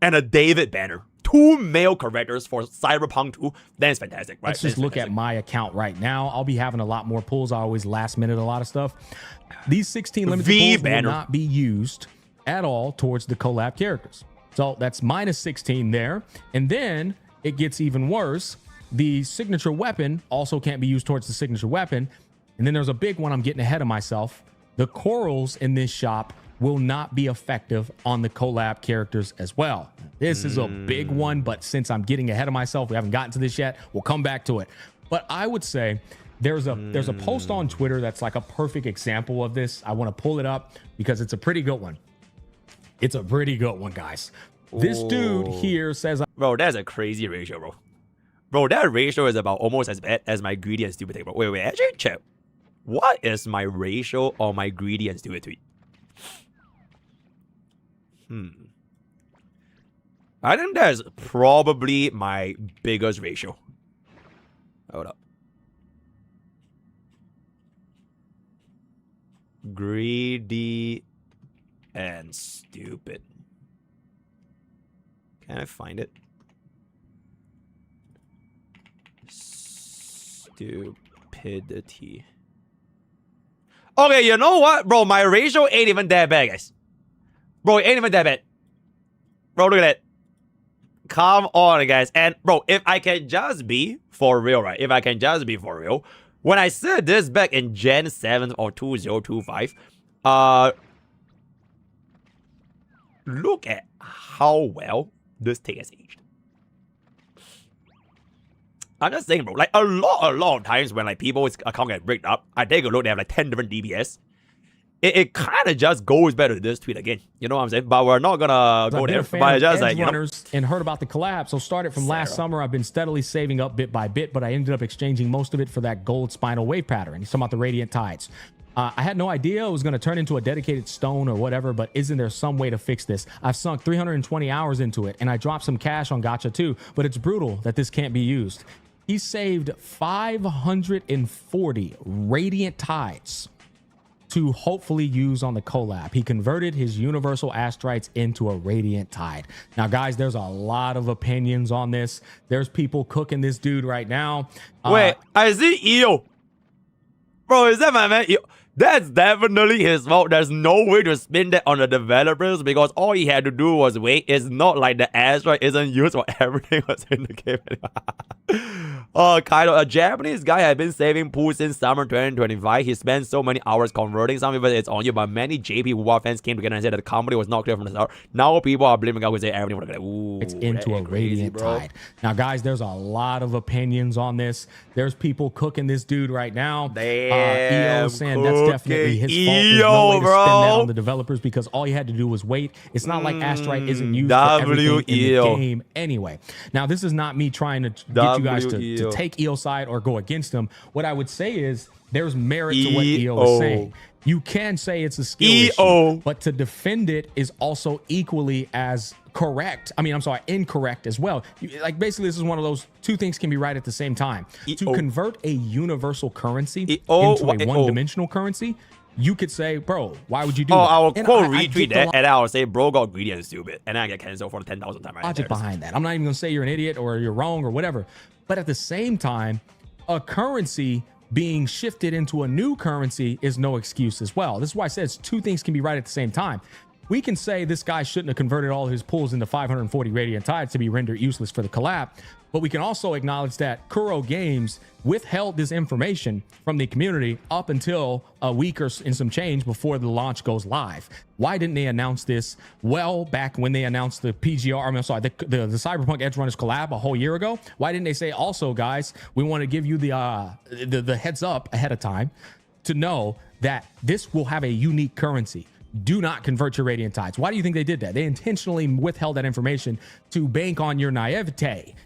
and a David banner. 2 male characters for Cyberpunk 2, then it's fantastic, right? Let's just look at my account right now. I'll be having a lot more pulls. I always last minute a lot of stuff. These 16 limited pulls will not be used at all towards the collab characters. So that's minus 16 there. And then it gets even worse. The signature weapon also can't be used towards the signature weapon. And then there's a big one. I'm getting ahead of myself. The corals in this shop will not be effective on the collab characters as well. This is a big one, but since I'm getting ahead of myself, we haven't gotten to this yet. We'll come back to it. But I would say there's a post on Twitter that's like a perfect example of this. I want to pull it up because it's a pretty good one. It's a pretty good one, guys. This dude here says, bro, that's a crazy ratio, bro. Bro, that ratio is about almost as bad as my greedy and stupid take, bro. Wait, actually check. What is my ratio on my greedy and stupid tweet? I think that's probably my biggest ratio. Hold up. Greedy and stupid. Can I find it? Stupidity. Okay, you know what? Bro, my ratio ain't even that bad, guys. Bro, it ain't even that bad. Bro, look at that. Come on, guys. And, bro, if I can just be for real, right? If I can just be for real. When I said this back in Gen 7 or 2025, look at how well this thing has aged. I'm just saying, bro, like a lot of times when like people's account get bricked up, I take a look, they have like 10 different DPS. It kind of just goes better to this tweet again. You know what I'm saying? But we're not gonna go there. But just like, you know, and heard about the collab. So started from last summer. I've been steadily saving up bit by bit, but I ended up exchanging most of it for that gold spinal wave pattern. He's talking about the Radiant Tides. I had no idea it was going to turn into a dedicated stone or whatever, but isn't there some way to fix this? I've sunk 320 hours into it, and I dropped some cash on Gacha too, but it's brutal that this can't be used. He saved 540 Radiant Tides to hopefully use on the collab. He converted his universal astrites into a Radiant Tide. Now, guys, there's a lot of opinions on this. There's people cooking this dude right now. Wait, I see EO. Bro, is that my man? EO? That's definitely his fault. There's no way to spin that on the developers because all he had to do was wait. It's not like the asteroid isn't used for everything was in the game. Kaido, a Japanese guy had been saving pools since summer 2025. He spent so many hours converting. Some people it's on you, but many JP WoW fans came together and said that the company was not clear from the start. Now people are blaming out who say everything was like, ooh, it's into a Radiant Tide. Now, guys, there's a lot of opinions on this. There's people cooking this dude right now. EO saying that's definitely his fault. There's no way to spin that on the developers because all you had to do was wait. It's not like Astrite isn't used for everything in the game anyway. Now, this is not me trying to get you guys to take EO's side or go against him. What I would say is there's merit to what EO is saying. You can say it's a skill issue, but to defend it is also equally as correct. I mean, I'm sorry, incorrect as well. Like basically, this is one of those two things can be right at the same time. To convert a universal currency into a one-dimensional currency, you could say, bro, why would you do that? I will quote retweet that, and I will say, bro got greedy and stupid, and I get canceled for the 10,000th time. Logic behind that. I'm not even gonna say you're an idiot or you're wrong or whatever, but at the same time, a currency being shifted into a new currency is no excuse as well. This is why I said two things can be right at the same time. We can say this guy shouldn't have converted all his pools into 540 Radiant Tides to be rendered useless for the collab, but we can also acknowledge that Kuro Games withheld this information from the community up until a week or in some change before the launch goes live. Why didn't they announce this well back when they announced the PGR, I'm sorry, the Cyberpunk Edge Runners collab a whole year ago? Why didn't they say also, guys, we want to give you the heads up ahead of time to know that this will have a unique currency? Do not convert your Radiant Tides. Why do you think they did that? They intentionally withheld that information to bank on your naivety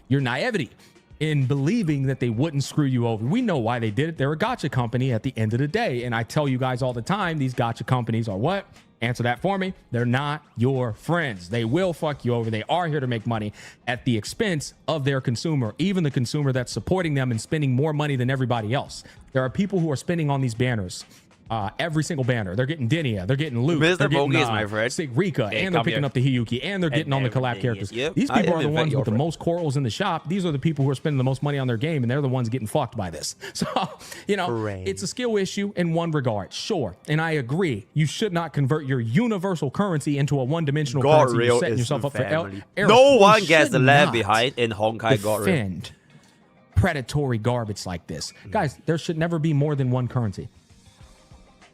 in believing that they wouldn't screw you over. We know why they did it. They're a gacha company at the end of the day. And I tell you guys all the time, these gacha companies are what? Answer that for me. They're not your friends. They will fuck you over. They are here to make money at the expense of their consumer, even the consumer that's supporting them and spending more money than everybody else. There are people who are spending on these banners. Every single banner. They're getting Denia, they're getting Luke, they're getting my friend. Sigrika, and they're picking up the Hiyuki, and they're getting on the collab characters. These people are the ones with the most corals in the shop. These are the people who are spending the most money on their game, and they're the ones getting fucked by this. So, you know, it's a skill issue in one regard, sure. And I agree, you should not convert your universal currency into a one-dimensional currency. You're setting yourself up for error. No one gets left behind in Honkai God Real. Defend predatory garbage like this. Guys, there should never be more than one currency.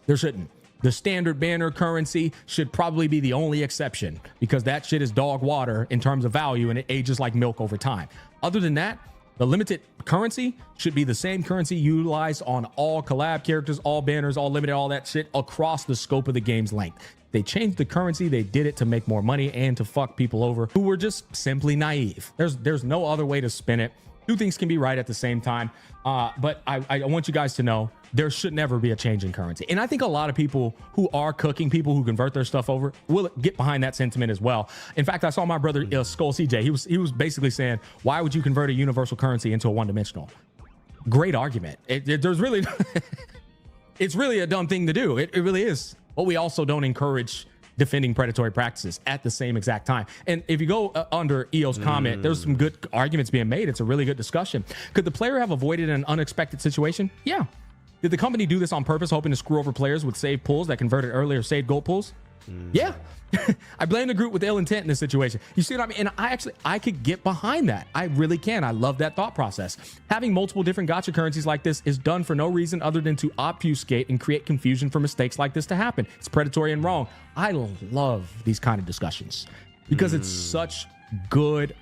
There shouldn't. The standard banner currency should probably be the only exception because that shit is dog water in terms of value and it ages like milk over time. Other than that, the limited currency should be the same currency utilized on all collab characters, all banners, all limited, all that shit across the scope of the game's length. They changed the currency. They did it to make more money and to fuck people over who were just simply naive. There's no other way to spin it. Two things can be right at the same time. But I want you guys to know there should never be a change in currency. And I think a lot of people who are cooking, people who convert their stuff over, will get behind that sentiment as well. In fact, I saw my brother Skull CJ. He was basically saying, why would you convert a universal currency into a one-dimensional? Great argument. There's really, it's really a dumb thing to do. It really is. But we also don't encourage defending predatory practices at the same exact time. And if you go under EO's comment, there's some good arguments being made. It's a really good discussion. Could the player have avoided an unexpected situation? Yeah. Did the company do this on purpose, hoping to screw over players with saved pools that converted earlier saved gold pools? Yeah. I blame the group with ill intent in this situation. You see what I mean? And I could get behind that. I really can. I love that thought process. Having multiple different gacha currencies like this is done for no reason other than to obfuscate and create confusion for mistakes like this to happen. It's predatory and wrong. I love these kind of discussions because it's such good,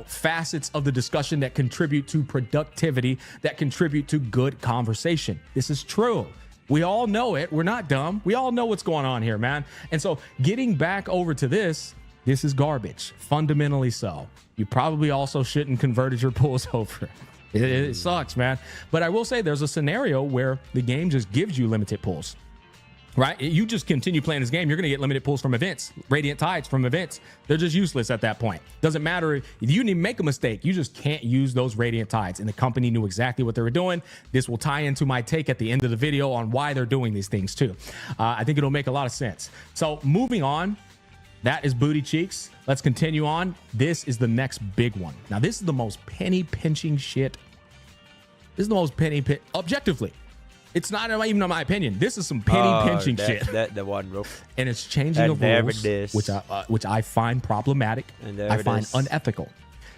facets of the discussion that contribute to productivity, that contribute to good conversation. This is true. We all know it. We're not dumb. We all know what's going on here, man. And so getting back over to this is garbage. Fundamentally so. You probably also shouldn't converted your pools over. It sucks, man. But I will say there's a scenario where the game just gives you limited pools. Right? You just continue playing this game, you're going to get limited pulls from events, radiant tides from events. They're just useless at that point. Doesn't matter if you didn't even make a mistake. You just can't use those radiant tides. And the company knew exactly what they were doing. This will tie into my take at the end of the video on why they're doing these things too. I think it'll make a lot of sense. So moving on, that is Booty Cheeks. Let's continue on. This is the next big one. Now, this is the most penny pinching shit. This is the most objectively. It's not even in my opinion. This is some penny pinching shit. The one, bro. And it's changing of rules, which I find problematic. I find unethical.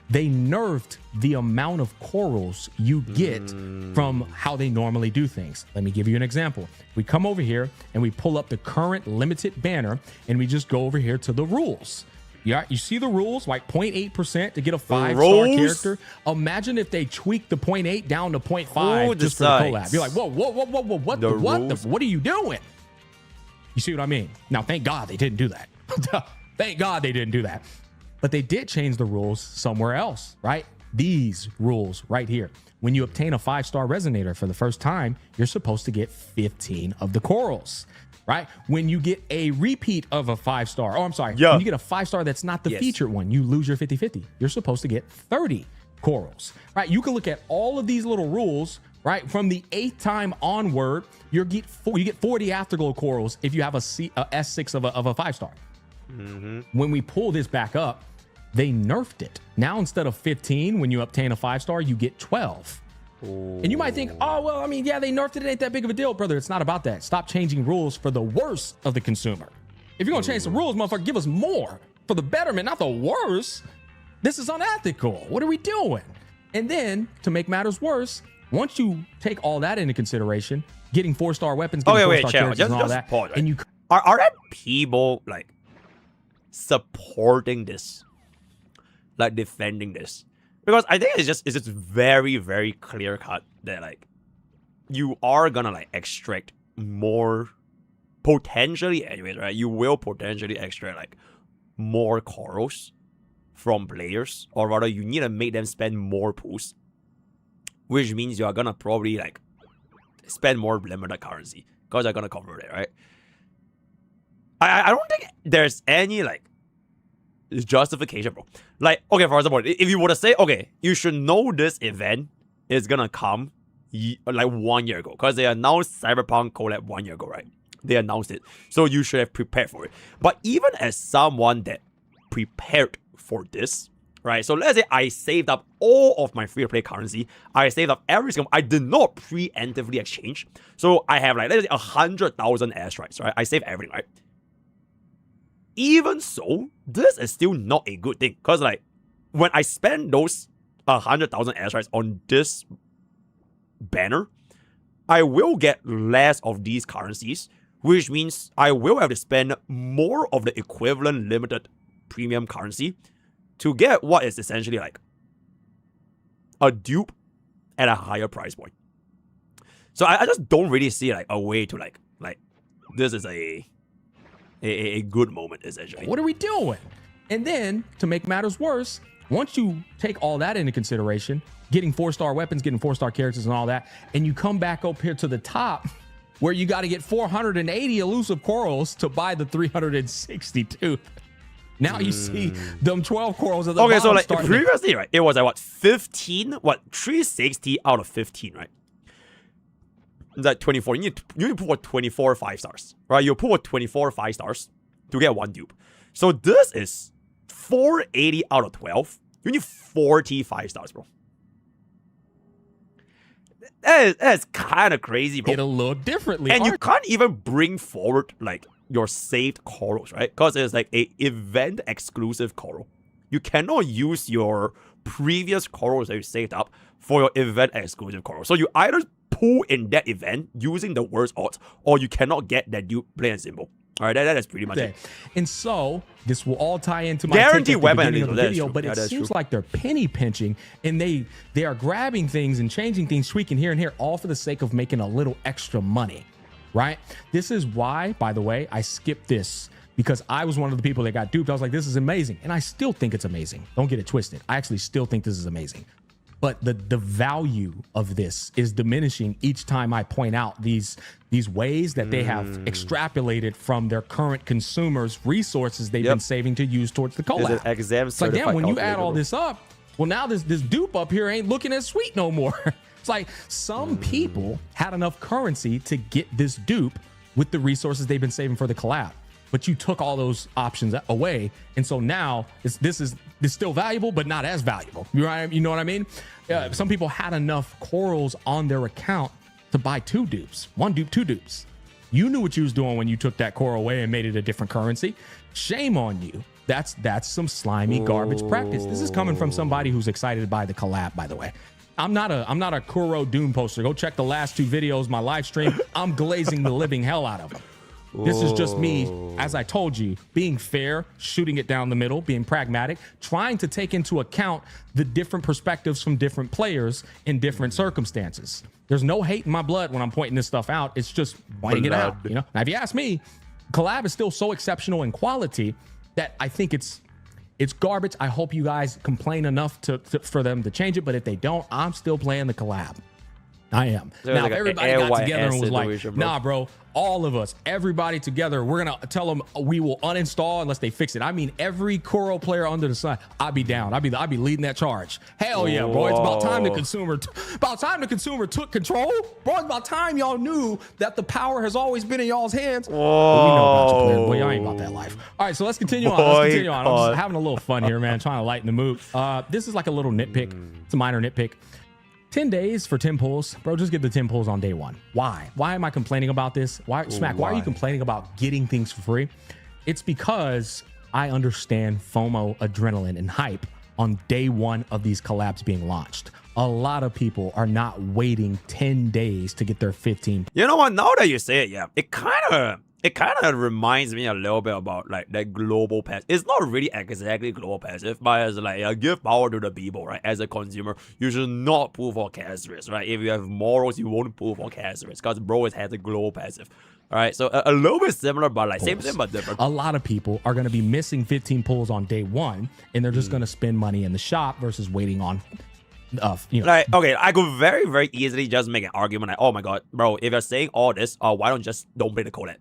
They nerfed the amount of corals you get from how they normally do things. Let me give you an example. We come over here and we pull up the current limited banner and we just go over here to the rules. Yeah, you see the rules, like 0.8% to get a 5-star character. Imagine if they tweak the 0.8 down to 0.5 just for the collab. You're like, whoa, what are you doing? You see what I mean? Now, thank God they didn't do that. Thank God they didn't do that. But they did change the rules somewhere else, right? These rules right here. When you obtain a 5-star resonator for the first time, you're supposed to get 15 of the corals. Right? When you get a repeat of a 5-star, when you get a 5-star that's not the featured one, you lose your 50-50. You're supposed to get 30 corals, right? You can look at all of these little rules, right? From the 8th time onward, you get 40 afterglow corals if you have a S6 of a 5-star. When we pull this back up, they nerfed it. Now, instead of 15, when you obtain a 5-star, you get 12. And you might think, oh, well, I mean, yeah, they nerfed it. It ain't that big of a deal, brother. It's not about that. Stop changing rules for the worse of the consumer. If you're going to change the rules, motherfucker, give us more for the betterment, not the worse. This is unethical. What are we doing? And then, to make matters worse, once you take all that into consideration, getting 4-star weapons, getting 4-star characters and all that, pause, right? and you are there people like supporting this, like defending this? Because I think it's just very, very clear cut that like you are gonna like extract more potentially anyways, right? You will potentially extract like more corals from players, or rather you need to make them spend more pools, which means you are gonna probably like spend more limited currency because they're gonna convert it, right? I don't think there's any like justification, bro. Like, okay, for example, if you were to say, okay, you should know this event is gonna come like 1 year ago, because they announced Cyberpunk collab 1 year ago, right? They announced it, so you should have prepared for it. But even as someone that prepared for this, right? So let's say I saved up all of my free-to-play currency, I saved up every single, I did not preemptively exchange, so I have like let's say 100,000 airstrikes, right? I saved everything, right? Even so, this is still not a good thing, because like when I spend those 100,000 airstrikes on this banner, I will get less of these currencies, which means I will have to spend more of the equivalent limited premium currency to get what is essentially like a dupe at a higher price point. So I just don't really see like a way to like this is a good moment, essentially. What are we doing? And then, to make matters worse, once you take all that into consideration, getting 4-star weapons, getting 4-star characters and all that, and you come back up here to the top, where you got to get 480 elusive corals to buy the 362. Now you see them 12 corals at the bottom. Okay, so like previously, right, it was like what, 15? What, 360 out of 15, right? Like 24. You need to put 24 5-stars, right? You put 24 5-stars. to get 1 dupe. So this is 480 out of 12. You need 45 stars, bro. That is kind of crazy, bro. It'll look differently. And you can't even bring forward like your saved corals, right? Because it's like a event exclusive coral. You cannot use your previous corals that you saved up for your event exclusive coral. So you either pull in that event using the worst odds, or you cannot get that dupe plain and simple. All right, that is pretty much it. And so this will all tie into my guaranteed weapon beginning of the video, true. but it seems like they're penny pinching, and they are grabbing things and changing things, tweaking here and here, all for the sake of making a little extra money, right? This is why, by the way, I skipped this, because I was one of the people that got duped. I was like, this is amazing, and I still think it's amazing. Don't get it twisted. I actually still think this is amazing. But the value of this is diminishing each time I point out these ways that they have extrapolated from their current consumers' resources they've been saving to use towards the collab. It's like, damn, when you add all this up, well, now this dupe up here ain't looking as sweet no more. It's like some people had enough currency to get this dupe with the resources they've been saving for the collab. But you took all those options away, and so now this is still valuable, but not as valuable. You know what I mean? Some people had enough corals on their account to buy 2 dupes, 1 dupe, 2 dupes. You knew what you was doing when you took that coral away and made it a different currency. Shame on you. That's some slimy garbage practice. This is coming from somebody who's excited by the collab, by the way. I'm not a Kuro Doom poster. Go check the last 2 videos, my live stream. I'm glazing the living hell out of them. This is just me, as I told you, being fair, shooting it down the middle, being pragmatic, trying to take into account the different perspectives from different players in different circumstances. There's no hate in my blood when I'm pointing this stuff out. It's just pointing it out. You know. Now, if you ask me, collab is still so exceptional in quality that I think it's garbage. I hope you guys complain enough for them to change it. But if they don't, I'm still playing the collab. I am. Now, if everybody got together and was like, nah, bro, all of us, everybody together, we're going to tell them we will uninstall unless they fix it. I mean, every Kuro player under the sun, I'd be down. I'd be leading that charge. Hell yeah, bro. It's about time the consumer took control. Bro, it's about time y'all knew that the power has always been in y'all's hands. But we know about you, players. Boy, y'all ain't about that life. All right, so let's continue on. I'm just having a little fun here, man, trying to lighten the mood. This is like a little nitpick. It's a minor nitpick. 10 days for 10 pulls. Bro, just get the 10 pulls on day 1. Why? Why am I complaining about this? Why are you complaining about getting things for free? It's because I understand FOMO, adrenaline, and hype on day 1 of these collabs being launched. A lot of people are not waiting 10 days to get their 15. You know what? Now that you say it, yeah, it kind of reminds me a little bit about like that global passive. It's not really exactly global passive, but it's like give power to the people, right? As a consumer, you should not pull for cash risk, right? If you have morals, you won't pull for cash risk because bro, it has a global passive. All right, so a little bit similar, but like same but different. A lot of people are going to be missing 15 pulls on day 1, and they're just going to spend money in the shop versus waiting on. Like, okay, I could very, very easily just make an argument like, oh my god, bro, if you're saying all this, why don't play the collab?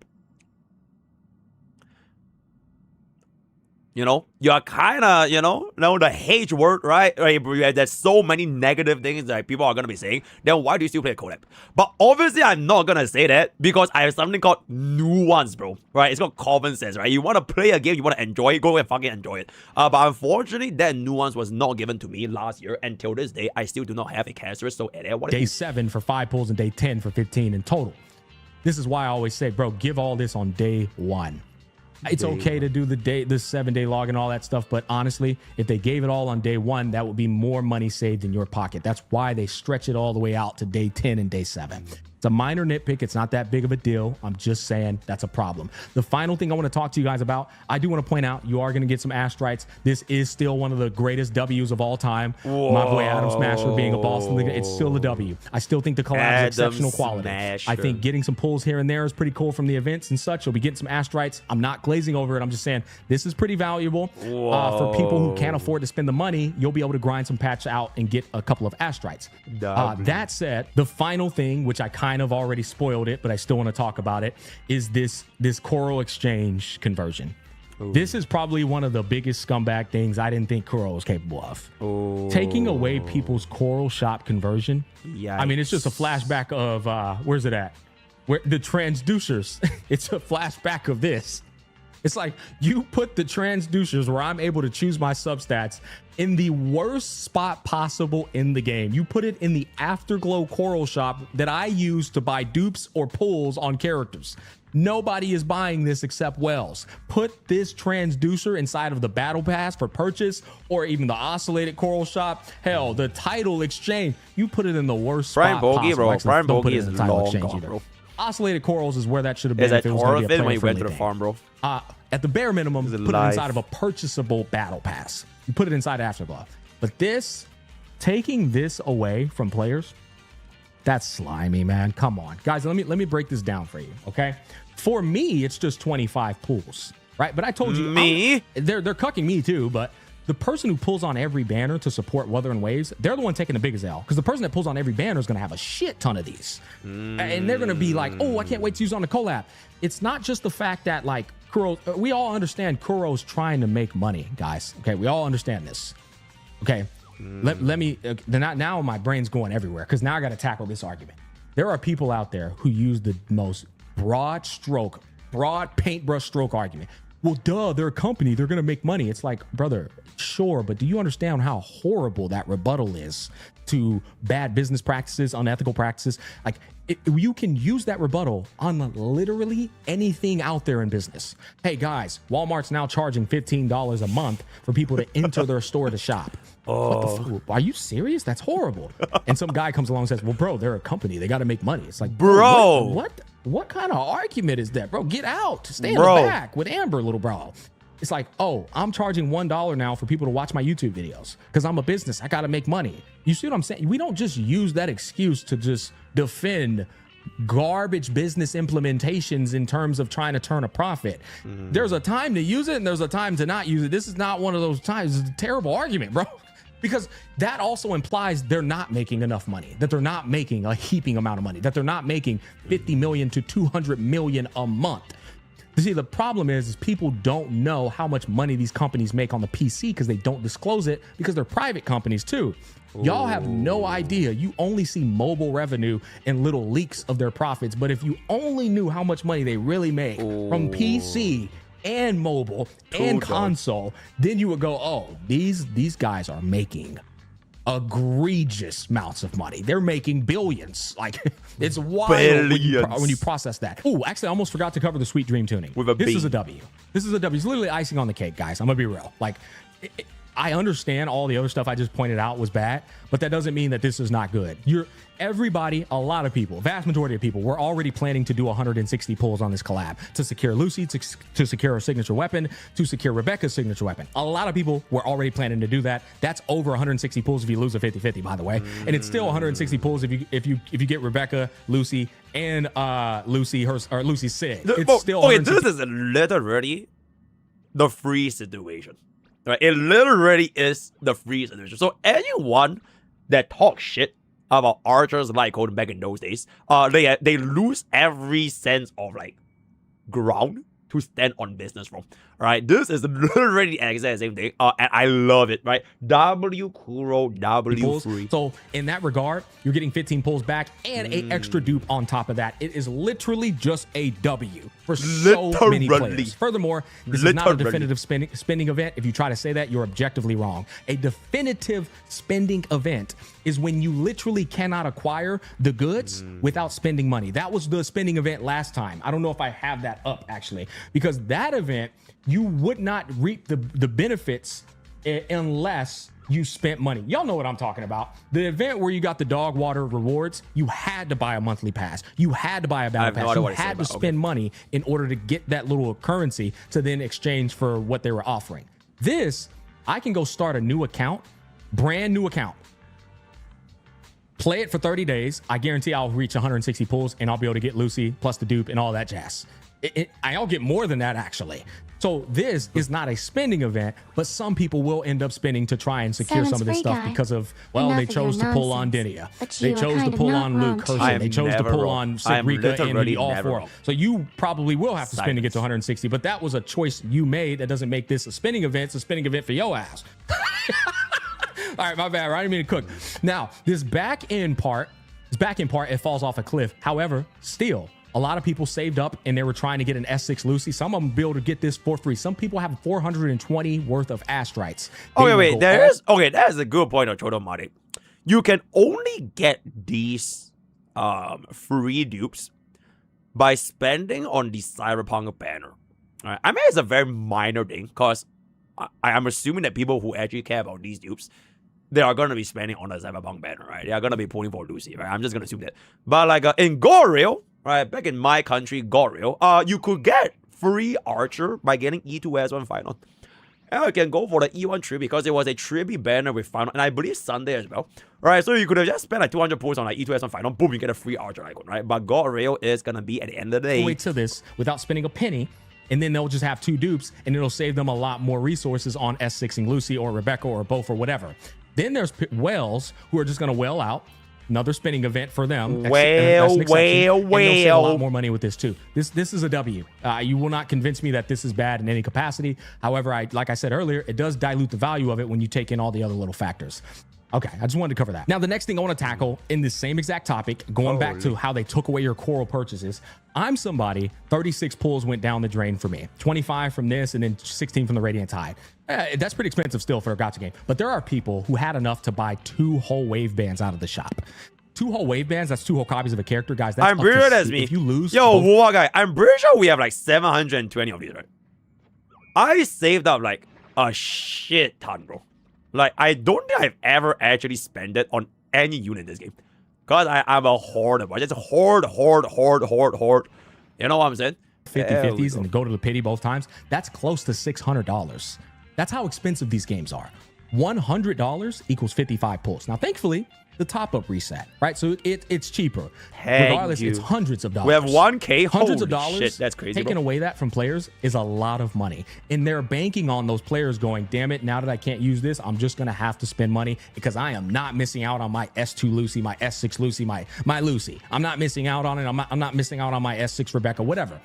You know, you're kind of, the hate word, right? There's so many negative things that people are going to be saying. Then why do you still play a collab? But obviously, I'm not going to say that because I have something called nuance, bro. Right? It's called common sense, right? You want to play a game, you want to enjoy it, go and fucking enjoy it. But unfortunately, that nuance was not given to me last year. Until this day, I still do not have a caster. So, day 7 for 5 pulls and day 10 for 15 in total. This is why I always say, bro, give all this on day 1. It's okay to do the 7-day log and all that stuff, but honestly, if they gave it all on day 1, that would be more money saved in your pocket. That's why they stretch it all the way out to day 10 and day 7. It's a minor nitpick. It's not that big of a deal. I'm just saying that's a problem. The final thing I want to talk to you guys about, I do want to point out, you are going to get some Astrites. This is still one of the greatest W's of all time. Whoa. My boy Adam Smasher being a boss in the league, it's still a W. I still think the collab is exceptional quality. I think getting some pulls here and there is pretty cool from the events and such. You'll be getting some Astrites. I'm not glazing over it. I'm just saying this is pretty valuable. For people who can't afford to spend the money, you'll be able to grind some patch out and get a couple of Astrites. That said, the final thing, which I kind of already spoiled it, but I still want to talk about it, is this Coral Exchange conversion. Ooh. This is probably one of the biggest scumbag things I didn't think Kuro was capable of. Ooh. Taking away people's Coral shop conversion. Yikes. I mean, it's just a flashback of where's it at? Where the transducers. It's a flashback of this. It's like you put the transducers where I'm able to choose my substats in the worst spot possible in the game. You put it in the Afterglow Coral shop that I use to buy dupes or pulls on characters. Nobody is buying this except Wells. Put this transducer inside of the battle pass for purchase, or even the oscillated coral shop. Hell, the title exchange. You put it in the worst spot possible. Bro. Actually, Prime don't put Bogey it is in the title long exchange gone, either. bro. Oscillated corals is where that should have been Is if that it was going to be a horror when you went to player-friendly the thing. farm, bro? At the bare minimum, Is it put it live? inside of a purchasable battle pass. You put it inside Afterglow. But this, taking this away from players, that's slimy, man. Come on, guys. Let me break this down for you, okay? For me, it's just 25 pulls, right? But I told you, they're cucking me too. But the person who pulls on every banner to support Weather and Waves, they're the one taking the biggest L, because the person that pulls on every banner is going to have a shit ton of these, and they're going to be like, oh, I can't wait to use on the collab. It's not just the fact that like Kuro. We all understand Kuro's trying to make money, guys. Okay, we all understand this. Okay. Let me now my brain's going everywhere, because now I got to tackle this argument. There are people out there who use the most broad paintbrush stroke argument. Well, duh, they're a company, they're gonna make money. It's like, brother, sure, but do you understand how horrible that rebuttal is to bad business practices, unethical practices? Like, you can use that rebuttal on literally anything out there in business. Hey guys, Walmart's now charging $15 a month for people to enter their store to shop. What the are you serious? That's horrible. And some guy comes along and says, well, bro, they're a company, they got to make money. It's like, bro, what kind of argument is that, bro? Get out, stay in the back with Amber, little bro. It's like, oh, I'm charging $1 now for people to watch my YouTube videos because I'm a business, I got to make money. You see what I'm saying? We don't just use that excuse to just defend garbage business implementations in terms of trying to turn a profit. There's a time to use it and there's a time to not use it. This is not one of those times. It's a terrible argument, bro. Because that also implies they're not making enough money, that they're not making a heaping amount of money, that they're not making 50 million to 200 million a month. You see, the problem is people don't know how much money these companies make on the PC because they don't disclose it, because they're private companies too. Y'all have no idea. You only see mobile revenue and little leaks of their profits. But if you only knew how much money they really make from PC and mobile and console, then you would go, oh, these guys are making egregious amounts of money. They're making billions. Like, it's wild when you process that. Oh, actually, I almost forgot to cover the Sweet Dream tuning. This is a W. This is a W. It's literally icing on the cake, guys. I'm gonna be real. Like, I understand all the other stuff I just pointed out was bad, but that doesn't mean that this is not good. Everybody, a lot of people, vast majority of people, were already planning to do 160 pulls on this collab to secure Lucy, to secure her signature weapon, to secure Rebecca's signature weapon. A lot of people were already planning to do that. That's over 160 pulls if you lose a 50-50, by the way. And it's still 160 pulls if you get Rebecca, Lucy, and Lucy's Sig. It's still okay. This is literally the free situation. Right? It literally is the free situation. So anyone that talks shit about archers like code back in those days, they lose every sense of like ground to stand on business from. Right? This is literally the exact same thing. And I love it, right? W Kuro, W free. So in that regard, you're getting 15 pulls back and 8 extra dupe on top of that. It is literally just a W for so many players. Furthermore, this is not a definitive spending event. If you try to say that, you're objectively wrong. A definitive spending event is when you literally cannot acquire the goods without spending money. That was the spending event last time. I don't know if I have that up, actually, because that event, you would not reap the benefits unless you spent money. Y'all know what I'm talking about. The event where you got the dog water rewards, you had to buy a monthly pass. You had to buy a battle pass. You had to spend money in order to get that little currency to then exchange for what they were offering. This, I can go start a new account, brand new account, play it for 30 days. I guarantee I'll reach 160 pulls and I'll be able to get Lucy plus the dupe and all that jazz. I'll get more than that, actually. So this is not a spending event, but some people will end up spending to try and secure some of this stuff because of, well, they chose to pull on Denia. They chose to pull on Luke Hershey. They chose to pull on Sigrika and the All-4. So you probably will have to spend to get to 160, but that was a choice you made. That doesn't make this a spending event. It's a spending event for your ass. All right, my bad. I didn't mean to cook. Now, this back end part, it falls off a cliff. However, still, A lot of people saved up and they were trying to get an S6 Lucy. Some of them be able to get this for free. Some people have 420 worth of Astrites. Okay, wait, that is a good point of total money. You can only get these free dupes by spending on the Cyberpunk banner. All right. I mean, it's a very minor thing because I'm assuming that people who actually care about these dupes, they are going to be spending on the Cyberpunk banner, right? They are going to be pulling for Lucy, right? I'm just going to assume that. But like in Goril, right, back in my country, Goril, you could get free Archer by getting E2S1 Final. And you can go for the E1 tribute because it was a tribute banner with Final, and I believe Sunday as well. Right, so you could have just spent like 200 points on like E2S1 Final, boom, you get a free Archer icon, right? But Goril is going to be at the end of the day. Wait till this without spending a penny, and then they'll just have 2 dupes, and it'll save them a lot more resources on S6ing Lucy or Rebecca or both or whatever. Then there's whales who are just going to whale out. Another spinning event for them. And they'll save a lot more money with this too. This is a W. You will not convince me that this is bad in any capacity. However, like I said earlier, it does dilute the value of it when you take in all the other little factors. Okay, I just wanted to cover that. Now, the next thing I want to tackle in this same exact topic, going back to how they took away your coral purchases. I'm somebody, 36 pulls went down the drain for me. 25 from this and then 16 from the Radiant Tide. That's pretty expensive still for a gacha game. But there are people who had enough to buy 2 whole wave bands out of the shop. 2 whole wave bands, that's 2 whole copies of a character, guys. That's I'm pretty sure that's me. If you lose... Yo, War Guy, I'm pretty sure we have like 720 of these, right? I saved up like a shit ton, bro. Like, I don't think I've ever actually spent it on any unit in this game. Because I'm a hoarder, but it's hoard. You know what I'm saying? 50-50s and go to the pity both times. That's close to $600. That's how expensive these games are. $100 equals 55 pulls. Now, thankfully, the top-up reset, right? So it's cheaper. Regardless, it's hundreds of dollars. We have 1K. Hundreds of dollars. Shit, that's crazy. Taking bro. away that from players is a lot of money. And they're banking on those players going, damn it, now that I can't use this, I'm just going to have to spend money because I am not missing out on my S2 Lucy, my S6 Lucy, my Lucy. I'm not missing out on it. I'm not missing out on my S6 Rebecca, whatever.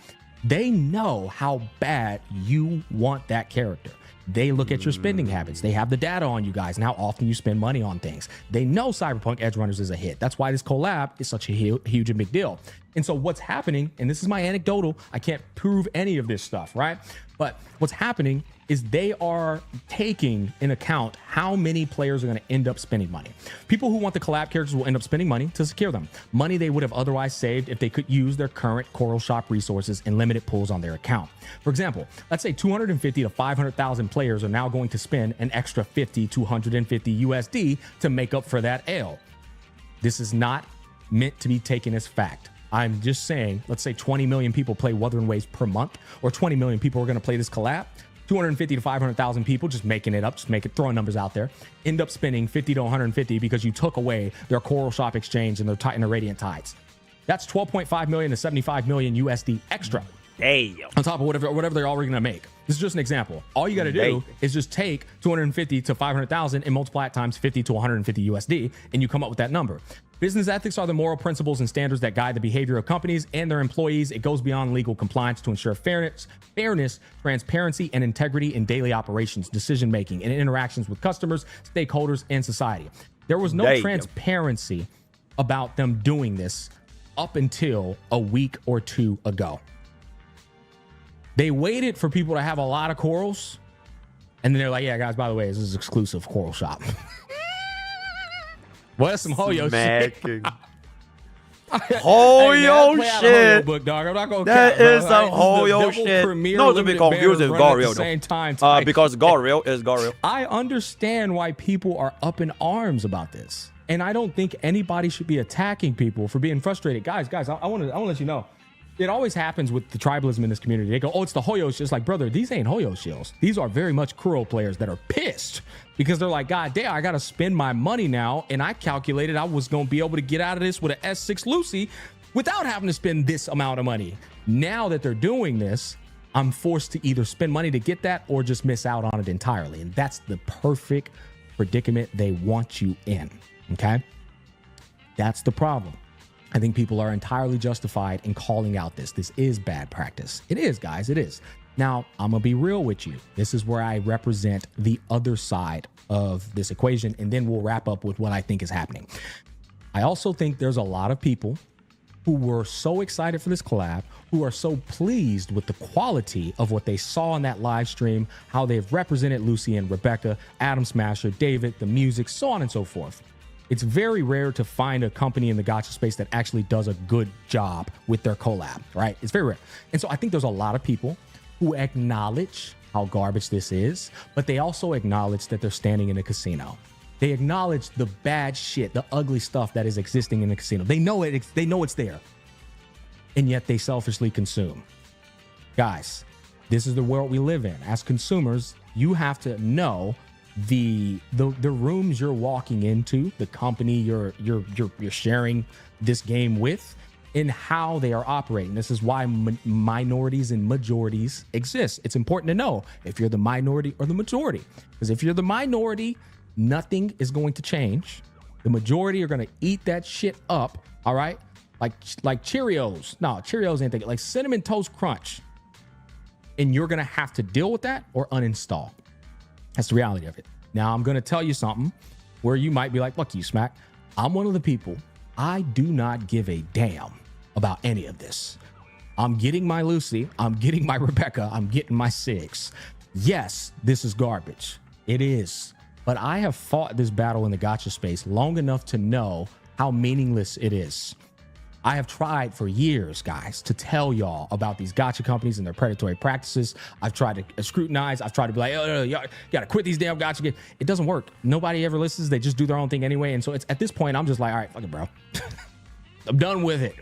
They know how bad you want that character. They look at your spending habits. They have the data on you guys and how often you spend money on things. They know Cyberpunk Edge Runners is a hit. That's why this collab is such a huge and big deal. And so what's happening, and this is my anecdotal, I can't prove any of this stuff, right? But what's happening is they are taking in account how many players are going to end up spending money. People who want the collab characters will end up spending money to secure them. Money they would have otherwise saved if they could use their current Coral Shop resources and limited pulls on their account. For example, let's say 250 to 500,000 players are now going to spend an extra 50 to 150 USD to make up for that L. This is not meant to be taken as fact. I'm just saying, let's say 20 million people play Wuthering Waves per month, or 20 million people are going to play this collab. 250 to 500,000 people, just making it up, throwing numbers out there, end up spending 50 to 150 because you took away their Coral Shop exchange and their Radiant Tides. That's 12.5 million to 75 million USD extra. Damn. On top of whatever they're already going to make. This is just an example. All you got to do is just take 250 to 500,000 and multiply it times 50 to 150 USD, and you come up with that number. Business ethics are the moral principles and standards that guide the behavior of companies and their employees. It goes beyond legal compliance to ensure fairness, transparency, and integrity in daily operations, decision-making, and interactions with customers, stakeholders, and society. There was no transparency about them doing this up until a week or 2 ago. They waited for people to have a lot of corals, and then they're like, yeah, guys, by the way, this is exclusive Coral Shop. Well, that's some Hoyo shit. Hoyo shit. Book, dog. I'm not gonna that cap, is bro, some Hoyo shit. No, to be confused with Goril, though. Because Goril is Goril. I understand why people are up in arms about this, and I don't think anybody should be attacking people for being frustrated. Guys, I want to let you know. It always happens with the tribalism in this community. They go, oh, it's the Hoyo shills. Like, brother, these ain't Hoyo shills. These are very much Kuro players that are pissed because they're like, God damn, I got to spend my money now. And I calculated I was going to be able to get out of this with an S6 Lucy without having to spend this amount of money. Now that they're doing this, I'm forced to either spend money to get that or just miss out on it entirely. And that's the perfect predicament they want you in. Okay? That's the problem. I think people are entirely justified in calling out this. This is bad practice. It is, guys. It is. Now, I'm going to be real with you. This is where I represent the other side of this equation, and then we'll wrap up with what I think is happening. I also think there's a lot of people who were so excited for this collab, who are so pleased with the quality of what they saw in that live stream, how they've represented Lucy and Rebecca, Adam Smasher, David, the music, so on and so forth. It's very rare to find a company in the gacha space that actually does a good job with their collab, right? It's very rare. And so I think there's a lot of people who acknowledge how garbage this is, but they also acknowledge that they're standing in a casino. They acknowledge the bad shit, the ugly stuff that is existing in the casino. They know it. They know it's there, and yet they selfishly consume. Guys, this is the world we live in. As consumers, you have to know the rooms you're walking into, the company you're sharing this game with, and how they are operating. This is why minorities and majorities exist. It's important to know if you're the minority or the majority, because if you're the minority, nothing is going to change. The majority are going to eat that shit up. All right, like Cheerios. No, Cheerios ain't thinking like Cinnamon Toast Crunch, and you're going to have to deal with that or uninstall. That's the reality of it. Now, I'm going to tell you something where you might be like, fuck you, Smack. I'm one of the people, I do not give a damn about any of this. I'm getting my Lucy. I'm getting my Rebecca. I'm getting my Six. Yes, this is garbage. It is. But I have fought this battle in the gacha space long enough to know how meaningless it is. I have tried for years, guys, to tell y'all about these gacha companies and their predatory practices. I've tried to scrutinize. I've tried to be like, oh, y'all gotta quit these damn gacha games. It doesn't work. Nobody ever listens. They just do their own thing anyway. And so it's at this point, I'm just like, all right, fuck it, bro. I'm done with it.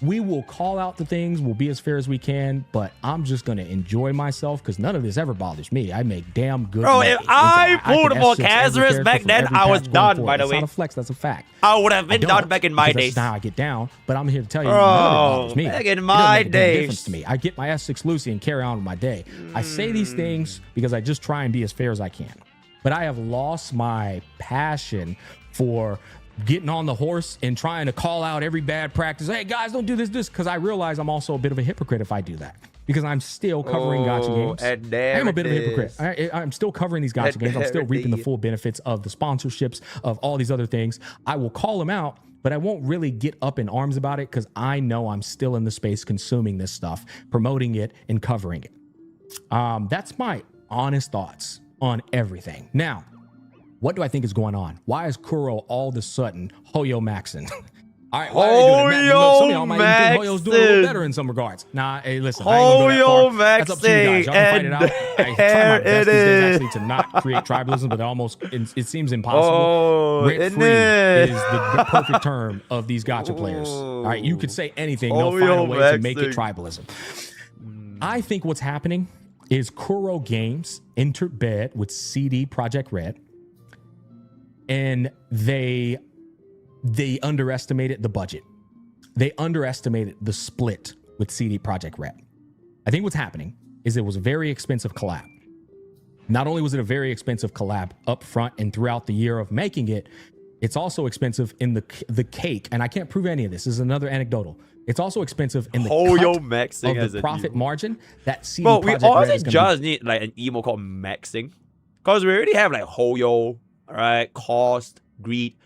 We will call out the things. We'll be as fair as we can, but I'm just going to enjoy myself because none of this ever bothers me. I make damn good Bro, money. if I pulled for Kazarus back then, I was done, by the way. It's not a flex, that's a fact. I would have been done back in my days. That's how I get down, but I'm here to tell you, Bro, none of it bothers me. back in It my doesn't make a days. difference to me. I get my S6 Lucy and carry on with my day. I say these things because I just try and be as fair as I can. But I have lost my passion for getting on the horse and trying to call out every bad practice. Hey guys, don't do this, because I realize I'm also a bit of a hypocrite if I do that, because I'm still covering gacha games. I'm a bit of a hypocrite. I'm still covering these gacha games. I'm still reaping the full benefits of the sponsorships, of all these other things. I will call them out, but I won't really get up in arms about it because I know I'm still in the space consuming this stuff, promoting it and covering it. That's my honest thoughts on everything. Now, what do I think is going on? Why is Kuro all of a sudden Hoyo Maxing? All right, why are they doing that? Look, some of y'all might even think Hoyo's doing a little better in some regards. Nah, hey, listen, I ain't gonna go that far. That's up to you guys. Y'all can fight it out. I try my best these days actually to not create tribalism, but it seems impossible. Rent-free is the perfect term of these gacha players. All right, you could say anything. They'll find a way to make it tribalism. I think what's happening is Kuro Games entered bed with CD Projekt Red, and they underestimated the budget. They underestimated the split with CD Projekt Red. I think what's happening is it was a very expensive collab. Not only was it a very expensive collab up front and throughout the year of making it, it's also expensive in the cake. And I can't prove any of this. This is another anecdotal. It's also expensive in the cut of the profit margin that CD Projekt Red is going to be. We just need like an emo called Maxing, because we already have like Hoyo, right? Cost, greed.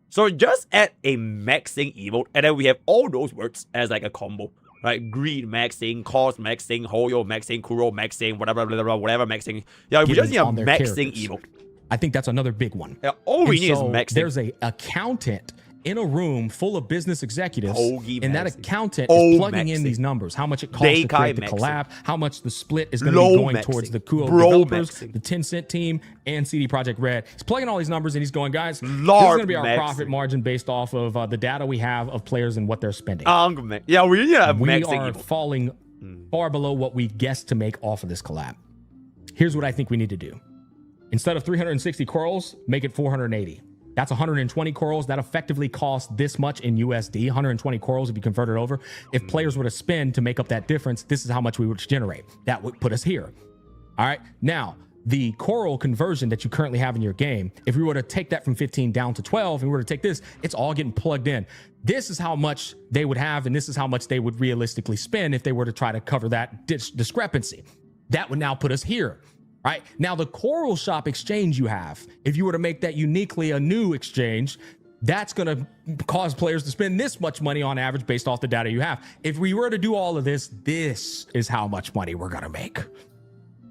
So just add a maxing emote, and then we have all those words as like a combo. Right? Greed maxing, cost maxing, Hoyo maxing, Kuro maxing, whatever maxing. Yeah, we just need a maxing emote. I think that's another big one. Yeah, all we need is maxing. There's a accountant in a room full of business executives, and that accountant is is plugging in these numbers. How much it costs to create the collab, how much the split is going to be going towards the Kuo developers, the Tencent team, and CD Projekt Red. He's plugging all these numbers, and he's going, guys, this is going to be our profit margin based off of the data we have of players and what they're spending. Yeah, we are falling far below what we guessed to make off of this collab. Here's what I think we need to do. Instead of 360 corals, make it 480. That's 120 corals. That effectively costs this much in USD, 120 corals if you convert it over. If players were to spend to make up that difference, this is how much we would generate. That would put us here. All right. Now, the coral conversion that you currently have in your game, if we were to take that from 15 down to 12, and we were to take this, it's all getting plugged in. This is how much they would have, and this is how much they would realistically spend if they were to try to cover that discrepancy. That would now put us here. Right now, the Coral Shop exchange you have, if you were to make that uniquely a new exchange, That's going to cause players to spend this much money on average based off the data you have. If we were to do all of this, this is how much money we're going to make.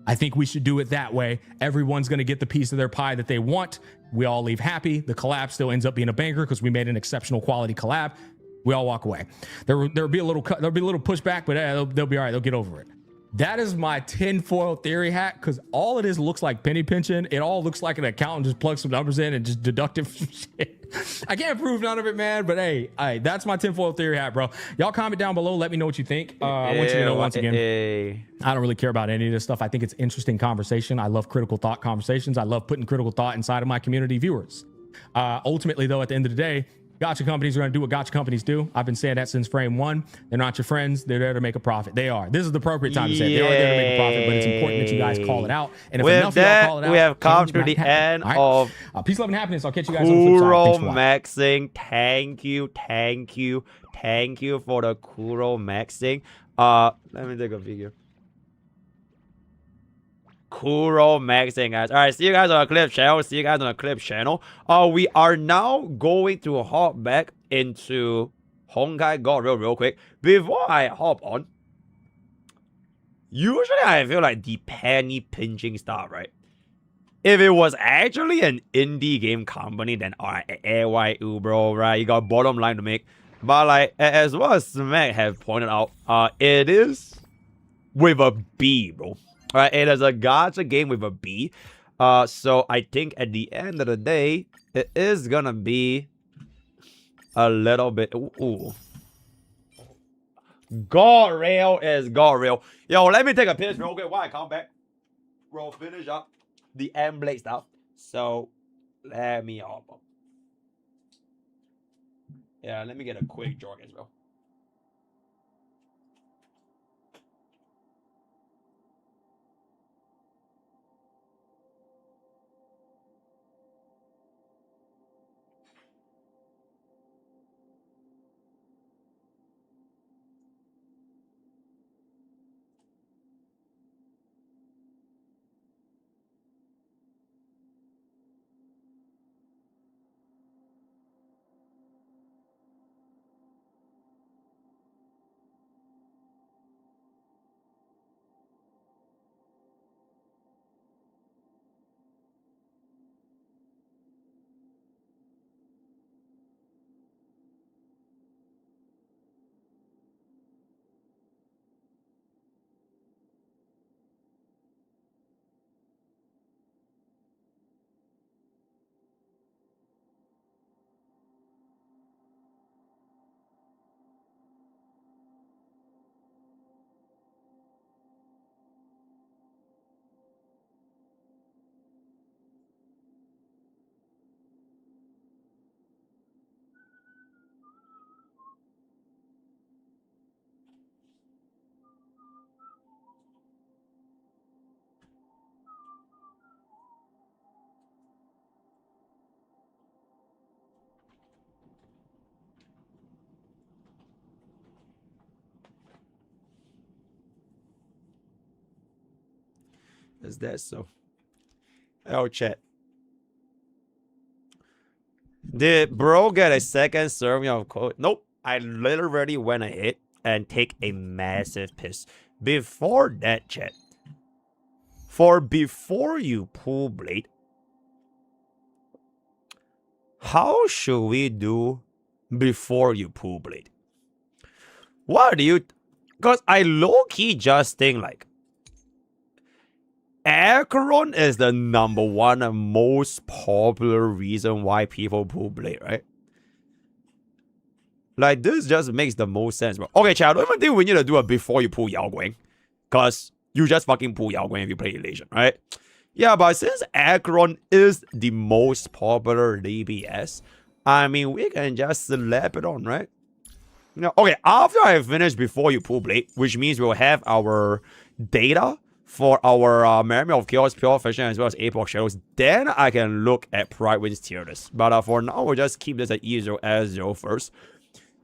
I think we should do it that way. Everyone's going to get the piece of their pie that they want. We all leave happy. The collab still ends up being a banger because we made an exceptional quality collab. We all walk away. There'll be a little pushback, but they'll be all right. They'll get over it. That is my tinfoil theory hat, because all it is looks like penny pinching. It all looks like an accountant just plugs some numbers in and just deductive shit. I can't prove none of it, man, but hey, that's my tinfoil theory hat, bro. Y'all comment down below. Let me know what you think. I want you to know once again, I don't really care about any of this stuff. I think it's interesting conversation. I love critical thought conversations. I love putting critical thought inside of my community viewers. Ultimately, though, at the end of the day, gotcha companies are going to do what gotcha companies do. I've been saying that since frame one. They're not your friends. They're there to make a profit. They are. This is the appropriate time to say it. They are there to make a profit, but it's important that you guys call it out. And if enough of y'all call it out, we have come to the end of peace, love, and happiness. I'll catch you guys on the flip side. Kuro maxing. Thank you for the Kuro maxing. Let me take a video. Kuro maxing, guys. All right, see you guys on the clip channel. We are now going to hop back into Honkai God real quick. Before I hop on, usually I feel like the penny pinching stuff, right? If it was actually an indie game company, then alright, bro, right? You got bottom line to make. But like, as well as Smack have pointed out, it is with a B, bro. Right, it is a gacha game with a B. So I think at the end of the day, it is gonna be a little bit. Ooh. God rail is God rail. Yo, let me take a piss real quick while I come back. We'll finish up the Mblade stuff. So let me hop up. Yeah, let me get a quick jog as well. Is that so? Oh, chat. Did bro get a second serving of coke? Nope. I literally went ahead and take a massive piss. Before that, chat. Before you pull Blade, how should we do before you pull Blade? What do you... Because I low-key just think like, Acheron is the #1 most popular reason why people pull Blade, right? Like, this just makes the most sense, bro. Okay, chat, I don't even think we need to do it before you pull Yao Guang. Because you just fucking pull Yao Guang if you play Elation, right? Yeah, but since Acheron is the most popular DPS, I mean, we can just slap it on, right? You know, okay, after I finish before you pull Blade, which means we'll have our data for our Memory of Chaos, Pure Fission, as well as Apoc Shadows, then I can look at Pride Wind's tier list. But for now, we'll just keep this at E0 as 0 first.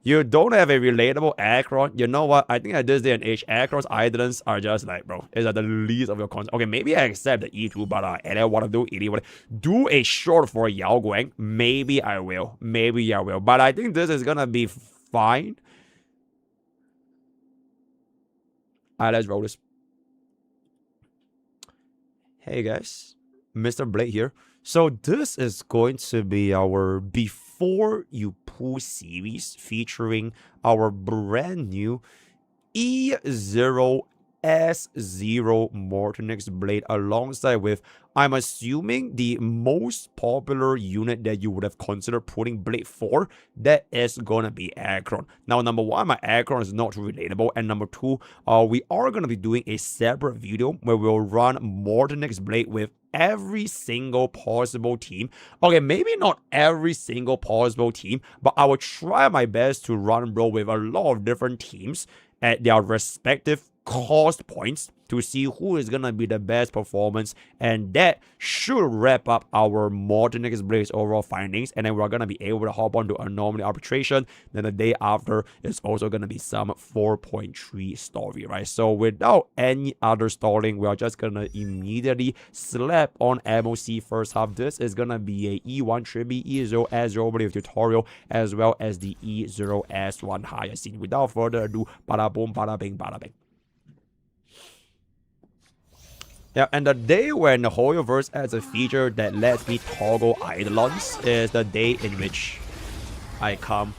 You don't have a relatable Acheron. You know what? I think at this day and age, Acheron's Idolins are just like, bro, it's at the least of your concerns. Okay, maybe I accept the E2, but I don't want to do E1. Do a short for Yao Guang. Maybe I will. Maybe I will. But I think this is gonna be fine. Alright, let's roll this. Hey guys, MrPokke here. So this is going to be our Before You Pull series featuring our brand new E0S0 Mortonix Blade alongside with, I'm assuming, the most popular unit that you would have considered putting Blade for. That is gonna be Acheron. Now, number one, my Acheron is not relatable, and number two, we are gonna be doing a separate video where we'll run Mortonix Blade with every single possible team. Okay, maybe not every single possible team, but I will try my best to run bro with a lot of different teams at their respective cost points to see who is gonna be the best performance, and that should wrap up our Mortonix Blade's overall findings. And then we're gonna be able to hop on to Anomaly arbitration. Then the day after is also gonna be some 4.3 story, right? So without any other stalling, we are just gonna immediately slap on MOC first half. This is gonna be a E1 Tribi E0S0 Blade tutorial, as well as the E0S1 Hyacinth. Without further ado, bada boom, bada bing, bada bing. Yeah, and the day when the Hoyoverse adds a feature that lets me toggle Eidolons is the day in which I come.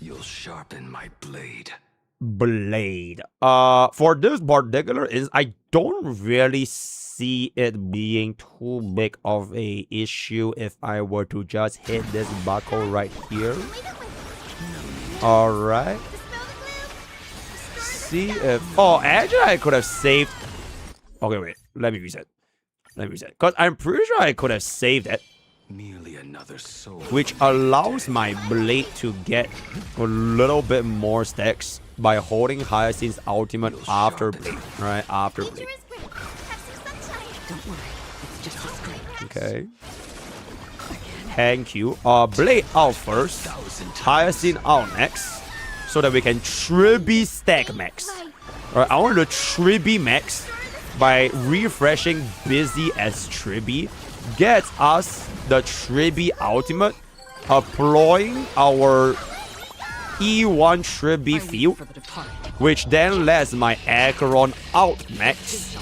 You'll sharpen my blade. Blade. For this particular I don't really see it being too big of a issue if I were to just hit this buckle right here. Alright. See if... Oh, actually I could have saved... Okay, wait. Let me reset. Because I'm pretty sure I could have saved it. Merely another soul. Which allows my blade to get a little bit more stacks by holding Hyacinth's ultimate after blade. Right? After blade. Okay. Thank you. Blade out first. Hyacinth out next. So that we can Tribi stack max. Alright, I want to Tribi max by refreshing Busy as Tribi. Gets us the Tribi ultimate, employing our E1 Tribi field, which then lets my Acheron out max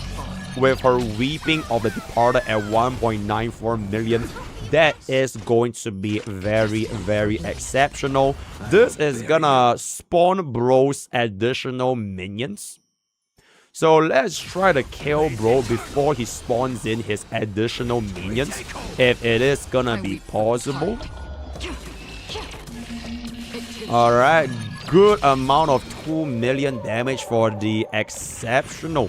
with her Weeping of the Departed at 1.94 million. That is going to be very, very exceptional. This is gonna spawn bro's additional minions. So let's try to kill bro before he spawns in his additional minions, if it is gonna be possible. Alright, good amount of 2 million damage for the exceptional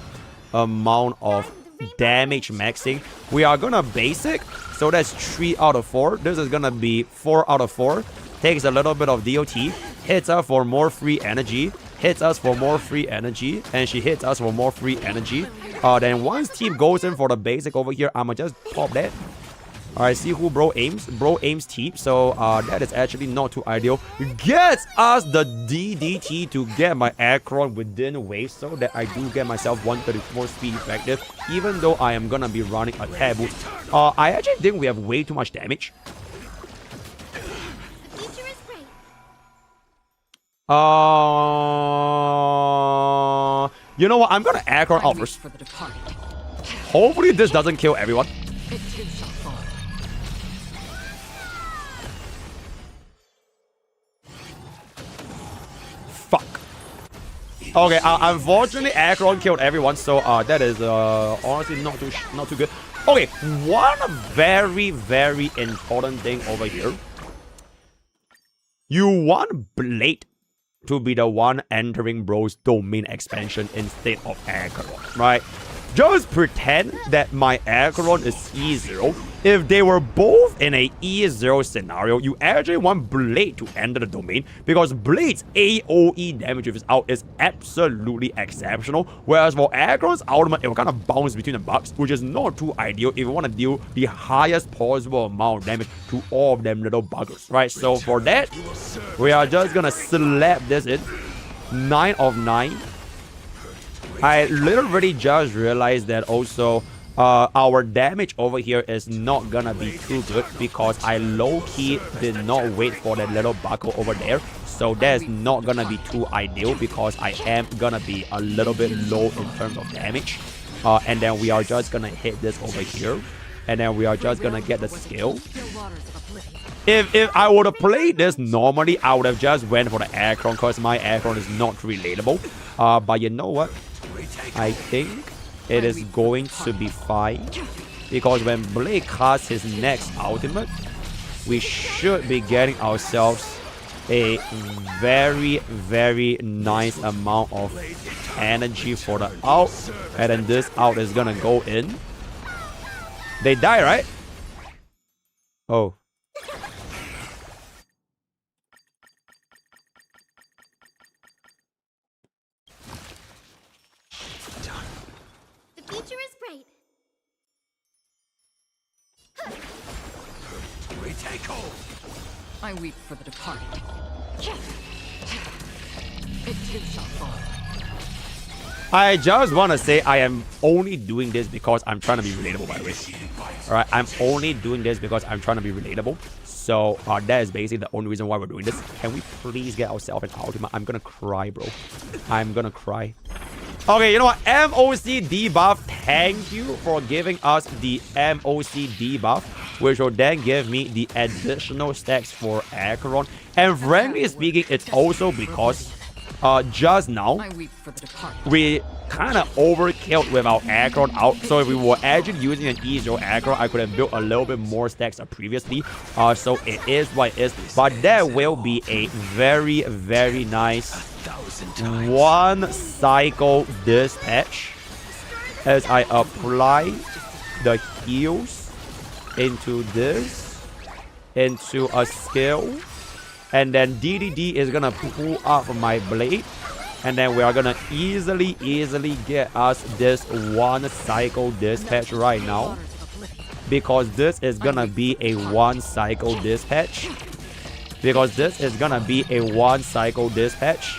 amount of damage maxing. We are gonna basic, so that's 3 out of 4. This is gonna be 4 out of 4. Takes a little bit of DOT, hits us for more free energy, hits us for more free energy, and she hits us for more free energy. Then once team goes in for the basic over here, I'ma just pop that. Alright, see who bro aims. Bro aims Teep, so that is actually not too ideal. Gets us the DDT to get my Acheron within wave, so that I do get myself 134 speed effective, even though I am gonna be running a taboo. I actually think we have way too much damage. You know what? I'm gonna Acheron out first. Hopefully this doesn't kill everyone. Fuck. Okay, unfortunately Acheron killed everyone, so that is honestly not too good. Okay, one very, very important thing over here. You want Blade to be the one entering bro's domain expansion instead of Acheron, right? Just pretend that my Acheron is E0, if they were both in a E0 scenario, you actually want Blade to enter the domain because Blade's AoE damage if it's out is absolutely exceptional. Whereas for Aggron's ultimate, it will kind of bounce between the bugs, which is not too ideal if you want to deal the highest possible amount of damage to all of them little buggers, right? So for that, we are just gonna slap this in. 9 of 9. I literally just realized that also our damage over here is not gonna be too good because I low-key did not wait for that little buckle over there. So that's not gonna be too ideal because I am gonna be a little bit low in terms of damage. And then we are just gonna hit this over here. And then we are just gonna get the skill. If I would have played this normally, I would have just went for the Aggron because my Aggron is not relatable. But you know what? I think it is going to be fine. Because when Blade casts his next ultimate, we should be getting ourselves a very, very nice amount of energy for the ult. And then this ult is gonna go in. They die, right? Oh. The future is bright. We take hold. I weep for the departed. It too shall fall. I just want to say I am only doing this because I'm trying to be relatable, by the way. Alright, I'm only doing this because I'm trying to be relatable. So that is basically the only reason why we're doing this. Can we please get ourselves an ultimate? I'm gonna cry, bro. I'm gonna cry. Okay, you know what? MOC debuff. Thank you for giving us the MOC debuff, which will then give me the additional stacks for Aggron. And frankly speaking, it's also because just now we kind of overkilled with our Aggron out. So if we were actually using an E0 Aggron, I could have built a little bit more stacks previously. So it is what it is. But that will be a very, very nice one cycle dispatch as I apply the heals into this, into a skill. And then DDD is gonna pull up my blade. And then we are gonna easily get us this one cycle dispatch right now. Because this is gonna be a one cycle dispatch. Because this is gonna be a one cycle dispatch.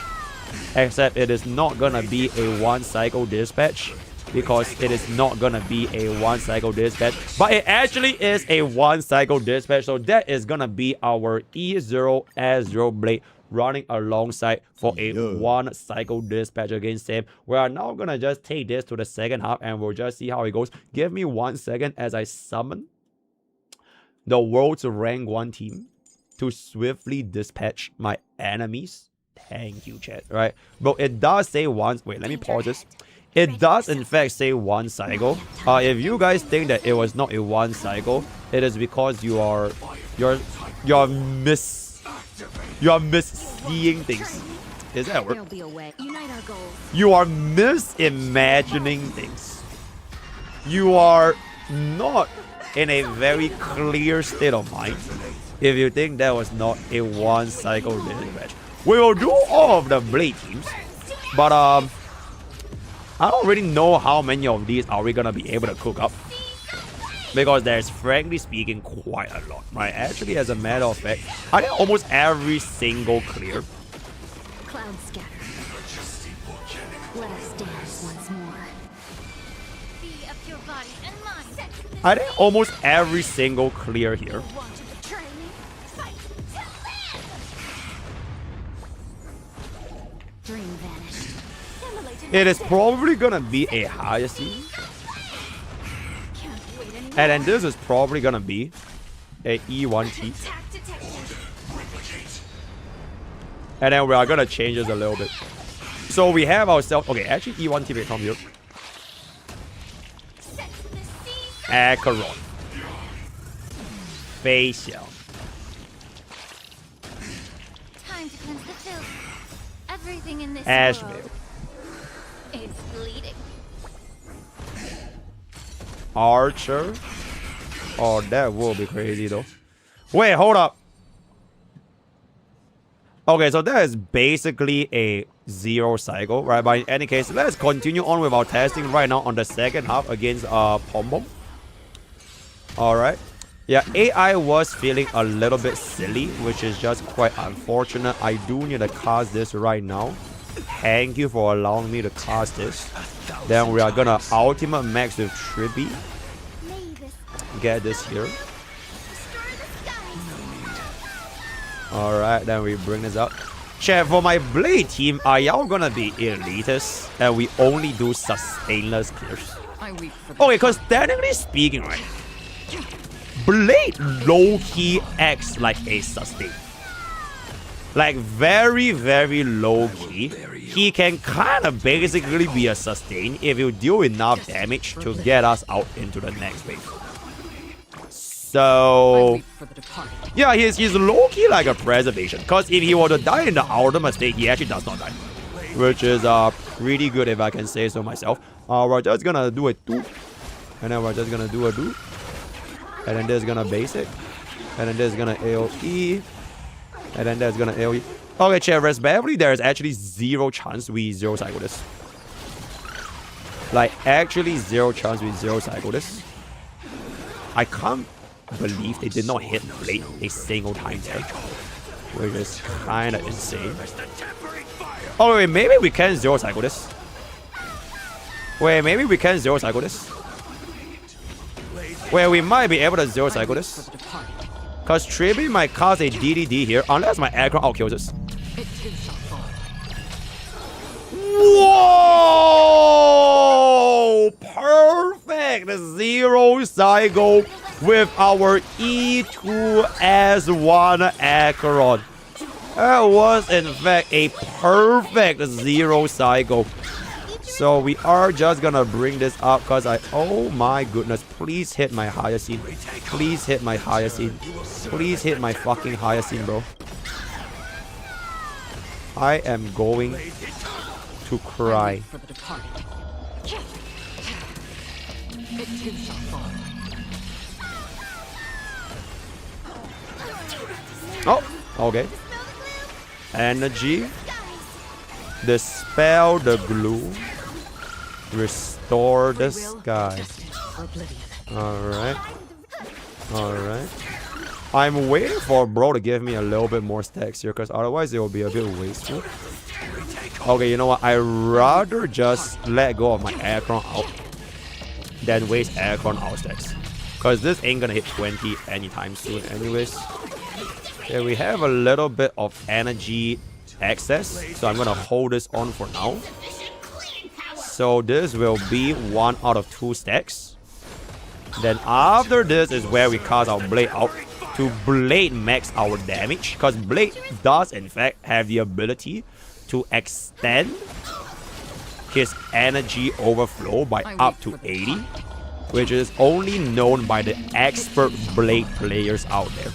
Except it is not gonna be a one cycle dispatch. Because it is not gonna be a one cycle dispatch, but it actually is a one cycle dispatch. So that is gonna be our E0 S0 Blade running alongside for a one cycle dispatch against him. We are now gonna just take this to the second half and we'll just see how it goes. Give me 1 second as I summon the world's rank 1 team to swiftly dispatch my enemies. Thank you, chat. Right, bro, it does say once. Wait, let me pause this. It does in fact say one cycle. If you guys think that it was not a one cycle, it is because you're misseeing things. Is that a word? You are misimagining things. You are not in a very clear state of mind if you think that was not a one cycle dispatch. We will do all of the Blade teams, but I don't really know how many of these are we gonna be able to cook up. Because there's, frankly speaking, quite a lot, right? Actually, as a matter of fact, I think almost every single clear. Cloud scatter. Let us dance once more. Be of your body and mind. I think almost every single clear here. Dream vanished. It is probably gonna be a higher scene. And then this is probably gonna be a E1T. And then we are gonna change this a little bit. So we have ourselves, okay, actually E1T will come here. Acheron. Facial. Time to cleanse the filth. Everything in this Ashvale. world is bleeding. Archer. Oh, that will be crazy though. Wait, hold up. Okay, so that is basically a 0 cycle, right? But in any case, let's continue on with our testing right now on the second half against Pombo. Alright. Yeah, AI was feeling a little bit silly, which is just quite unfortunate. I do need to cast this right now. Thank you for allowing me to cast this. Then we are gonna ultimate max with Trippy. Get this here. Alright, then we bring this up. Chat, for my Blade team, are y'all gonna be elitists? And we only do sustainless clears. Okay, because technically speaking, right? Blade low-key acts like a sustain. Like very, very low-key. He can kind of basically be a sustain if you deal enough damage to get us out into the next wave. So yeah, he's low-key like a preservation. Because if he were to die in the ultimate state, he actually does not die. Which is pretty good if I can say so myself. We're just gonna do a 2. And then we're just gonna do a 2. And then there's gonna basic. And then there's gonna AoE. And then there's gonna AoE. Okay, chat, respectively, there is actually 0 chance we 0 cycle this. Like, actually 0 chance we 0 cycle this. I can't believe they did not hit Blade a single time there. Which is kinda insane. Oh, wait, maybe we can 0 cycle this. Wait, maybe we can 0 cycle this. Wait, we might be able to 0 cycle this. Because Trippy might cause a DDD here, unless my aggro outkills this. Whoa! Perfect! 0 cycle with our E2S1 Acheron. That was, in fact, a perfect 0 cycle. So we are just gonna bring this up because oh my goodness, please hit my Hyacinth. Please hit my Hyacinth. Please hit my fucking Hyacinth, bro. I am going to cry. Oh, okay. Energy. Dispel the glue. Restore the sky. Alright. Alright. I'm waiting for bro to give me a little bit more stacks here, because otherwise it will be a bit wasteful. Okay, you know what? I'd rather just let go of my Acheron out than waste Acheron out stacks. Because this ain't gonna hit 20 anytime soon anyways. Okay, we have a little bit of energy excess, so I'm gonna hold this on for now. So this will be 1 out of 2 stacks. Then after this is where we cast our Blade out to Blade max our damage, because Blade does in fact have the ability to extend his energy overflow by up to 80, which is only known by the expert Blade players out there.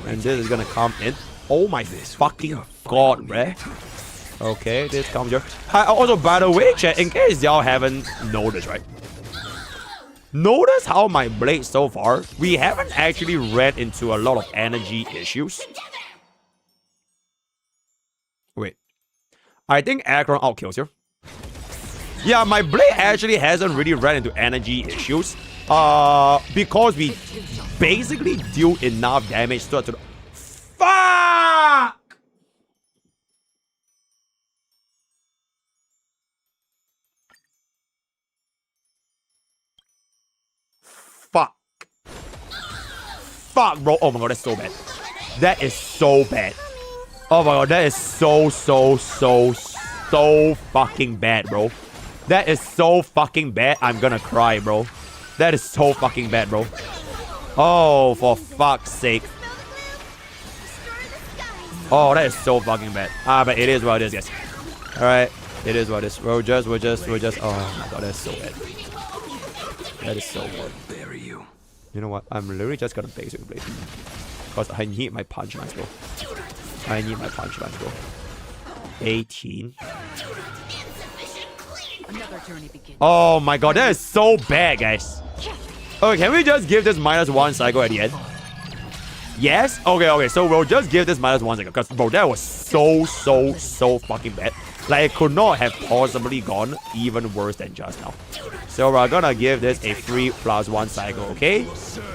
And this is gonna come in. Oh my fucking god, bruh. Okay, this comes here. Also, by the way, chat, in case y'all haven't noticed, right? Notice how my Blade so far, we haven't actually ran into a lot of energy issues. Wait. I think Acheron outkills here. Yeah, my Blade actually hasn't really ran into energy issues. Because we basically deal enough damage to the... Fuck! Fuck. Fuck, bro. Oh my god, that's so bad. That is so bad. Oh my god, that is so fucking bad, bro. That is so fucking bad. I'm gonna cry, bro. That is so fucking bad, bro. Oh, for fuck's sake. Oh, that is so fucking bad. But it is what it is, guys. Alright. It is what it is. We're just... Oh my god, that's so bad. That is so bad. You know what? I'm literally just gonna base with Blade. Because I need my punchlines, bro. I need my punchlines, bro. 18. Oh my god, that is so bad, guys. Okay, can we just give this -1 cycle at the end? Yes? Okay, so we'll just give this -1 cycle. Because, bro, that was so fucking bad. Like, it could not have possibly gone even worse than just now. So we're gonna give this a 3+1 cycle, okay?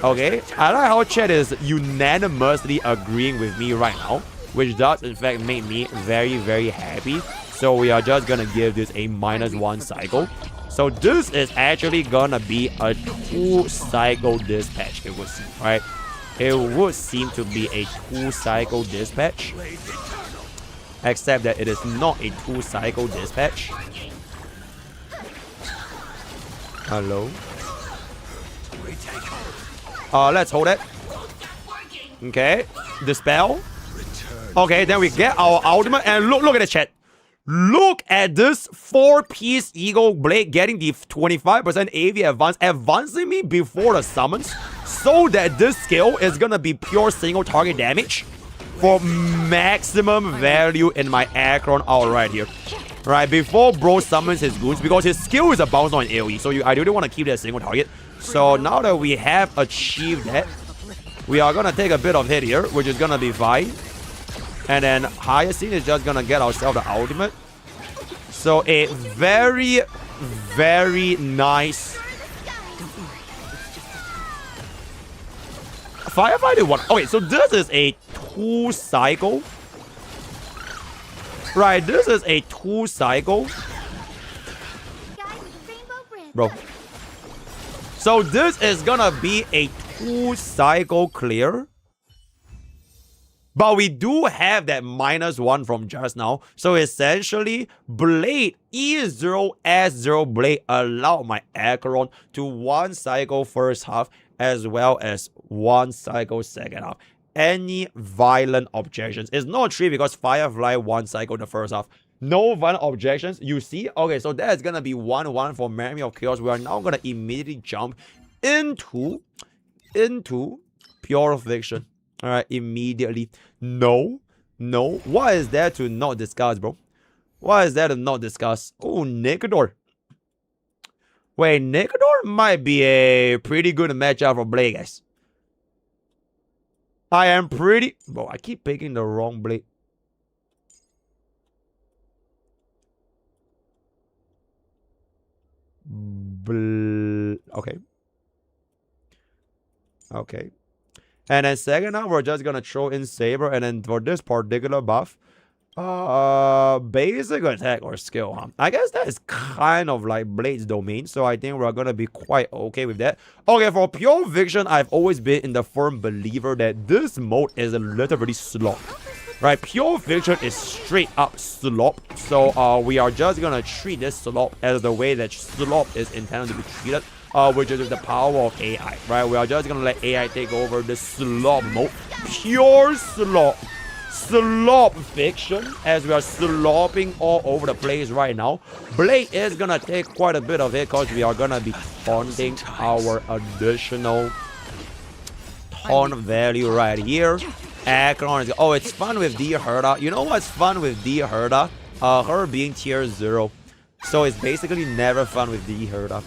Okay. I like how chat is unanimously agreeing with me right now, which does in fact make me very, very happy. So we are just gonna give this a -1 cycle. So this is actually gonna be a 2-cycle dispatch, it would seem, right? It would seem to be a 2-cycle dispatch. Except that it is not a 2-cycle dispatch. Hello? Let's hold it. Okay. Dispel. Okay, then we get our ultimate. And look at the chat. Look at this 4-piece Eagle Blade getting the 25% AV advance, advancing me before the summons. So that this skill is gonna be pure single target damage for maximum value in my Acheron out right here. Right, before bro summons his goons, because his skill is a bounce on AoE, so I really want to keep that single target. So now that we have achieved that, we are gonna take a bit of hit here, which is gonna be fine. And then Hyacinth is just gonna get ourselves the ultimate. So a very, very nice Firefighter 1. Okay, so this is a 2-cycle. Right, this is a 2-cycle. Bro. So this is gonna be a 2-cycle clear. But we do have that -1 from just now. So essentially, Blade E0 S0 Blade allowed my Acheron to 1 cycle first half as well as 1 cycle second half. Any violent objections? It's not 3 because Firefly 1 cycle the first half. No violent objections. You see? Okay, so that's gonna be 1-1 for Memory of Chaos. We are now gonna immediately jump into Pure Fiction. Alright, immediately. No. What is there to not discuss, bro? What is there to not discuss? Oh, Nikodor. Wait, Nikodor might be a pretty good matchup for Blade, guys. I am pretty... Bro, I keep picking the wrong Blade. Okay. Okay. And then second half, we're just gonna throw in Saber. And then for this particular buff, basic attack or skill, huh? I guess that is kind of like Blade's domain. So I think we're gonna be quite okay with that. Okay, for Pure Fiction, I've always been in the firm believer that this mode is literally slop. Right, Pure Fiction is straight up slop. So we are just gonna treat this slop as the way that slop is intended to be treated. Which is with the power of AI, right? We are just gonna let AI take over the slop mode. Pure slop. Slop Fiction, as we are slopping all over the place right now. Blade is gonna take quite a bit of it because we are gonna be taunting our additional taunt value right here. Acheron is... Oh, it's fun with D. Herda. You know what's fun with D. Herda? Her being tier 0. So it's basically never fun with D. Herda.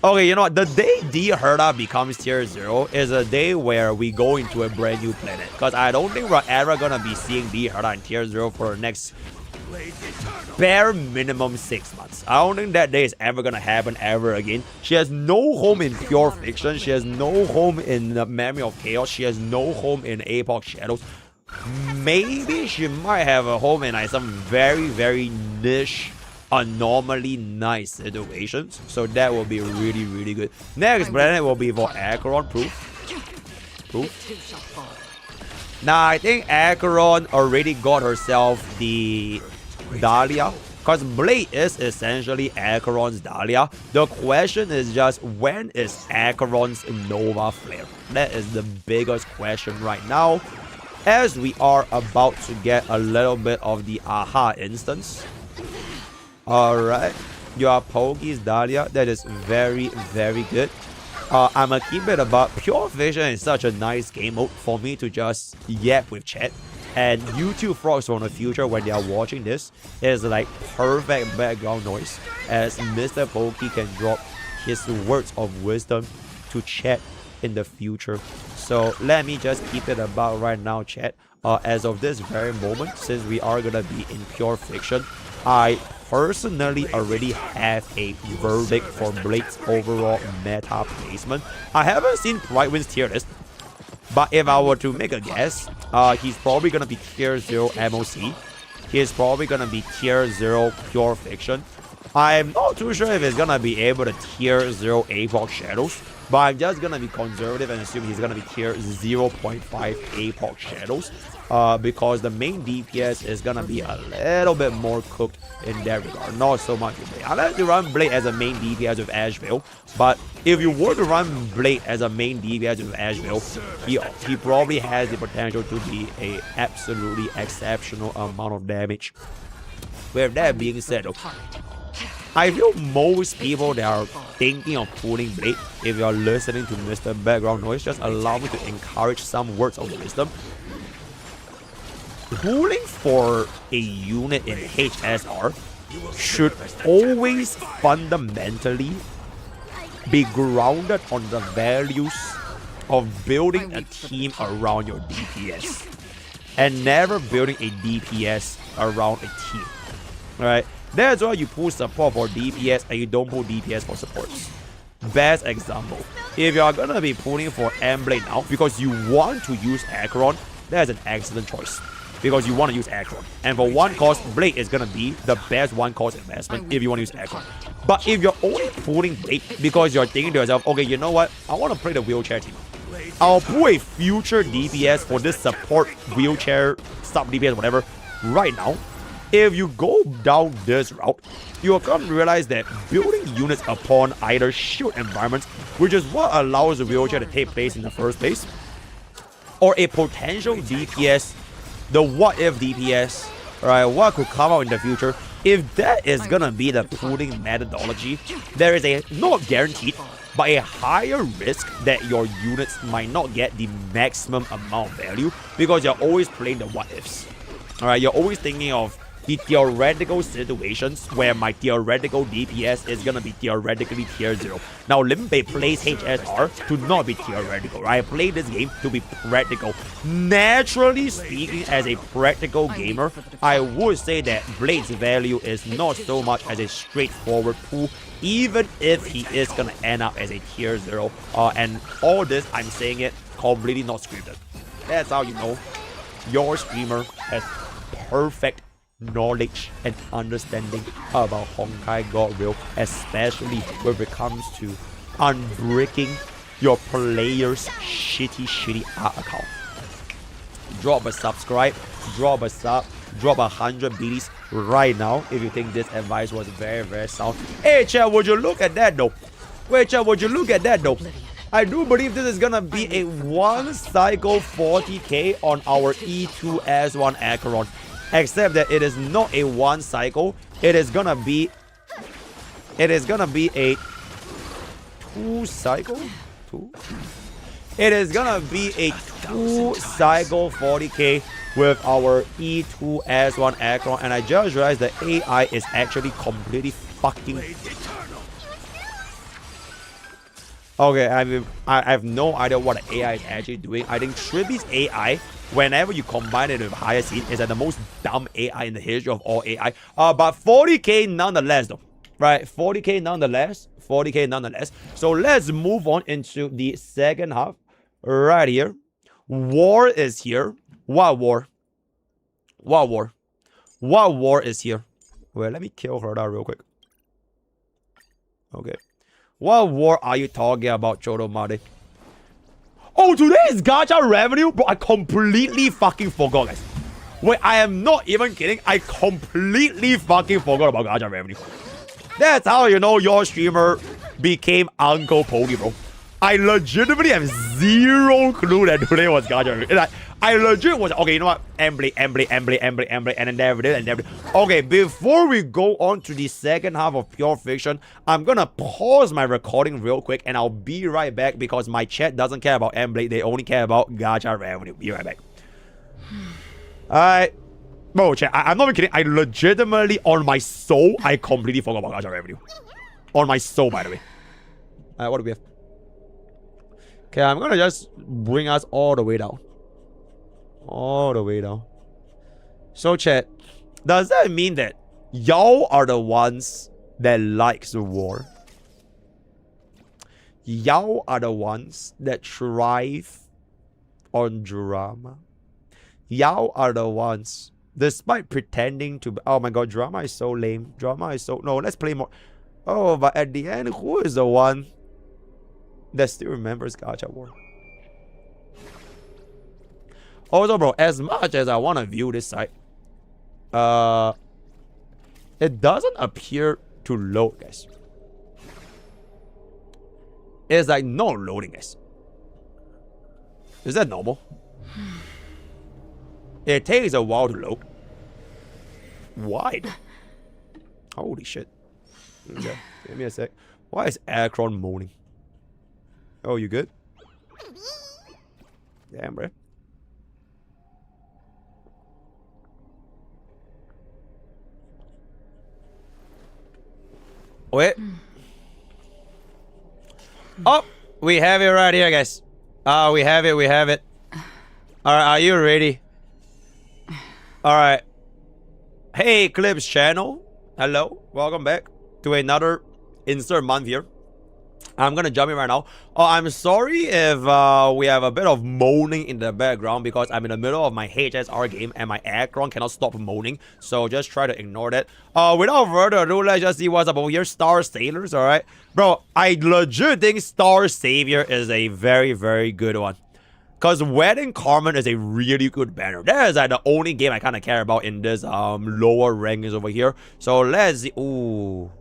Okay, you know what? The day D. Herda becomes tier 0 is a day where we go into a brand new planet. Because I don't think we're ever gonna be seeing D. Herda in tier 0 for the next bare minimum 6 months. I don't think that day is ever gonna happen ever again. She has no home in Pure Fiction. She has no home in the Memory of Chaos. She has no home in Epoch Shadows. Maybe she might have a home in like some very, very niche Anomaly nice situations. So that will be really, really good. Next planet will be for Acheron. Proof. Now I think Acheron already got herself the Dahlia, because Blade is essentially Acheron's Dahlia. The question is just, when is Acheron's Nova Flare? That is the biggest question right now, as we are about to get a little bit of the aha instance. Alright, your Pokke's Dahlia, that is very, very good. I'm gonna keep it about Pure Vision is such a nice game mode for me to just yap with chat. And YouTube frogs from the future, when they are watching this, is like perfect background noise, as MrPokke can drop his words of wisdom to chat in the future. So let me just keep it about right now, chat. As of this very moment, since we are gonna be in pure fiction, I personally already have a verdict for Blade's overall meta placement. I haven't seen Brightwind's tier list, but if I were to make a guess, he's probably gonna be tier 0 MOC. He's probably gonna be tier 0 pure fiction. I'm not too sure if he's gonna be able to tier 0 APOC Shadows, but I'm just gonna be conservative and assume he's gonna be tier 0.5 APOC Shadows, because the main DPS is gonna be a little bit more cooked in that regard. Not so much with Blade. I like to run Blade as a main DPS with Asheville, but if you were to run Blade as a main DPS with Asheville, he probably has the potential to be a absolutely exceptional amount of damage. With that being said, I feel most people that are thinking of pulling Blade, if you're listening to Mr. Background Noise, just allow me to encourage some words of wisdom. Pulling for a unit in HSR should always fundamentally be grounded on the values of building a team around your DPS and never building a DPS around a team. Alright? That's why you pull support for DPS and you don't pull DPS for supports. Best example, if you are gonna be pulling for Mblade now because you want to use Acheron, that's an excellent choice. Because you want to use Acheron. And for one cost, Blade is gonna be the best one cost investment if you want to use Acheron. But if you're only pulling Blade because you're thinking to yourself, okay, you know what? I want to play the wheelchair team. I'll pull a future DPS for this support wheelchair, sub DPS, whatever, right now. If you go down this route, you'll come to realize that building units upon either shield environments, which is what allows the wheelchair to take place in the first place, or a potential DPS, the what if DPS, right, what could come out in the future, if that is gonna be the pooling methodology, there is a, not guaranteed, but a higher risk that your units might not get the maximum amount of value because you're always playing the what ifs. Alright, you're always thinking of the theoretical situations where my theoretical DPS is gonna be theoretically tier 0. Now, Limbe plays HSR to not be theoretical, right? I play this game to be practical. Naturally speaking, as a practical gamer, I would say that Blade's value is not so much as a straightforward pool, even if he is gonna end up as a tier 0. And all this, I'm saying it completely not scripted. That's how you know your streamer has perfect knowledge and understanding about Honkai God Will, especially when it comes to unbricking your player's shitty art account. Drop a subscribe, drop a sub, drop 100 BDs right now if you think this advice was very sound. Hey chat, would you look at that though? Wait chat, would you look at that though? I do believe this is gonna be a 1 cycle 40k on our E2S1 Acheron. Except that it is not a 1 cycle. It is gonna be a 2 cycle? 2? It is gonna be a 2 cycle 40k with our E2S1 Acheron. And I just realized the AI is actually completely fucking... Okay, I have no idea what the AI is actually doing. I think Triby's AI, whenever you combine it with higher scene, is the most dumb AI in the history of all AI. But 40k nonetheless though. Right? 40k nonetheless. 40k nonetheless. So let's move on into the second half. Right here. War is here. What war? What war? What war is here? Wait, let me kill her down real quick. Okay. What war are you talking about, Chodomade? Oh, today is gacha revenue? Bro, I completely fucking forgot, guys. Wait, I am not even kidding. I completely fucking forgot about gacha revenue. That's how you know your streamer became Uncle Pony, bro. I legitimately have zero clue that today was gacha revenue. I legit was, okay, you know what? Mblade, and then there. Okay, before we go on to the second half of Pure Fiction, I'm gonna pause my recording real quick and I'll be right back because my chat doesn't care about Mblade. They only care about gacha revenue. Be right back. Alright. Bro, chat, I'm not even kidding. I legitimately, on my soul, I completely forgot about gacha revenue. On my soul, by the way. What do we have? Okay, I'm gonna just bring us all the way down. All the way down. So, chat, does that mean that y'all are the ones that likes the war? Y'all are the ones that thrive on drama. Y'all are the ones, despite pretending to... Oh my god, drama is so lame. Drama is so... No, let's play more. Oh, but at the end, who is the one that still remembers Gacha War? Also, bro, as much as I want to view this site, it doesn't appear to load, guys. It's like no loading, guys. Is that normal? It takes a while to load. Why? Holy shit. Okay, give me a sec. Why is Akron moaning? Oh, you good? Damn, bro. Wait. Oh, we have it right here, guys. We have it, we have it. Alright, are you ready? Alright. Hey, Clips channel. Hello, welcome back to another insert month here. I'm gonna jump in right now. Oh, I'm sorry if we have a bit of moaning in the background because I'm in the middle of my HSR game and my aircon cannot stop moaning. So just try to ignore that. Without further ado, let's just see what's up over here. Star Sailors, alright? Bro, I legit think Star Savior is a very, very good one. Because Wedding Carmen is a really good banner. That is like the only game I kind of care about in this lower rankings over here. So let's see. Ooh.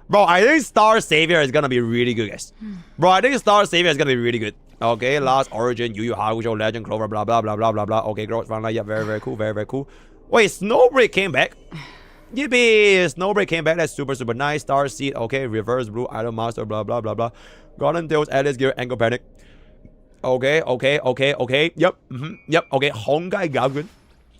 Bro, I think Star Savior is gonna be really good, guys. Bro, I think Star Savior is gonna be really good. Okay, Last Origin, Yu Yu Hakusho, Legend, Clover, blah, blah, blah, blah, blah, blah. Okay, Growth Funlight, yeah, very, very cool, very, very cool. Wait, Snowbreak came back. Yippee! Snowbreak came back, that's super, super nice. Star Seed, okay, Reverse Blue, Idol Master, blah, blah, blah, blah. Golden Tales, Alice Gear, Ankle Panic. Okay, okay, okay, okay. Yep, yep, okay. Hongai Gagun.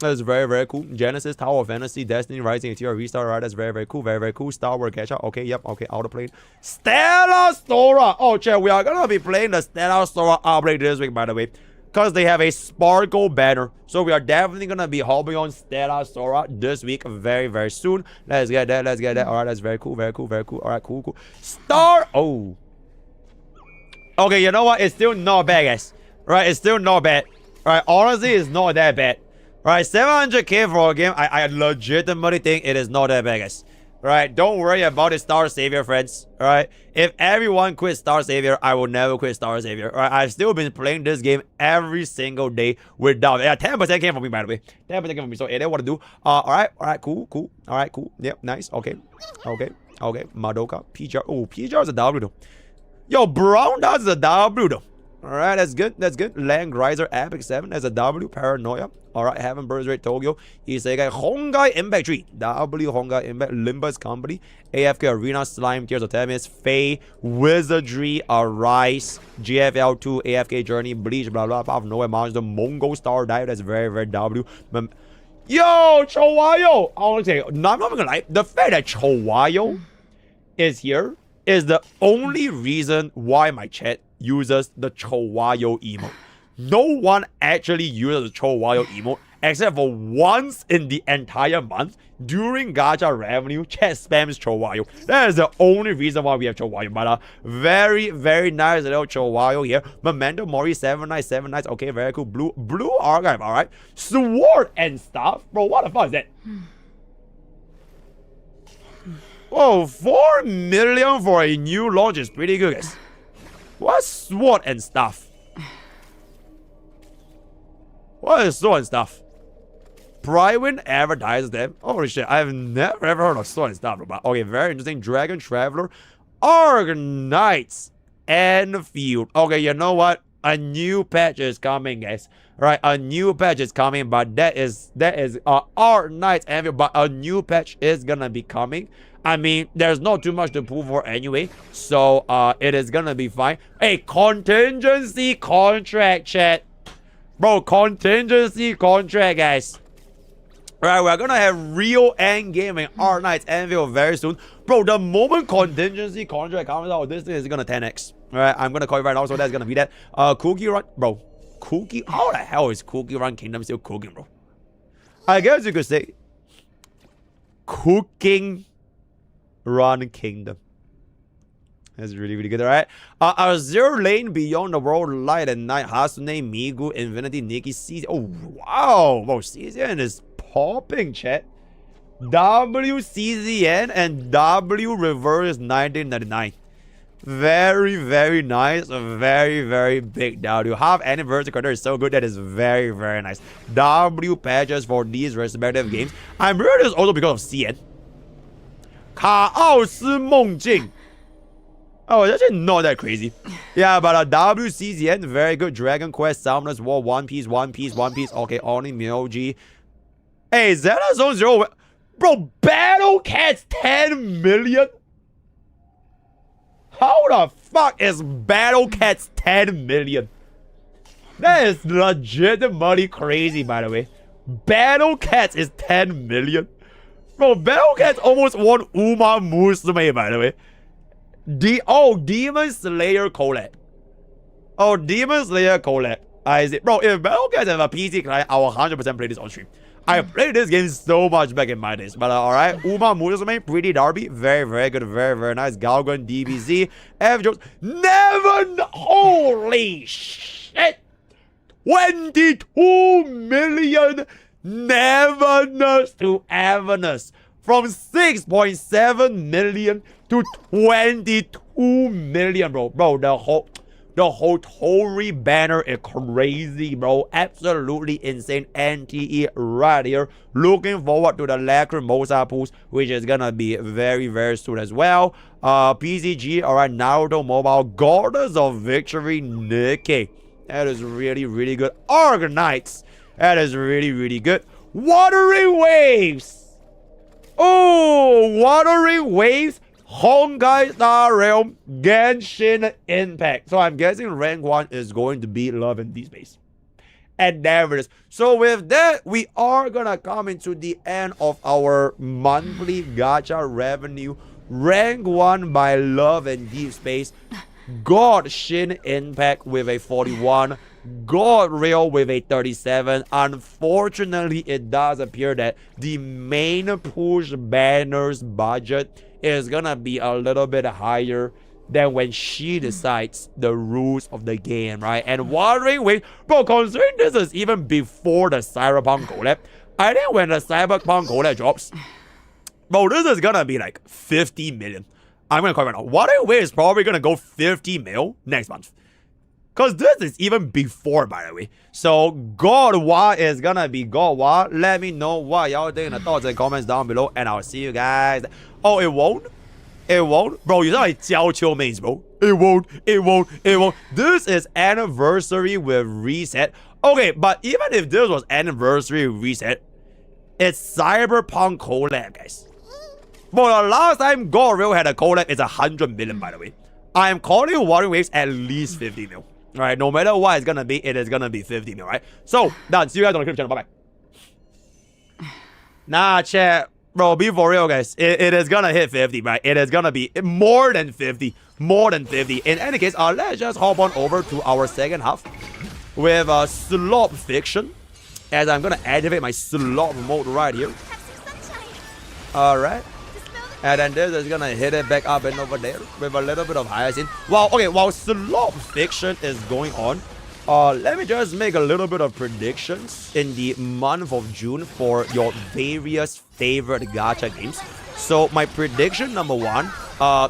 That's very, very cool. Genesis, Tower of Fantasy, Destiny, Rising, Ethereal, Restart, right? That's very, very cool. Very, very cool. Star Wars Gacha. Okay, yep, okay. Autoplane. Stellar Sora. Oh, chat, we are gonna be playing the Stellar Sora upgrade this week, by the way. Because they have a Sparkle banner. So we are definitely gonna be hopping on Stellar Sora this week very, very soon. Let's get that, let's get that. Alright, that's very cool, very cool, very cool. Alright, cool, cool. Star. Oh. Okay, you know what? It's still not bad, guys. Right, it's still not bad. Alright, honestly, it's not that bad. Right, 700k for a game. I legitimately think it is not that bad, guys. Right, don't worry about the Star Savior, friends. Alright, if everyone quits Star Savior, I will never quit Star Savior. Alright, I've still been playing this game every single day without. Yeah, 10% came from me, by the way. 10% came from me, so it ain't what to do. Alright, cool, cool. Alright, cool. Yep, nice. Okay, okay, okay. Madoka, PGR. Oh, PGR is a W though. Yo, Brown Dot is a W though. Alright, that's good. That's good. Lang Riser Epic 7 as a W. Paranoia. Alright, Heaven Birds Rate Tokyo. Isekai Hongai Impact 3. W Hongai Impact Limbus Company. AFK Arena Slime Tears of Temis. Fae Wizardry Arise. GFL 2 AFK Journey Bleach blah blah blah. Nowhere Monster Mongol Star Dive. That's very, very W. Yo, Chowayo! Honestly, I'm not gonna lie. The fact that Chowayo is here is the only reason why my chat uses the Chowayo emote. No one actually uses the Chowayo emote except for once in the entire month during Gacha revenue. Chat spams Chowayo. That is the only reason why we have Chowayo. But very, very nice little Chowayo here. Memento Mori 7 nights. Okay, very cool. Blue Archive. All right. Sword and stuff, bro. What the fuck is that? Whoa, 4 million for a new launch is pretty good, guys. What's sword and stuff? What is sword and stuff? Brywin advertises them. Holy shit, I've never ever heard of sword and stuff. But okay, very interesting. Dragon Traveler, Argonites, and Field. Okay, you know what? A new patch is coming, guys. Right, a new patch is coming, but that is Argonites and Field. But a new patch is gonna be coming. I mean, there's not too much to pull for anyway, so it is gonna be fine. Hey, contingency contract, chat. Bro, contingency contract, guys. Alright, we're gonna have real Endgame and Argonites Anvil very soon. Bro, the moment contingency contract comes out, this thing is gonna 10x. Alright, I'm gonna call it right now, so that's gonna be that. Cookie Run, bro. Cookie, how the hell is Cookie Run Kingdom still cooking, bro? I guess you could say Cooking Run Kingdom. That's really, really good, alright? Our Zero Lane Beyond the World Light and Night, Hasune, Migu, Infinity, Nikki, CZ. Oh, wow. Bro, CZN is popping, chat. WCZN and W Reverse 1999. Very, very nice. Very, very big W. Half anniversary card is so good. That is very, very nice. W patches for these respective games. I'm sure this also because of CN. 卡奥斯梦境. Oh, it's actually not that crazy. Yeah, but WCZN, very good. Dragon Quest, Summoners War, One Piece, One Piece, One Piece. Okay, Oni, Myoji. Hey, Zelda Zone Zero. Bro, Battle Cats 10 million? How the fuck is Battle Cats 10 million? That is legitimately crazy, by the way. Battle Cats is 10 million? Bro, Battle Cats almost won Uma Musume, by the way. Demon Slayer collab. Oh, Demon Slayer collab. I see. Bro, if Battle Cats have a PC client, I will 100% play this on stream. I played this game so much back in my days. But alright, Uma Musume, Pretty Derby. Very, very good. Very, very nice. Galgun, DBZ. F. Jones. Never. Holy shit. 22 million Neverness to Everness. From 6.7 million to 22 million, bro. Bro, the whole Tori banner is crazy, bro. Absolutely insane. NTE right here. Looking forward to the Lacrimosa pools, which is gonna be very, very soon as well. PCG, alright, Naruto Mobile, Goddess of Victory, Nikkei. That is really, really good. Argonauts. That is really, really good. Watery Waves. Oh, Watery Waves. Honkai Star Realm, Genshin Impact. So I'm guessing rank 1 is going to be Love and Deep Space. And there it is. So with that, we are gonna come into the end of our monthly gacha revenue. Rank 1 by Love and Deep Space. God Shin Impact with a 41. God Rail with a 37. Unfortunately, it does appear that the main push banner's budget is gonna be a little bit higher than when she decides the rules of the game, right? And Watery Wave, bro, considering this is even before the Cyberpunk collab, I think when the Cyberpunk collab drops, bro, this is gonna be like 50 million. I'm gonna call it right now. Watery Wave is probably gonna go 50 mil next month. Because this is even before, by the way. So, Godwa is gonna be Godwa. Let me know what y'all think in the thoughts and comments down below. And I'll see you guys. Oh, it won't? It won't? Bro, you sound like Jiao Qiu mains, bro. It won't. It won't. It won't. This is anniversary with reset. Okay, but even if this was anniversary reset, it's Cyberpunk collab, guys. But the last time God Real had a collab is 100 million, by the way. I am calling Water Waves at least 50 mil. Alright, no matter what it's gonna be, it is gonna be 50 mil, right? So, done. See you guys on the Crypto channel. Bye-bye. Nah, chat. Bro, be for real, guys. It is gonna hit 50, right? It is gonna be more than 50. More than 50. In any case, let's just hop on over to our second half with Slop Fiction. As I'm gonna activate my Slop mode right here. Alright. And then this is gonna hit it back up and over there with a little bit of hyacinth. Well, okay, while Slop Fiction is going on, let me just make a little bit of predictions in the month of June for your various favorite gacha games. So my prediction number 1,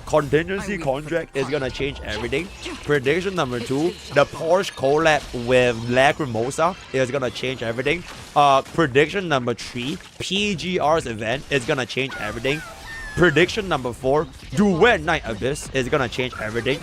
contingency contract is gonna change everything. Prediction number 2, the Porsche collab with Lacrimosa is gonna change everything. Prediction number 3, PGR's event is gonna change everything. Prediction number 4, Duet Night Abyss is gonna change everything.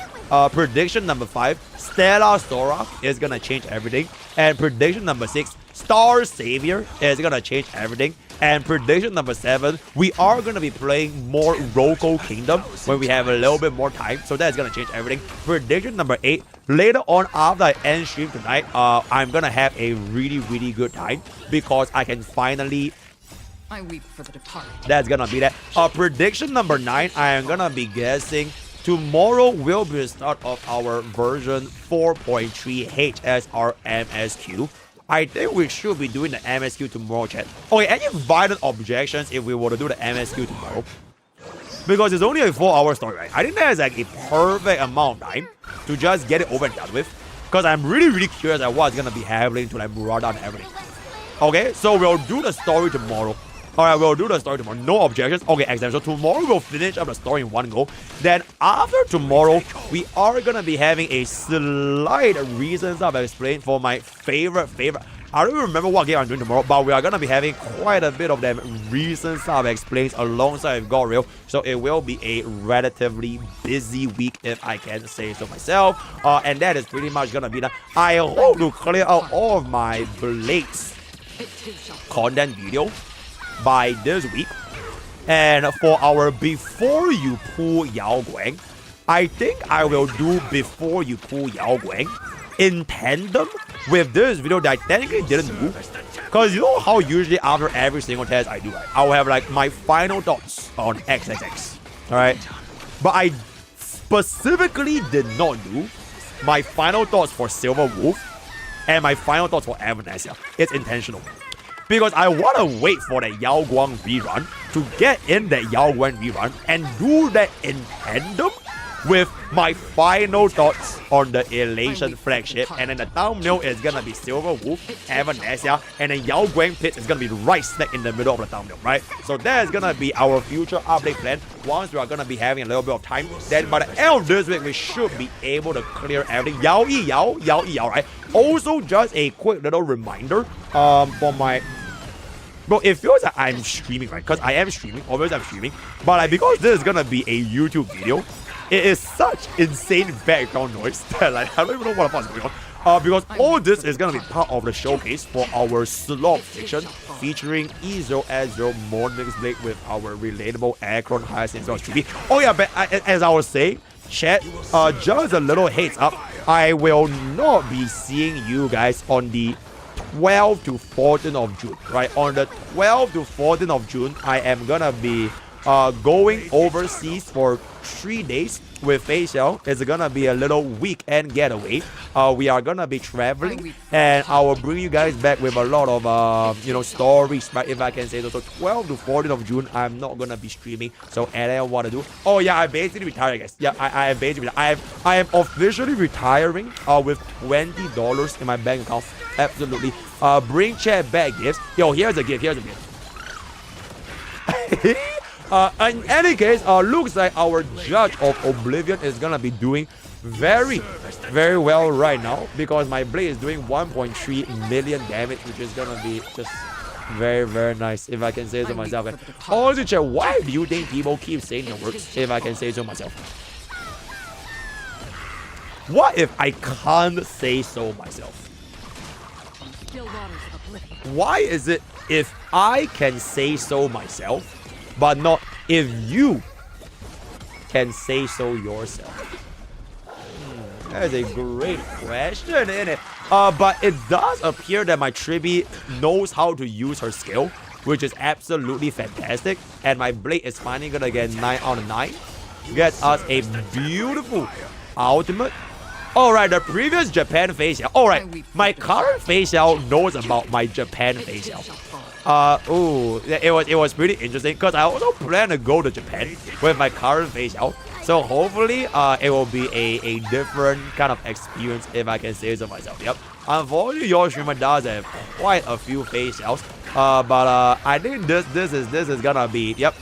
Prediction number 5, Stella Sora is gonna change everything. And prediction number 6, Star Savior is gonna change everything. And prediction number 7, we are gonna be playing more Roko Kingdom when we have a little bit more time. So that's gonna change everything. Prediction number 8, later on after I end stream tonight, I'm gonna have a really, really good time because I can finally... I weep for the departed. That's gonna be that. Prediction number 9, I am gonna be guessing tomorrow will be the start of our version 4.3 HSR MSQ. I think we should be doing the MSQ tomorrow, chat. Okay, any violent objections if we were to do the MSQ tomorrow? Because it's only a 4-hour story, right? I think that is like a perfect amount of time to just get it over and done with. Because I'm really curious at what's gonna be happening to like Murata and everything. Okay, so we'll do the story tomorrow. Alright, we'll do the story tomorrow. No objections. Okay, excellent. So tomorrow we'll finish up the story in one go. Then after tomorrow, we are gonna be having a slight reasons I've explained for my favorite. I don't remember what game I'm doing tomorrow, but we are gonna be having quite a bit of them reasons I've explained alongside with God Rail. So it will be a relatively busy week, if I can say so myself. And that is pretty much gonna be done. I hope to clear out all of my Blades content video by this week. And for our Before You Pull Yao Guang, I think I will do Before You Pull Yao Guang in tandem with this video that I technically didn't do. Because you know how usually after every single test I do, right? I will have like my final thoughts on XXX. Alright? But I specifically did not do my final thoughts for Silver Wolf and my final thoughts for Evanescence. It's intentional. Because I want to wait for the Yao Guang rerun to get in the Yao Guang rerun and do that in tandem with my final thoughts on the Elation flagship. And then the thumbnail is gonna be Silver Wolf, Evanescence, and then Yao Guang Pits is gonna be right smack in the middle of the thumbnail, right? So that is gonna be our future update plan once we are gonna be having a little bit of time. Then by the end of this week, we should be able to clear everything. Yao Yi Yao, right? Also, just a quick little reminder for my... Bro, it feels like I'm streaming, right? Because I am streaming, obviously I'm streaming. But like, because this is gonna be a YouTube video, it is such insane background noise that like, I don't even know what the fuck is going on. Because all this is gonna be part of the showcase for our slot fiction featuring E0 S0 Morning's Blade with our relatable Akron Hyacinth Streamy. Oh yeah, but as I was saying, chat, just a little heads up, I will not be seeing you guys on the 12th to 14th of June, right? On the 12th to 14th of June, I am gonna be going overseas for 3 days with Facial. It's gonna be a little weekend getaway. We are gonna be traveling, and I will bring you guys back with a lot of you know, stories, right, if I can say so. So 12th to 14th of June, I'm not gonna be streaming. So and I want to do. Oh yeah, I basically retired, guys. Yeah, I am basically I am officially retiring with $20 in my bank account. Absolutely. Bring chat back gifts. Yo, here's a gift. Here's a gift. In any case, looks like our Judge of Oblivion is gonna be doing very well right now, because my blade is doing 1.3 million damage, which is gonna be just very nice, if I can say so myself. Also, chat, why do you think people keep saying the words, if I can say so myself? What if I can't say so myself? Why is it if I can say so myself, but not if you can say so yourself? That is a great question, isn't it? But it does appear that my Tribi knows how to use her skill, which is absolutely fantastic. And my blade is finally gonna get 9 out of 9. Gets us a beautiful ultimate. Alright, the previous Japan facial. Alright, my current facial knows about my Japan facial. It was pretty interesting, because I also plan to go to Japan with my current facial. So hopefully it will be a different kind of experience, if I can say so myself. Yep. Unfortunately, your streamer does have quite a few facials. But I think this is gonna be, yep.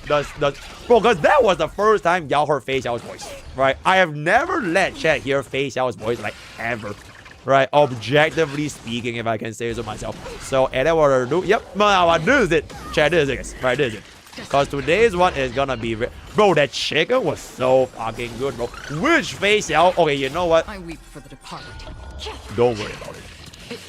Bro, because that was the first time y'all heard Facial's voice, right? I have never let chat hear Facial's voice, like, ever, right? Objectively speaking, if I can say so myself. So, and then what I do, yep, this is it. Chat, this is it, right? This is it. Because today's one is gonna be, bro, that chicken was so fucking good, bro. Which Facial? Okay, you know what? I weep for the departed. Don't worry about it.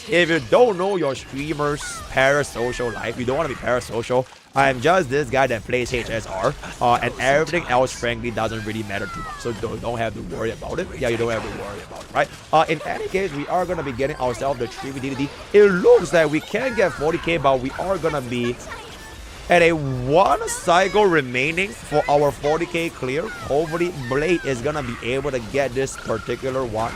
If you don't know your streamer's parasocial life, you don't want to be parasocial, I'm just this guy that plays HSR, and everything else, frankly, doesn't really matter too much. So don't have to worry about it. Yeah, you don't have to worry about it, right? In any case, we are going to be getting ourselves the 3 DDD. It looks like we can get 40k, but we are going to be And a 1 cycle remaining for our 40k clear. Hopefully Blade is gonna be able to get this particular one.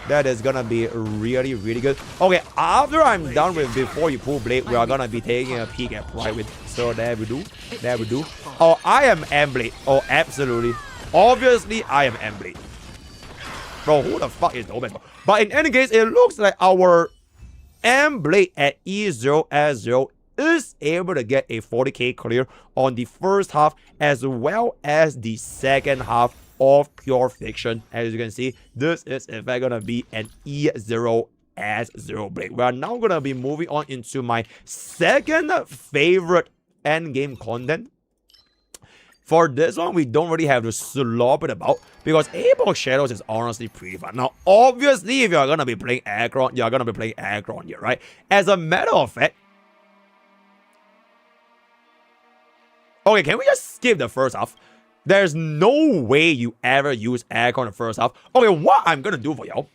That is gonna be really, really good. Okay, after I'm done with before you pull Blade, we are gonna be taking a peek at private. So there we do. There we do. Oh, I am Mblade. Oh, absolutely. Obviously, I am Mblade. Bro, who the fuck is Omen? But in any case, it looks like our Mblade at E0S0 is able to get a 40k clear on the first half as well as the second half of Pure Fiction. As you can see, this is in fact gonna be an E0S0 Blade. We are now gonna be moving on into my second favorite endgame content. For this one, we don't really have to slop it about because Epoch Shadows is honestly pretty fun. Now, obviously, if you're gonna be playing Aggron, you're gonna be playing Aggron here, right? As a matter of fact, okay, can we just skip the first half? There's no way you ever use Aggron in the first half. Okay, what I'm gonna do for y'all,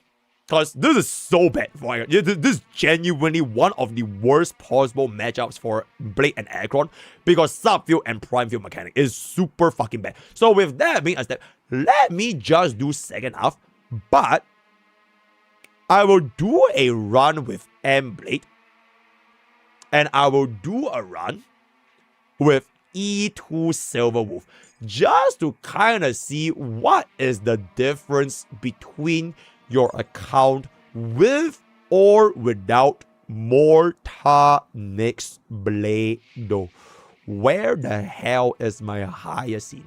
because this is so bad for you. This is genuinely one of the worst possible matchups for Blade and Aggron because subfield and prime field mechanic is super fucking bad. So with that being a step, let me just do second half, but I will do a run with Mblade and I will do a run with E2 Silver Wolf just to kind of see what is the difference between your account with or without Mortanix Blade though. Where the hell is my hyacinth?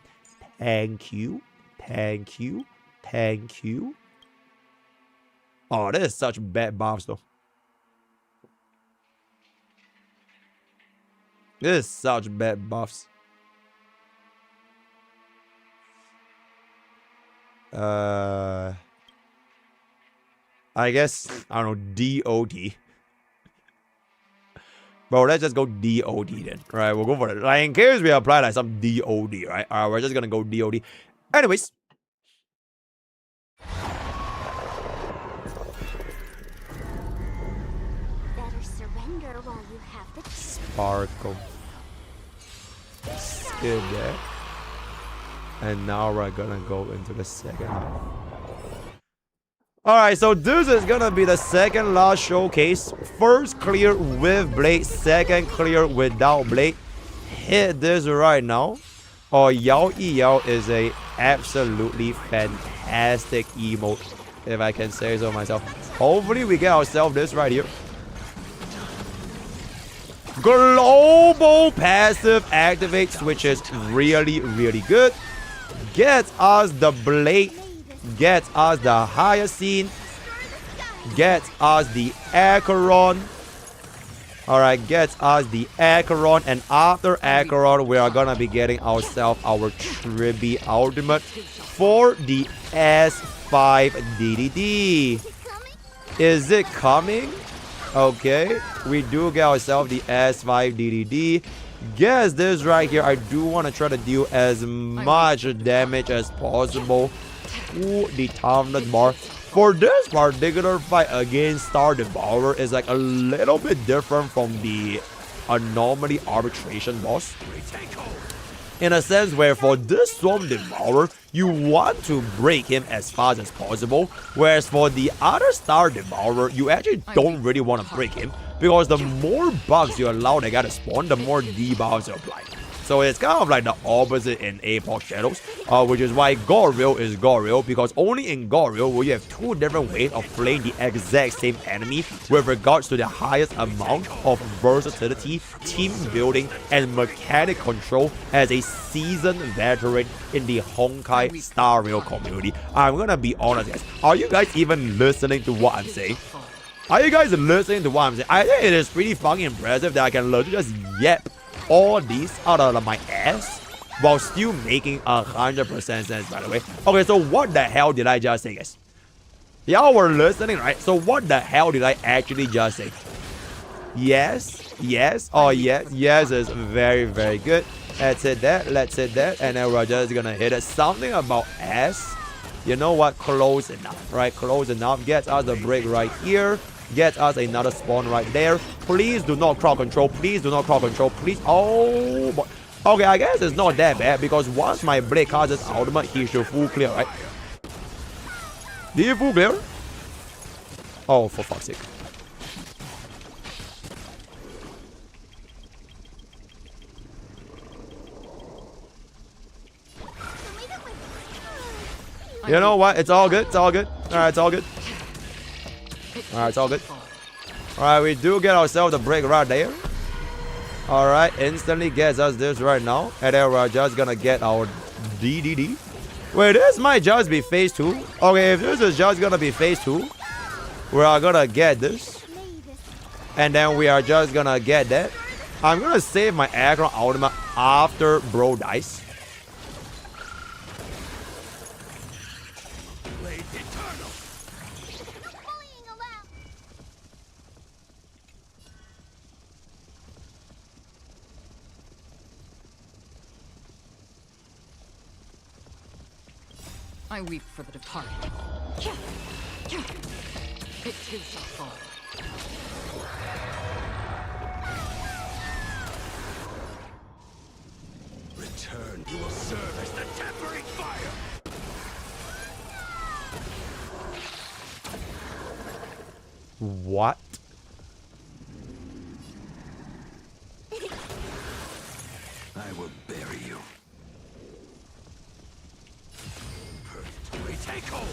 Thank you. Thank you. Thank you. Oh, this is such bad buffs though. This is such bad buffs. I guess, I don't know, DOD. Bro, let's just go DOD then. Right, we'll go for it. Like, in case we apply like some DOD, right? Alright, we're just gonna go DOD. Anyways. Better surrender while you have the Sparkle. Skip that. And now we're gonna go into the second half. Alright, so this is gonna be the second last showcase. First clear with Blade, second clear without Blade. Hit this right now. Oh, Yao Yi Yao is a absolutely fantastic emote, if I can say so myself. Hopefully we get ourselves this right here. Global passive activates, which is really, really good. Gets us the Blade. Gets us the Hyacinth. Gets us the Acheron. Alright, gets us the Acheron. And after Acheron, we are gonna be getting ourselves our Tribi Ultimate for the S5 DDD. Is it coming? Okay, we do get ourselves the S5 DDD. Guess this right here, I do want to try to deal as much damage as possible to the toughness bar. For this particular fight against Star Devourer is like a little bit different from the Anomaly Arbitration boss. In a sense where for this Swarm Devourer, you want to break him as fast as possible. Whereas for the other Star Devourer, you actually don't really want to break him. Because the more bugs you allow the guy to spawn, the more debuffs you apply. So it's kind of like the opposite in Epoch Shadows, which is why Goril is Goril, because only in Goril will you have two different ways of playing the exact same enemy with regards to the highest amount of versatility, team building, and mechanic control as a seasoned veteran in the Honkai Star Rail community. I'm gonna be honest, guys. Are you guys even listening to what I'm saying? Are you guys listening to what I'm saying? I think it is pretty fucking impressive that I can literally just yap all these out of my ass while still making 100% sense, by the way. Okay, so what the hell did I just say, guys? Y'all were listening, right? So what the hell did I actually just say? Yes, yes, oh yes, yes is very, very good. Let's hit that, let's hit that, and then we're just gonna hit it. Something about S. You know what? Close enough, right? Close enough. Gets us the break right here. Get us another spawn right there. Please do not crowd control. Please do not crowd control. Please. Oh boy. Okay, I guess it's not that bad because once my Blade casts his ultimate, he should full clear, right? Did he full clear? Oh, for fuck's sake. You know what? It's all good. It's all good. Alright, it's all good. Alright, it's all good. Alright, we do get ourselves the break right there. Alright, instantly gets us this right now. And then we're just gonna get our DDD. Wait, this might just be phase 2. Okay, if this is just gonna be phase 2, we are gonna get this. And then we are just gonna get that. I'm gonna save my aggro ultimate after bro dies. I weep for the departed. It too shall fall. Return, you will serve as the tempering fire. What? I will bury you. We take hold.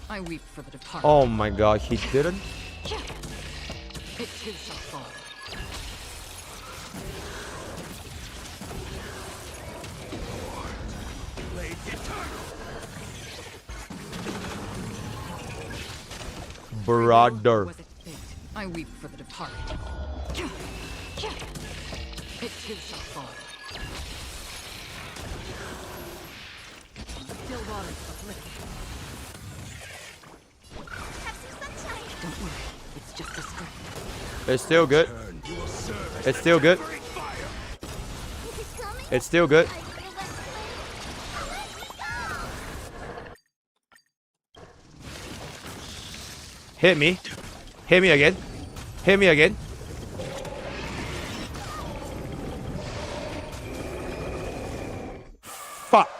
I weep for the departed. Oh my god, he didn't? It too shall fall. Blade eternal. Brother. I weep for the departed. It too shall fall. Still waters uplifted. Don't worry, it's just a scratch. It's still good. It's still good. It's still good. Hit me. Hit me again. Hit me again. Fuck.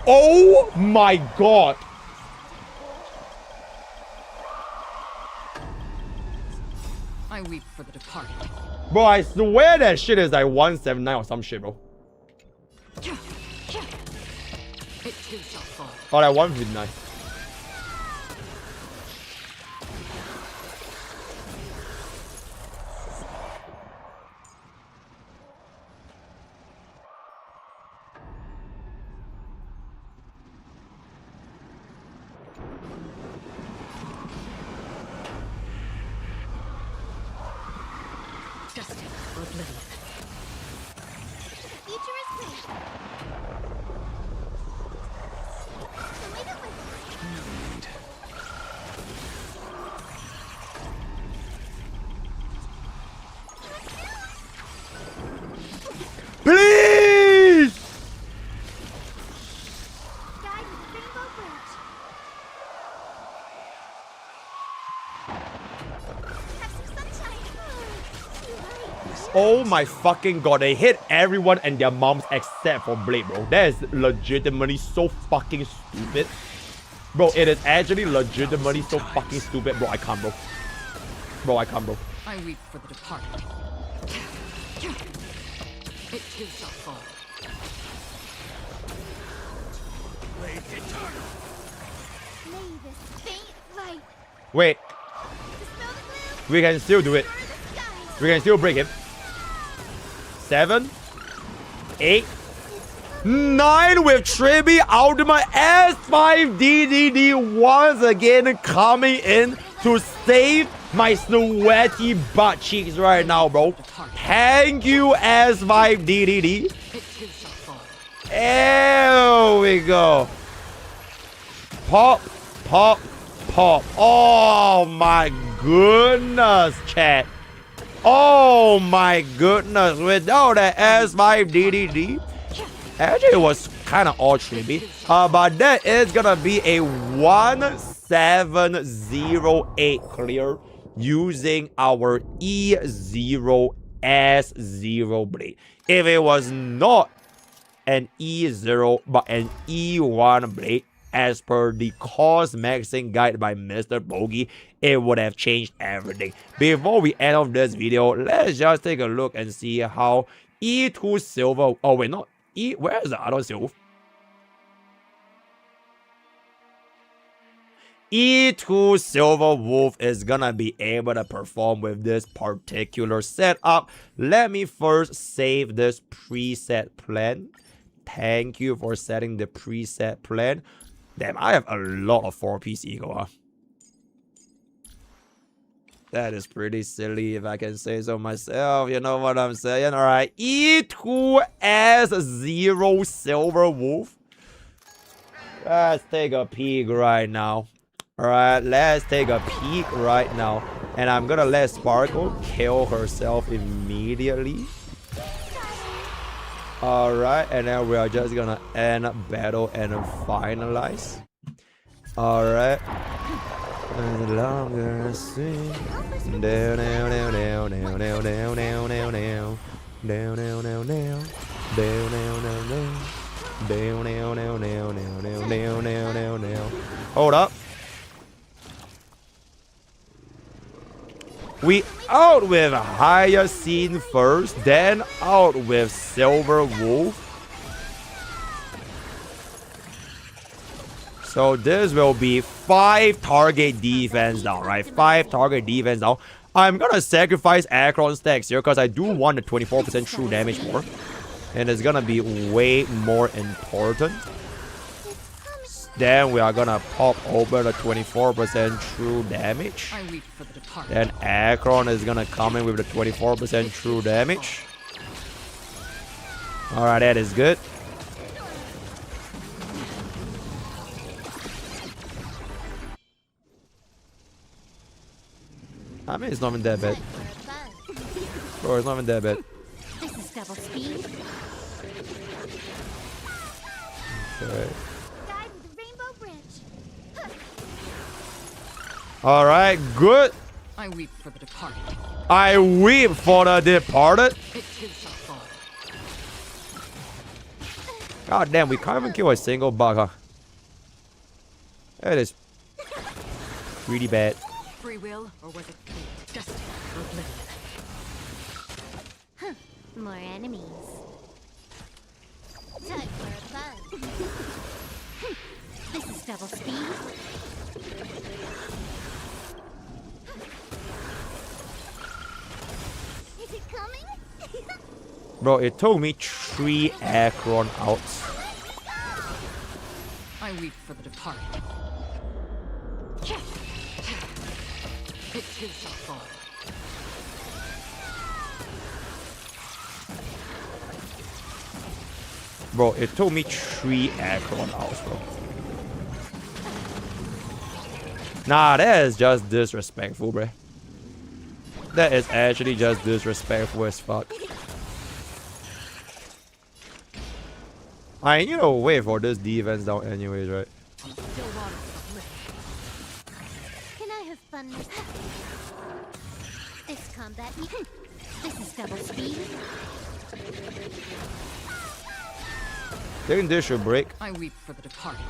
Oh my god. I weep for the departed. Bro, I swear that shit is like 179 or some shit, bro. It too shall fall. Oh, that 159. Destined for oblivion. Future is clear. Please! Guide with the rainbow bridge. Have some sunshine. Too late. Oh my fucking god, they hit everyone and their moms except for Blade, bro. That is legitimately so fucking stupid. Bro, it is actually legitimately so fucking stupid. Bro, I can't, bro. Bro, I can't, bro. I weep for the departed. It too shall fall. May this faint light Wait. dispel the gloom. We can still do it. We can still break him. 7, 8, 9 with Tribi Ultimate S5 DDD once again coming in to save my sweaty butt cheeks right now, bro. Thank you, S5 DDD. There we go. Pop, pop, pop. Oh my goodness, chat. Oh my goodness. Without that S5 DDD, actually it was kind of all trippy. But that is gonna be a 1708 clear using our E0S0 blade. If it was not an E0 but an E1 blade, as per the cost maxing guide by MrPokke, it would have changed everything. Before we end off this video, let's just take a look and see how E2 silver, oh wait, not E, where's the other silver? E2 Silver Wolf is gonna be able to perform with this particular setup. Let me first save this preset plan. Thank you for setting the preset plan. Damn, I have a lot of 4-piece ego, huh? That is pretty silly if I can say so myself. You know what I'm saying? Alright, E2S0 Silver Wolf. Let's take a peek right now. Alright, let's take a peek right now. And I'm gonna let Sparkle kill herself immediately. Alright, and then we are just gonna end battle and finalize. Alright. And longer swing. Down, down, down, down, down, down, down, down, down, down. Down, down, down, down. Down, down, down, down. Down, down, down, down, down, down, down, down, down, down. Hold up. We out with Hyacinth first, then out with Silver Wolf. So this will be 5 target defense down, right? 5 target defense down. I'm gonna sacrifice Akron stacks here because I do want the 24% true damage more. And it's gonna be way more important. Then we are gonna pop over the 24% true damage. Then Akron is gonna come in with the 24% true damage. Alright, that is good. I mean, it's not even that bad. Bro, it's not even that bad. This is double speed. Okay. Alright, good. I weep for the departed. I weep for the departed. God damn, we can't even kill a single bug, huh? That is really bad. Free will, or was it fate? Destiny, oblivion. More enemies. Time for a fun. This is double speed. Is it coming? Bro, it took me 3 Akron outs. I weep for the departed. It too shall fall. Bro, it took me 3 Akron outs, bro. Nah, that is just disrespectful, bro. That is actually just disrespectful as fuck. I need to wait for this defense down anyways, right? Can I have fun with this combat? This is double speed. Think this should break. I weep for the departed.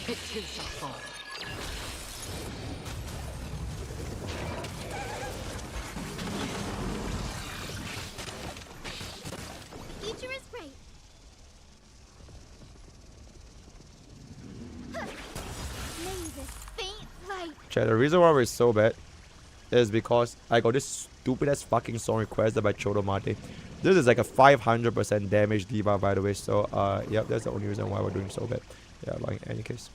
It too shall fall. Future is great. May this faint light. Chat, the reason why we're so bad is because I got this stupid ass fucking song requested by Chodomate. This is like a 500% damage debuff, by the way. So, yep, that's the only reason why we're doing so bad. Yeah, like in any case.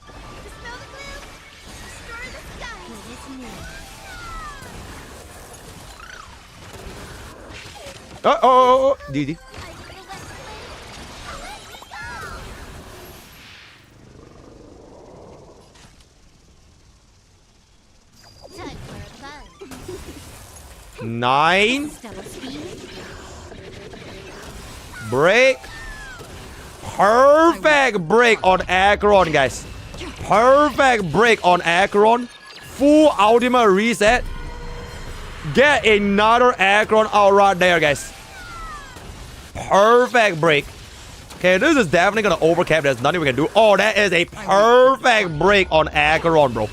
Oh, Didi. Nine. Break. Perfect break on Acheron, guys. Perfect break on Acheron. Full ultimate reset. Get another Acheron out right there, guys. Perfect break. Okay, this is definitely gonna overcap. There's nothing we can do. Oh, that is a perfect break on Acheron, bro.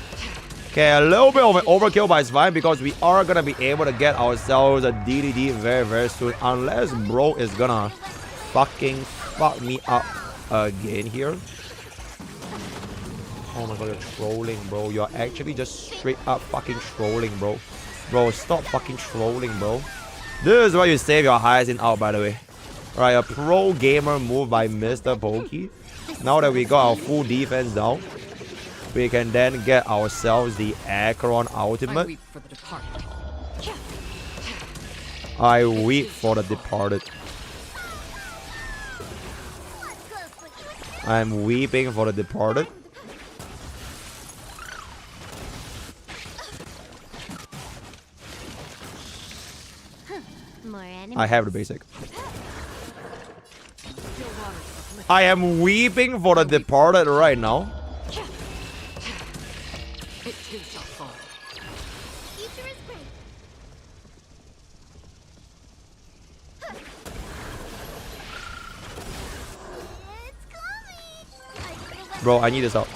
Okay, a little bit of an overkill, but it's fine because we are gonna be able to get ourselves a DDD very, very soon. Unless bro is gonna fucking fuck me up again here. Oh my god, you're trolling, bro. You're actually just straight up fucking trolling, bro. Bro, stop fucking trolling, bro. This is why you save your Hyacinth out, by the way. Alright, a pro gamer move by MrPokke. Now that we got our full defense down, we can then get ourselves the Acheron ultimate. I weep for the departed. I'm weeping for the departed. I have the basic. I am weeping for the departed right now. Bro, I need this out.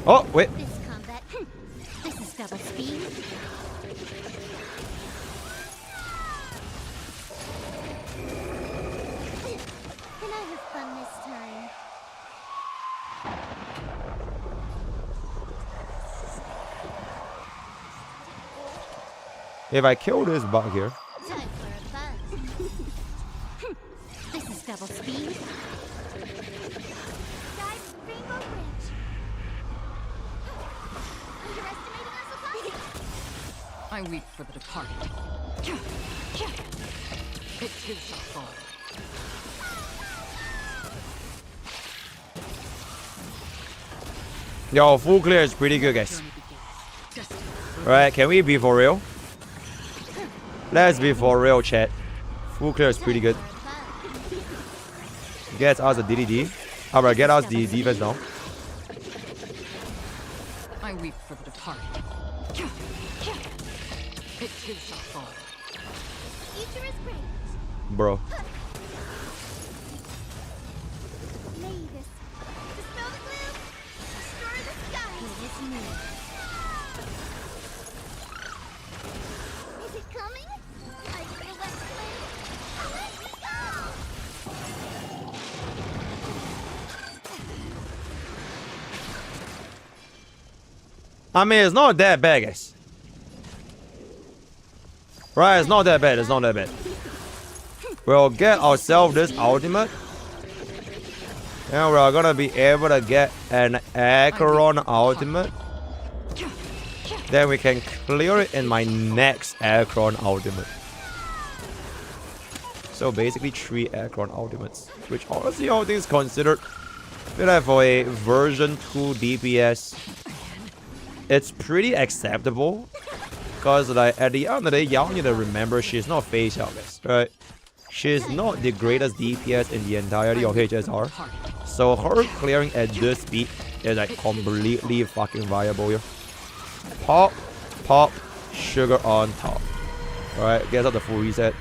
Oh, wait. This is double speed. Can I have fun this time? If I kill this bug here. Time for a buzz. This is double speed. Guys, Rainbow Bridge. Underestimating our supply? I weep for the departed. It too shall fall. Yo, full clear is pretty good, guys. Alright, can we be for real? Let's be for real, chat. Full clear is pretty good. Gets us a DDD. Alright, get us the defense now. I weep for the departed. It too shall fall. Future is great. Bro. May this dispel the gloom, destroy the sky. It is me. Is it coming? I feel that flame. Let me go! I mean, it's not that bad, guys. Right, it's not that bad. It's not that bad. We'll get ourselves this ultimate. And we're gonna be able to get an Acheron ultimate. Then we can clear it in my next Acheron ultimate. So basically 3 Acheron ultimates. Which honestly all things considered, I feel like for a version 2 DPS, it's pretty acceptable. Because like at the end of the day, y'all need to remember she's not face out, guys, right? She's not the greatest DPS in the entirety of HSR. So her clearing at this speed is like completely fucking viable here. Pop, pop, sugar on top. Alright, gets out the full reset.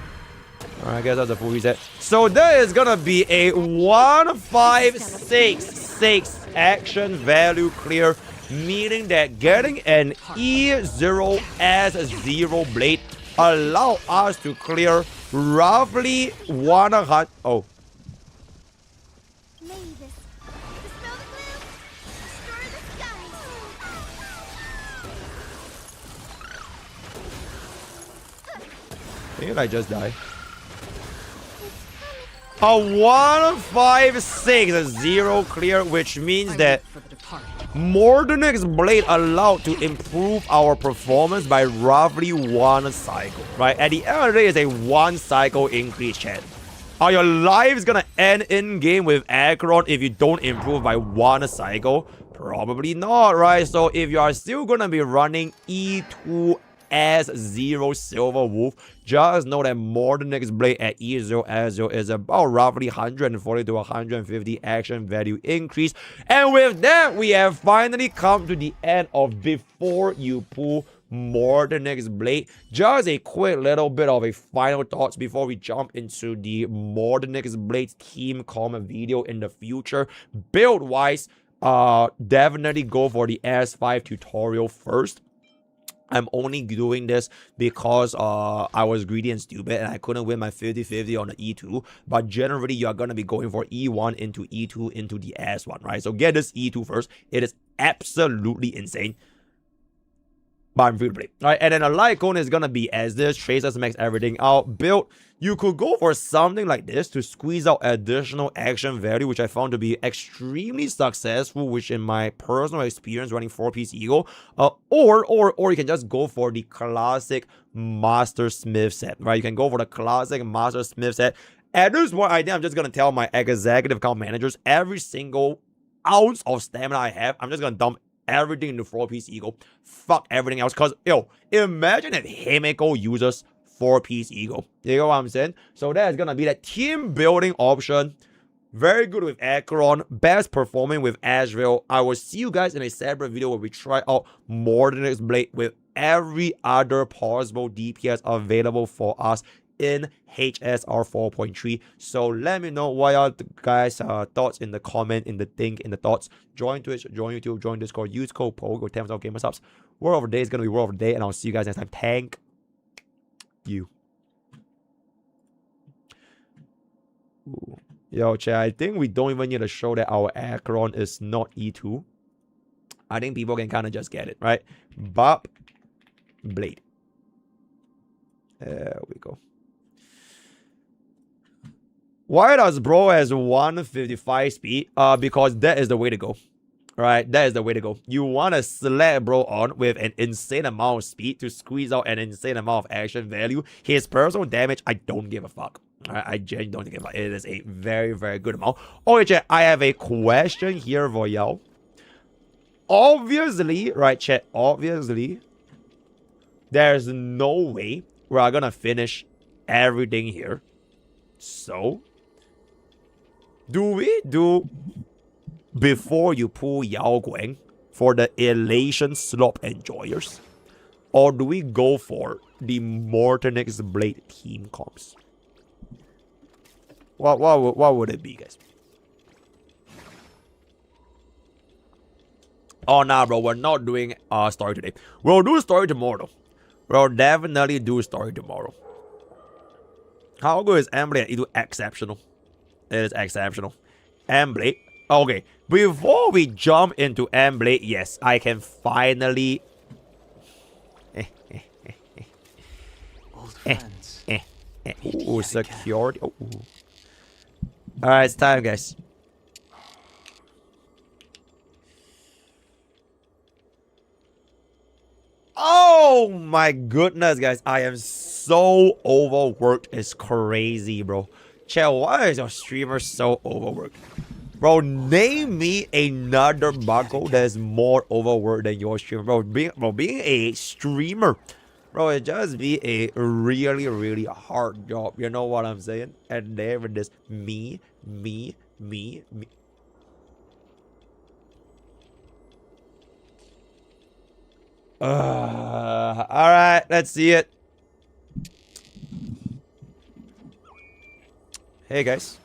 Alright, gets out the full reset. So that is gonna be a 1566 action value clear. Meaning that getting an E0S0 blade allow us to clear roughly 100. Oh. May this dispel the gloom, destroy the sky. Didn't I just die? A 1560 clear, which means that Mordunix Blade allowed to improve our performance by roughly 1 cycle, right? At the end of the day, it's a 1 cycle increase, chat. Are your lives gonna end in game with Acheron if you don't improve by 1 cycle? Probably not, right? So if you are still gonna be running E2 S0 Silver Wolf. Just know that Mordenix Blade at E0 S0 is about roughly 140 to 150 action value increase. And with that, we have finally come to the end of Before You Pull Mordenix Blade. Just a quick little bit of a final thoughts before we jump into the Mordenix Blade team comment video in the future. Build wise, definitely go for the S5 tutorial first. I'm only doing this because I was greedy and stupid and I couldn't win my 50-50 on the E2. But generally, you are going to be going for E1 into E2 into the S1, right? So get this E2 first. It is absolutely insane. But I'm free to play. Alright, and then a light cone is gonna be as this. Tracers max everything out. Build. You could go for something like this to squeeze out additional action value, which I found to be extremely successful, which in my personal experience running 4-piece Eagle. Or you can just go for the classic Master Smith set, right? You can go for the classic Master Smith set. At this point, I think I'm just gonna tell my executive account managers every single ounce of stamina I have, I'm just gonna dump everything into 4-piece Eagle. Fuck everything else. Because, yo, imagine if Himeko uses 4-piece Eagle. You know what I'm saying? So that is going to be that team building option. Very good with Acheron. Best performing with Asheville. I will see you guys in a separate video where we try out Mordenix Blade with every other possible DPS available for us in HSR 4.3. So let me know what y'all guys thoughts in the comment, in the thoughts. Join Twitch, join YouTube, join Discord, use code POKE or 10% gamer subs. Word of the day is gonna be word of the day, and I'll see you guys next time. Thank you. Ooh. Yo, chat, I think we don't even need to show that our Acheron is not E2. I think people can kind of just get it, right? Bob Blade. There we go. Why does bro has 155 speed? Because that is the way to go. Right? That is the way to go. You want to slap bro on with an insane amount of speed to squeeze out an insane amount of action value. His personal damage, I don't give a fuck. I genuinely don't give a fuck. It is a very, very good amount. Okay, chat, I have a question here for y'all. Obviously, right, chat, obviously, there's no way we're gonna finish everything here. So, do we do Before You Pull Yao Guang for the elation slop enjoyers? Or do we go for the Mordenix Blade team comps? What would it be, guys? Oh, nah, bro. We're not doing story today. We'll do story tomorrow. We'll definitely do story tomorrow. How good is Mblade? It is exceptional. It is exceptional. Mblade. Okay. Before we jump into Mblade, yes, I can finally... Old friends. Ooh, security. Oh. Alright, it's time, guys. Oh my goodness, guys. I am so overworked. It's crazy, bro. Chat, why is your streamer so overworked? Bro, name me another Mako that is more overworked than your streamer. Bro, being a streamer, bro, it just be a really, really hard job. You know what I'm saying? And there it is. Me. Alright, let's see it. Hey guys,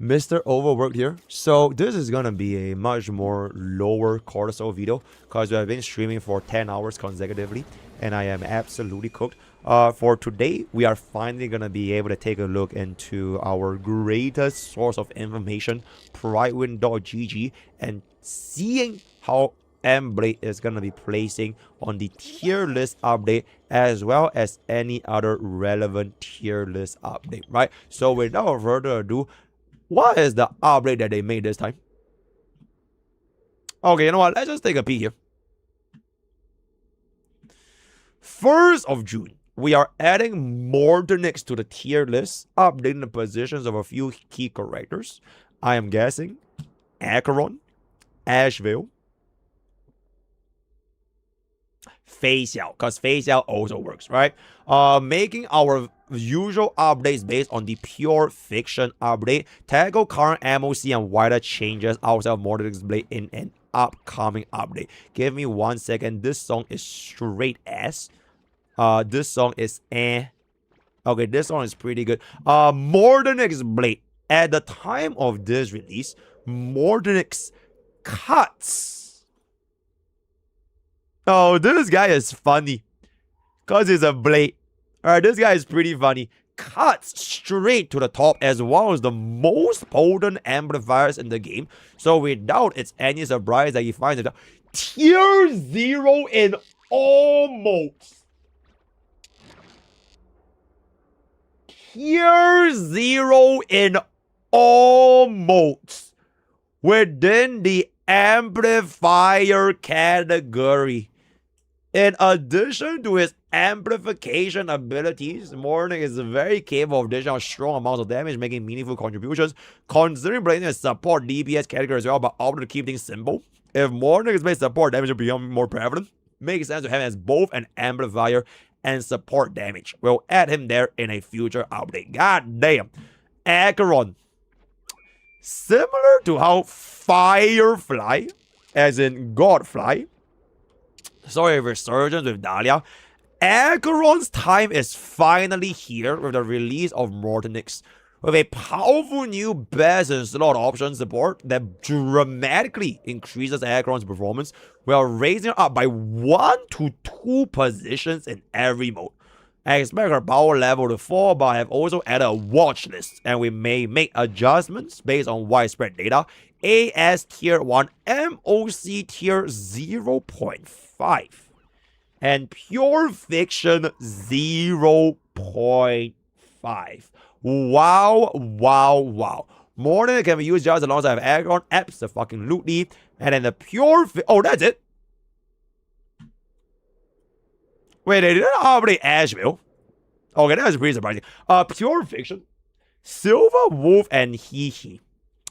Mr. Overworked here. So this is gonna be a much more lower cortisol video because we have been streaming for 10 hours consecutively and I am absolutely cooked. For today, we are finally gonna be able to take a look into our greatest source of information, pridewin.gg, and seeing how Mblade is going to be placing on the tier list update as well as any other relevant tier list update, right? So without further ado, what is the update that they made this time? Okay, you know what? Let's just take a peek here. 1st of June, we are adding Mordenix to the tier list, updating the positions of a few key characters. I am guessing Acheron, Asheville, facial, because facial also works, right? Making our usual updates based on the pure fiction update. Tackle current MOC and wider changes outside of Mordekaiser's Blade in an upcoming update. Give me 1 second. This song is straight ass. This song is Okay, this song is pretty good. Mordekaiser's Blade. At the time of this release, Mordekaiser cuts. Oh, this guy is funny. Because he's a blade. Alright, this guy is pretty funny. Cuts straight to the top as well as the most potent amplifiers in the game. So without it's any surprise that he finds it. Tier 0 in all modes. Tier 0 in all modes. Within the amplifier category. In addition to his amplification abilities, Mordekaiser is very capable of dishing out strong amounts of damage, making meaningful contributions. Considering playing a support DPS category as well, but opted to keep things simple. If Mordekaiser's base support damage will become more prevalent, makes sense to have him as both an amplifier and support damage. We'll add him there in a future update. God damn. Acheron. Similar to how Firefly, as in Godfly, sorry, Resurgence with Dahlia, Acheron's time is finally here with the release of Mordekaiser. With a powerful new best and slot option support that dramatically increases Acheron's performance, we are raising it up by 1 to 2 positions in every mode. I expect her power level to fall, but I have also added a watch list, and we may make adjustments based on widespread data. AS tier 1, MOC tier 0.5, and pure fiction 0.5. Wow, wow, wow. Mordekaiser can be used just alongside Acheron, abso-fucking-lutely, and then the pure oh, that's it. Wait, they didn't update Asheville. Okay, that was pretty surprising. Pure fiction, Silver Wolf, and Hee.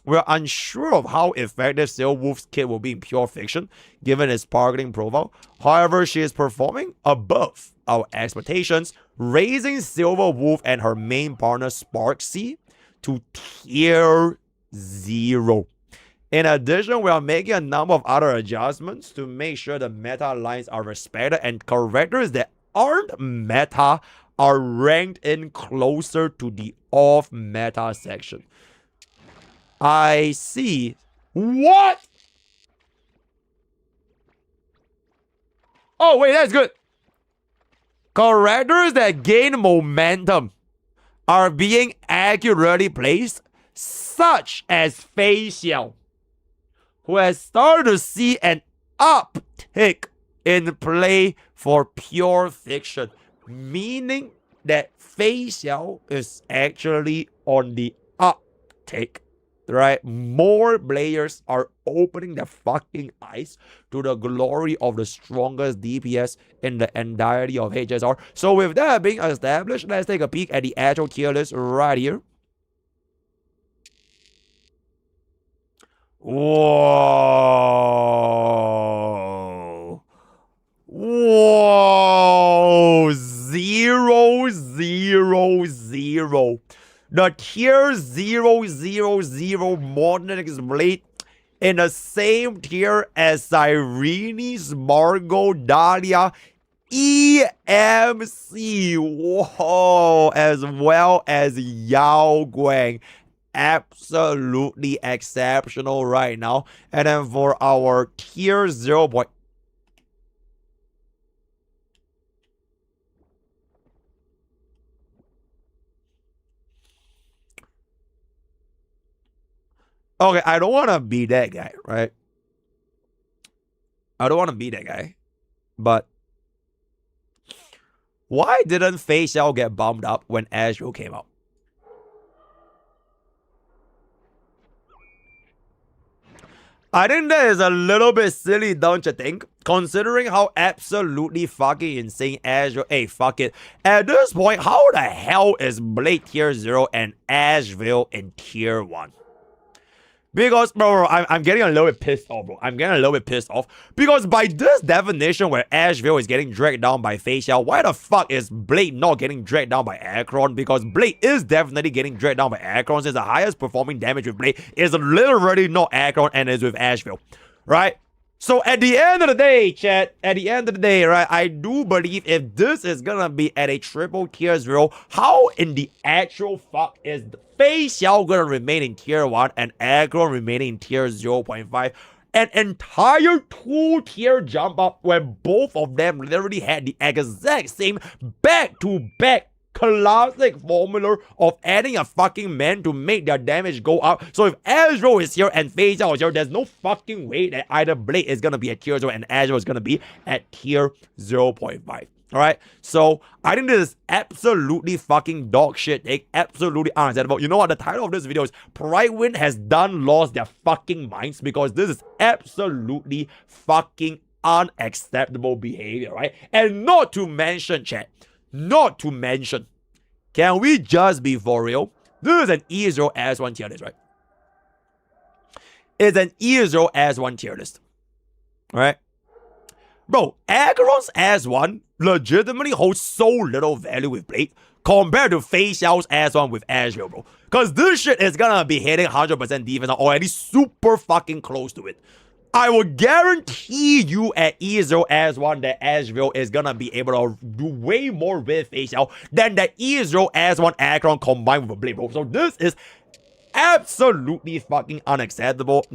We're unsure of how effective Silver Wolf's kit will be in pure fiction, given its targeting profile. However, she is performing above our expectations, raising Silver Wolf and her main partner Sparksea to tier 0. In addition, we are making a number of other adjustments to make sure the meta lines are respected and characters that aren't meta are ranked in closer to the off-meta section. I see. What? Oh, wait, that's good. Characters that gain momentum are being accurately placed, such as Facial, who has started to see an uptick in play for pure fiction, meaning that Facial is actually on the uptick. Right? More players are opening their fucking eyes to the glory of the strongest DPS in the entirety of HSR. So with that being established, let's take a peek at the actual tier list right here. Whoa. Whoa. 0, 0, 0. The tier 000 Mordekaiser's Blade in the same tier as Irene's, Margot, Dahlia, EMC, whoa, as well as Yao Guang. Absolutely exceptional right now. And then for our tier 0. Okay, I don't want to be that guy, right? I don't want to be that guy. But why didn't Facial get bumped up when Asheville came out? I think that is a little bit silly, don't you think? Considering how absolutely fucking insane Asheville... Hey, fuck it. At this point, how the hell is Blade tier 0 and Asheville in tier 1? Because, bro, I'm getting a little bit pissed off, bro. I'm getting a little bit pissed off. Because by this definition where Asheville is getting dragged down by Facial, why the fuck is Blade not getting dragged down by Akron? Because Blade is definitely getting dragged down by Akron, since the highest performing damage with Blade is literally not Akron and is with Asheville. Right? So at the end of the day, chat, at the end of the day, right, I do believe if this is gonna be at a triple tier 0, how in the actual fuck is Facial gonna remain in tier 1 and Aggro remaining in tier 0.5? An entire 2-tier jump up where both of them literally had the exact same back-to-back classic formula of adding a fucking man to make their damage go up. So if Azro is here and Facial is here, there's no fucking way that either Blade is gonna be at tier 0 and Azro is gonna be at tier 0.5. Alright, so I think this is absolutely fucking dog shit. Absolutely unacceptable. You know what? The title of this video is Pridewind has done lost their fucking minds, because this is absolutely fucking unacceptable behavior, right? And not to mention, chat, not to mention, can we just be for real? This is an E0 S1 tier list, right? It's an E0 S1 tier list. Alright? Bro, Aggron's S1 legitimately holds so little value with Blade compared to Facial's S1 with Asheville, bro. Because this shit is gonna be hitting 100% defense or at least super fucking close to it. I will guarantee you at E0 S1 that Asheville is gonna be able to do way more with Facial than the E0 S1 Akron combined with a Blade, bro. So this is absolutely fucking unacceptable.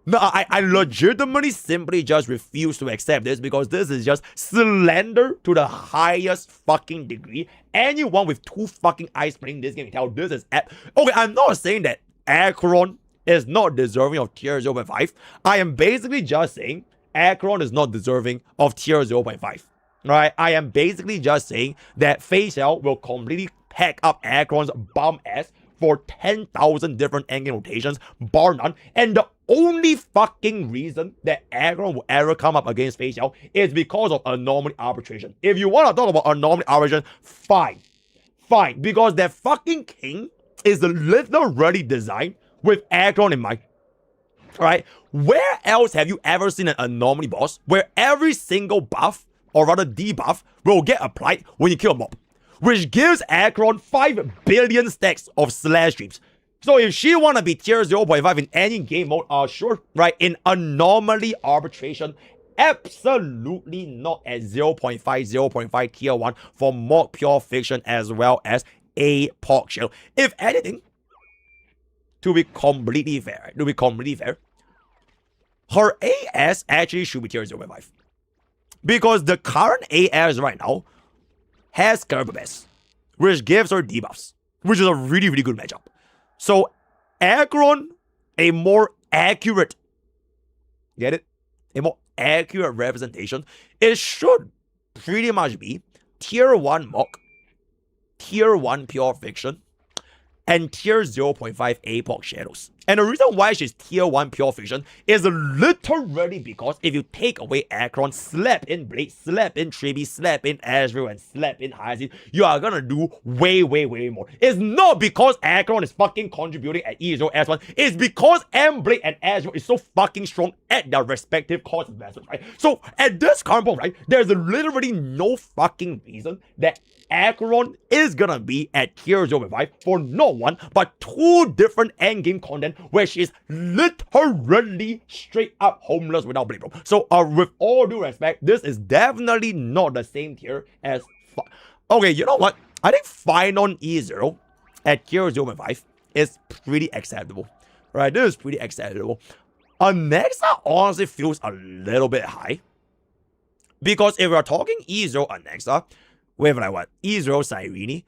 I legitimately simply just refuse to accept this, because this is just slander to the highest fucking degree. Anyone with 2 fucking eyes playing this game can tell this is okay, I'm not saying that Akron is not deserving of tier 0.5. I am basically just saying Akron is not deserving of tier 0.5. Right? I am basically just saying that Facial will completely pack up Akron's bum ass for 10,000 different endgame rotations, bar none. And the only fucking reason that Akron will ever come up against Facial is because of Anomaly arbitration. If you want to talk about Anomaly arbitration, fine. Fine. Because that fucking king is literally designed with Akron in mind. Alright? Where else have you ever seen an Anomaly boss where every single buff, or rather debuff, will get applied when you kill a mob? Which gives Akron 5 billion stacks of slash streams. So if she wanna be tier 0.5 in any game mode, sure, right? In Anomaly arbitration, absolutely not at 0.5, 0.5 tier 1 for Mod Pure Fiction as well as a Pork Shell. If anything, to be completely fair, her AS actually should be tier 0.5. Because the current AS right now has Kerbabes, which gives her debuffs, which is a really, really good matchup. So, Akron, a more accurate, get it? A more accurate representation, it should pretty much be tier 1 Mock, tier 1 Pure Fiction, and tier 0.5 APOC Shadows. And the reason why she's tier 1 Pure Fiction is literally because if you take away Akron, slap in Blade, slap in Triby, slap in Asheville, and slap in Hyacinth, you are gonna do way, way, way more. It's not because Akron is fucking contributing at E0 S1, it's because Mblade and Asheville is so fucking strong at their respective cost investments, right? So at this current point, right, there's literally no fucking reason that Akron is gonna be at tier 0.5 for no one but 2 different endgame content where she's literally straight up homeless without Blade, bro. So with all due respect, this is definitely not the same tier as okay, you know what? I think Finon E0 at tier 0.5 is pretty acceptable. Right? This is pretty acceptable. Anexa honestly feels a little bit high. Because if we're talking E0 Anexa, with like what? E0 Cyrene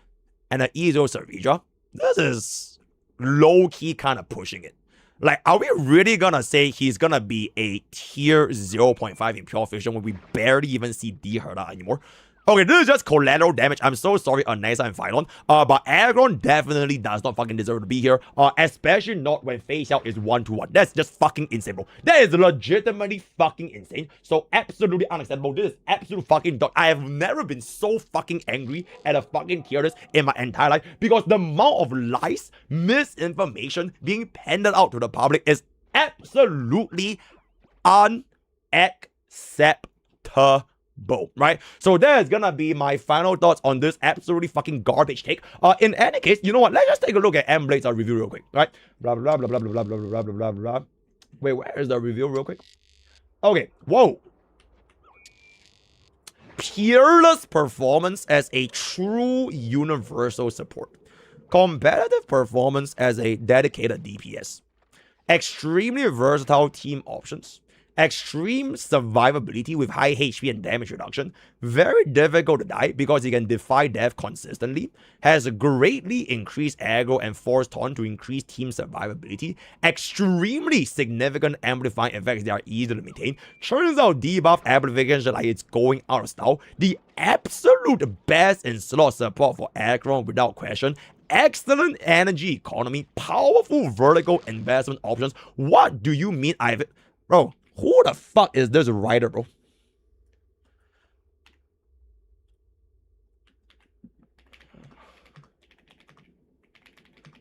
and an E0 Saridra, this is low-key kind of pushing it. Like, are we really gonna say he's gonna be a tier 0.5 in Pure Fiction when we barely even see D Herda anymore? Okay, this is just collateral damage. I'm so sorry, Anessa and Phylon. But Aggron definitely does not fucking deserve to be here. Especially not when face out is 1-1. That's just fucking insane, bro. That is legitimately fucking insane. So absolutely unacceptable. This is absolute fucking dog. I have never been so fucking angry at a fucking tier list in my entire life, because the amount of lies, misinformation being handed out to the public is absolutely unacceptable. Right? So there's gonna be my final thoughts on this absolutely fucking garbage take. In any case, you know what? Let's just take a look at Mblade's review real quick, right? Blah blah blah blah blah blah blah blah blah blah. Wait, where is the review real quick? Okay, whoa. Peerless performance as a true universal support. Competitive performance as a dedicated DPS. Extremely versatile team options. Extreme survivability with high HP and damage reduction. Very difficult to die because he can defy death consistently. Has greatly increased aggro and force taunt to increase team survivability. Extremely significant amplifying effects that are easy to maintain. Turns out debuff amplification like it's going out of style. The absolute best in slot support for aggro without question. Excellent energy economy. Powerful vertical investment options. What do you mean Bro, who the fuck is this writer, bro?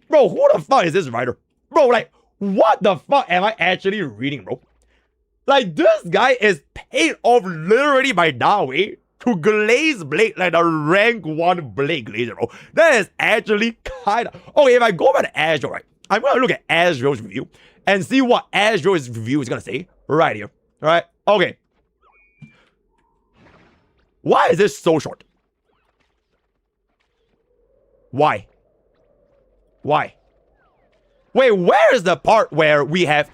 Bro, who the fuck is this writer? Bro, like, what the fuck am I actually reading, bro? Like, this guy is paid off literally by Dawei to glaze Blade like the rank 1 Blade glazer, bro. That is actually kinda... Okay, if I go back to Azure, right? I'm gonna look at Azure's review and see what Azure's review is gonna say right here. Right? Okay. Why is this so short? Why? Why? Wait, where is the part where we have...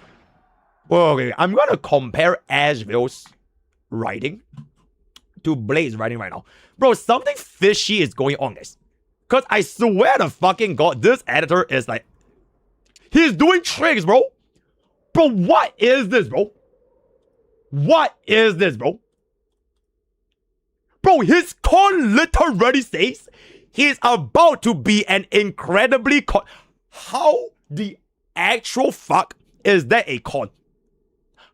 Okay, I'm gonna compare Asheville's writing to Blade's writing right now. Bro, something fishy is going on, guys. Because I swear to fucking God, this editor is like... He's doing tricks, bro. Bro, what is this, bro? What is this, bro? Bro, his con literally says he's about to be an incredibly con... How the actual fuck is that a con?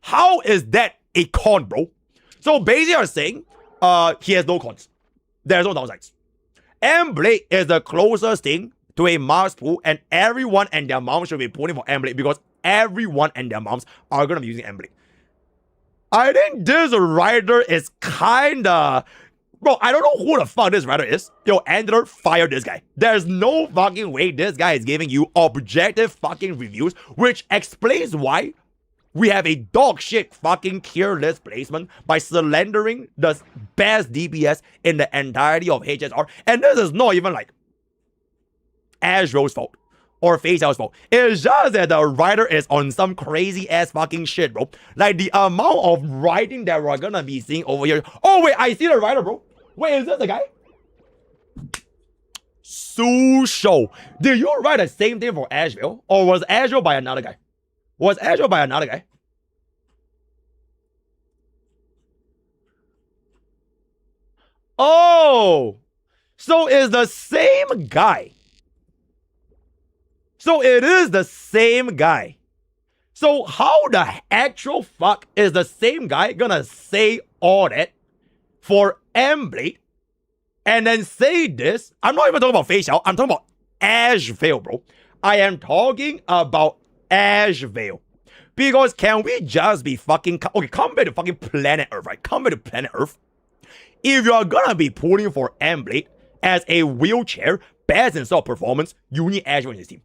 How is that a con, bro? So basically you're saying he has no cons. There's no downsides. Mblade is the closest thing to a Mars pool, and everyone and their mom should be pulling for Mblade because everyone and their moms are gonna be using Mblade. I think this writer is kinda... Bro, I don't know who the fuck this writer is. Yo, Andler, fire this guy. There's no fucking way this guy is giving you objective fucking reviews, which explains why we have a dog shit fucking tier list placement by slandering the best DPS in the entirety of HSR. And this is not even like Azure's fault or FaceOut's fault. It's just that the writer is on some crazy ass fucking shit, bro. Like the amount of writing that we're gonna be seeing over here. Oh wait, I see the writer, bro. Wait, is this the guy? Susho. Did you write the same thing for Asheville? Or was Asheville by another guy? Was Asheville by another guy? Oh! So it's the same guy. So it is the same guy. So how the actual fuck is the same guy gonna say all that for Mblade and then say this? I'm not even talking about facial. I'm talking about Asheville, bro. I am talking about Asheville. Because can we just be fucking... Okay, come back to fucking planet Earth, right? Come back to planet Earth. If you're gonna be pulling for Mblade as a wheelchair, best in sword performance, you need Asheville in his team.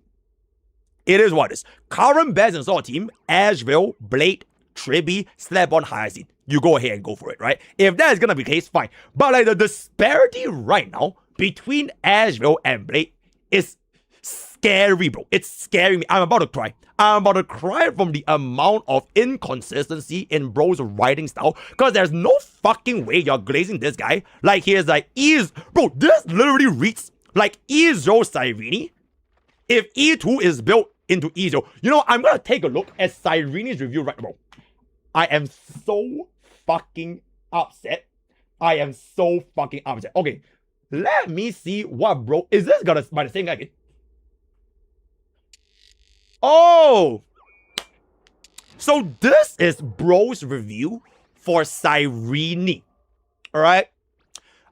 It is what it is. Current best in sword team, Asheville, Blade, Tribby, slap on Hyacinth. You go ahead and go for it, right? If that is gonna be the case, fine. But like the disparity right now between Asheville and Blade is scary, bro. It's scaring me. I'm about to cry. I'm about to cry from the amount of inconsistency in bro's writing style. Because there's no fucking way you're glazing this guy like he is like bro, this literally reads like E0 Cyrene if E2 is built into E0. You know, I'm gonna take a look at Cyrene's review right now. I am so fucking upset. I am so fucking upset. Okay, let me see what bro. Is this gonna by the same guy again? Oh! So this is bro's review for Cyrene. Alright?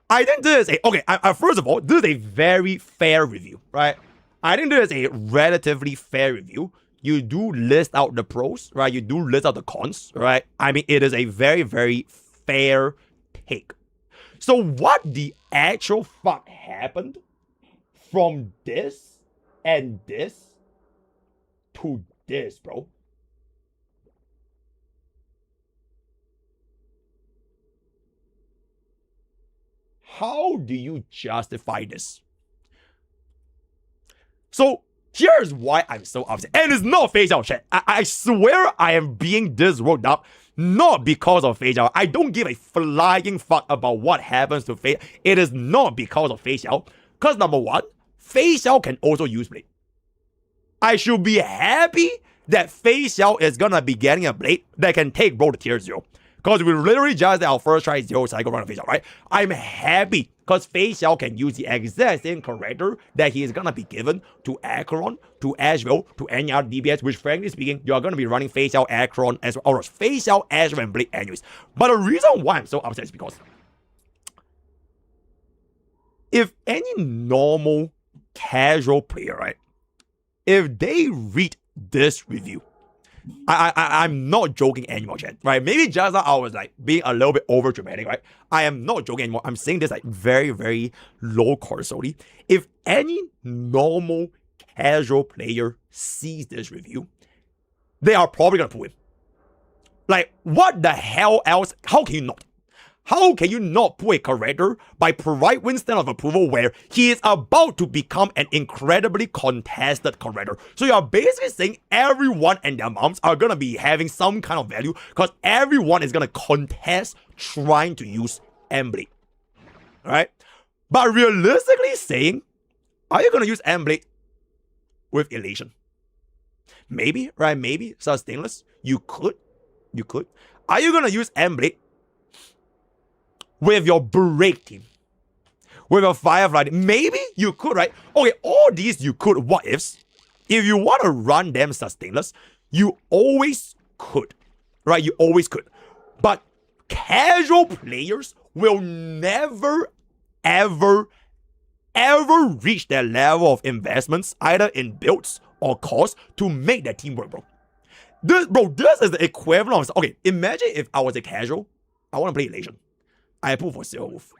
I think this is a okay. First of all, this is a very fair review, right? I think this is a relatively fair review. You do list out the pros, right? You do list out the cons, right? I mean, it is a very, very fair take. So what the actual fuck happened from this and this to this, bro? How do you justify this? So here's why I'm so upset. And it's not Fei Xiao chat. I swear I am being this worked up, not because of Fei Xiao. I don't give a flying fuck about what happens to Fei. It is not because of Fei Xiao. Because number one, Fei Xiao can also use Blade. I should be happy that Fei Xiao is gonna be getting a Blade that can take bro to tier 0. Because we literally just did our first try 0 cycle run of Fei Xiao, right? I'm happy because Fei Xiao can use the exact same character that he is gonna be given to Acheron, to Asheville, to any other DPS, which frankly speaking, you're gonna be running Fei Xiao, Acheron, as well, or Fei Xiao, Asheville, and Blade anyways. But the reason why I'm so upset is because if any normal casual player, right, if they read this review, I'm not joking anymore, chat, right? Maybe just now I was like being a little bit over dramatic, right? I am not joking anymore. I'm saying this like very, very low causally. If any normal casual player sees this review, they are probably gonna pull him. Like, what the hell else? How can you not? How can you not pull a character by providing stamp of approval where he is about to become an incredibly contested character? So you're basically saying everyone and their moms are gonna be having some kind of value because everyone is gonna contest trying to use Mblade. Right? But realistically saying, are you gonna use Mblade with Elation? Maybe, right? Maybe. So stainless. You could. You could. Are you gonna use Mblade with your break team, with your Firefly? Maybe you could, right? Okay, all these you could what ifs. If you want to run them sustainless, you always could, right? You always could. But casual players will never, ever, ever reach that level of investments, either in builds or cost, to make their team work, bro. This is the equivalent of, okay, imagine if I was a casual, I want to play Elation. I pull for Silverwolf.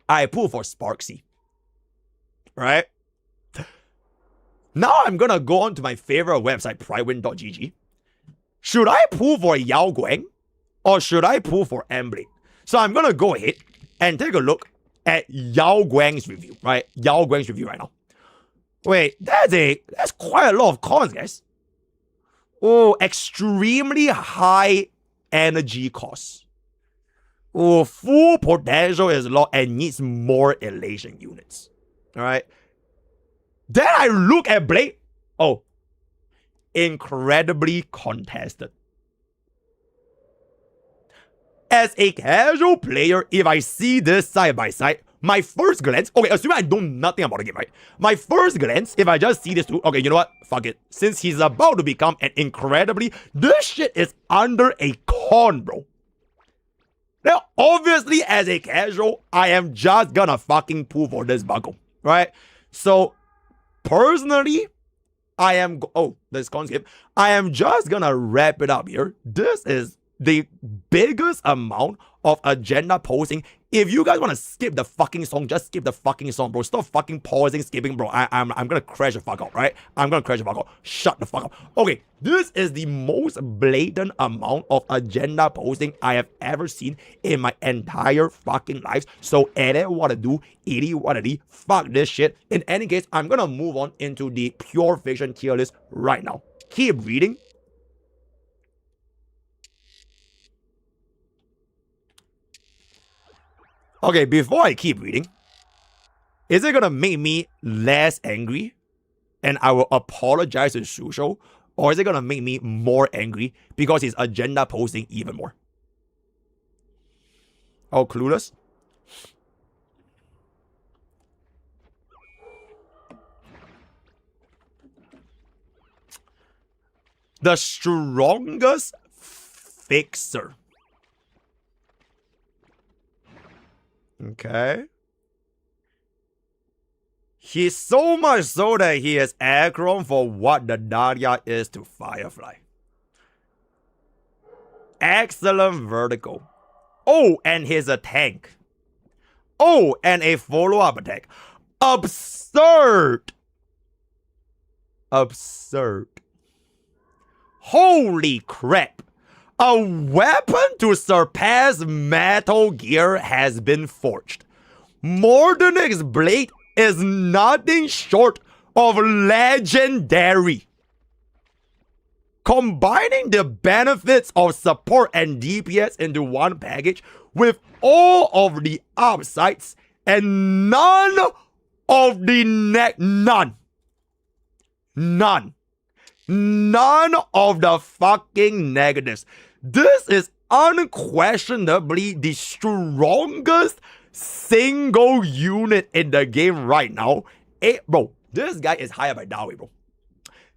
I pull for Sparksy. Right? Now I'm gonna go on to my favorite website, pridewin.gg. Should I pull for Yao Guang or should I pull for Mblade? So I'm gonna go ahead and take a look at Yao Guang's review, right? Yao Guang's review right now. Wait, that's quite a lot of cons, guys. Oh, extremely high energy costs. Oh, full potential is low and needs more elation units. Alright. Then I look at Blade. Oh. Incredibly contested. As a casual player, if I see this side by side, my first glance, okay, assuming I know nothing about the game, right? My first glance, if I just see this too, okay, you know what? Fuck it. Since he's about to become an incredibly, this shit is under a con, bro. Now, obviously, as a casual, I am just gonna fucking pull for this buckle, right? So, personally, I am, this con skip. I am just gonna wrap it up here. This is the biggest amount of agenda posting. If you guys want to skip the fucking song, just skip the fucking song, bro. Stop fucking pausing, skipping, bro. I'm gonna crash the fuck out, right? I'm gonna crash the fuck out. Shut the fuck up. Okay, this is the most blatant amount of agenda posting I have ever seen in my entire fucking life. So edit what to do, edit what to do. Fuck this shit. In any case, I'm gonna move on into the pure fiction tier list right now. Keep reading. Okay, before I keep reading, is it gonna make me less angry and I will apologize to Susho? Or is it gonna make me more angry because his agenda posting even more? Oh, clueless. The strongest fixer. Okay. He's so much so that he is aggron for what the Daria is to Firefly. Excellent vertical. Oh, and he's a tank. Oh, and a follow-up attack. Absurd. Absurd. Holy crap. A weapon to surpass Metal Gear has been forged. Mordenix's blade is nothing short of legendary. Combining the benefits of support and DPS into one package with all of the upsides and none of the none of the fucking negatives. This is unquestionably the strongest single unit in the game right now. Bro, this guy is hired by Dawei, bro.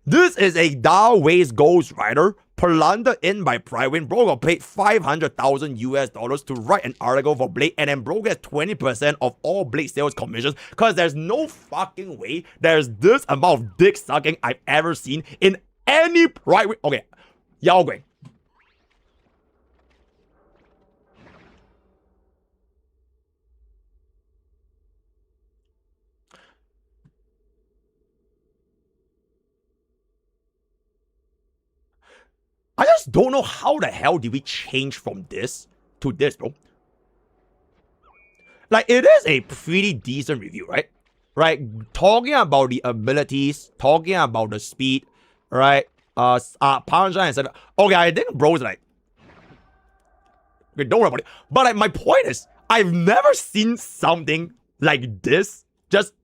This is a Dawei's Ghost Rider, planted in by Prywin. Bro got paid $500,000 to write an article for Blade, and then bro gets 20% of all Blade sales commissions, because there's no fucking way there's this amount of dick sucking I've ever seen in any Prywin. Okay, Yao Gui. I just don't know how the hell did we change from this to this, bro. Like, it is a pretty decent review, right? Right? Talking about the abilities, talking about the speed, right? Punch and stuff. Okay, I think bro's like, okay, don't worry about it. But like, my point is, I've never seen something like this just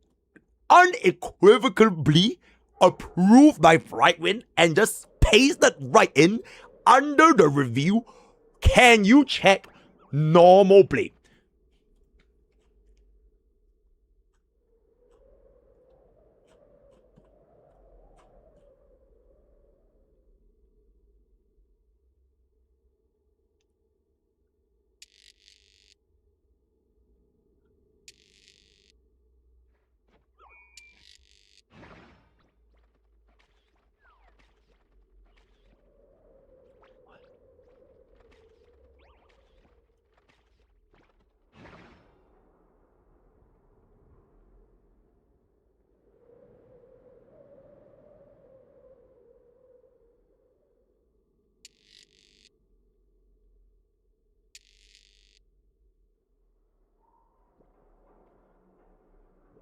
unequivocally approved by Brightwind and just pasted right in under the review. Can you check normal Blade?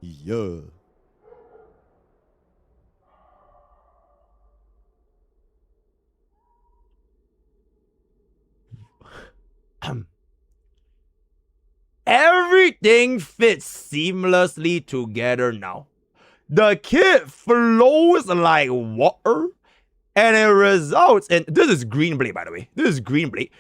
Yeah. Everything fits seamlessly together now. The kit flows like water, and it results in... This is Green Blade, by the way. This is Green Blade.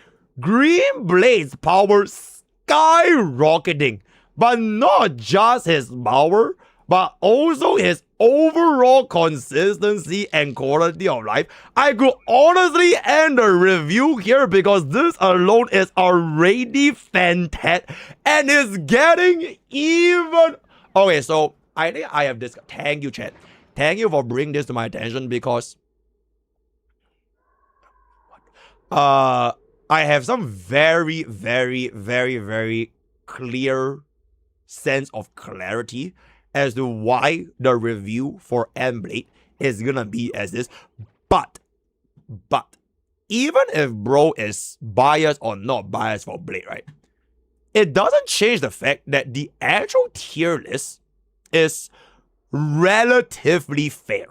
Green Blade's power skyrocketing. But not just his power, but also his overall consistency and quality of life. I could honestly end the review here because this alone is already fantastic and is getting even... Okay, so I think I have this... Thank you, chat. Thank you for bringing this to my attention because... I have some very, very, very, very clear sense of clarity as to why the review for Mblade is gonna be as this. But even if bro is biased or not biased for Blade, right? It doesn't change the fact that the actual tier list is relatively fair,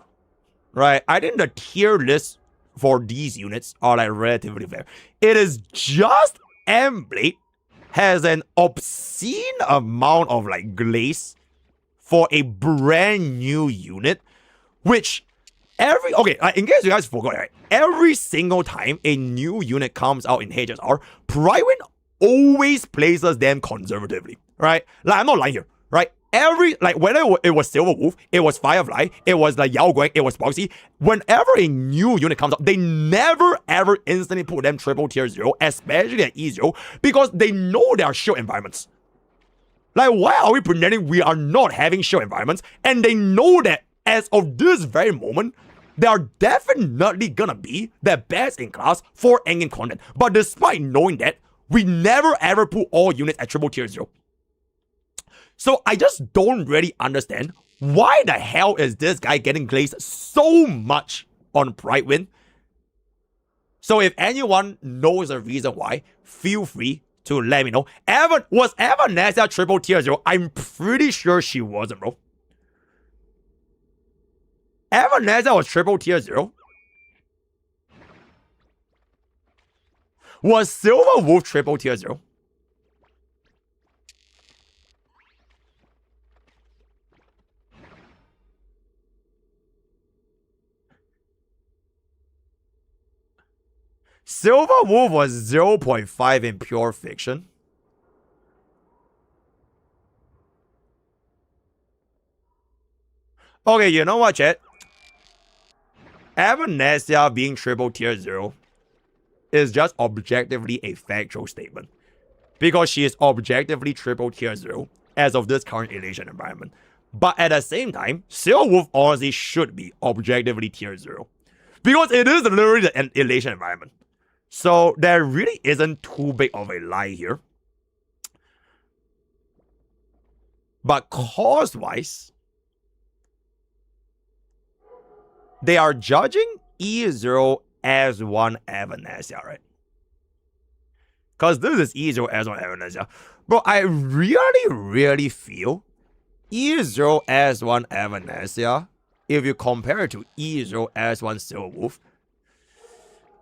right? I think the tier list for these units are like relatively fair. It is just Mblade has an obscene amount of like glaze for a brand new unit, which in case you guys forgot, right? Every single time a new unit comes out in HSR, Prywin always places them conservatively, right? Like, I'm not lying here, right? Whether it was Silver Wolf, it was Firefly, it was like Yao Guang, it was Boxy, whenever a new unit comes up, they never ever instantly put them triple tier 0, especially at E0, because they know there are shield environments. Like, why are we pretending we are not having shield environments? And they know that as of this very moment, they are definitely gonna be the best in class for endgame content. But despite knowing that, we never ever put all units at triple tier 0. So I just don't really understand why the hell is this guy getting glazed so much on Brightwind. So if anyone knows the reason why, feel free to let me know. Was Evanesia triple tier 0? I'm pretty sure she wasn't, bro. Evanesia was triple tier 0. Was Silver Wolf triple tier 0? Silver Wolf was 0.5 in pure fiction. Okay, you know what, chat? Evanesia being triple tier 0 is just objectively a factual statement. Because she is objectively triple tier 0 as of this current elation environment. But at the same time, Silver Wolf honestly should be objectively tier 0. Because it is literally an elation environment. So there really isn't too big of a lie here. But cost-wise, they are judging E0 as one Evanesia, right? Because this is E0 as one Evanesia. Bro, I really feel E0 as one Evanesia, if you compare it to E0 as one Silver Wolf,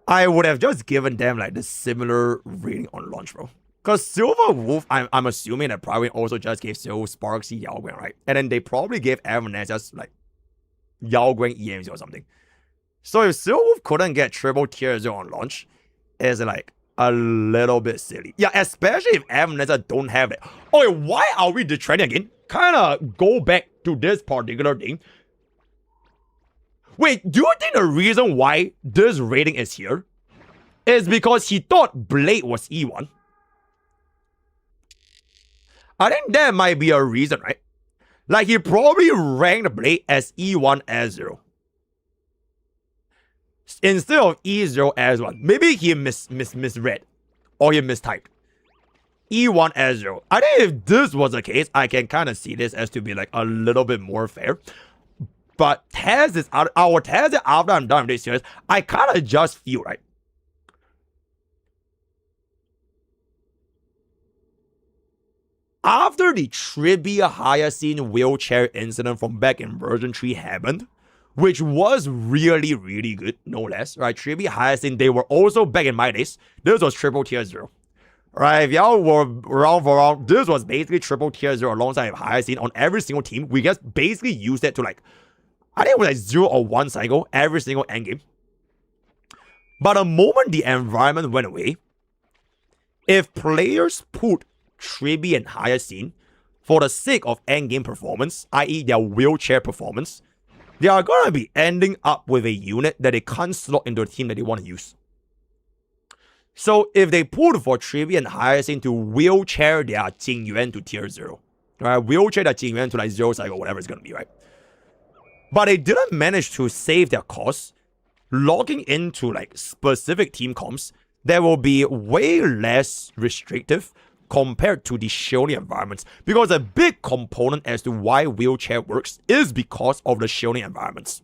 I would have just given them like the similar rating on launch, bro. Because Silver Wolf, I'm assuming that probably also just gave Silver Sparksy Yao Guang, right? And then they probably gave Evanesia just like Yao Guang EMZ or something. So if Silver Wolf couldn't get triple tier 0 on launch, it's like a little bit silly. Yeah, especially if Evanesia don't have it. Okay, why are we detrending again? Kinda go back to this particular thing. Wait, do you think the reason why this rating is here is because he thought Blade was E1? I think that might be a reason, right? Like, he probably ranked Blade as E1 as 0. Instead of E0 as 1. Maybe he misread. Or he mistyped. E1 as 0. I think if this was the case, I can kind of see this as to be like a little bit more fair. But our test after I'm done with this series, I kind of just feel, right? After the Trivia Hyacinth wheelchair incident from back in version 3 happened, which was really good, no less, right? Trivia Hyacinth, they were also back in my days. This was triple tier 0. Right, if y'all were around for around, this was basically triple tier 0 alongside Hyacinth on every single team. We just basically used it to like, I think it was like 0 or 1 cycle every single endgame. But the moment the environment went away, if players put Tribi and Hyacinth for the sake of endgame performance, i.e. their wheelchair performance, they are going to be ending up with a unit that they can't slot into a team that they want to use. So if they put for Tribi and Hyacinth to wheelchair their Jingyuan to tier 0, right? Wheelchair their Jingyuan to like 0 cycle, whatever it's going to be, right? But they didn't manage to save their costs, logging into like specific team comps that will be way less restrictive compared to the shielding environments. Because a big component as to why wheelchair works is because of the shielding environments.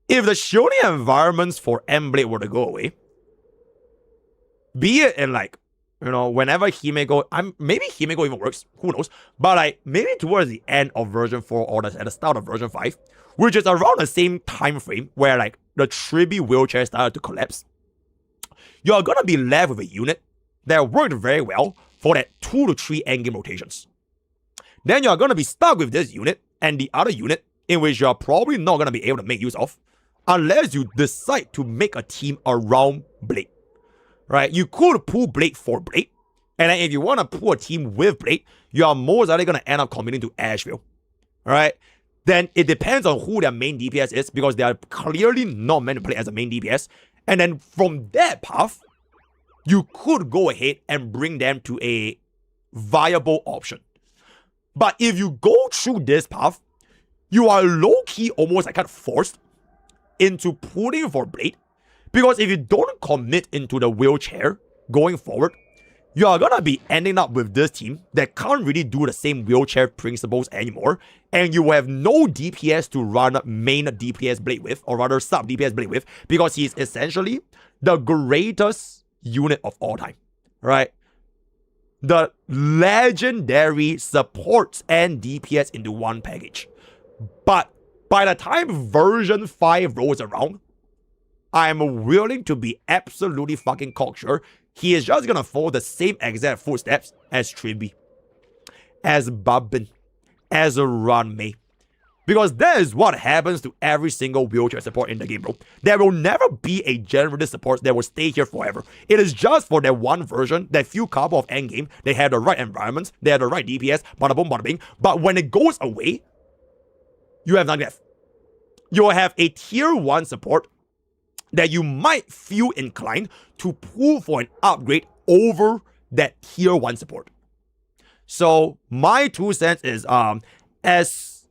If the shielding environments for Mblade were to go away, be it in like, you know, whenever Himeko, maybe Himeko even works, who knows, but like maybe towards the end of version 4 or at the start of version 5, which is around the same time frame where like the Tribi wheelchair started to collapse, you're gonna be left with a unit that worked very well for that 2 to 3 endgame rotations. Then you're gonna be stuck with this unit and the other unit in which you're probably not gonna be able to make use of unless you decide to make a team around Blade. right? You could pull Blade for Blade, and then if you want to pull a team with Blade, you are most likely going to end up committing to Asheville, right? Then it depends on who their main DPS is, because they are clearly not meant to play as a main DPS. And then from that path, you could go ahead and bring them to a viable option. But if you go through this path, you are low-key almost like kind of forced into pulling for Blade. Because if you don't commit into the wheelchair going forward, you are going to be ending up with this team that can't really do the same wheelchair principles anymore. And you have no DPS to run main DPS Blade with, or rather sub DPS Blade with, because he's essentially the greatest unit of all time, right? The legendary supports and DPS into one package. But by the time version 5 rolls around, I'm willing to be absolutely fucking cocksure he is just gonna follow the same exact footsteps as Tribby, as Bubbin, as Runmei. Because that is what happens to every single wheelchair support in the game, bro. There will never be a generative support that will stay here forever. It is just for that one version, that few couple of endgame, they have the right environments, they have the right DPS, bada boom, bada bing. But when it goes away, you have nothing left. You'll have a tier 1 support that you might feel inclined to pull for an upgrade over that tier 1 support. So my 2 cents is as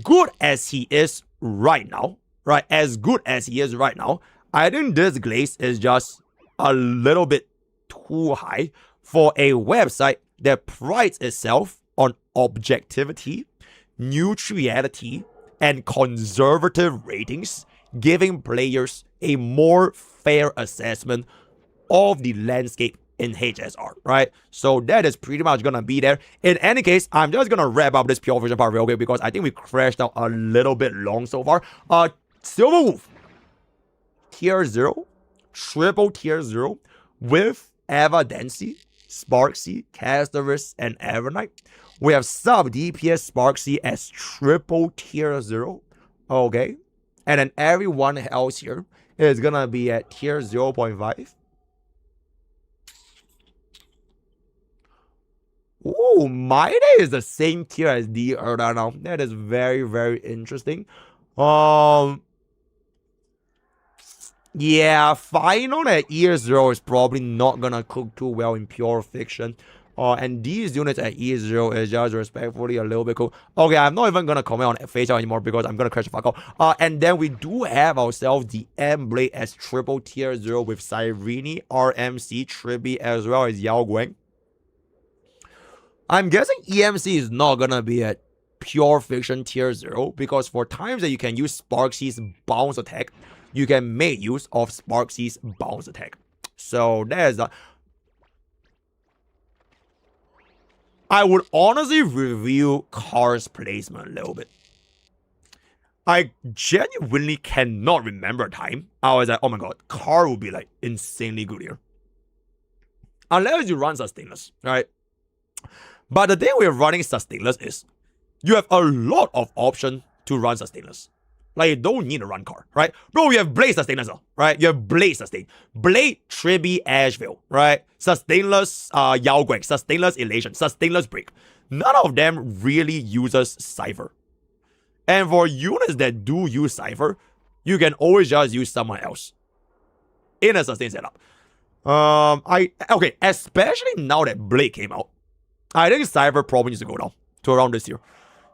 good as he is right now, right? As good as he is right now, I think this glaze is just a little bit too high for a website that prides itself on objectivity, neutrality, and conservative ratings, giving players a more fair assessment of the landscape in HSR, right? So that is pretty much gonna be there. In any case, I'm just gonna wrap up this pure vision part real quick because I think we crashed out a little bit long so far. Silver Wolf, tier 0, triple tier 0 with Evidency, Sparksy, Casterus, and Evernight. We have sub DPS Sparksy as triple tier 0. Okay. And then everyone else here is gonna be at tier 0.5. Ooh, Maide is the same tier as the Erda now. That is very, very interesting. Yeah, Final at E0 is probably not gonna cook too well in pure fiction. And these units at E0 is just respectfully a little bit cool. Okay, I'm not even gonna comment on Facial anymore because I'm gonna crash the fuck out. And then we do have ourselves the Mblade as triple tier 0 with Cyrene, RMC, Tribby, as well as Yao Guang. I'm guessing EMC is not gonna be at pure fiction tier 0 because for times that you can use Sparksy's bounce attack, you can make use of Sparksy's bounce attack. So that is the... I would honestly review Car's placement a little bit. I genuinely cannot remember a time I was like, oh my god, Car would be like insanely good here. Unless you run Sustainless, right? But the thing with running Sustainless is you have a lot of options to run Sustainless. Like, you don't need to run Car, right? Bro, you have Blade Sustainless, right? You have Blade Sustain. Blade, Tribby, Asheville, right? Sustainless, Yao Guang. Sustainless, Elation. Sustainless, Break. None of them really uses Cypher. And for units that do use Cypher, you can always just use someone else in a Sustain setup. Okay, especially now that Blade came out, I think Cypher probably needs to go down to around this year.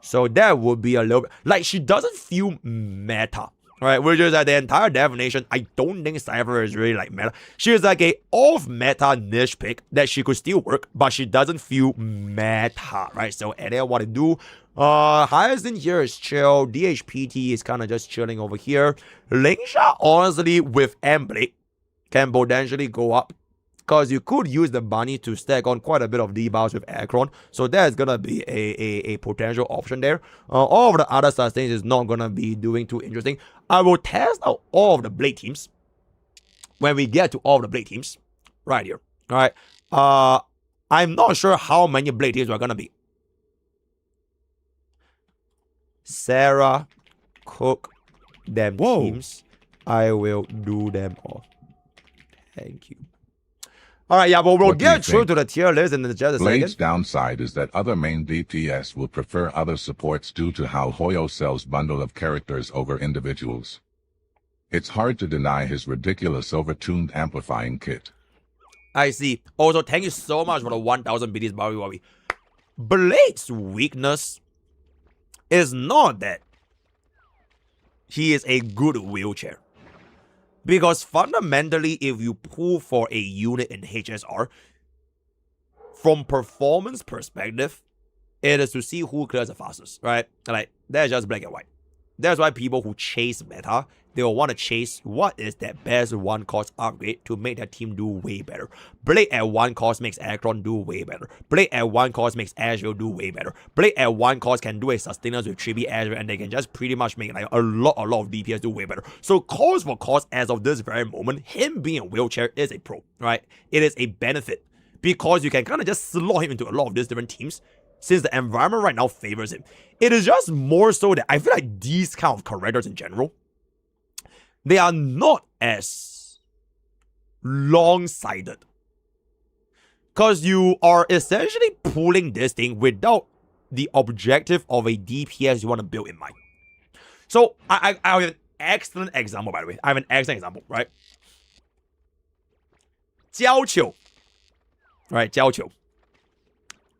So that would be a little bit... Like, she doesn't feel meta, right? Which is like the entire definition. I don't think Cypher is really like meta. She is like a off-meta niche pick that she could still work, but she doesn't feel meta, right? So, and then what to do... Hyacinth here is chill. DHPT is kind of just chilling over here. Lingsha, honestly, with Mblade, can potentially go up. Because you could use the bunny to stack on quite a bit of debuffs with Akron. So that's going to be a potential option there. All of the other sustains is not going to be doing too interesting. I will test out all of the Blade teams when we get to all of the Blade teams. Right here. Alright. I'm not sure how many Blade teams are going to be. Sarah, cook them teams. I will do them all. Thank you. All right, yeah, but we'll What do you get through think? to the tier list in just a Blade's second. downside is that other main DPS will prefer other supports due to how Hoyo sells bundle of characters over individuals. It's hard to deny his ridiculous overtuned amplifying kit. I see. Also, thank you so much for the 1,000 biddies, Bobby. Blade's weakness is not that he is a good wheelchair. Because fundamentally, if you pull for a unit in HSR, from performance perspective, it is to see who clears the fastest, right? Like, that's just black and white. That's why people who chase meta, they will want to chase what is that best one cost upgrade to make their team do way better. Blade at one cost makes Akron do way better. Blade at one cost makes Azure do way better. Blade at one cost can do a sustainers with 3B Azure, and they can just pretty much make like a lot of DPS do way better. So cost for cost, as of this very moment, him being a wheelchair is a pro, right? It is a benefit because you can kind of just slot him into a lot of these different teams, since the environment right now favors him. It is just more so that I feel like these kind of characters in general, they are not as long-sighted. Because you are essentially pulling this thing without the objective of a DPS you want to build in mind. So, I have an excellent example, by the way. I have an excellent example, right? Jiao Qiu. Right, Jiao Qiu.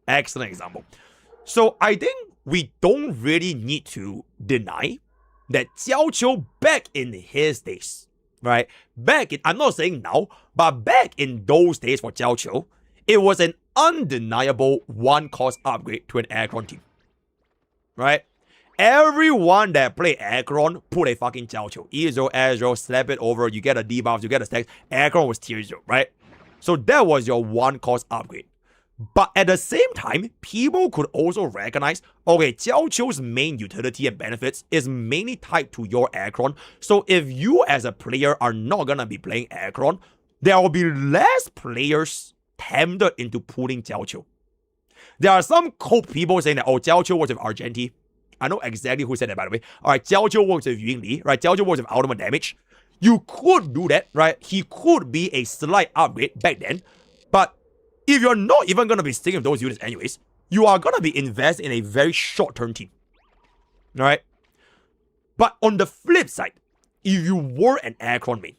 Excellent example. So I think we don't really need to deny that Jiao Qiu back in his days, right? I'm not saying now, but back in those days for Jiao Qiu, it was an undeniable one-cost upgrade to an Akron team, right? Everyone that played Akron put a fucking Jiao Qiu. E0, Azure, slap it over, you get a debuff, you get a stack. Akron was tier 0, right? So that was your one-cost upgrade. But at the same time, people could also recognize, okay, Jiao Qiu's main utility and benefits is mainly tied to your Akron. So if you as a player are not gonna be playing Akron, there will be less players tempted into pulling Jiao Qiu. There are some cope people saying that, oh, Jiao Qiu works with Argenti. I know exactly who said that, by the way. Alright, Jiao Qiu works with Yun Li, right? Jiao Qiu works with ultimate damage. You could do that, right? He could be a slight upgrade back then, but if you're not even going to be sticking with those units anyways, you are going to be invested in a very short-term team. Alright? But on the flip side, if you were an Akron main,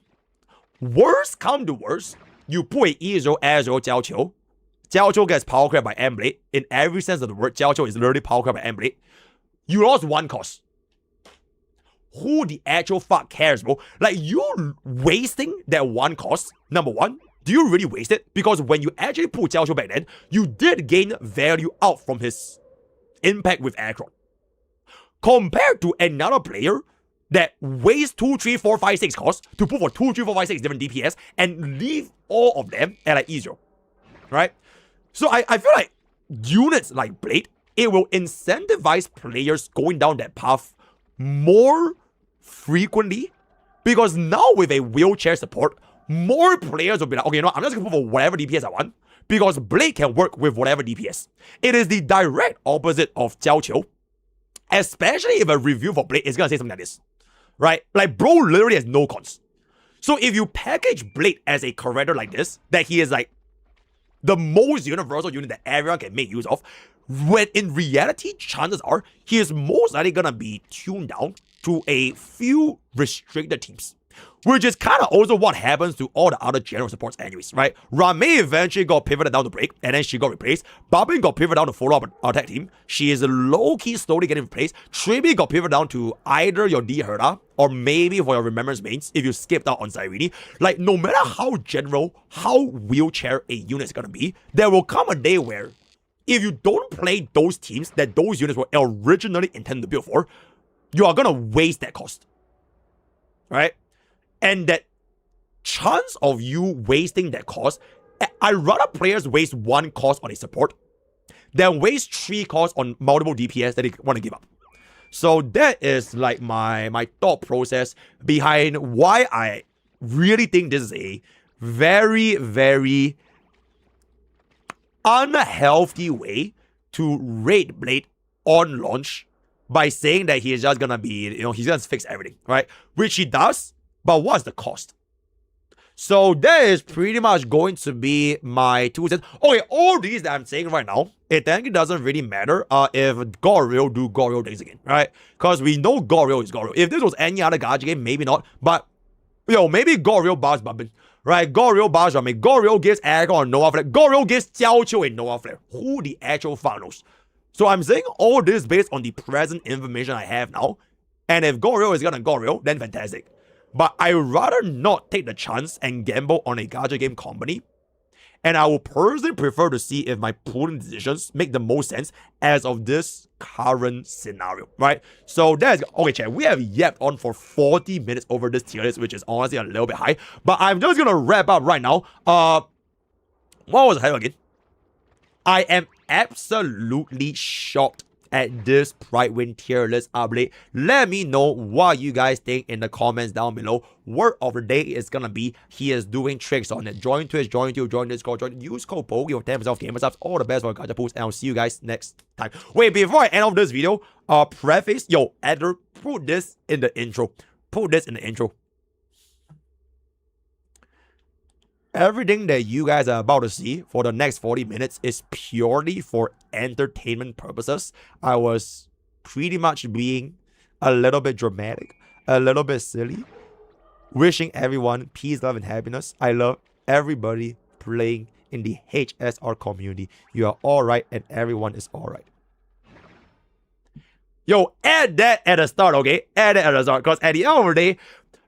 worst come to worst, you put a E0, Azure, Jiao Qiu. Jiao Qiu gets power crab by Mblade. In every sense of the word, Jiao Qiu is literally power crab by Mblade. You lost one cost. Who the actual fuck cares, bro? Like, you wasting that one cost, number one, do you really waste it? Because when you actually pull Jiao Qiu back then, you did gain value out from his impact with Akron. Compared to another player that wastes 2, 3, 4, 5, 6 costs to pull for 2, 3, 4, 5, 6 different DPS and leave all of them at like E0. Right? So I feel like units like Blade, it will incentivize players going down that path more frequently, because now with a wheelchair support, more players will be like, okay, you know what? I'm just gonna put for whatever DPS I want, because Blade can work with whatever DPS. It is the direct opposite of Jiao Qiu, especially if a review for Blade is gonna say something like this, right? Like, bro literally has no cons. So if you package Blade as a character like this, that he is like the most universal unit that everyone can make use of, when in reality, chances are he is most likely gonna be tuned down to a few restricted teams. Which is kind of also what happens to all the other general supports anyways, right? Rame eventually got pivoted down to break, and then she got replaced. Babin got pivoted down to follow up our tag team. She is low-key slowly getting replaced. Tribi got pivoted down to either your D Herda, or maybe for your Remembrance mains, if you skipped out on Cyrene. Like, no matter how general, how wheelchair a unit is gonna be, there will come a day where if you don't play those teams that those units were originally intended to build for, you are gonna waste that cost. Right? And that chance of you wasting that cost, I'd rather players waste one cost on a support than waste 3 costs on multiple DPS that they want to give up. So that is like my thought process behind why I really think this is a very, very unhealthy way to rate Blade on launch by saying that he is just gonna be, he's gonna fix everything, right? Which he does. But what's the cost? So that is pretty much going to be my 2 cents. Okay, all these that I'm saying right now, it then doesn't really matter if Goryo do Goryo things again, right? Because we know Goryo is Goryo. If this was any other gacha game, maybe not. But, yo, maybe Goryo bars Bubbin, right? Goryo bars Ramen. Goryo gives Aragorn Noah Flare. Goryo gives Xiao Qiu a Noah Flare. Who the actual fuck knows? So I'm saying all this based on the present information I have now. And if Goryo is gonna Goryo, then fantastic. But I would rather not take the chance and gamble on a gacha game company. And I would personally prefer to see if my prudent decisions make the most sense as of this current scenario, right? So that's okay, chat. We have yapped on for 40 minutes over this tier list, which is honestly a little bit high. But I'm just gonna wrap up right now. What was the title again? I am absolutely shocked at this Pridewind tier list update. Let me know what you guys think in the comments down below. Word of the day is gonna be he is doing tricks on it. Join Twitch, join YouTube, join Discord, use code POKE for 10% off gamer subs. All the best for gacha pools, and I'll see you guys next time. Wait, before I end off this video, preface, yo, editor, put this in the intro. Put this in the intro. Everything that you guys are about to see for the next 40 minutes is purely for entertainment purposes. I was pretty much being a little bit dramatic, a little bit silly. Wishing everyone peace, love, and happiness. I love everybody playing in the HSR community. You are alright and everyone is alright. Yo, add that at the start, okay? Add that at the start, because at the end of the day,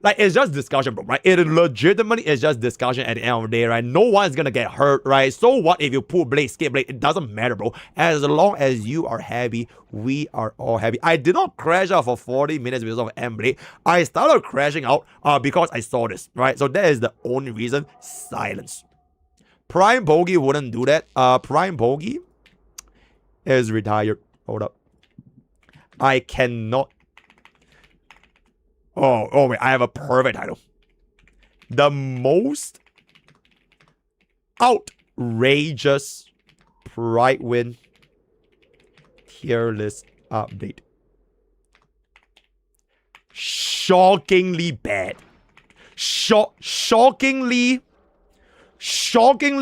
like, it's just discussion, bro, right? It legitimately is just discussion at the end of the day, right? No one's gonna get hurt, right? So what if you pull Blade, skip Blade? It doesn't matter, bro. As long as you are happy, we are all happy. I did not crash out for 40 minutes because of Mblade. I started crashing out because I saw this, right? So that is the only reason. Silence. Prime Bogey wouldn't do that. Prime Bogey is retired. Hold up. I cannot. Oh wait, I have a perfect title. The most outrageous Pridewind tier list update. Shockingly bad. Shockingly shocking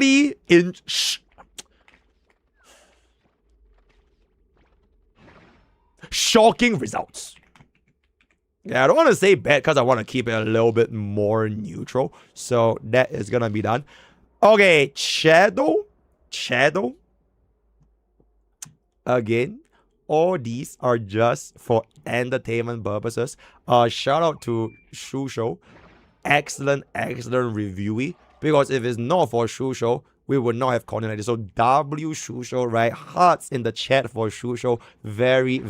results. Yeah, I don't want to say bad because I want to keep it a little bit more neutral. So that is going to be done. Okay, Shadow. Again, all these are just for entertainment purposes. Shout out to Shusho. Excellent reviewee. Because if it's not for Shusho, we would not have content like this. So W Shusho, right? Hearts in the chat for Shusho. Very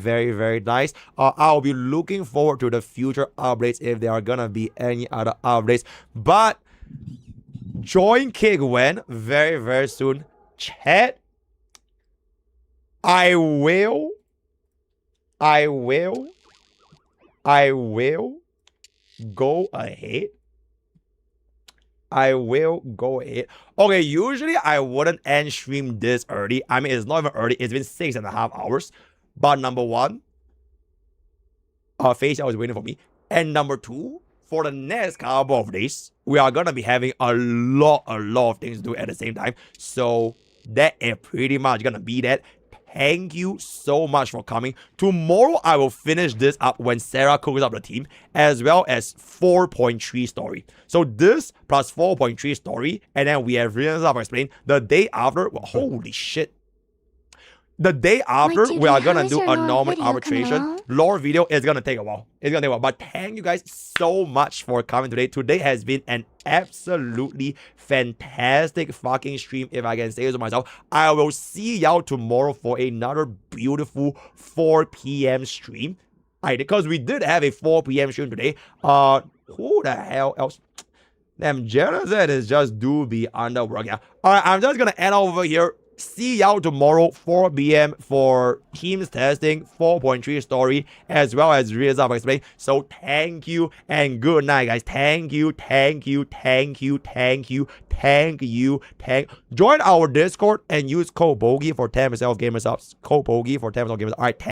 nice. I'll be looking forward to the future updates if there are gonna be any other updates. But join Kick Wen very soon. Chat. I will go ahead. Okay, usually I wouldn't end stream this early. I mean, it's not even early. It's been 6.5 hours. But number one, Facial is waiting for me. And number two, for the next couple of days, we are going to be having a lot of things to do at the same time. So that is pretty much going to be that. Thank you so much for coming. Tomorrow, I will finish this up when Sarah cooks up the team, as well as 4.3 story. So this plus 4.3 story, and then we have written up explained. The day after, well, holy shit. The day after, we are going to do Anomaly arbitration. Lore video is going to take a while. But thank you guys so much for coming today. Today has been an absolutely fantastic fucking stream, if I can say so myself. I will see y'all tomorrow for another beautiful 4 p.m. stream. Because we did have a 4 p.m. stream today. Who the hell else? Damn, Genocide is just do be underwork. Yeah. Alright, I'm just going to end over here. See y'all tomorrow, 4 p.m. for Teams testing, 4.3 story, as well as Reels Up Explain. So thank you and good night, guys. Thank you. Join our Discord and use code POKE for 10% off gamer subs. Code POKE for 10% off gamer subs. Alright,